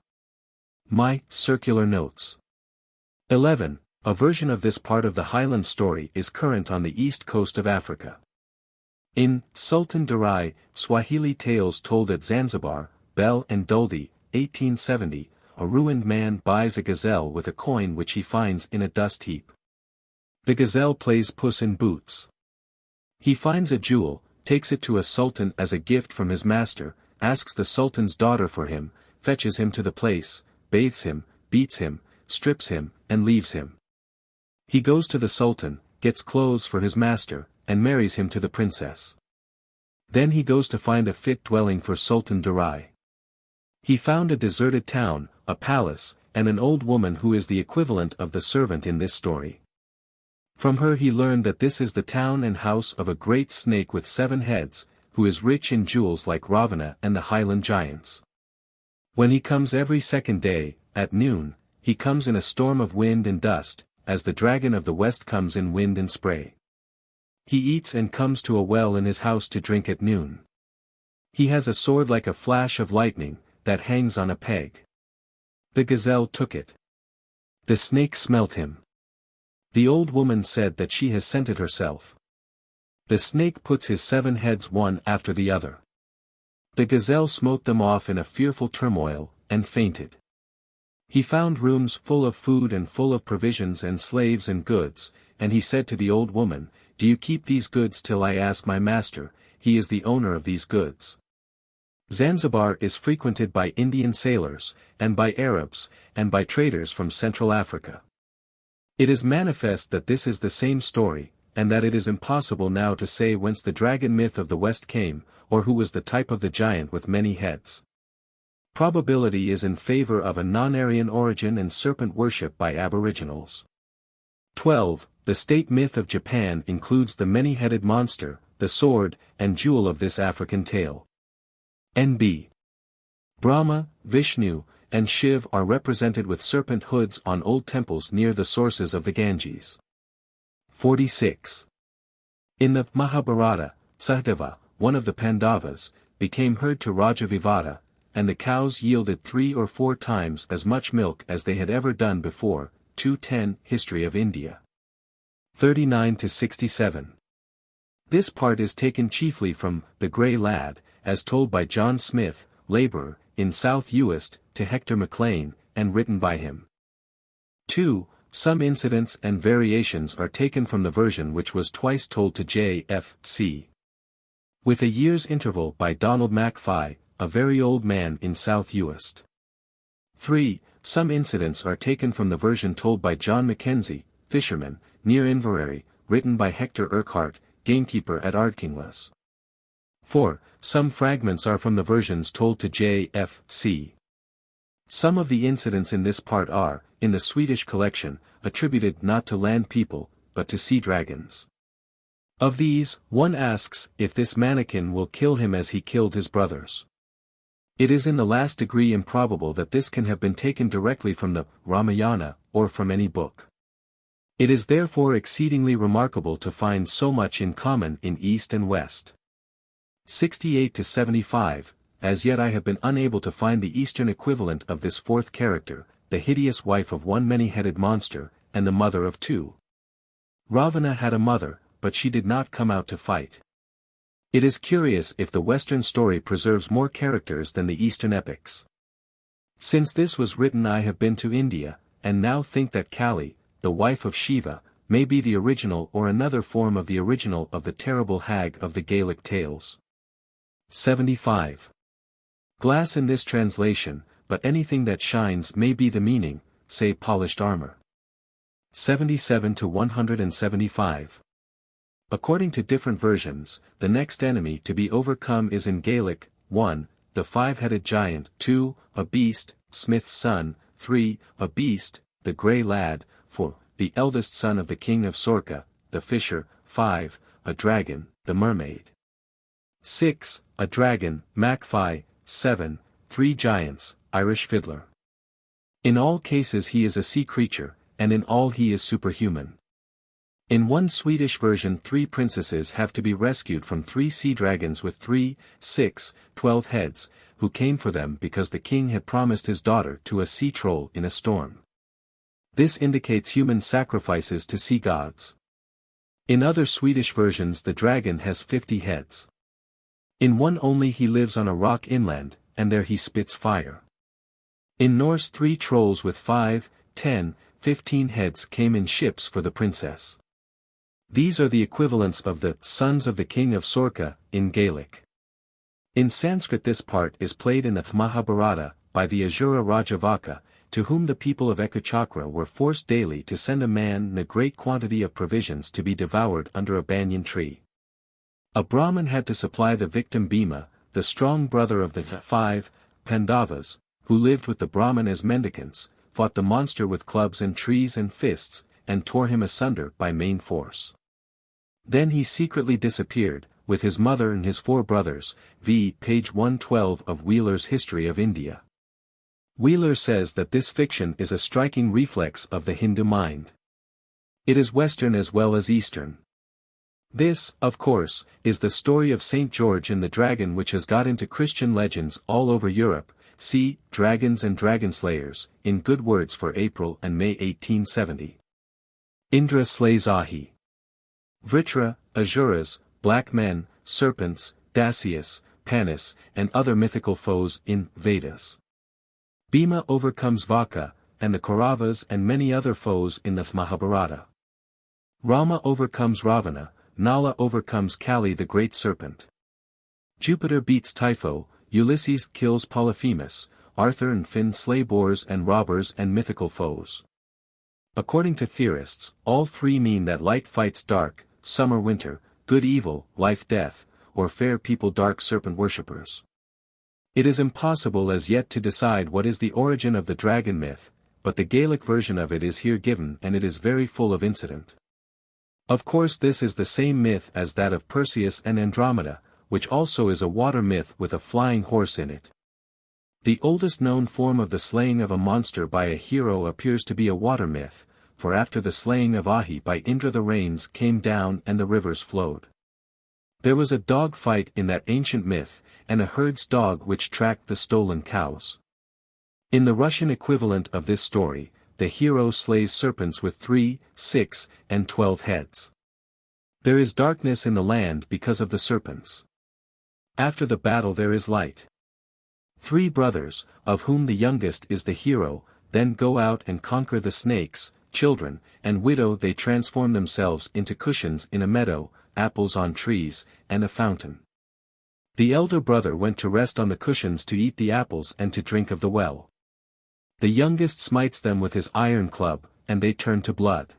My circular notes. 11. A version of this part of the Highland story is current on the east coast of Africa. In Sultan Darai, Swahili Tales Told at Zanzibar, Bell and Duldy, 1870, a ruined man buys a gazelle with a coin which he finds in a dust heap. The gazelle plays Puss in Boots. He finds a jewel, takes it to a sultan as a gift from his master, asks the sultan's daughter for him, fetches him to the place, bathes him, beats him, strips him, and leaves him. He goes to the sultan, gets clothes for his master, and marries him to the princess. Then he goes to find a fit dwelling for Sultan Darai. He found a deserted town, a palace, and an old woman who is the equivalent of the servant in this story. From her he learned that this is the town and house of a great snake with 7 heads, who is rich in jewels like Ravana and the Highland giants. When he comes every second day, at noon, he comes in a storm of wind and dust, as the dragon of the west comes in wind and spray. He eats and comes to a well in his house to drink at noon. He has a sword like a flash of lightning, that hangs on a peg. The gazelle took it. The snake smelt him. The old woman said that she has sent it herself. The snake puts his 7 heads one after the other. The gazelle smote them off in a fearful turmoil, and fainted. He found rooms full of food and full of provisions and slaves and goods, and he said to the old woman, "Do you keep these goods till I ask my master, he is the owner of these goods." Zanzibar is frequented by Indian sailors, and by Arabs, and by traders from Central Africa. It is manifest that this is the same story, and that it is impossible now to say whence the dragon myth of the West came, or who was the type of the giant with many heads. Probability is in favor of a non-Aryan origin and serpent worship by aboriginals. 12. The state myth of Japan includes the many-headed monster, the sword, and jewel of this African tale. N.B. Brahma, Vishnu, and Shiv are represented with serpent hoods on old temples near the sources of the Ganges. 46. In the Mahabharata, Sahadeva, one of the Pandavas, became herd to Raja Vivada, and the cows yielded 3 or 4 times as much milk as they had ever done before. 210 History of India. 39-67. This part is taken chiefly from The Grey Lad, as told by John Smith, labourer, in South Uist, to Hector Maclean, and written by him. 2. Some incidents and variations are taken from the version which was twice told to J.F.C. with a year's interval by Donald MacFie, a very old man in South Uist. 3. Some incidents are taken from the version told by John Mackenzie, fisherman, near Inverary, written by Hector Urquhart, gamekeeper at Ardkinglas. 4. Some fragments are from the versions told to J.F.C. Some of the incidents in this part are, in the Swedish collection, attributed not to land people, but to sea dragons. Of these, one asks if this mannequin will kill him as he killed his brothers. It is in the last degree improbable that this can have been taken directly from the Ramayana, or from any book. It is therefore exceedingly remarkable to find so much in common in East and West. 68 to 75, as yet I have been unable to find the Eastern equivalent of this fourth character, the hideous wife of one many-headed monster, and the mother of two. Ravana had a mother, but she did not come out to fight. It is curious if the Western story preserves more characters than the Eastern epics. Since this was written I have been to India, and now think that Kali, the wife of Shiva, may be the original or another form of the original of the terrible hag of the Gaelic tales. 75. Glass in this translation, but anything that shines may be the meaning, say polished armor. 77 to 175. According to different versions, the next enemy to be overcome is in Gaelic, 1. The five-headed giant, 2. A beast, Smith's son, 3. A beast, the grey lad, 4. The eldest son of the king of Sorka, the fisher, 5. A dragon, the mermaid. 6. A dragon, Macfie, 7. 3 giants, Irish fiddler. In all cases he is a sea creature, and in all he is superhuman. In one Swedish version 3 princesses have to be rescued from 3 sea dragons with 3, 6, 12 heads, who came for them because the king had promised his daughter to a sea troll in a storm. This indicates human sacrifices to sea gods. In other Swedish versions the dragon has 50 heads. In one only he lives on a rock inland, and there he spits fire. In Norse 3 trolls with 5, 10, 15 heads came in ships for the princess. These are the equivalents of the sons of the king of Sorka, in Gaelic. In Sanskrit this part is played in the Mahabharata, by the Asura Rajavaka, to whom the people of Ekachakra were forced daily to send a man and a great quantity of provisions to be devoured under a banyan tree. A Brahmin had to supply the victim Bhima, the strong brother of the 5 Pandavas, who lived with the Brahmin as mendicants, fought the monster with clubs and trees and fists, and tore him asunder by main force. Then he secretly disappeared, with his mother and his 4 brothers, v. page 112 of Wheeler's History of India. Wheeler says that this fiction is a striking reflex of the Hindu mind. It is Western as well as Eastern. This, of course, is the story of St. George and the dragon which has got into Christian legends all over Europe, see, Dragons and Dragonslayers, in Good Words for April and May 1870. Indra slays Ahi. Vritra, Asuras, black men, serpents, Dasyus, Panis, and other mythical foes in Vedas. Bhima overcomes Vaka, and the Kauravas and many other foes in the Mahabharata. Rama overcomes Ravana, Nala overcomes Kali the great serpent. Jupiter beats Typho, Ulysses kills Polyphemus, Arthur and Finn slay boars and robbers and mythical foes. According to theorists, all 3 mean that light fights dark, summer winter, good evil, life death, or fair people dark serpent worshippers. It is impossible as yet to decide what is the origin of the dragon myth, but the Gaelic version of it is here given and it is very full of incident. Of course this is the same myth as that of Perseus and Andromeda, which also is a water myth with a flying horse in it. The oldest known form of the slaying of a monster by a hero appears to be a water myth, for after the slaying of Ahi by Indra the rains came down and the rivers flowed. There was a dog fight in that ancient myth, and a herd's dog which tracked the stolen cows. In the Russian equivalent of this story, the hero slays serpents with 3, 6, and 12 heads. There is darkness in the land because of the serpents. After the battle there is light. 3 brothers, of whom the youngest is the hero, then go out and conquer the snakes, children, and widow. They transform themselves into cushions in a meadow, apples on trees, and a fountain. The elder brother went to rest on the cushions to eat the apples and to drink of the well. The youngest smites them with his iron club, and they turn to blood.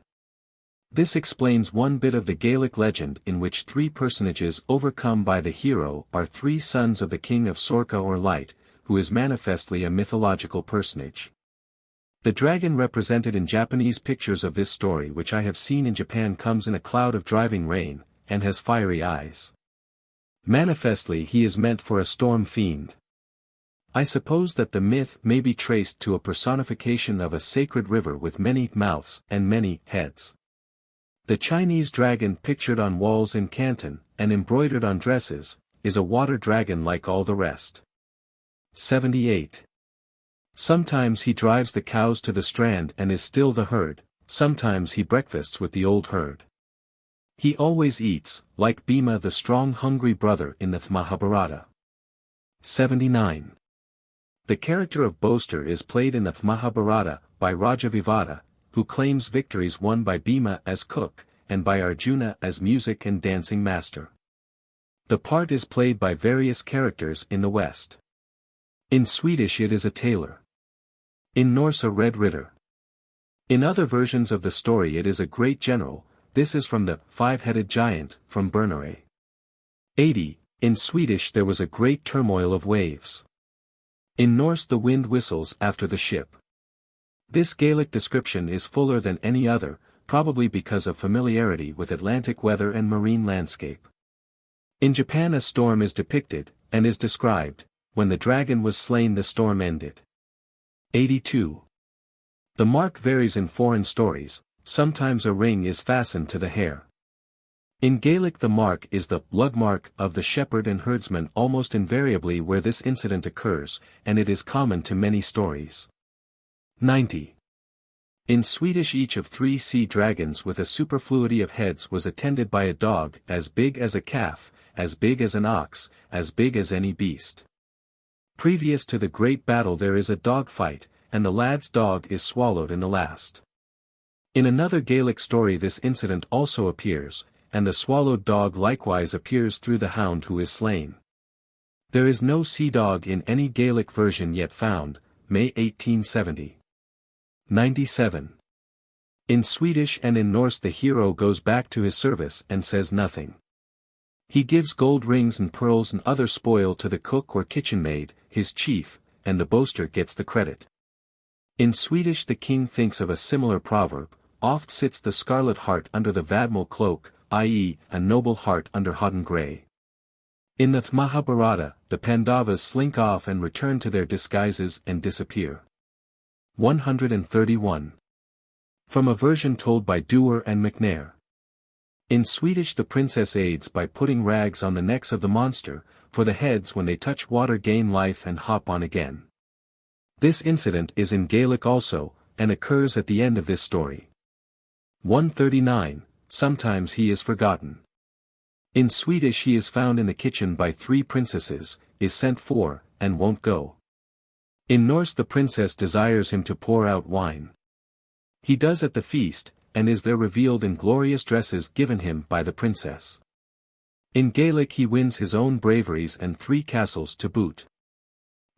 This explains one bit of the Gaelic legend in which three personages overcome by the hero are three sons of the king of Sorcha or Light, who is manifestly a mythological personage. The dragon represented in Japanese pictures of this story which I have seen in Japan comes in a cloud of driving rain, and has fiery eyes. Manifestly he is meant for a storm fiend. I suppose that the myth may be traced to a personification of a sacred river with many mouths and many heads. The Chinese dragon pictured on walls in Canton, and embroidered on dresses, is a water dragon like all the rest. 78. Sometimes he drives the cows to the strand and is still the herd, sometimes he breakfasts with the old herd. He always eats, like Bhima the strong hungry brother in the Mahabharata. 79. The character of boaster is played in the Mahabharata by Raja Vivada, who claims victories won by Bhima as cook, and by Arjuna as music and dancing master. The part is played by various characters in the West. In Swedish it is a tailor. In Norse a red ritter. In other versions of the story it is a great general. This is from the Five-Headed Giant, from Bernere. 80. In Swedish there was a great turmoil of waves. In Norse the wind whistles after the ship. This Gaelic description is fuller than any other, probably because of familiarity with Atlantic weather and marine landscape. In Japan a storm is depicted, and is described. When the dragon was slain the storm ended. 82. The mark varies in foreign stories, sometimes a ring is fastened to the hair. In Gaelic the mark is the blood mark of the shepherd and herdsman almost invariably where this incident occurs, and it is common to many stories. 90. In Swedish each of three sea dragons with a superfluity of heads was attended by a dog as big as a calf, as big as an ox, as big as any beast. Previous to the great battle there is a dog fight, and the lad's dog is swallowed in the last. In another Gaelic story this incident also appears, and the swallowed dog likewise appears through the hound who is slain. There is no sea dog in any Gaelic version yet found, May 1870. 97. In Swedish and in Norse the hero goes back to his service and says nothing. He gives gold rings and pearls and other spoil to the cook or kitchen maid, his chief, and the boaster gets the credit. In Swedish the king thinks of a similar proverb, oft sits the scarlet hart under the vadmal cloak, i.e., a noble heart under hodden grey. In the Mahabharata, the Pandavas slink off and return to their disguises and disappear. 131. From a version told by Dewar and McNair. In Swedish the princess aids by putting rags on the necks of the monster, for the heads when they touch water gain life and hop on again. This incident is in Gaelic also, and occurs at the end of this story. 139. Sometimes he is forgotten. In Swedish he is found in the kitchen by three princesses, is sent for, and won't go. In Norse the princess desires him to pour out wine. He does at the feast, and is there revealed in glorious dresses given him by the princess. In Gaelic he wins his own braveries and 3 castles to boot.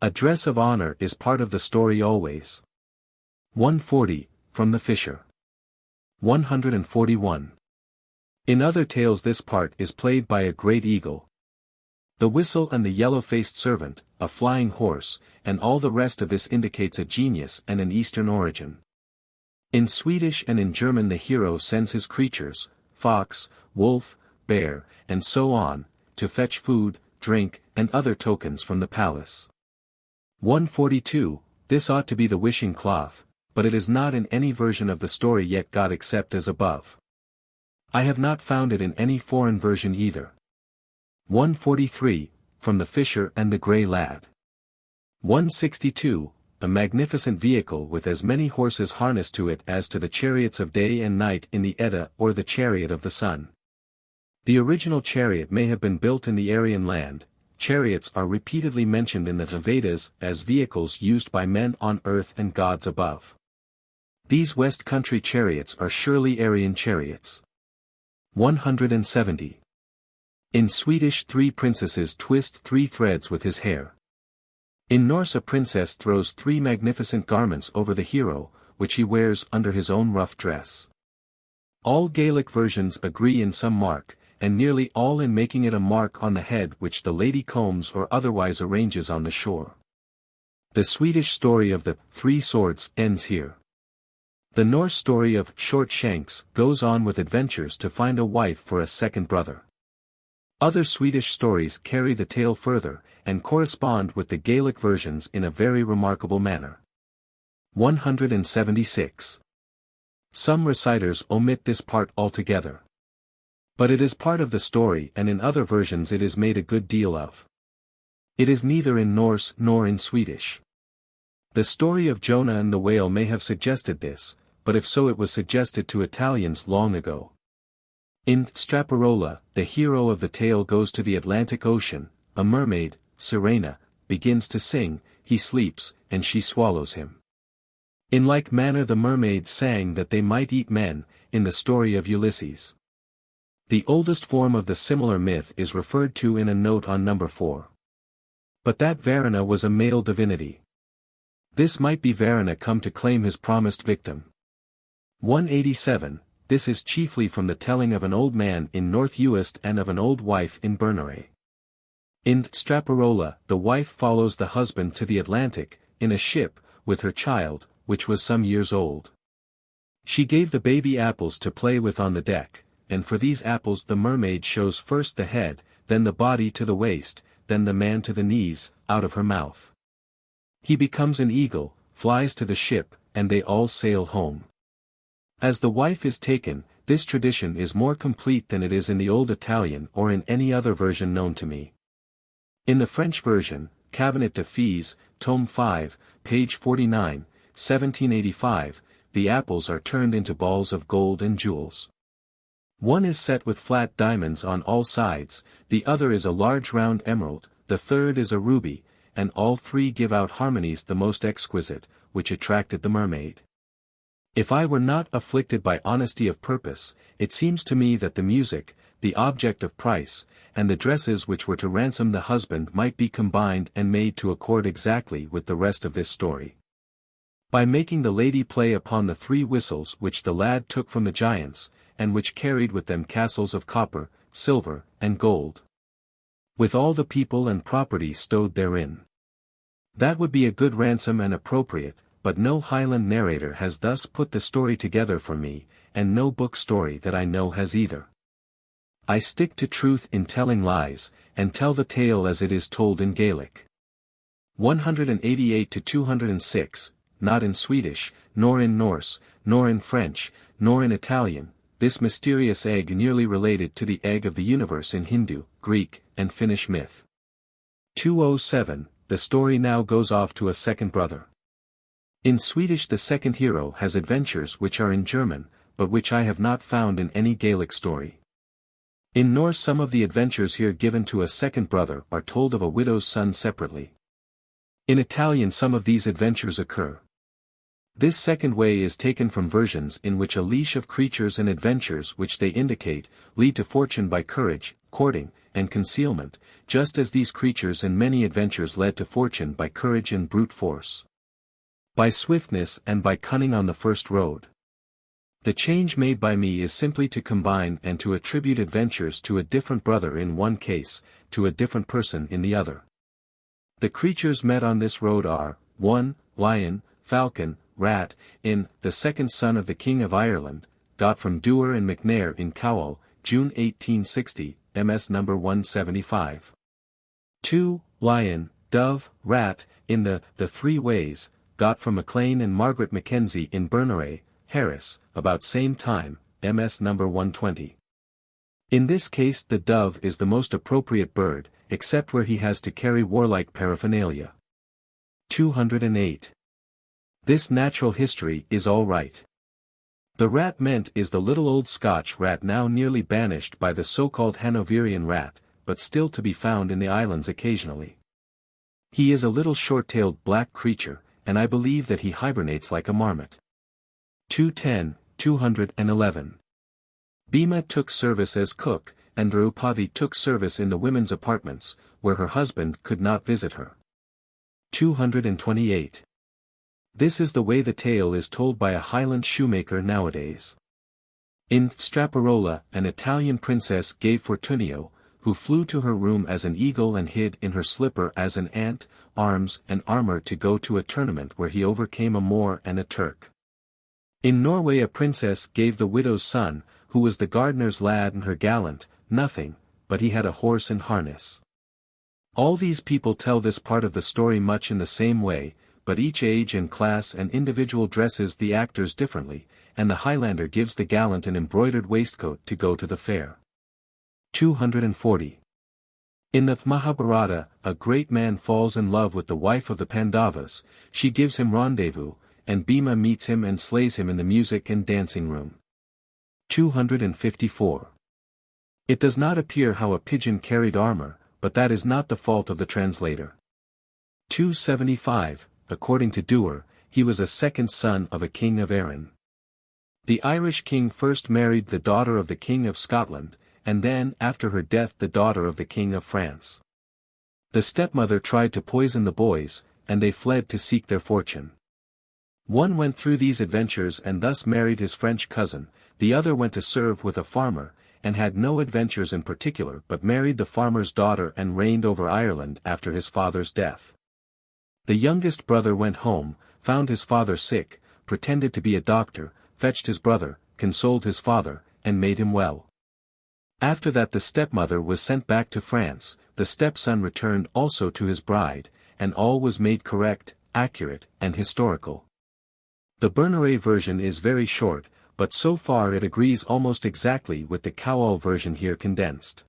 A dress of honor is part of the story always. 140, from the Fisher. 141. In other tales this part is played by a great eagle. The whistle and the yellow-faced servant, a flying horse, and all the rest of this indicates a genius and an Eastern origin. In Swedish and in German the hero sends his creatures, fox, wolf, bear, and so on, to fetch food, drink, and other tokens from the palace. 142, this ought to be the wishing cloth, but it is not in any version of the story yet got except as above. I have not found it in any foreign version either. 143, from the Fisher and the Grey Lad. 162, a magnificent vehicle with as many horses harnessed to it as to the chariots of day and night in the Edda or the chariot of the sun. The original chariot may have been built in the Aryan land. Chariots are repeatedly mentioned in the Vedas as vehicles used by men on earth and gods above. These West Country chariots are surely Aryan chariots. 170. In Swedish 3 princesses twist 3 threads with his hair. In Norse a princess throws 3 magnificent garments over the hero, which he wears under his own rough dress. All Gaelic versions agree in some mark, and nearly all in making it a mark on the head which the lady combs or otherwise arranges on the shore. The Swedish story of the Three Swords ends here. The Norse story of Short Shanks goes on with adventures to find a wife for a second brother. Other Swedish stories carry the tale further, and correspond with the Gaelic versions in a very remarkable manner. 176. Some reciters omit this part altogether. But it is part of the story, and in other versions it is made a good deal of. It is neither in Norse nor in Swedish. The story of Jonah and the whale may have suggested this, but if so it was suggested to Italians long ago. In Straparola, the hero of the tale goes to the Atlantic Ocean, a mermaid, Sirena, begins to sing, he sleeps, and she swallows him. In like manner the mermaids sang that they might eat men, in the story of Ulysses. The oldest form of the similar myth is referred to in a note on number 4. But that Varuna was a male divinity. This might be Varuna come to claim his promised victim. 187. This is chiefly from the telling of an old man in North Uist and of an old wife in Berneray. In Straparola, the wife follows the husband to the Atlantic, in a ship, with her child, which was some years old. She gave the baby apples to play with on the deck, and for these apples the mermaid shows first the head, then the body to the waist, then the man to the knees, out of her mouth. He becomes an eagle, flies to the ship, and they all sail home. As the wife is taken, this tradition is more complete than it is in the Old Italian or in any other version known to me. In the French version, Cabinet de Fees, Tome 5, page 49, 1785, the apples are turned into balls of gold and jewels. One is set with flat diamonds on all sides, the other is a large round emerald, the third is a ruby, and all three give out harmonies the most exquisite, which attracted the mermaid. If I were not afflicted by honesty of purpose, it seems to me that the music, the object of price, and the dresses which were to ransom the husband might be combined and made to accord exactly with the rest of this story. By making the lady play upon the 3 whistles which the lad took from the giants, and which carried with them castles of copper, silver, and gold. With all the people and property stowed therein. That would be a good ransom and appropriate, but no Highland narrator has thus put the story together for me, and no book story that I know has either. I stick to truth in telling lies, and tell the tale as it is told in Gaelic. 188 to 206, not in Swedish, nor in Norse, nor in French, nor in Italian, this mysterious egg nearly related to the egg of the universe in Hindu, Greek, and Finnish myth. 207, the story now goes off to a second brother. In Swedish the second hero has adventures which are in German, but which I have not found in any Gaelic story. In Norse some of the adventures here given to a second brother are told of a widow's son separately. In Italian some of these adventures occur. This second way is taken from versions in which a leash of creatures and adventures which they indicate, lead to fortune by courage, courting, and concealment, just as these creatures and many adventures led to fortune by courage and brute force. By swiftness and by cunning on the first road. The change made by me is simply to combine and to attribute adventures to a different brother in one case, to a different person in the other. The creatures met on this road are, 1. Lion, falcon, rat, in The Second Son of the King of Ireland, got from Dewar and McNair in Cowell, June 1860, MS No. 175. 2. Lion, dove, rat, in The Three Ways, got from MacLean and Margaret Mackenzie in Berneray, Harris, about same time, MS No. 120. In this case the dove is the most appropriate bird, except where he has to carry warlike paraphernalia. 208. This natural history is all right. The rat meant is the little old Scotch rat now nearly banished by the so-called Hanoverian rat, but still to be found in the islands occasionally. He is a little short-tailed black creature, and I believe that he hibernates like a marmot. 210, 211. Bhima took service as cook, and Draupadi took service in the women's apartments, where her husband could not visit her. 228. This is the way the tale is told by a Highland shoemaker nowadays. In Straparola, an Italian princess gave Fortunio, who flew to her room as an eagle and hid in her slipper as an ant, arms and armor to go to a tournament where he overcame a Moor and a Turk. In Norway a princess gave the widow's son, who was the gardener's lad and her gallant, nothing, but he had a horse and harness. All these people tell this part of the story much in the same way, but each age and class and individual dresses the actors differently, and the Highlander gives the gallant an embroidered waistcoat to go to the fair. 240. In the Mahabharata, a great man falls in love with the wife of the Pandavas, she gives him rendezvous, and Bhima meets him and slays him in the music and dancing room. 254. It does not appear how a pigeon carried armor, but that is not the fault of the translator. 275. According to Dewar, he was a second son of a king of Erin. The Irish king first married the daughter of the king of Scotland, and then after her death the daughter of the king of France. The stepmother tried to poison the boys, and they fled to seek their fortune. One went through these adventures and thus married his French cousin, the other went to serve with a farmer, and had no adventures in particular but married the farmer's daughter and reigned over Ireland after his father's death. The youngest brother went home, found his father sick, pretended to be a doctor, fetched his brother, consoled his father, and made him well. After that the stepmother was sent back to France, the stepson returned also to his bride, and all was made correct, accurate, and historical. The Berneret version is very short, but so far it agrees almost exactly with the Cowal version here condensed.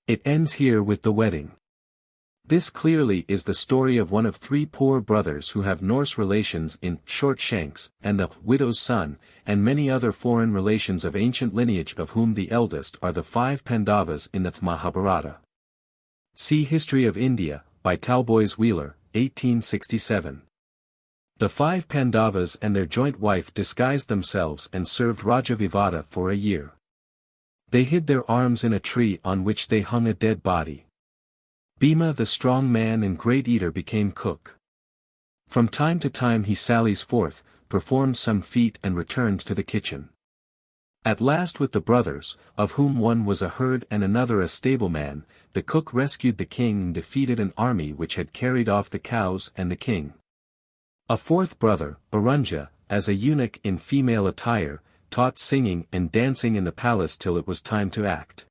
It ends here with the wedding. This clearly is the story of one of three poor brothers who have Norse relations in Shortshanks, and the widow's son, and many other foreign relations of ancient lineage of whom the eldest are the 5 Pandavas in the Mahabharata. See History of India, by Talboys Wheeler, 1867. The 5 Pandavas and their joint wife disguised themselves and served Raja Vivada for a year. They hid their arms in a tree on which they hung a dead body. Bhima the strong man and great eater became cook. From time to time he sallies forth, performed some feat and returned to the kitchen. At last with the brothers, of whom one was a herd and another a stableman, the cook rescued the king and defeated an army which had carried off the cows and the king. A fourth brother, Barunja, as a eunuch in female attire, taught singing and dancing in the palace till it was time to act.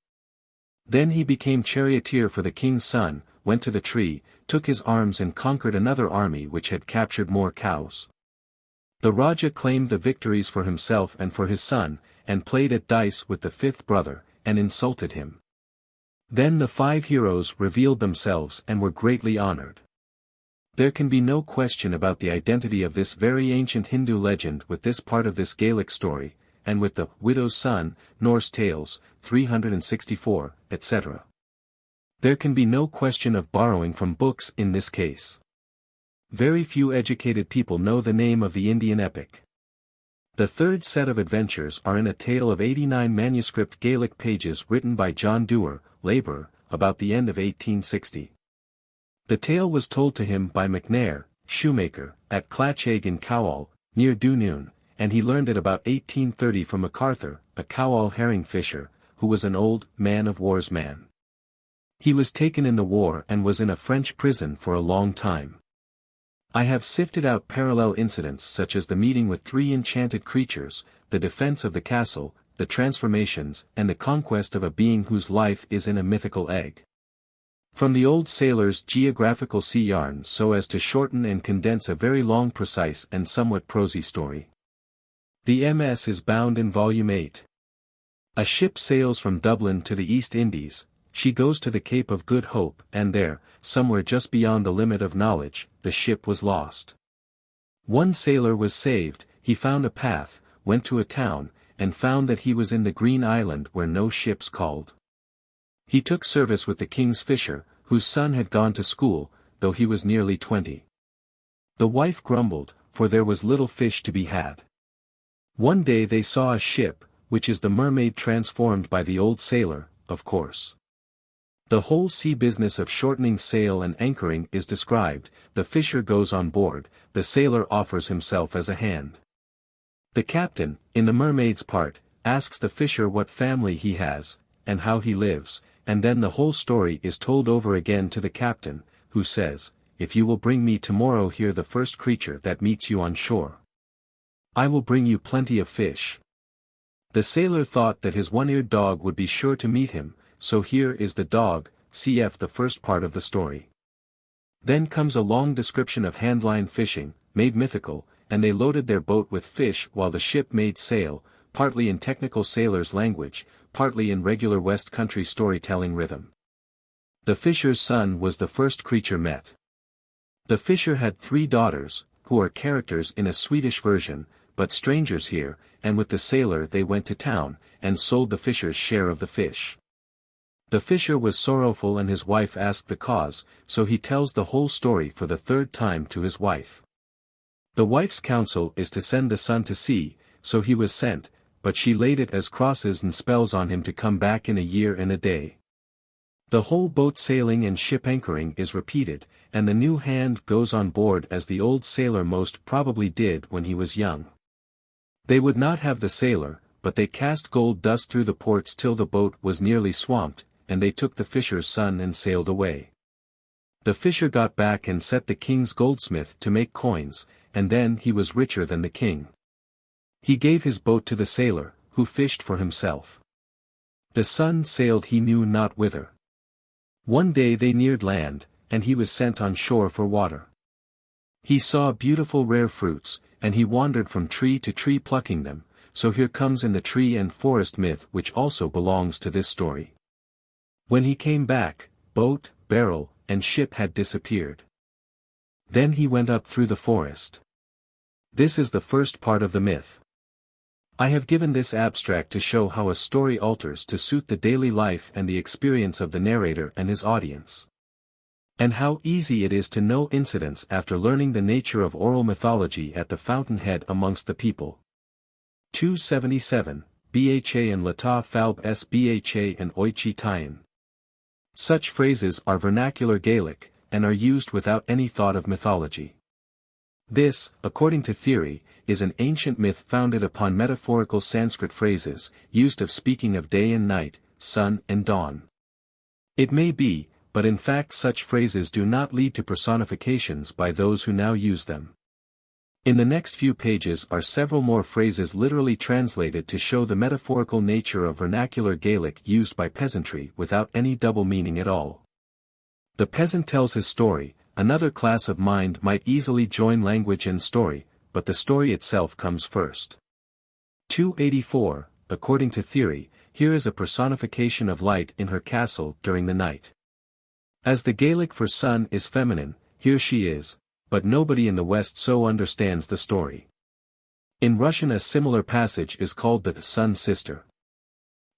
Then he became charioteer for the king's son, went to the tree, took his arms and conquered another army which had captured more cows. The Raja claimed the victories for himself and for his son, and played at dice with the 5th brother, and insulted him. Then the 5 heroes revealed themselves and were greatly honored. There can be no question about the identity of this very ancient Hindu legend with this part of this Gaelic story, and with the widow's son, Norse Tales, 364, etc. There can be no question of borrowing from books in this case. Very few educated people know the name of the Indian epic. The third set of adventures are in a tale of 89 manuscript Gaelic pages written by John Dewar, labourer, about the end of 1860. The tale was told to him by McNair, shoemaker, at Clachaig in Cowal, near Dunoon, and he learned it about 1830 from MacArthur, a Cowal herring fisher, who was an old man-of-war's man. He was taken in the war and was in a French prison for a long time. I have sifted out parallel incidents such as the meeting with 3 enchanted creatures, the defense of the castle, the transformations, and the conquest of a being whose life is in a mythical egg. From the old sailor's geographical sea yarns so as to shorten and condense a very long, precise and somewhat prosy story. The MS is bound in Volume 8. A ship sails from Dublin to the East Indies, she goes to the Cape of Good Hope and there, somewhere just beyond the limit of knowledge, the ship was lost. One sailor was saved, he found a path, went to a town, and found that he was in the Green Island where no ships called. He took service with the king's fisher, whose son had gone to school, though he was nearly 20. The wife grumbled, for there was little fish to be had. One day they saw a ship, which is the Mermaid transformed by the old sailor, of course. The whole sea business of shortening sail and anchoring is described, the fisher goes on board, the sailor offers himself as a hand. The captain, in the Mermaid's part, asks the fisher what family he has, and how he lives, and then the whole story is told over again to the captain, who says, "If you will bring me tomorrow here the first creature that meets you on shore, I will bring you plenty of fish." The sailor thought that his one-eared dog would be sure to meet him, so here is the dog, cf. the first part of the story. Then comes a long description of handline fishing, made mythical, and they loaded their boat with fish while the ship made sail, partly in technical sailor's language, partly in regular West Country storytelling rhythm. The fisher's son was the first creature met. The fisher had 3 daughters, who are characters in a Swedish version, but strangers here, and with the sailor they went to town, and sold the fisher's share of the fish. The fisher was sorrowful and his wife asked the cause, so he tells the whole story for the 3rd time to his wife. The wife's counsel is to send the son to sea, so he was sent, but she laid it as crosses and spells on him to come back in a year and a day. The whole boat sailing and ship anchoring is repeated, and the new hand goes on board as the old sailor most probably did when he was young. They would not have the sailor, but they cast gold dust through the ports till the boat was nearly swamped, and they took the fisher's son and sailed away. The fisher got back and set the king's goldsmith to make coins, and then he was richer than the king. He gave his boat to the sailor, who fished for himself. The son sailed he knew not whither. One day they neared land, and he was sent on shore for water. He saw beautiful rare fruits, and he wandered from tree to tree plucking them, so here comes in the tree and forest myth which also belongs to this story. When he came back, boat, barrel, and ship had disappeared. Then he went up through the forest. This is the first part of the myth. I have given this abstract to show how a story alters to suit the daily life and the experience of the narrator and his audience. And how easy it is to know incidents after learning the nature of oral mythology at the fountainhead amongst the people. 277, Bha and Lata Falb S Bha and Oichi Tyen. Such phrases are vernacular Gaelic, and are used without any thought of mythology. This, according to theory, is an ancient myth founded upon metaphorical Sanskrit phrases, used of speaking of day and night, sun and dawn. It may be, but in fact such phrases do not lead to personifications by those who now use them. In the next few pages are several more phrases literally translated to show the metaphorical nature of vernacular Gaelic used by peasantry without any double meaning at all. The peasant tells his story, another class of mind might easily join language and story, but the story itself comes first. 284, according to theory, here is a personification of light in her castle during the night. As the Gaelic for sun is feminine, here she is, but nobody in the West so understands the story. In Russian a similar passage is called the sun's sister.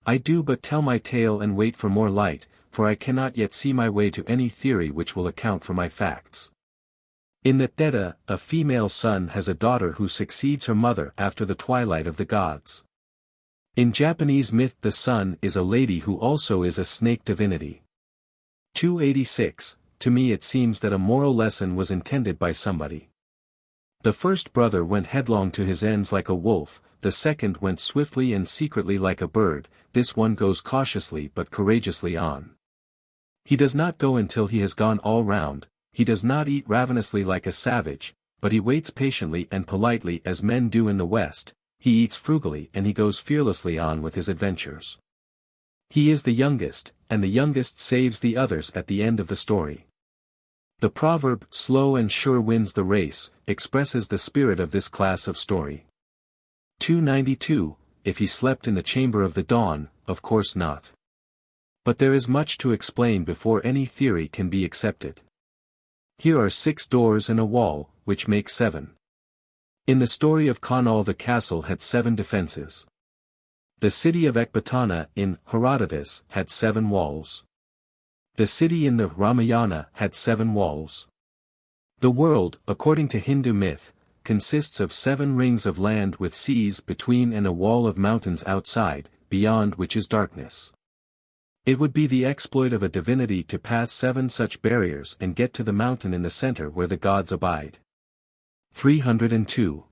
I do but tell my tale and wait for more light, for I cannot yet see my way to any theory which will account for my facts. In the Edda, a female sun has a daughter who succeeds her mother after the twilight of the gods. In Japanese myth the sun is a lady who also is a snake divinity. 286, to me it seems that a moral lesson was intended by somebody. The first brother went headlong to his ends like a wolf, the second went swiftly and secretly like a bird, this one goes cautiously but courageously on. He does not go until he has gone all round. He does not eat ravenously like a savage, but he waits patiently and politely as men do in the West, he eats frugally and he goes fearlessly on with his adventures. He is the youngest, and the youngest saves the others at the end of the story. The proverb, slow and sure wins the race, expresses the spirit of this class of story. 292, if he slept in the chamber of the dawn, of course not. But there is much to explain before any theory can be accepted. Here are 6 doors and a wall, which make 7. In the story of Conall the castle had 7 defenses. The city of Ecbatana in Herodotus had 7 walls. The city in the Ramayana had 7 walls. The world, according to Hindu myth, consists of 7 rings of land with seas between and a wall of mountains outside, beyond which is darkness. It would be the exploit of a divinity to pass 7 such barriers and get to the mountain in the center where the gods abide. 302.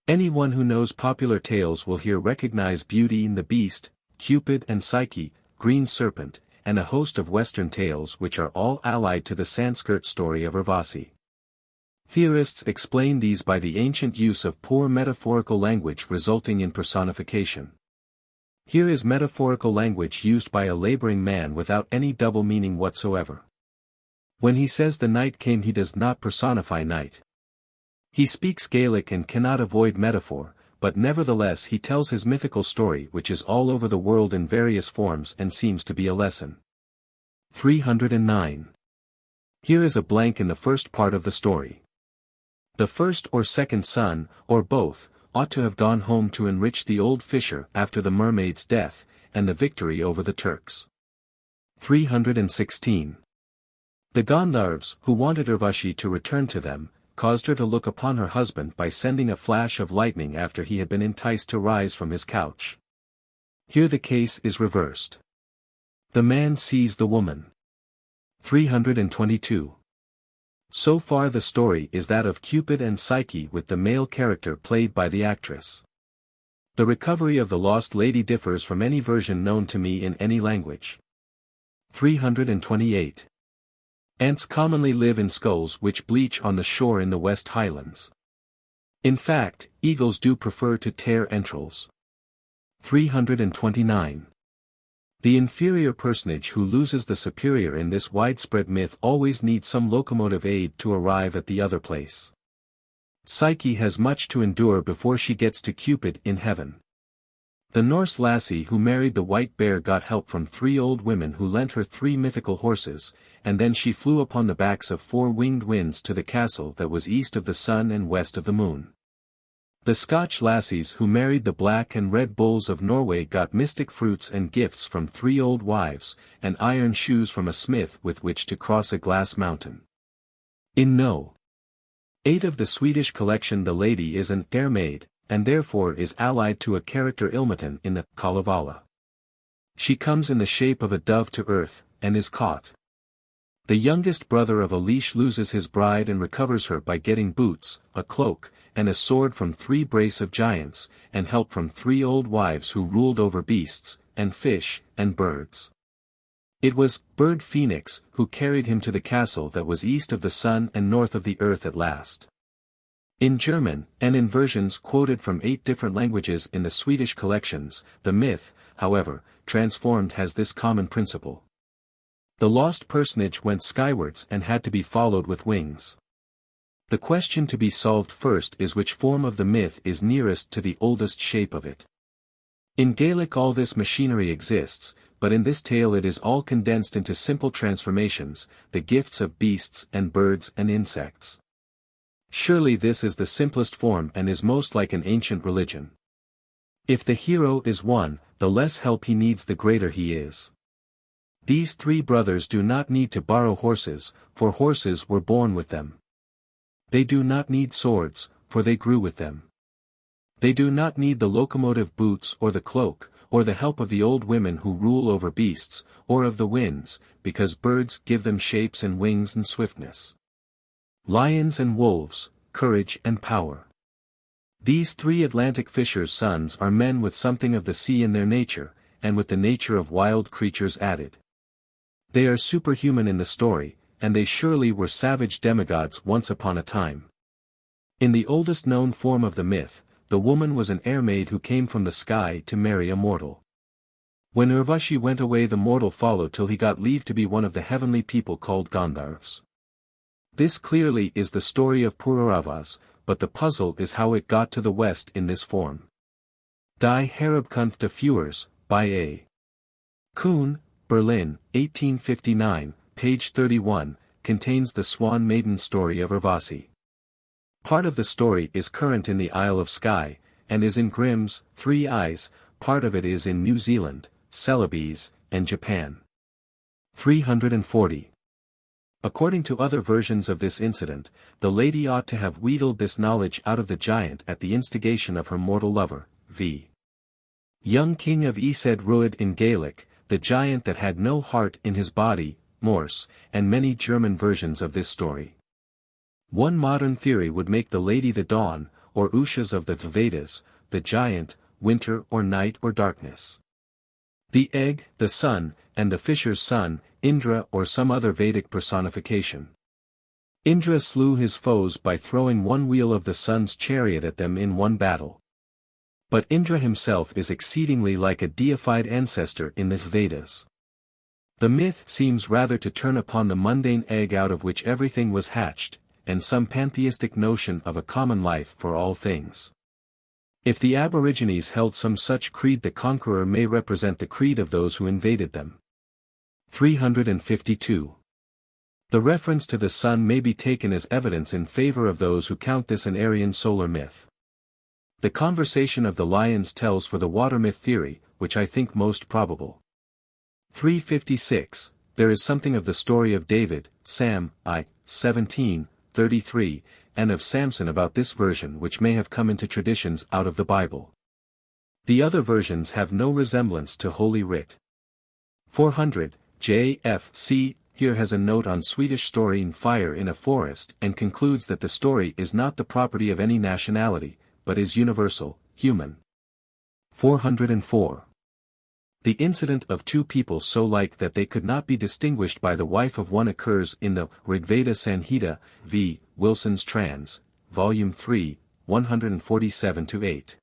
Anyone who knows popular tales will here recognize Beauty and the Beast, Cupid and Psyche, Green Serpent, and a host of Western tales which are all allied to the Sanskrit story of Urvasi. Theorists explain these by the ancient use of poor metaphorical language resulting in personification. Here is metaphorical language used by a laboring man without any double meaning whatsoever. When he says the night came, he does not personify night. He speaks Gaelic and cannot avoid metaphor, but nevertheless he tells his mythical story which is all over the world in various forms and seems to be a lesson. 309. Here is a blank in the first part of the story. The first or second son, or both, ought to have gone home to enrich the old fisher after the mermaid's death, and the victory over the Turks. 316. The Gandharvs, who wanted Urvashi to return to them, caused her to look upon her husband by sending a flash of lightning after he had been enticed to rise from his couch. Here the case is reversed. The man sees the woman. 322. So far the story is that of Cupid and Psyche with the male character played by the actress. The recovery of the lost lady differs from any version known to me in any language. 328. Ants commonly live in skulls which bleach on the shore in the West Highlands. In fact, eagles do prefer to tear entrails. 329. The inferior personage who loses the superior in this widespread myth always needs some locomotive aid to arrive at the other place. Psyche has much to endure before she gets to Cupid in heaven. The Norse lassie who married the white bear got help from 3 old women who lent her 3 mythical horses, and then she flew upon the backs of 4 winged winds to the castle that was east of the sun and west of the moon. The Scotch lassies who married the black and red bulls of Norway got mystic fruits and gifts from 3 old wives, and iron shoes from a smith with which to cross a glass mountain. In No. 8 of the Swedish collection the lady is an Mermaid, and therefore is allied to a character Ilmaten in the Kalevala. She comes in the shape of a dove to earth, and is caught. The youngest brother of Elish loses his bride and recovers her by getting boots, a cloak, and a sword from 3 brace of giants, and help from 3 old wives who ruled over beasts, and fish, and birds. It was Bird Phoenix who carried him to the castle that was east of the sun and north of the earth at last. In German, and in versions quoted from 8 different languages in the Swedish collections, the myth, however, transformed has this common principle. The lost personage went skywards and had to be followed with wings. The question to be solved first is which form of the myth is nearest to the oldest shape of it. In Gaelic all this machinery exists, but in this tale it is all condensed into simple transformations, the gifts of beasts and birds and insects. Surely this is the simplest form and is most like an ancient religion. If the hero is one, the less help he needs the greater he is. These 3 brothers do not need to borrow horses, for horses were born with them. They do not need swords, for they grew with them. They do not need the locomotive boots or the cloak, or the help of the old women who rule over beasts, or of the winds, because birds give them shapes and wings and swiftness. Lions and wolves, courage and power. These 3 Atlantic fishers' sons are men with something of the sea in their nature, and with the nature of wild creatures added. They are superhuman in the story, and they surely were savage demigods once upon a time. In the oldest known form of the myth, the woman was an Mermaid who came from the sky to marry a mortal. When Urvashi went away the mortal followed till he got leave to be one of the heavenly people called Gandharvs. This clearly is the story of Pururavas, but the puzzle is how it got to the west in this form. Die Herabkunft de Fuers, by A. Kuhn, Berlin, 1859, page 31, contains the Swan Maiden story of Urvasi. Part of the story is current in the Isle of Skye, and is in Grimm's 3 Eyes, part of it is in New Zealand, Celebes, and Japan. 340. According to other versions of this incident, the lady ought to have wheedled this knowledge out of the giant at the instigation of her mortal lover, v. Young King of Esed Rued in Gaelic, the giant that had no heart in his body, Morse, and many German versions of this story. One modern theory would make the lady the Dawn, or Ushas of the Vedas, the giant, winter or night or darkness. The egg, the sun, and the fisher's son, Indra or some other Vedic personification. Indra slew his foes by throwing one wheel of the sun's chariot at them in one battle. But Indra himself is exceedingly like a deified ancestor in the Vedas. The myth seems rather to turn upon the mundane egg out of which everything was hatched, and some pantheistic notion of a common life for all things. If the Aborigines held some such creed, the conqueror may represent the creed of those who invaded them. 352. The reference to the sun may be taken as evidence in favor of those who count this an Aryan solar myth. The conversation of the lions tells for the water myth theory, which I think most probable. 356. There is something of the story of David, Sam, I, 17:33, and of Samson about this version which may have come into traditions out of the Bible. The other versions have no resemblance to Holy Writ. 400. J.F.C. here has a note on Swedish story in Fire in a Forest and concludes that the story is not the property of any nationality, but is universal, human. 404. The incident of two people so like that they could not be distinguished by the wife of one occurs in the Rigveda Sanhita, v. Wilson's Trans, Volume 3, 147-8.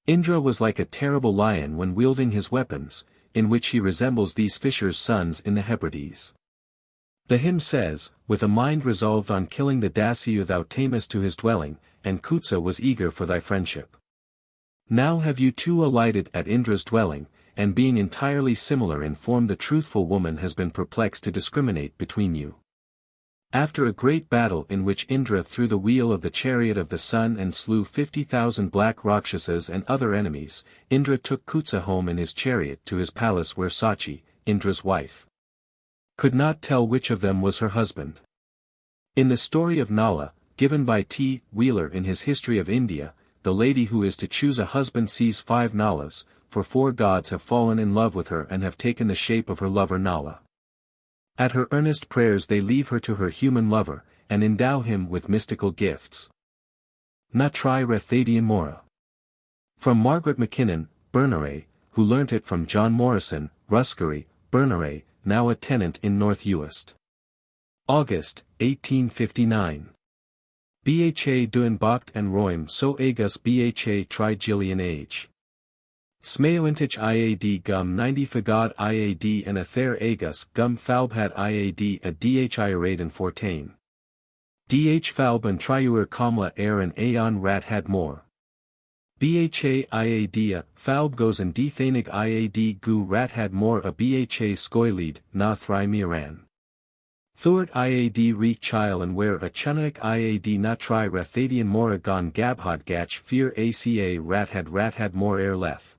Indra was like a terrible lion when wielding his weapons, in which he resembles these fishers' sons in the Hebrides. The hymn says, with a mind resolved on killing the Dasiu thou tamest to his dwelling, and Kutsa was eager for thy friendship. Now have you two alighted at Indra's dwelling, and being entirely similar in form the truthful woman has been perplexed to discriminate between you. After a great battle in which Indra threw the wheel of the chariot of the sun and slew 50,000 black Rakshasas and other enemies, Indra took Kutsa home in his chariot to his palace where Sachi, Indra's wife, could not tell which of them was her husband. In the story of Nala, given by T. Wheeler in his History of India, the lady who is to choose a husband sees 5 Nalas, for 4 gods have fallen in love with her and have taken the shape of her lover Nala. At her earnest prayers they leave her to her human lover, and endow him with mystical gifts. Na Trì Rathaidean Móra. From Margaret McKinnon, Berneray, who learnt it from John Morrison, Ruskery, Berneray, now a tenant in North Uist. August, 1859. Bha duin bocht and roim so agus bha tri Gillian age. Smaointich iad gum 90 fagod iad and a ther agus gum falbhat iad a dhi iraden fortain. Dh falb and triuer kamla air and aeon rat had more. Bha iad falb goes and dethanig iad gu rat had more a bha skoilid na thri miran. Thord iad reek chile and where a chunaik iad na Trì Rathaidean Móra gon gabhad gach fear aca rat had more air leth.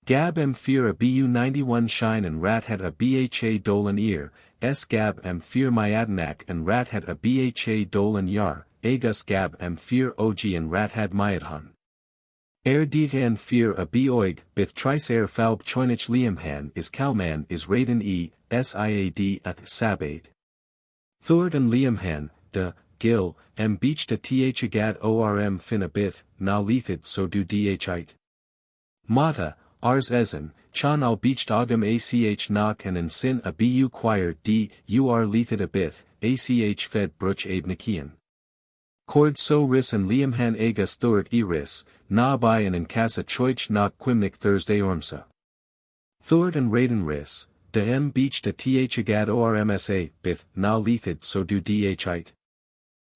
Gab em fear a bu 91 shine and rat had a bha dolan ear, s gab em fear myadanak and rat had a bha dolan yar, agus gab em fear og and rat had myadhan. Er ditan fear a boig, bith trice air falb choinich liamhan is kalman is raden siad at sabade. Thord and liamhan, de, gil, em beach de T-Iasgair orm fin a bith, na lethid so do dhite. Mata, ars ezen, chan al beached agam ach knock and in sin a bu choir d, ur lethid a bith, ach fed bruch abe nikian. Cord so ris and liamhan agus thord ris, na by and in casa choich knock quimnic Thursday ormsa. Thord and raden ris, de m beach de T-Iasgair ormsa, bith, na lethid so do dhite.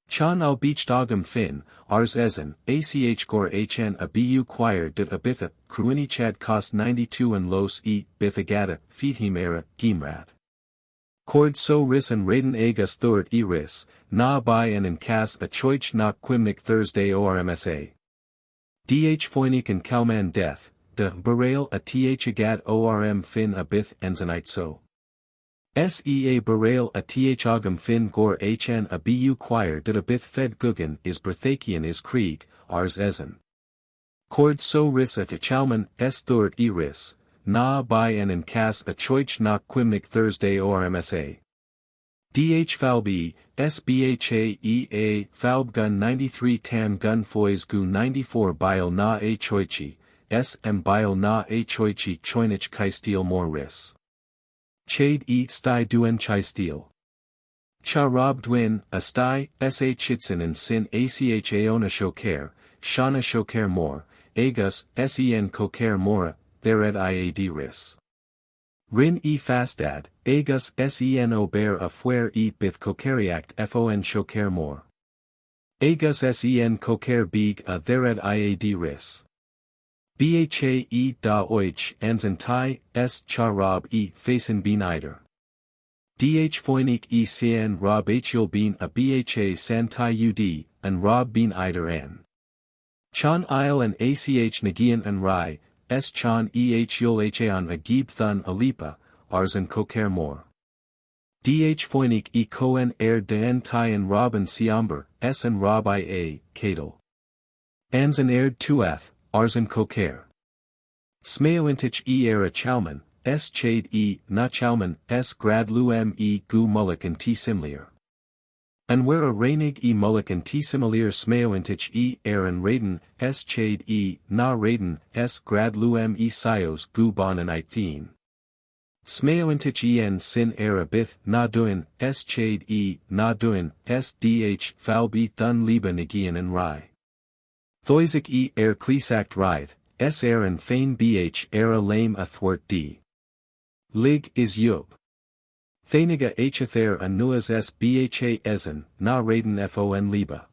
Chan al beached agam fin, ars ezen, ach gor hn a bu choir dit a bitha, cruini chad cost 92 and los bithagata, feethim era, gimrat. Cord so ris and raden agus thord ris, na by and in cas a choich knock quimnic Thursday ormsa. Dh foinik and kalman death, de berail a T-Iasgair orm fin a bith enzanite so. Sea berail a T-Agam fin gor hn a bu choir did a bith fed guggen is Berthakian is krieg, ars ezen. Cord so ris a chalman s thord ris, na by and in cas a choich knock quimnic Thursday ormsa. Dh Falbi, SBHAEA Falb Gun 93 Tan Gun Foys Gu 94 Bile Na A Choichi, S. M. Bile Na A Choichi Choinich Kaistil Mor Ris. Chade E. Stai Duen Chai Steel. Cha Rob Dwin, A Stai, S.A. Chitsin and Sin ACH Aona Shoker, Shana Shoker Mor, Agus, SEN Koker Mora, Thered IAD Ris. Rin E. Fastad, Agus SEN Ober A Fuer E. Bith Kokeriact FON Shoker Mor. Agus SEN Koker Beeg A Thered IAD Ris. Bha E. Da Oich Anzan Tai, S. Cha Rob E. Faisen Bean Eider. Dh Foinik E. Cn Rob Hul Bean A Bha San Tai Ud, and Rob Bean Eider N. Chan Isle and ACH Nagian and Rai, S. Chan Eh Yul Haan Agib Thun Alipa, Arzan Koker Mor. Dh Foinik E. Koen Den Tai and Rob and Siamber, S. and Rob Ia, Kadal. Anzan Tuath, Arzan Koker. Smayointich E. Era Chalman, S. Chade E. Na Chalman, S. Grad Lu M. E. Gu Mullik and T. Simlier. And where a Rainig E. Mullik and T. Similier Smayointich E. Aaron Raiden, S. Chade E. Na Raiden, S. Grad Lu M. E. Sios Gu Bon and Itheen. Smayointich E. N. Sin Era Bith, Na Duin, S. Chade E. Na Duin, S. Dh. Falbi Thun Liba Nagian and Rai. Thoisik E. Clesact Ride, S. Aaron Fain Bh. Era Lame Athwart D. Lig is Yub. Thaniga Hather Anuas S. Bha Ezen, Na Raiden Fon Liba.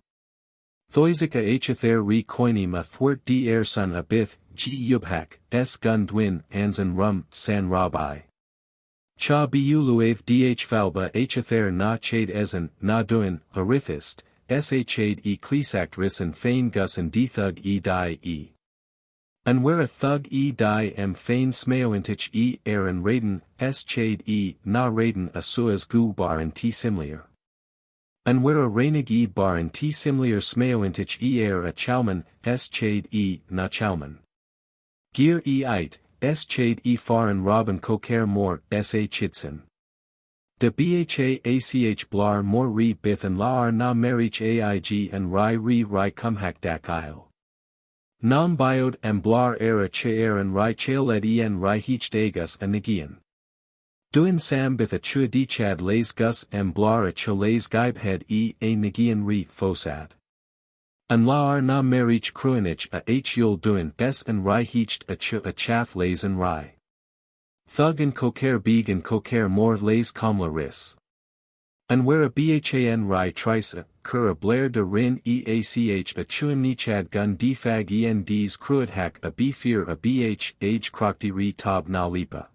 Thoisika Hather Re Koinim Athwart D. Son Abith, G. Yubhak, S. Gun Dwin, Anzan Rum, San Rabai. Cha Bu Luath Dh Falba Hather Na Chade Ezen, Na Duin, Arithist, S. Chade E. Clesact Risan Fain Gus and D. Thug E. Die E. And where a thug E. Die M. Fain Smayointich E. Aaron Raiden, S. Chade E. Na Raiden Asuas Gu Bar and T. Simlier. And where a Rainig E. Bar and T. Simlier Smayointich E. A Chalman, S. Chade E. Na Chalman. Gear E. Ite, S. Chade E. Faran Robin Koker Mor, S. A. Chitsin. De Bha Ach Blar Mor Re Bith and Laar Na Merich Aig and Rai Rai Kumhak Dak Isle. Nam Biod and Blar Era Che and Rai Chailed En Rai Heach Dagus and Nagian. Duin Sam Bith a Chua Dichad Lays Gus and Blar a Cholays Gibhead E. A Nagian Re Fosad. And Laar Na Merich Kruinich a H Yul Duin S and Rai Heached a Chu a Chaff Lays and Rai. Thug and Koker Beeg and Koker Mor Lays Kamla Ris. And where a Bhan Rai Trisa, Kur a Blair de Rin Each a Chuan Nichad Gun Defag Ends Kruidhak a Bfear a Bh Age Krokti Re Tob Na Lipa.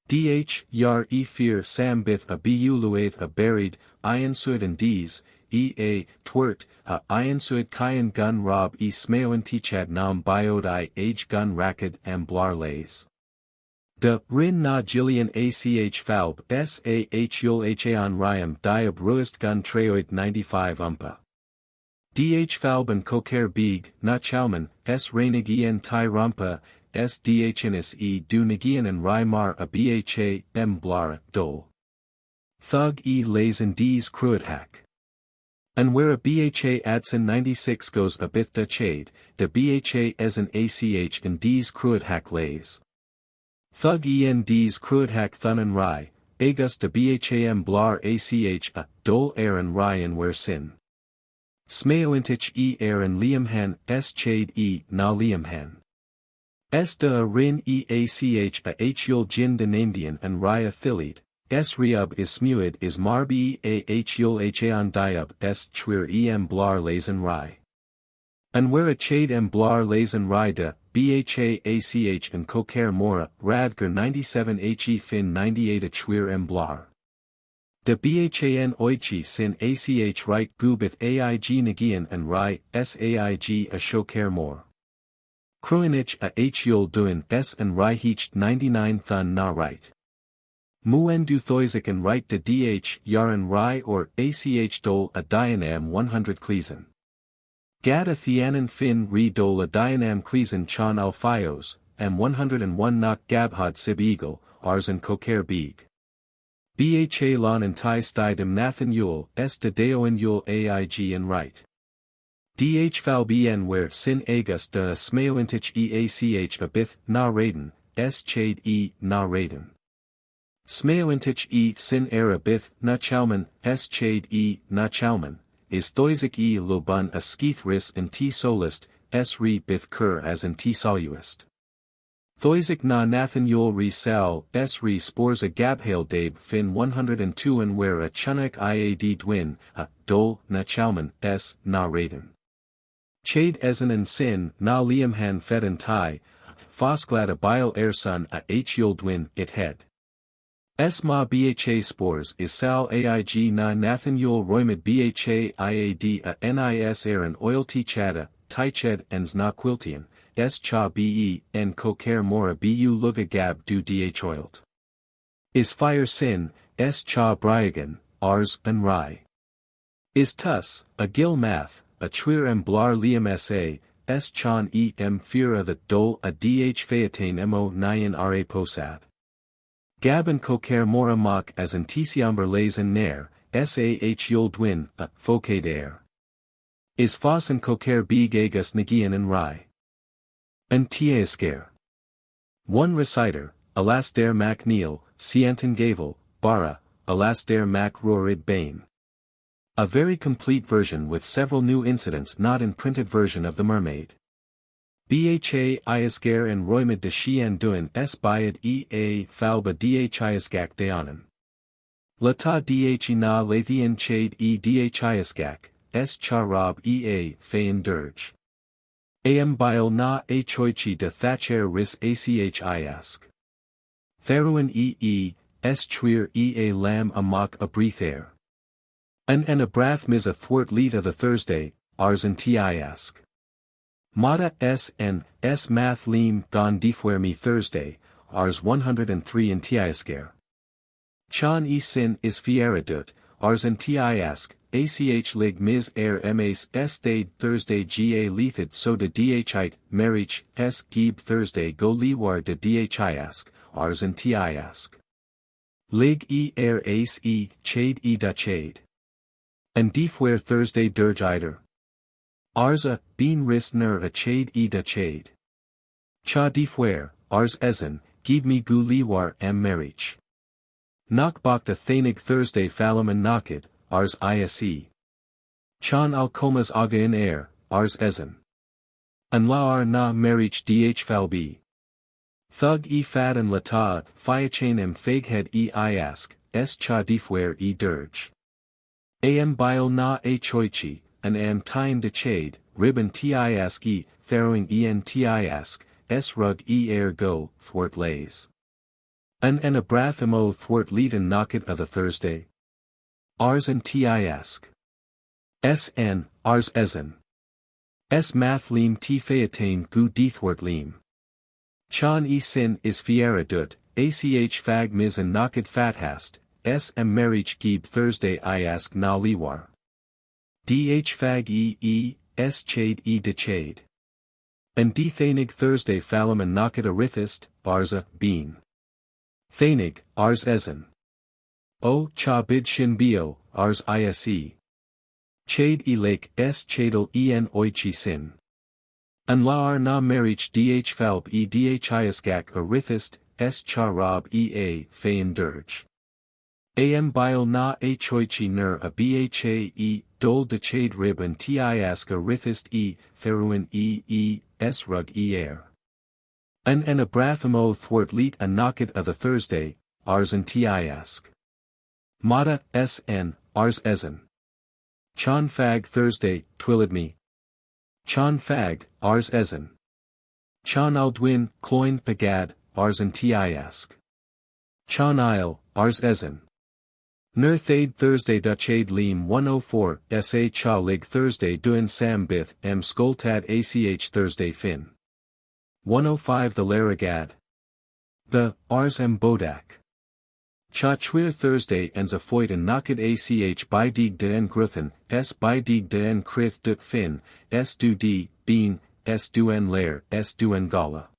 Dh Yar E Fear Sam Bith a Bu Luath a Buried, Iansuid and Ds, Ea, Twert, a Iansuid Kayan Gun Rob E Smayoan Tichad Nam Biod I Age Gun Rakad and Blar Lays. De Rin Na Jillian Ach Falb S. A. H. Yul Haan Ryam Diab Ruist Gun Treoid 95 Umpa. Dh Falb and Koker Beeg, Na Chalman, S. Rainig En Tai Rumpa, S. Dhnis E. Du Nagian and Rai Mar a Bha, M. Blara, Dole. Thug E. Lays and Ds Kruidhak. And where a Bha Adson 96 goes a Bith da Chade, de Bha as an Ach and Ds Kruidhak Lays. Thug Ends Kruidhak Thun and Rai, Agus de Bham Blar Ach a, Dole Aaron Ryan Where Sin. Smayointich E. Aaron Liamhan, S. Chade E. Na Liamhan. S. De a Rin E. Ach a H. Yul Jin de Namdian and Raya Thilid, S. Riub is Smuid is Marbi A. H. Yul Haan Diub S. Chwir Em Blar Lays and Rai. And where a Chade M. Blar Lays and Rai de, Bha Ach and Koker Mora, Radger 97 He Fin 98 a Chwir M. Blar. De Bhan Oichi Sin Ach Right Gubith Aig Nagian and Rai, Saig a Shoker Mor. Kruinich a H. Yul Duin S. and Rai Heached 99 Thun Na Right. Muen Du Thoisik and Right de Dh Yaran Rai or Ach Dole a Dianam 100 Kleason. Gad a Thianan Fin Re Dole a Dianam Kleason Chan Alfios, M 101 Nak Gabhad Sib Eagle, Arzan Koker Beeg. Bha lon and tai stidem nathan yul, s de deo en yul aig and right. Dh val bn where sin agus de smeointich each abith na raden, s chade na raden. Smeointich sin era bith na chauman, s chade na chauman, is thoisic lobun a skeith ris in t solist, s re bith cur as in t soluist. Thoisic na nathan yul re sal, s re spores a gabhail dabe fin 102 and where a chunak iad dwin, a dol na chauman, s na raden. Chade esan and sin na liam han fed and tai, fosglad a bile airsun a h yul dwin it head. S ma bha spores is sal aig na nathan yul roimid bha iad a nis air oil t chada, tai ched ens na quiltian, s cha be en coker mora bu luga gab du dh oilt. Is fire sin, s cha bryagan, ars and rai. Is tus, a gil math, a twir em blar liam sa, s chan em fira the dol a dh featain mo nyan ra posad. Gab and coker mora mock as in tisiamber lays and nair, sah yul dwin, a focade air. Is fos and coker big agus nagian and rai. And T-Iasgair. One reciter, Alasdair mac Neil, Siantan Gavel, Bara, Alasdair mac Rorid Bain. A very complete version with several new incidents not in printed version of the Mermaid. Bha Iasgair and Roimid de Shian Duin s Bayad ea Falba T-Iasgak Dayanan. Lata Dhi na Lathian Chade T-Iasgak, s Charab ea Fayan Dirge. Am bile na a choichi de thatcher ris achiask. Theruan s twir lam amok a breathair. An a brath mis a thwart lead of the Thursday, ars and T-Iasg. Mata s math leam don defwer me Thursday, ars 103 in T-Iasgair. Chan sin is fieradut, ars and T-Iasg. ACH lig mis mas s day Thursday ga lethid so de dhite, marich, s gib Thursday go liwar de dhiask, ars and T-Iasg. Lig ace chade da chade. And defwer Thursday dirgider. Ars a, bean ris ner a chade da chade. Cha defwer, ars ezen, gib me gu liwar marich. Knock bok de thanig Thursday falam and knocked. Ars ise. Chan al comas aga in air, ars ezen. An laar na marich dh falbi. Thug fad and lata, fiachain faghead iasg, s cha defwer dirge. Am bile na a choichi, an am tine de chade, ribbon T-Iasg tharrowing en T-Iasg, s rug air go, thwart lays. An a brath mo thwart lead and knocket of the Thursday. Ars and T-Iasg. Sn, ars ezen. S math leam t featain gu dethwart leam. Chan sin is fiera dut, ach fag mis and knocked fathast, s marich gib Thursday Iasg na liwar. Dh fag s chade de chade. And thanig Thursday falam and knocked arithist, ars a, bean. Thanig, ars ezen. O cha bid shin bio, ars ise. Chade lake s chadel en oichi sin. An laar na marich dh falb dhiaskak arithist, s cha rob fayan dirge. Am bile na a choichi ner a bha dol de chade rib and T-Iasg arithist theruin s rug air. An a brathamo thwart leet a knocket of the Thursday, ars and T-Iasg. Mata sn, ars ezen. Chan fag Thursday, twillid me. Chan fag, ars ezen. Chan aldwin, cloin pagad, ars and T-Iasg. Chan isle, ars ezen. Ner thade Thursday da chade leam 104 sa cha lig Thursday duin sam bith skoltad ach Thursday fin. 105 the laragad. The, ars bodak. Cha twir Thursday ens a foit and knocket ach by dig de en gruthen, s by dig de en krith dut fin, s du d, bean, s du en lair, s du en gala.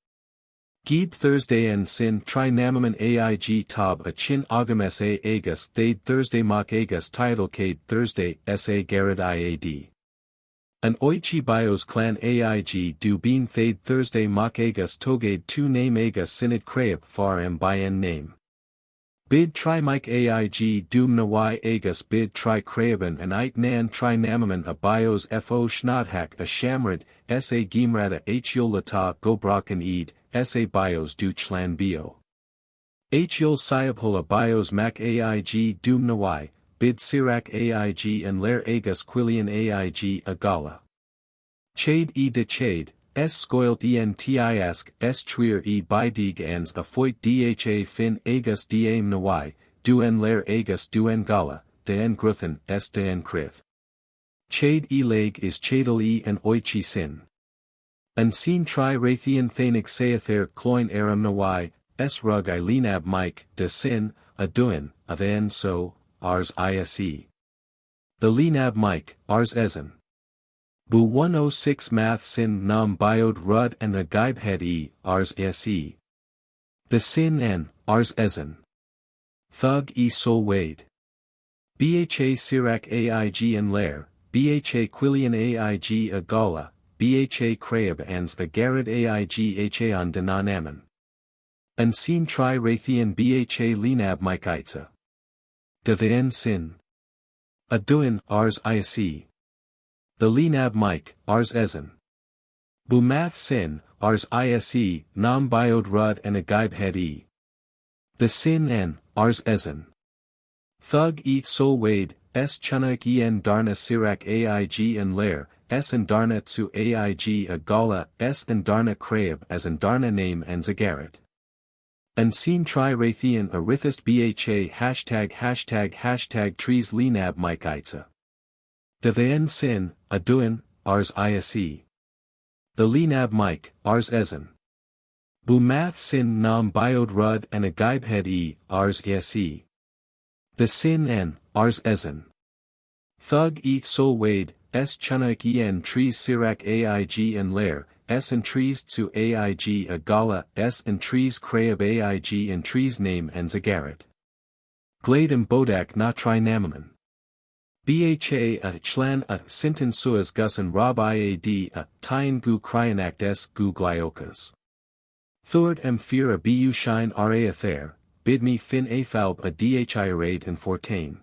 Gebe Thursday en sin trinamaman aig tob a chin agam sa agus thade Thursday mock agus title cade Thursday sa garad iad. An oichi bios clan aig do bean thade Thursday mock agus togade 2 name agus sinid creab far em by en name. Bid tri mike aig doom na y agus bid tri creaban and ite nan tri namaman a bios fo schnodhack a shamrad sa gimrada hyolata go brocken eid sa bios du chlan bio. Hyol siabhol a bios mac aig doom na y, bid sirac aig and lair agus quillian aig a gala. Chade e de chade, skoilt en T-Iasgair twir e bidig ans a foit dha fin agus dam na y, du en lair agus du en gala, de en gruthan de en crith. Chade e leg is chadel e an oichi sin. An sin Trì Rathaidean Thanig saithair cloin aram na y, rug I linab mike, de sin, a duin, a then so, ars ise. The linab mike, ars ezen. Bu 106 math sin nam biod rud and a gibe head e, ars se. The sin en, ars ezen. Thug e sol wade. Bha sirac aig and lair, bha quillian aig a gala, bha creab ans a garad aig on denan aman. An sin Trì Rathaidean bha linab mikeitza. De the en sin. A duin, ars ise. The linab mike, ars ezen. Bu math sin, ars ise, nam biod rud and a gibe head e. The sin en, ars ezen. Thug e sol wade, chunuk en darna sirac aig and lair, and darna tsu aig a gala, and darna creab as an darna name and zagarat. An sin Trì Rathaidean arithist bha hashtag trees linab mikeitza. De the en sin, a duin, ars ise. The linab mike, ars ezen. Bu math sin nam biod rud and a gibe head e, ars se. The sin en, ars ezen. Thug e sol wade, chunuk en trees sirac aig and lair, and trees tsu aig a gala, and trees creab aig and trees name and zagarat. Glade and bodak na trinamaman. Bha a chlan a sintin suas gus and rob iad a tien gu cryonact gu gliokas. Thord em fear a bu shine ra thair, bid me fin afalb a dhi raid and fortain.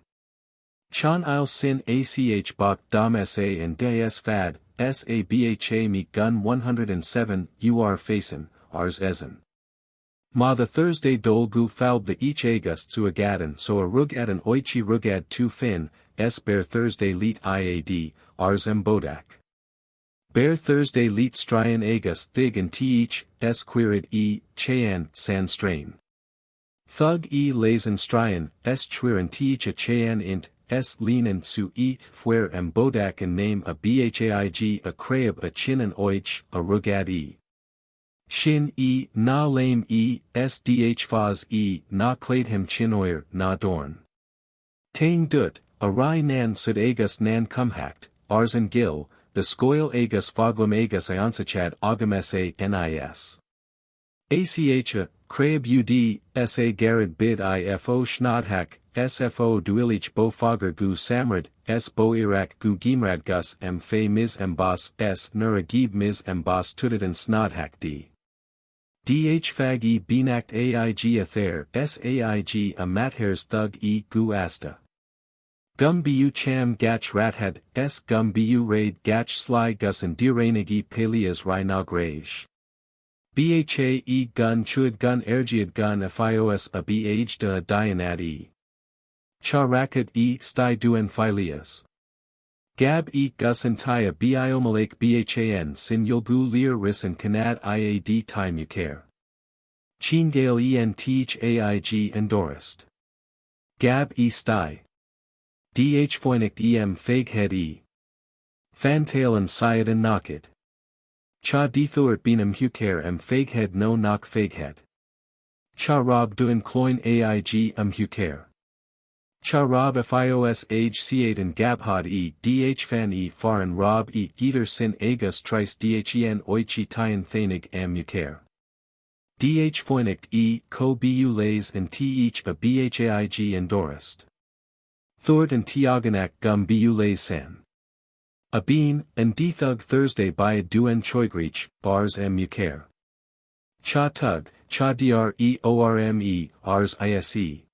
Chan il sin ach bok dam sa and des fad, bha me gun 107 ur facin, ars ezen. Ma the Thursday dol gu falb the each agus to a gadan so a rug at an oichi rugad 2 fin, bear Thursday leet iad, ars bodak. Bear Thursday leet stryan agus thig and teach, quirid chayan, san strain. Thug lays and stryan, chwir and teach a chayan int, lean and su fuer bodak and name a bhaig a creab a chin and oich, a rugad Shin na lame sdh faz na clade him chinoir na dorn. Tain dut, a rai nan sud agus nan cumhact, ars and gil, the scoil agus foglam agus ionsachad agam sa nis. Acha, creab ud, sa garad bid ifo schnodhack, sfo duilich bo fogger gu samrad, bo irak gu gimrad gus fe mis bos nura gib mis bos tudid and snodhack d. Dh fag benact aig a thair, saig a mathairs thug gu asta. Gum bu cham gach rathead, gum bu raid gach sly gus and diranigi peleas rhina grage. Bha gun chuid gun ergiad gun fios a bh de dianad Cha rakat sty duen phileas. Gab gus and taya biomalake bhan sin yulgu lir ris and kanad iad time ukair. Chingale en teach aig endorist. Gab sty. Dh foinict faghead Fantail and syed and knocked. Cha dethort benam hukair faghead no knock faghead. Cha rob duen cloin aig hukair. Cha rob fios age c8 and gabhad dh fan faran rob eater sin agus trice dhen oichi tyan thanig ukair. Dh foinict e co bu lays and t each a bhaig endorist. Thord and T-Iasgair gum bu lays san. A bean, and d-thug Thursday by a duen choigrich, bars m mukair. Cha tug, cha dreorme, ars ise.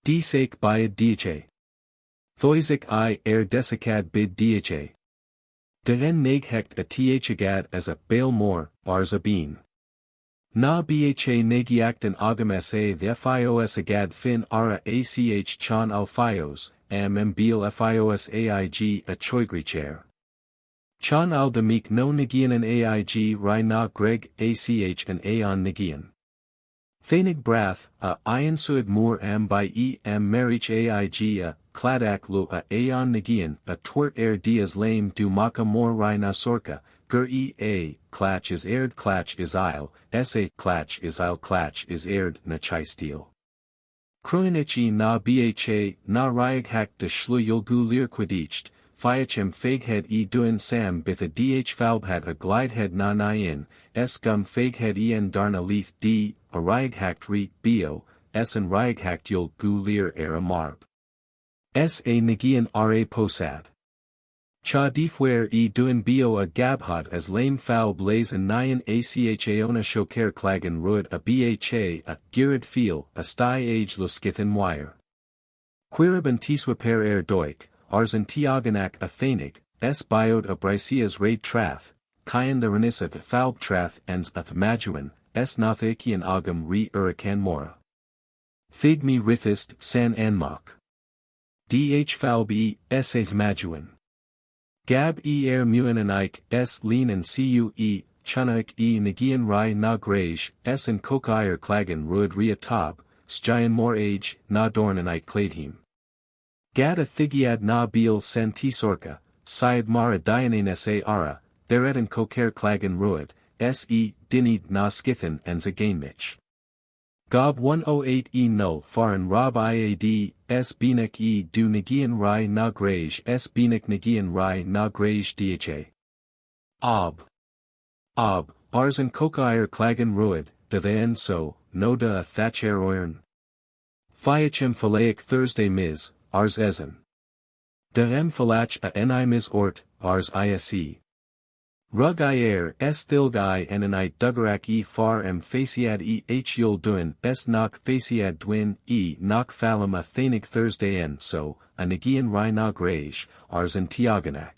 D-sake by a dha. Thoisic I desicad bid dha. Den neghect a T-Iasgair as a bale more, ars a bean. Na bha negiact an agam sa the fios agad fin ara ach chan al fios, mbil fios aig a choigrichair. Chan al demik no negian an aig rai na greg ach an aon negian. Thanig brath, a ian suid moor by marich aig a cladak lu a aon negian a twert dias lame du maka moor rai na sorka. Gur clatch is aired clatch is isle, sa clatch is aired na chai steel. Kruinichi na bha na riag hack de shlu yulgu lir quidicht, fiachem faghead duin sam bith a dh falbhat a glidehead na nain, gum faghead en darna leith d, a riag hacked re, bio, an riag hacked yul gu lir a marb. Sa negian ra posad. Cha difwer duin bio a gabhot as lame foul blaze and nyan achaona shoker klagan rud a bha a girid feel a sty age luskithin wire. Quirib and tiswaper doik, ars and T-Iasgair a thanig, biod a brycias raid trath, kyan the renisat falb trath ens a thmajuan, nathakian agam re urakan mora. Thigmi rithist san anmok. Dh falb sa thmajuan. Gab muan and ike lean and cue, chunaik negian rai na grage, and kokir klagan rud ria tab, stjayan mor age, na dorn and ike kladhim. Gad a thigiad na bil sen tisorka, syed mara dianan sa ara, thered and kokir klagan ruid, dinid na skithin and zagainmich. Gob 108 no faran rob iad, binek du negian rai na grage binek negian rai na grage dha. Ob, ars and kokir klagan ruid, de the so, no da a thatcher oirn. Fiachem falaic Thursday mis, ars ezen. De falach a ni mis ort, ars ise. Rug thilgai and an dugarak far faciad yul duin knock faciad dwin knock phalam a thanig Thursday so, a negian rai na grage, ars and T-Iasgair.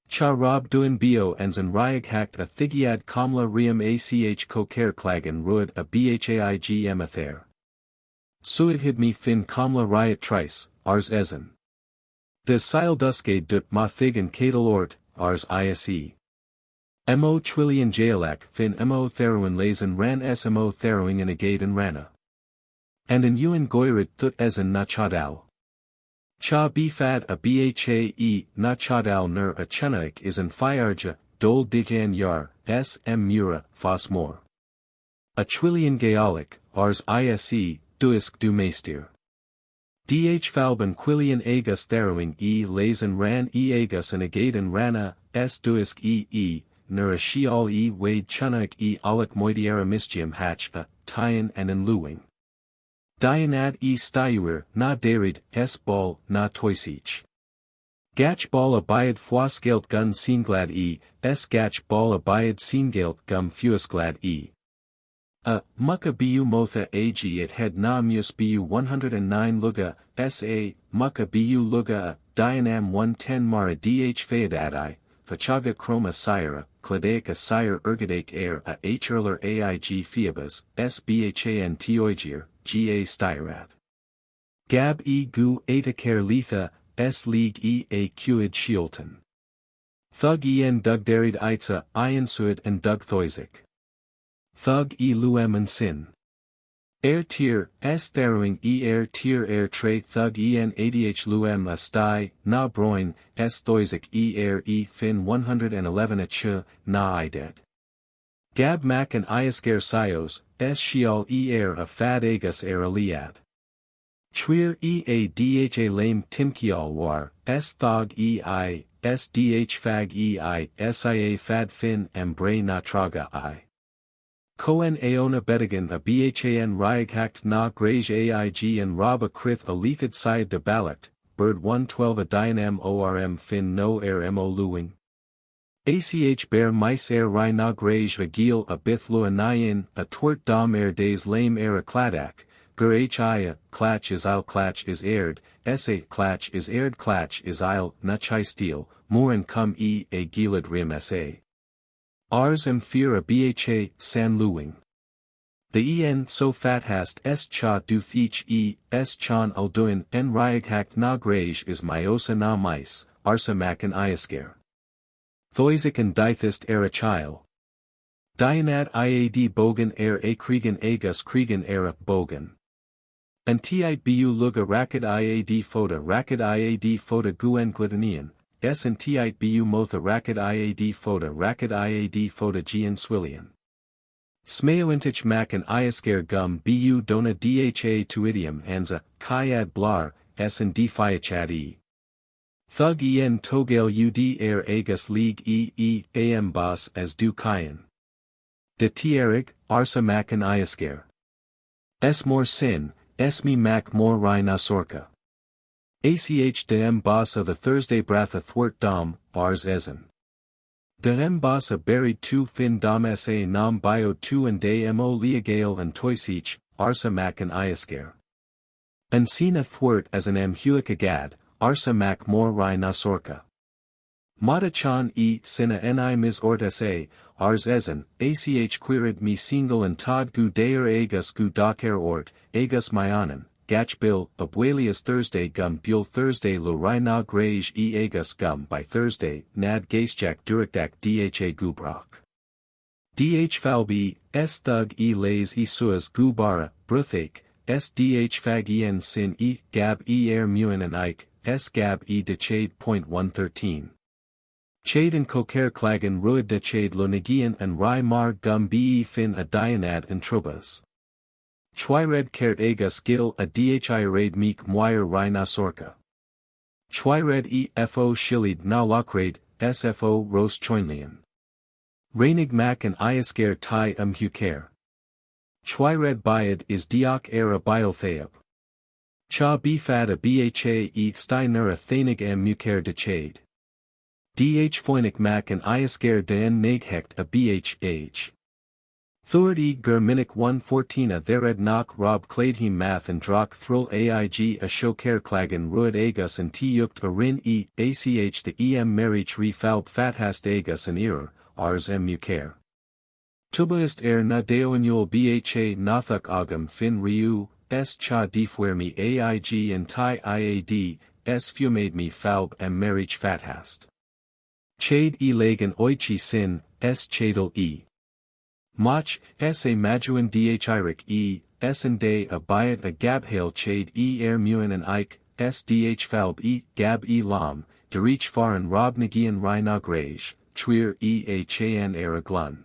Cha rob duin bio ens an riag hacked a thigiad kamla riam ach koker klagan rud a bhaig emather. Suid hid me fin kamla riot trice, ars ezen. De sil duskade dut ma thig and kadal ort, ars ise. Mo Twillian Jailak fin Mo Theruin Lazen ran Mo Theruing in Agade and Rana. And in Ewan Goirid thut ezen na chadal. Cha bifad a bha na chadal nur a chunaik is an fiarja, dol dijan yar, mura, fos more. A Twillian Gaelic, ars ise, duisk du maestir. Dh falban Quillian agus Theruing Lazen ran agus and Agade and Rana, duisk nur a sheol wade chunaik alak moidiera misgium hatch a, tyan and in luwing. Dianad stayuir na darid ball na toisich. Gach ball abayad fuasgelt gun singlad gach ball abayad singelt gum fuasglad A mucka bu motha ag it had na mus bu 109 luga, sa, mucka bu luga a, dianam 110 mara dh fayadadi. Fachaga chroma sire, cladaic a sire ergadaic air a hurler aig fiabas, sbhan T-Iasgair, ga styrad. Gab gu etacare letha, league a cuid shiolton. Thug en dugdarid eitza, iansuid and dug thoisic. Thug luem and sin. Air tier, theruing air tier tray thug en adh luem a sty, na broin, thoisic air fin 111 a ch, na dead. Gab mac and T-Iasgair sios, sheol air a fad agus a liad. Chwir dha lame timkial war, thog sdh fag sia fad fin bray na traga Coen Aona Bedigan a Bhan Ryaghacht na Grage Aig and Rob a Crith a Lethid Syed de Balacht, Bird 112 a Dianam Orm Fin no air mo luing. Ach bear mice air Ry na Grage a Geel a Bithlu a Nyin, a Twert dom air days lame air a Cladak, Gur Hi Clatch is aired, Sa Clatch is aired Clatch is isle, Nuchai steel, Moor and cum a Gilad rim sa. Ars em fear a Bha, San Luing. The en so fat hast s cha du thich s chan alduin en Ryaghacht na Grage is myosa na mice, arsa mac and T-Iasgair. Thoisic and dithist era chile. Dianad iad bogan er a krigan agus krigan era bogan. And tiite bu luga rakid iad foda guen glidanian, s and tiite bu motha rakid iad foda gian swillian. Smayointich mac and T-Iasgair gum bu dona dha tuidium anza, chiad blar, s and defiachad e. Thug en togel ud air agus league am boss as du kyan. De tierig, arsa mac and T-Iasgair. S more sin, s me mac more rhinosorca. Ach de m boss of the Thursday bratha thwart dom, ars ezen. De m boss a buried 2 fin dom sa nam bio 2 and de mo leagale and toisich, arsa mac and T-Iasgair. And sina thwart as an m huic agad, arsa mac more rhinosorca. Mata chan sina ni mis ort sa, ars ezen, ach quirid me single and tod gu deir agus gu docer ort, agus myanan, gach bill, abuelius Thursday gum bule Thursday lo rhina grage agus gum by Thursday, nad gaisjak durikdak dha gubrach. Dh falbi, s thug lays suas gu bara, bruthake, s dh fag en sin gab air muin and ike, s gab de chade.113. Chade and Coker Clagan Ruid de Chade Lonegian and Rai Mar Gum Be Fin a Dianad and Trubas. Chwired Kert Agus Gil a Dhi Raid Meek Moir Rhinosorca. Chwired Efo Shilid Na Lockraid, SFO Ros Choinlian. Rainig Mac and T-Iasgair Tai Huker. Chwired Bayad is Diok Era Biothaeb. Cha Bfad a Bha Steiner a Thanig Muker de Chade. Dh Foinic Mac and T-Iasgair den Naghecht a Bh. Thord gur Minic 114 a Thered Knock Rob Claidheim Math and Drock Thrill Aig a Shoker Clagan Ruid Agus and T-Yukt a Rin ach the em Merich re Falb Fathast Agus and Erer, ars Muker. Tubaist na Deoinul Bha Nathuk Agam Fin Riu, s cha Defuermi Aig and Tai Iad, s Fumade me Falb Merich Fathast. Chade lagan oichi sin, s chadel Mach, s a majuan dhirik s and day a bayat a gabhail chade air muin and ike, s dh falb gab lam, derich faran rob nagian rhina grage, twir a chan era glun.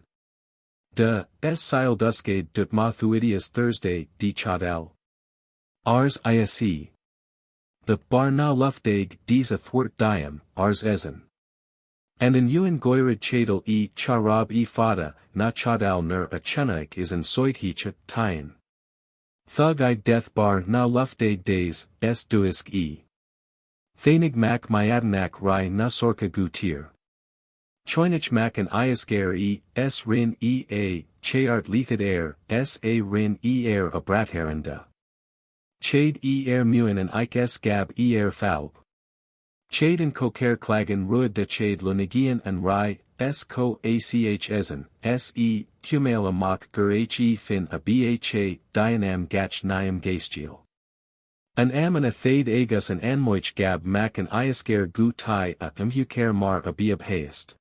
De, s sil duskade dut mathuidius Thursday, d chadel. Ars ise. The bar na luftdag dies a thwart diam, ars ezen. And in Ewan Goirid Chadel charab fada, na chadal nur a chunaik is in soithicha tyin. Thug I death bar na luftdag days, s duisk Thanig mac myadanak rai na sorka gutir. Choinich mac and T-Iasgair s rin chayart lethid air, s a rin air a bratherenda. Chade air muin and ike s gab air falb. Chade and Coker Clagan Ruid de Chade Lunigian and Rai, S co ach ezen, se, Cumela mock gur he fin a bha, Dianam gach niam gaestiel. An am and a thade agus and anmoich gab mac and T-Iasgair gu tai a huker mar a biab haest.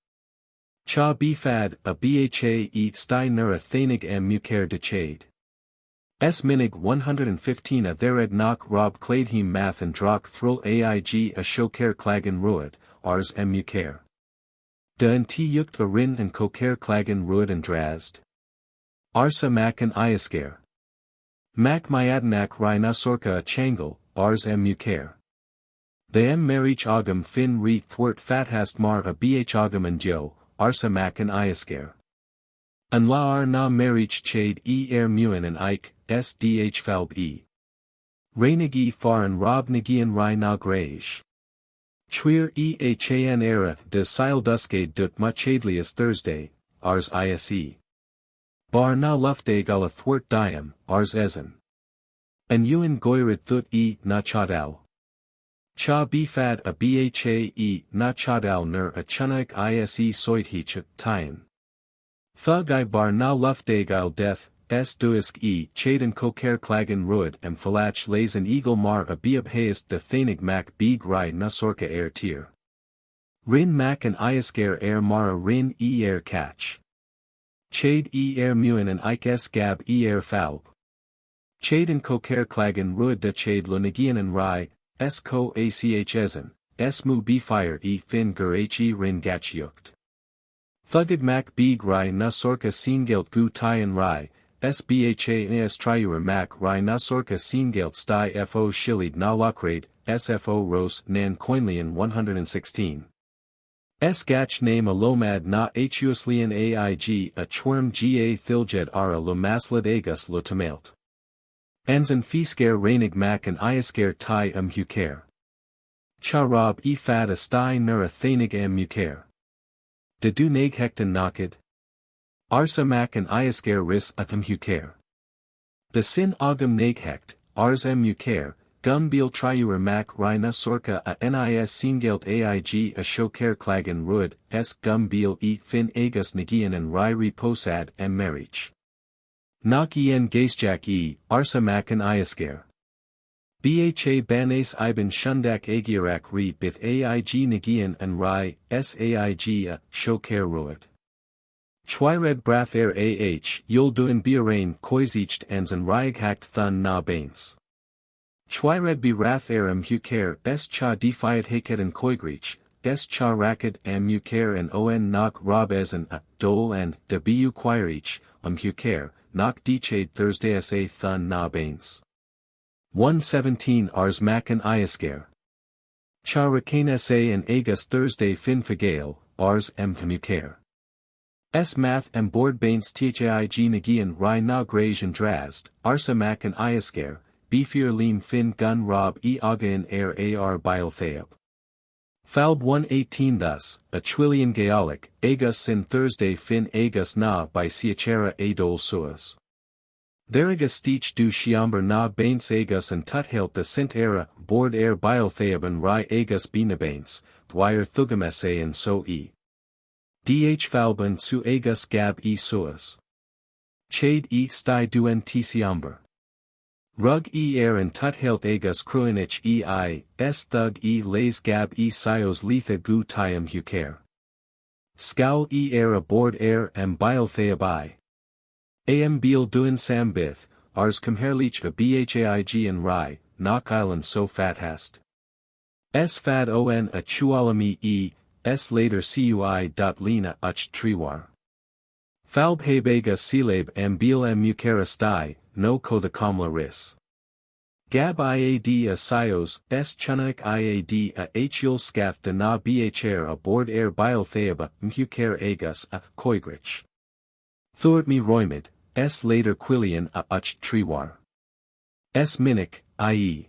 Cha bfad a bha stai nur a thanig muker de Chade. S minig 115 a thered knock rob Claidheim Math and Drock Thrill Aig a Shoker Clagan Ruid, ars muker. De and T-Yukt a Rin and Coker Clagan Ruid and Drazd. Arsa mac and T-Iasgair. Mac myadanak rhinosorca a changle, ars muker. The merich agam fin re thwart fathast mar a bh agam and jo, arsa mac and T-Iasgair. An laar na marich chade muin and ike, sdh falb e. Reinigi faran rob nagian rai na grage. Chweer chan era de seilduskade dut machadlius Thursday, ars ise. Bar na lufdag ala thwart diam, ars ezen. An uin goirid thut na chadal. Cha bifad a bha na chadal ner a chunaik ise soithich tyan. Thug I bar na lufdag il death, duisk chaden koker klagen ruid and falach lays an eagle mar a beab hayest de thanig mac beag rai na sorka air tier. Rin mac and T-Iasgair air mara rin air catch. Chade muin and ike gab air falb. Chaden koker klagen ruid de chade lunagian and rai, ko ach ezen, mu bfire fin gur rin gach yukt. Thugid mac beag rai na sorka seengelt gu tyan rai, sbha triuer mac rai na sorka seengelt sty fo shillid na lokraid, sfo ros nan coinlian 116. Gach name a lomad na huslian aig a chwerm ga thiljed ara lo maslid agus lo tamelt. Anzan fisker reinig mac and T-Iasgair tai huker. Cha rob fad a sty nur a thanig muker. De du nag hekten naked. Arsa mac and T-Iasgair ris huker. The sin agam nag hekt, ars muker, gum bil triuer mac rina sorka a nis seengelt aig a shoker klagen ruid, gum bil fin agus nagian and rai reposad marich. Nak geistjak arsa mac and T-Iasgair. Bha banes iben shundak agirak re bith aig nagian and rai, saig a, shoker ruid. Chwyred braf yul duin biarain koizicht anzan riaghakt thun na bains. Chwyred bi raf huker cha defiat haket and koigrich, cha raked muker and on nak rob ezen a, dole and, de bu quirich, huker, nak dichade Thursday sa thun na bains. 117 ars mac and T-Iasgair. Cha rakane sa and agus Thursday fin fagale, ars muker. Math and board bains thaig nagian rai na grage and drazd, arsa mac and T-Iasgair, befier lean fin gun rob again air ar biltheab. Falb 118 thus, a twillion gaelic, agus sin Thursday fin agus na by siachera adol suas. Therigus stich du shiamber na bains agus and tuthelt the sint era, board air biltheab and rai agus binabains, dwyer thugamese and so Dh falban su agus gab suas. Chade sty duen tisiamber. Rug air and tuthelt agus cruinich thug lays gab sios letha gu tiam huker. Scowl air aboard air and biltheab Am beal duen sambith, ars cumherlich a bhaig and rai, knock island so fat hast. Fad on a chualami later cui. Lena uch triwar. Falb hebega silab bil mukera sty, no ko the kamla ris. Gab iad a sios, chunak iad a hul scath de na bhr aboard air biltheaba mhuker agus a koigrich. Thort me roimid, later quillian a uch triwar. Minnick, i.e.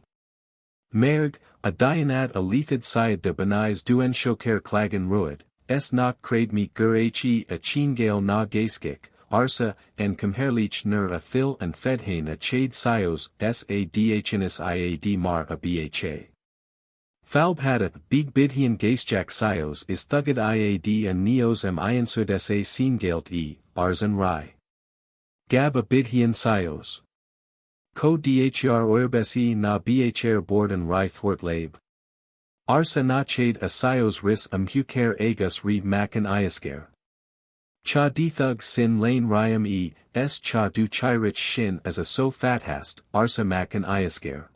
Merg, a dianad a lethid syed de benais duen shoker klagen ruid, nak crade me gur a chingale na gaiskik, arsa, and cumherlich nur a thil and fedhain a chade sios, sadhinis iad mar a bha. Falb had a big bidhian gaisjak sios is thugid iad and neos iansud sa seengelt ars and rai. Gab a bidhian sios. Co dhr oerbesi na bhr board and rai thwart lab. Arsa na chade a sios ris huker agus re mac and T-Iasgair. Cha dethug sin lane riam cha du chirich shin as a so fat hast, arsa mac and T-Iasgair.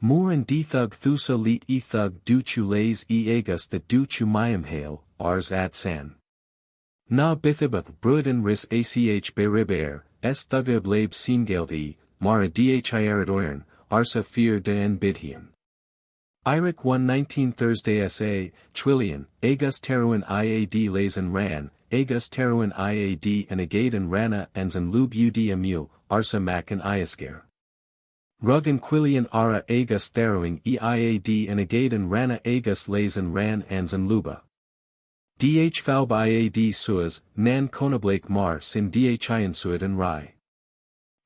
Moor and dethug thusa leet thug du chu lays agus the du chu mayam hail, ars at san. Na bithibab bruden ris ach beribair, thugab lab seengeld mara dhir oirn, arsa fear de en bidhian. Iric 119 Thursday sa, Twillian, agus teruin iad lays and ran, Agus Teruin Iad and Agadan Rana Anzan Lub Ud Amu, Arsa Mac and T-Iasgair. Rug and Quillian Ara Agus Theruing Iad and Agadan Rana Agus Lazan Ran Anzan Luba. Dh Falb Iad Suaz, Nan Konablake Mar Sin Dh Iansuad and Rai.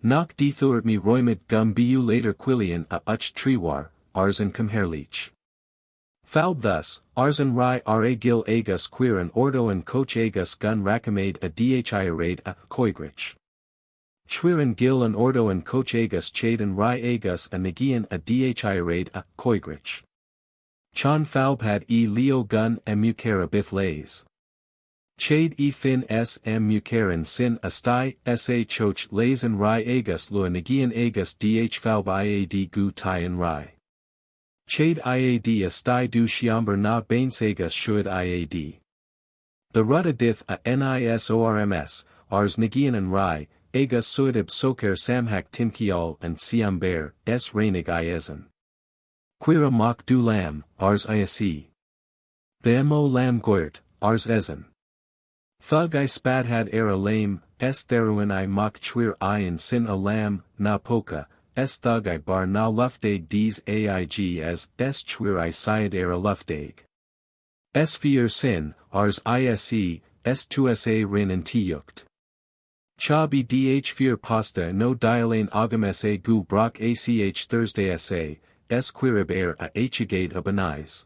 Nok Dthurt Mi Roimid Gum Bu later Quillian a Uch Triwar, Arzan Comherleach. Falb thus, Arzan Rai Ra Gil Agus Queer and Ordo and Coach Agus Gun Rakamade a Dh Irade a Koigrich. Chwiran Gil and Ordo and Coach Agus Chade and Rai Agus a Nagian a Dh Irade a Koigrich. Chan Falb had Leo Gun and Mukera Bith Lays. Chade Fin S. M. Mukaran Sin Astai Sa Choch Lays and Rai Agus Lua Nagian Agus Dh Falb Iad Gu Tai and Rai. Chade Iad Astai Du Shiamber Na Bains Agus Shuad Iad. The Rudda Dith a Nisorms, Ars Nagian and Rai, Agus Suadib Soker Samhak Timkial and Siamber, S. Rainig Iezan. Quira Mok Du Lam, Ars Iasi. The Mo Lam Goyrt, Ars Ezan. Thug I Spadhad Era Lame, S. Theruin I Mok Chwir I and Sin a Lam, Na Poka, S. Thug I Bar Na Lufdag Ds Aig as S. Chwir I Syed Era Lufdag. S. Fear Sin, Ars Ise, S. 2Sa Rin and Tiyukt. Cha Bi Dh Fear Pasta No Dialane Agam Sa Gu Brock Ach Thursday Sa, S. Quirib Air a Hagade Abanais.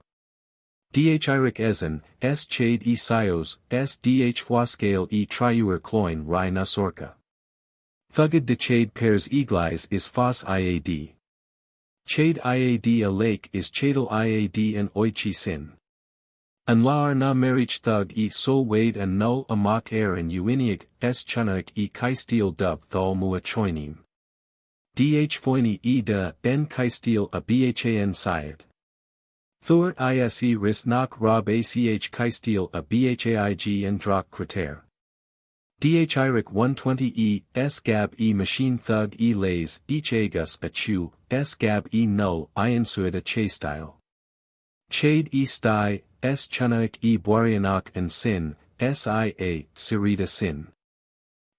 Dh Irik Ezan, S. Chade E. Sios, S. Dh Fwascale E. Triuer Cloin Rai Nasorka. Thugad de Chade Pairs Eglais is Fos Iad. Chade Iad a Lake is Chadal Iad and Oichi Sin. An Laar na Marich Thug E. Sol Wade and Null Amok Air and Uiniag, S. Chunak E. Kaisteel Dub Thal Mua Choinim. Dh Foini E. Da N. Kaisteel a Bhan Syed. Thort Ise Ris Nok Rob Ach Kaisteel a Bhaig and Drak Krater. Dh Irik 120 E. S. Gab E. Machine Thug E. Lays Each Agus a Chew, S. Gab E. Null Iansuid a Chaystyle. Chade E. Stai, S. Chunak E. Boarianok and Sin, S.I.A. Sirida Sin.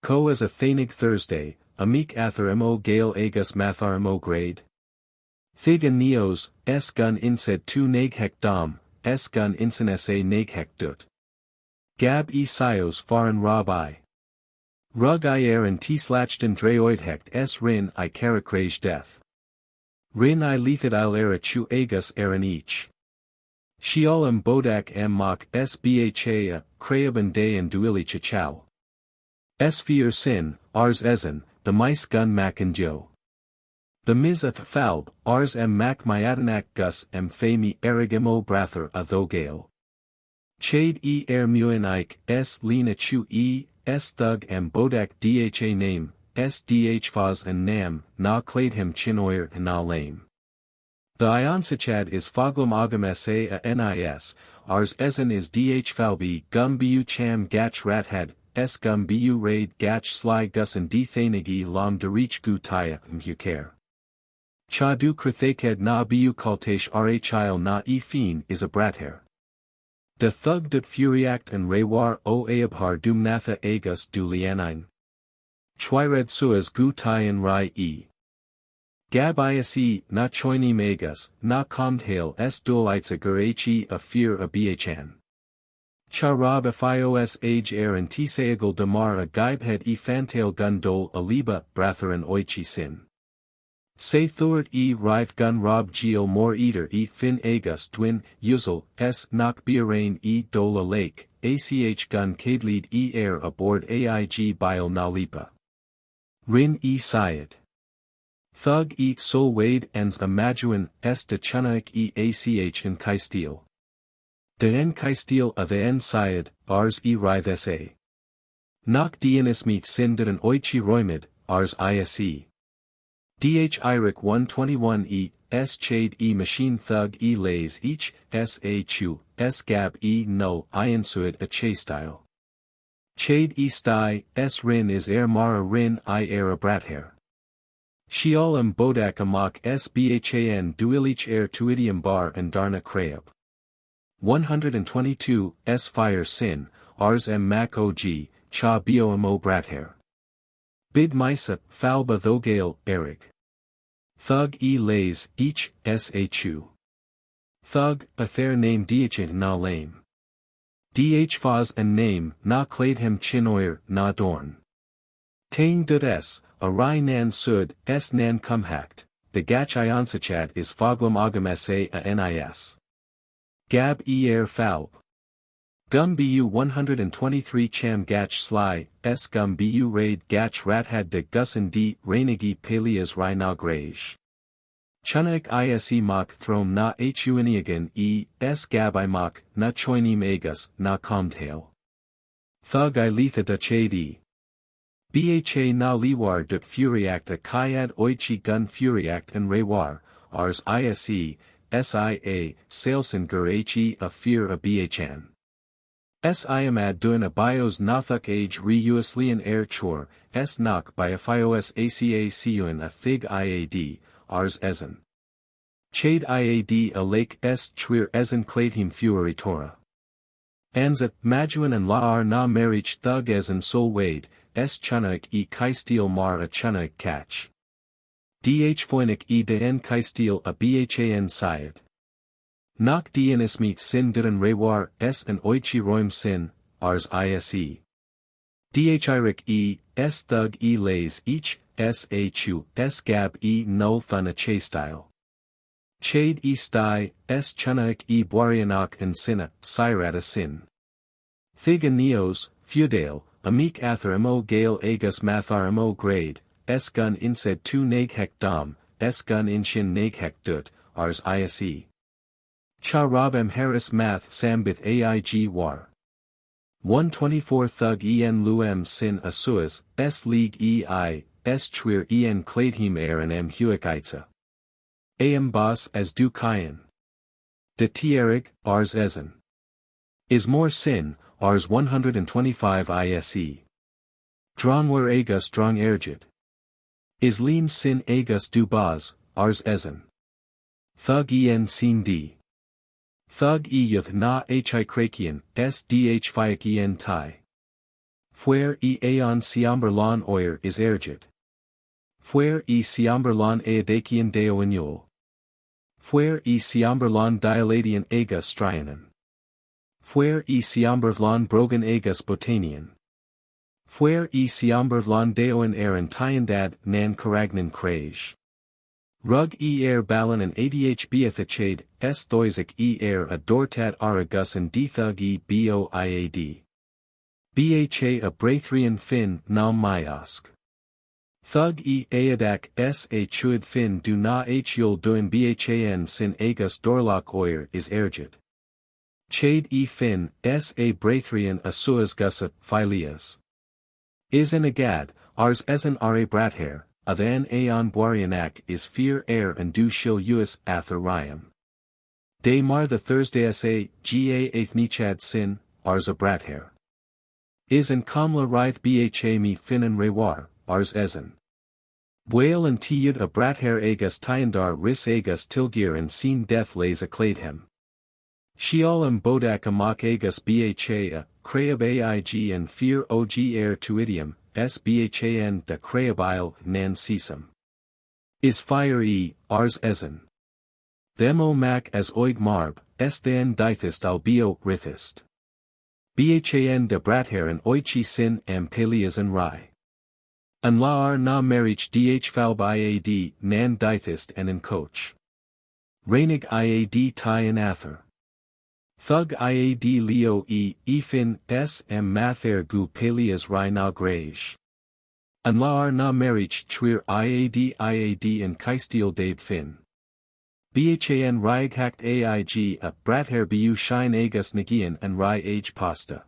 Co as a Thanig Thursday, Amik Ather Mo Gale Agus Mathar Mo Grade. Thig and Neos, S. Gun Insed 2 Naghek Dom, S. Gun Insen Sa Naghek Dut. Gab E. Sios Faran Rob I. Rug I Air and T. Slachton Dreoidhekt S. Rin I Karakraj Death. Rin I Lethid Il Era Chu Agus Eran Each. Sheol M. Bodak M. Mok S. Bha, Krayab and Day and Duili Chachao. S. Fear Sin, Ars Ezan, the Mice Gun Mac and Jo. The Mizat Falb, Ars M. Mac Myadanak Gus M. Fami Erigimo Brather a Thogale. Chade E. Er Muin Ike, S. Lena Chu E. S. Thug M. Bodak Dha Name, S. Dh Faz and Nam, Na Clade Chinoir and Na Lame. The Ionsachad is Foglam Agam Sa a Nis, Ars Ezan is Dh Falbi Gum Bu Cham Gach Rathad, S. Gum Bu Raid Gach Sly Gus and D. Thanagi Lam Derich Gu Taya Mhuker. Cha Du Krathaked Na Bu Kaltesh Rhil Na E. Fiend is a Brathair. The Thug Dut Furiact and Raywar O Aabhar Dumnatha Agus Du Lianine. Chwired Suaz Gu Tayan Rai E. Gab Ise Na Choini Magus, Na Comdhale S. Dulites a Gurachi a Fear a Bhan. Cha Rab Fios Age Air and Tisagal Damar a Gaibhead E. Fantail Gun Dole a Liba, Brather and Oichi Sin. Say Thord E. Rive Gun Rob Geo More Eater E. Fin Agus Dwin, Yuzel, S. Nok Bearain E. Dola Lake, ACH Gun Kadlead E. Air aboard AIG Bile Nalipa. Rin E. Syed. Thug E. Sol Wade Ens a Majuan, S. De Chunaik E. ACH and Kaisteel. De N. Kaisteel a the N. Syed, Ars E. Rive SA. Nok Dienis Meet Sinded an Oichi Roimid, Ars ISE. Dh Irik 121 E. S. Chade E. Machine Thug E. Lays each, S. A. Chu, S. Gab E. Null Iansuid a Chaystyle. Chade E. Stai, S. Rin is Air Mara Rin I Air a Brathair. Sheol M. Bodak Amok S. Bhan Duilich Air Tuidium Bar and Darna Krayab. 122, S. Fire Sin, ars m mac og, cha bomo brathair. Bid misa, falba thogale, erig. Thug lays, each, sachu. Thug, a fair name dh na lame. Dh faz and name, na claidhem chinoir, na dorn. Tain dud a rai nan sud, nan cumhact, the gach iansachad is foglam agam sa a nis. Gab falb. Gum bu 123 cham gach sly, gum bu raid gach rathad de gusin d rainigi peleas rai na grage. Chunak ise mach throm na huiniagan gab I mach, na choinim agus, na comdhail. Thug I letha da chadi. Bha na liwar dut furiact a kayad oichi gun furiact and rewar, ars ise, sia, salesen gur he a fear a bhan. Siamad duin a bios nathuk age reuslian air chor, nak by a fios aca siuin a thig iad, ars ezen. Chade iad a lake twir ezen claidhim fury Torah. Anza, majuan and laar na marriage thug ezen sol wade, chunak kaistil mar a chunak catch. Dh foinik de en kaistil a bhan syed. Nak dienis meet sin diran rewar and oichi roim sin, ars ise. Dhirik thug lays each, sachu, gab null thun a chastyle. Chade sty, chunak boarianak and sinna, syrata sin. Thig and neos, feudale, amik ather mo gale agus mathar mo grade, gun insed 2 naghek dam, gun inshin naghek dut, ars ise. Cha rob harris math sambith aig war. 124 thug en luem sin asuas, league twir en claidhim and m huikaitza. Am boss as du kayan. De tierig, ars ezen. Is more sin, ars 125 ise. Dronwer agus drong ergid. Is lean sin agus du baz, ars ezen. Thug en sin d. Thug yuth na hi krakian, sdh fiak en tai. Fuer aeon siamberlon oyer is ergid. Fuer siamberlon aedakian deo inul. Fuer siamberlon dialadian agus strianan. Fuer siamberlon brogan agus botanian. Fuer siamberlon deoin aaron tiandad nan karagnan krage. Rug balan and adh beathachade, thoisic a dortat aragus and dthug boiad. Bha a braithrian fin nam myask. Thug aedak a chuid fin du na yul duin bhan sin agus dorlock oyer is ergid. Chade fin, a braithrian a suas phileas. Is an agad, ars ezen are brathair, a than aeon boarianak is fear air and du shil us ather ryam. De mar the Thursday sa, ga nichad sin, ars a brathair. Is an kamla rith bha mi fin and rewar, ars ezen. Whale and tiyud a brathair agus tiandar ris agus tilgir and seen death lays a claidhem. Sheol bodak amok agus bha, creab aig and fear og air tuidium, sbhan da creabile nan sesam. Is fire ars ezen. Them o mac as oig marb, than dithist albio rithist. Bhan da brathair and oichi sin am peleas and rai. An laar na marriage dh falb iad nan dithist and in coach. Rainig iad tie and ather. Thug iad leo fin m mather gu peleas rai na grage. An laar na marriage twir iad and kaistil dabe fin. Bhan riag hact aig a brathair bu shine agus nagian and rai age pasta.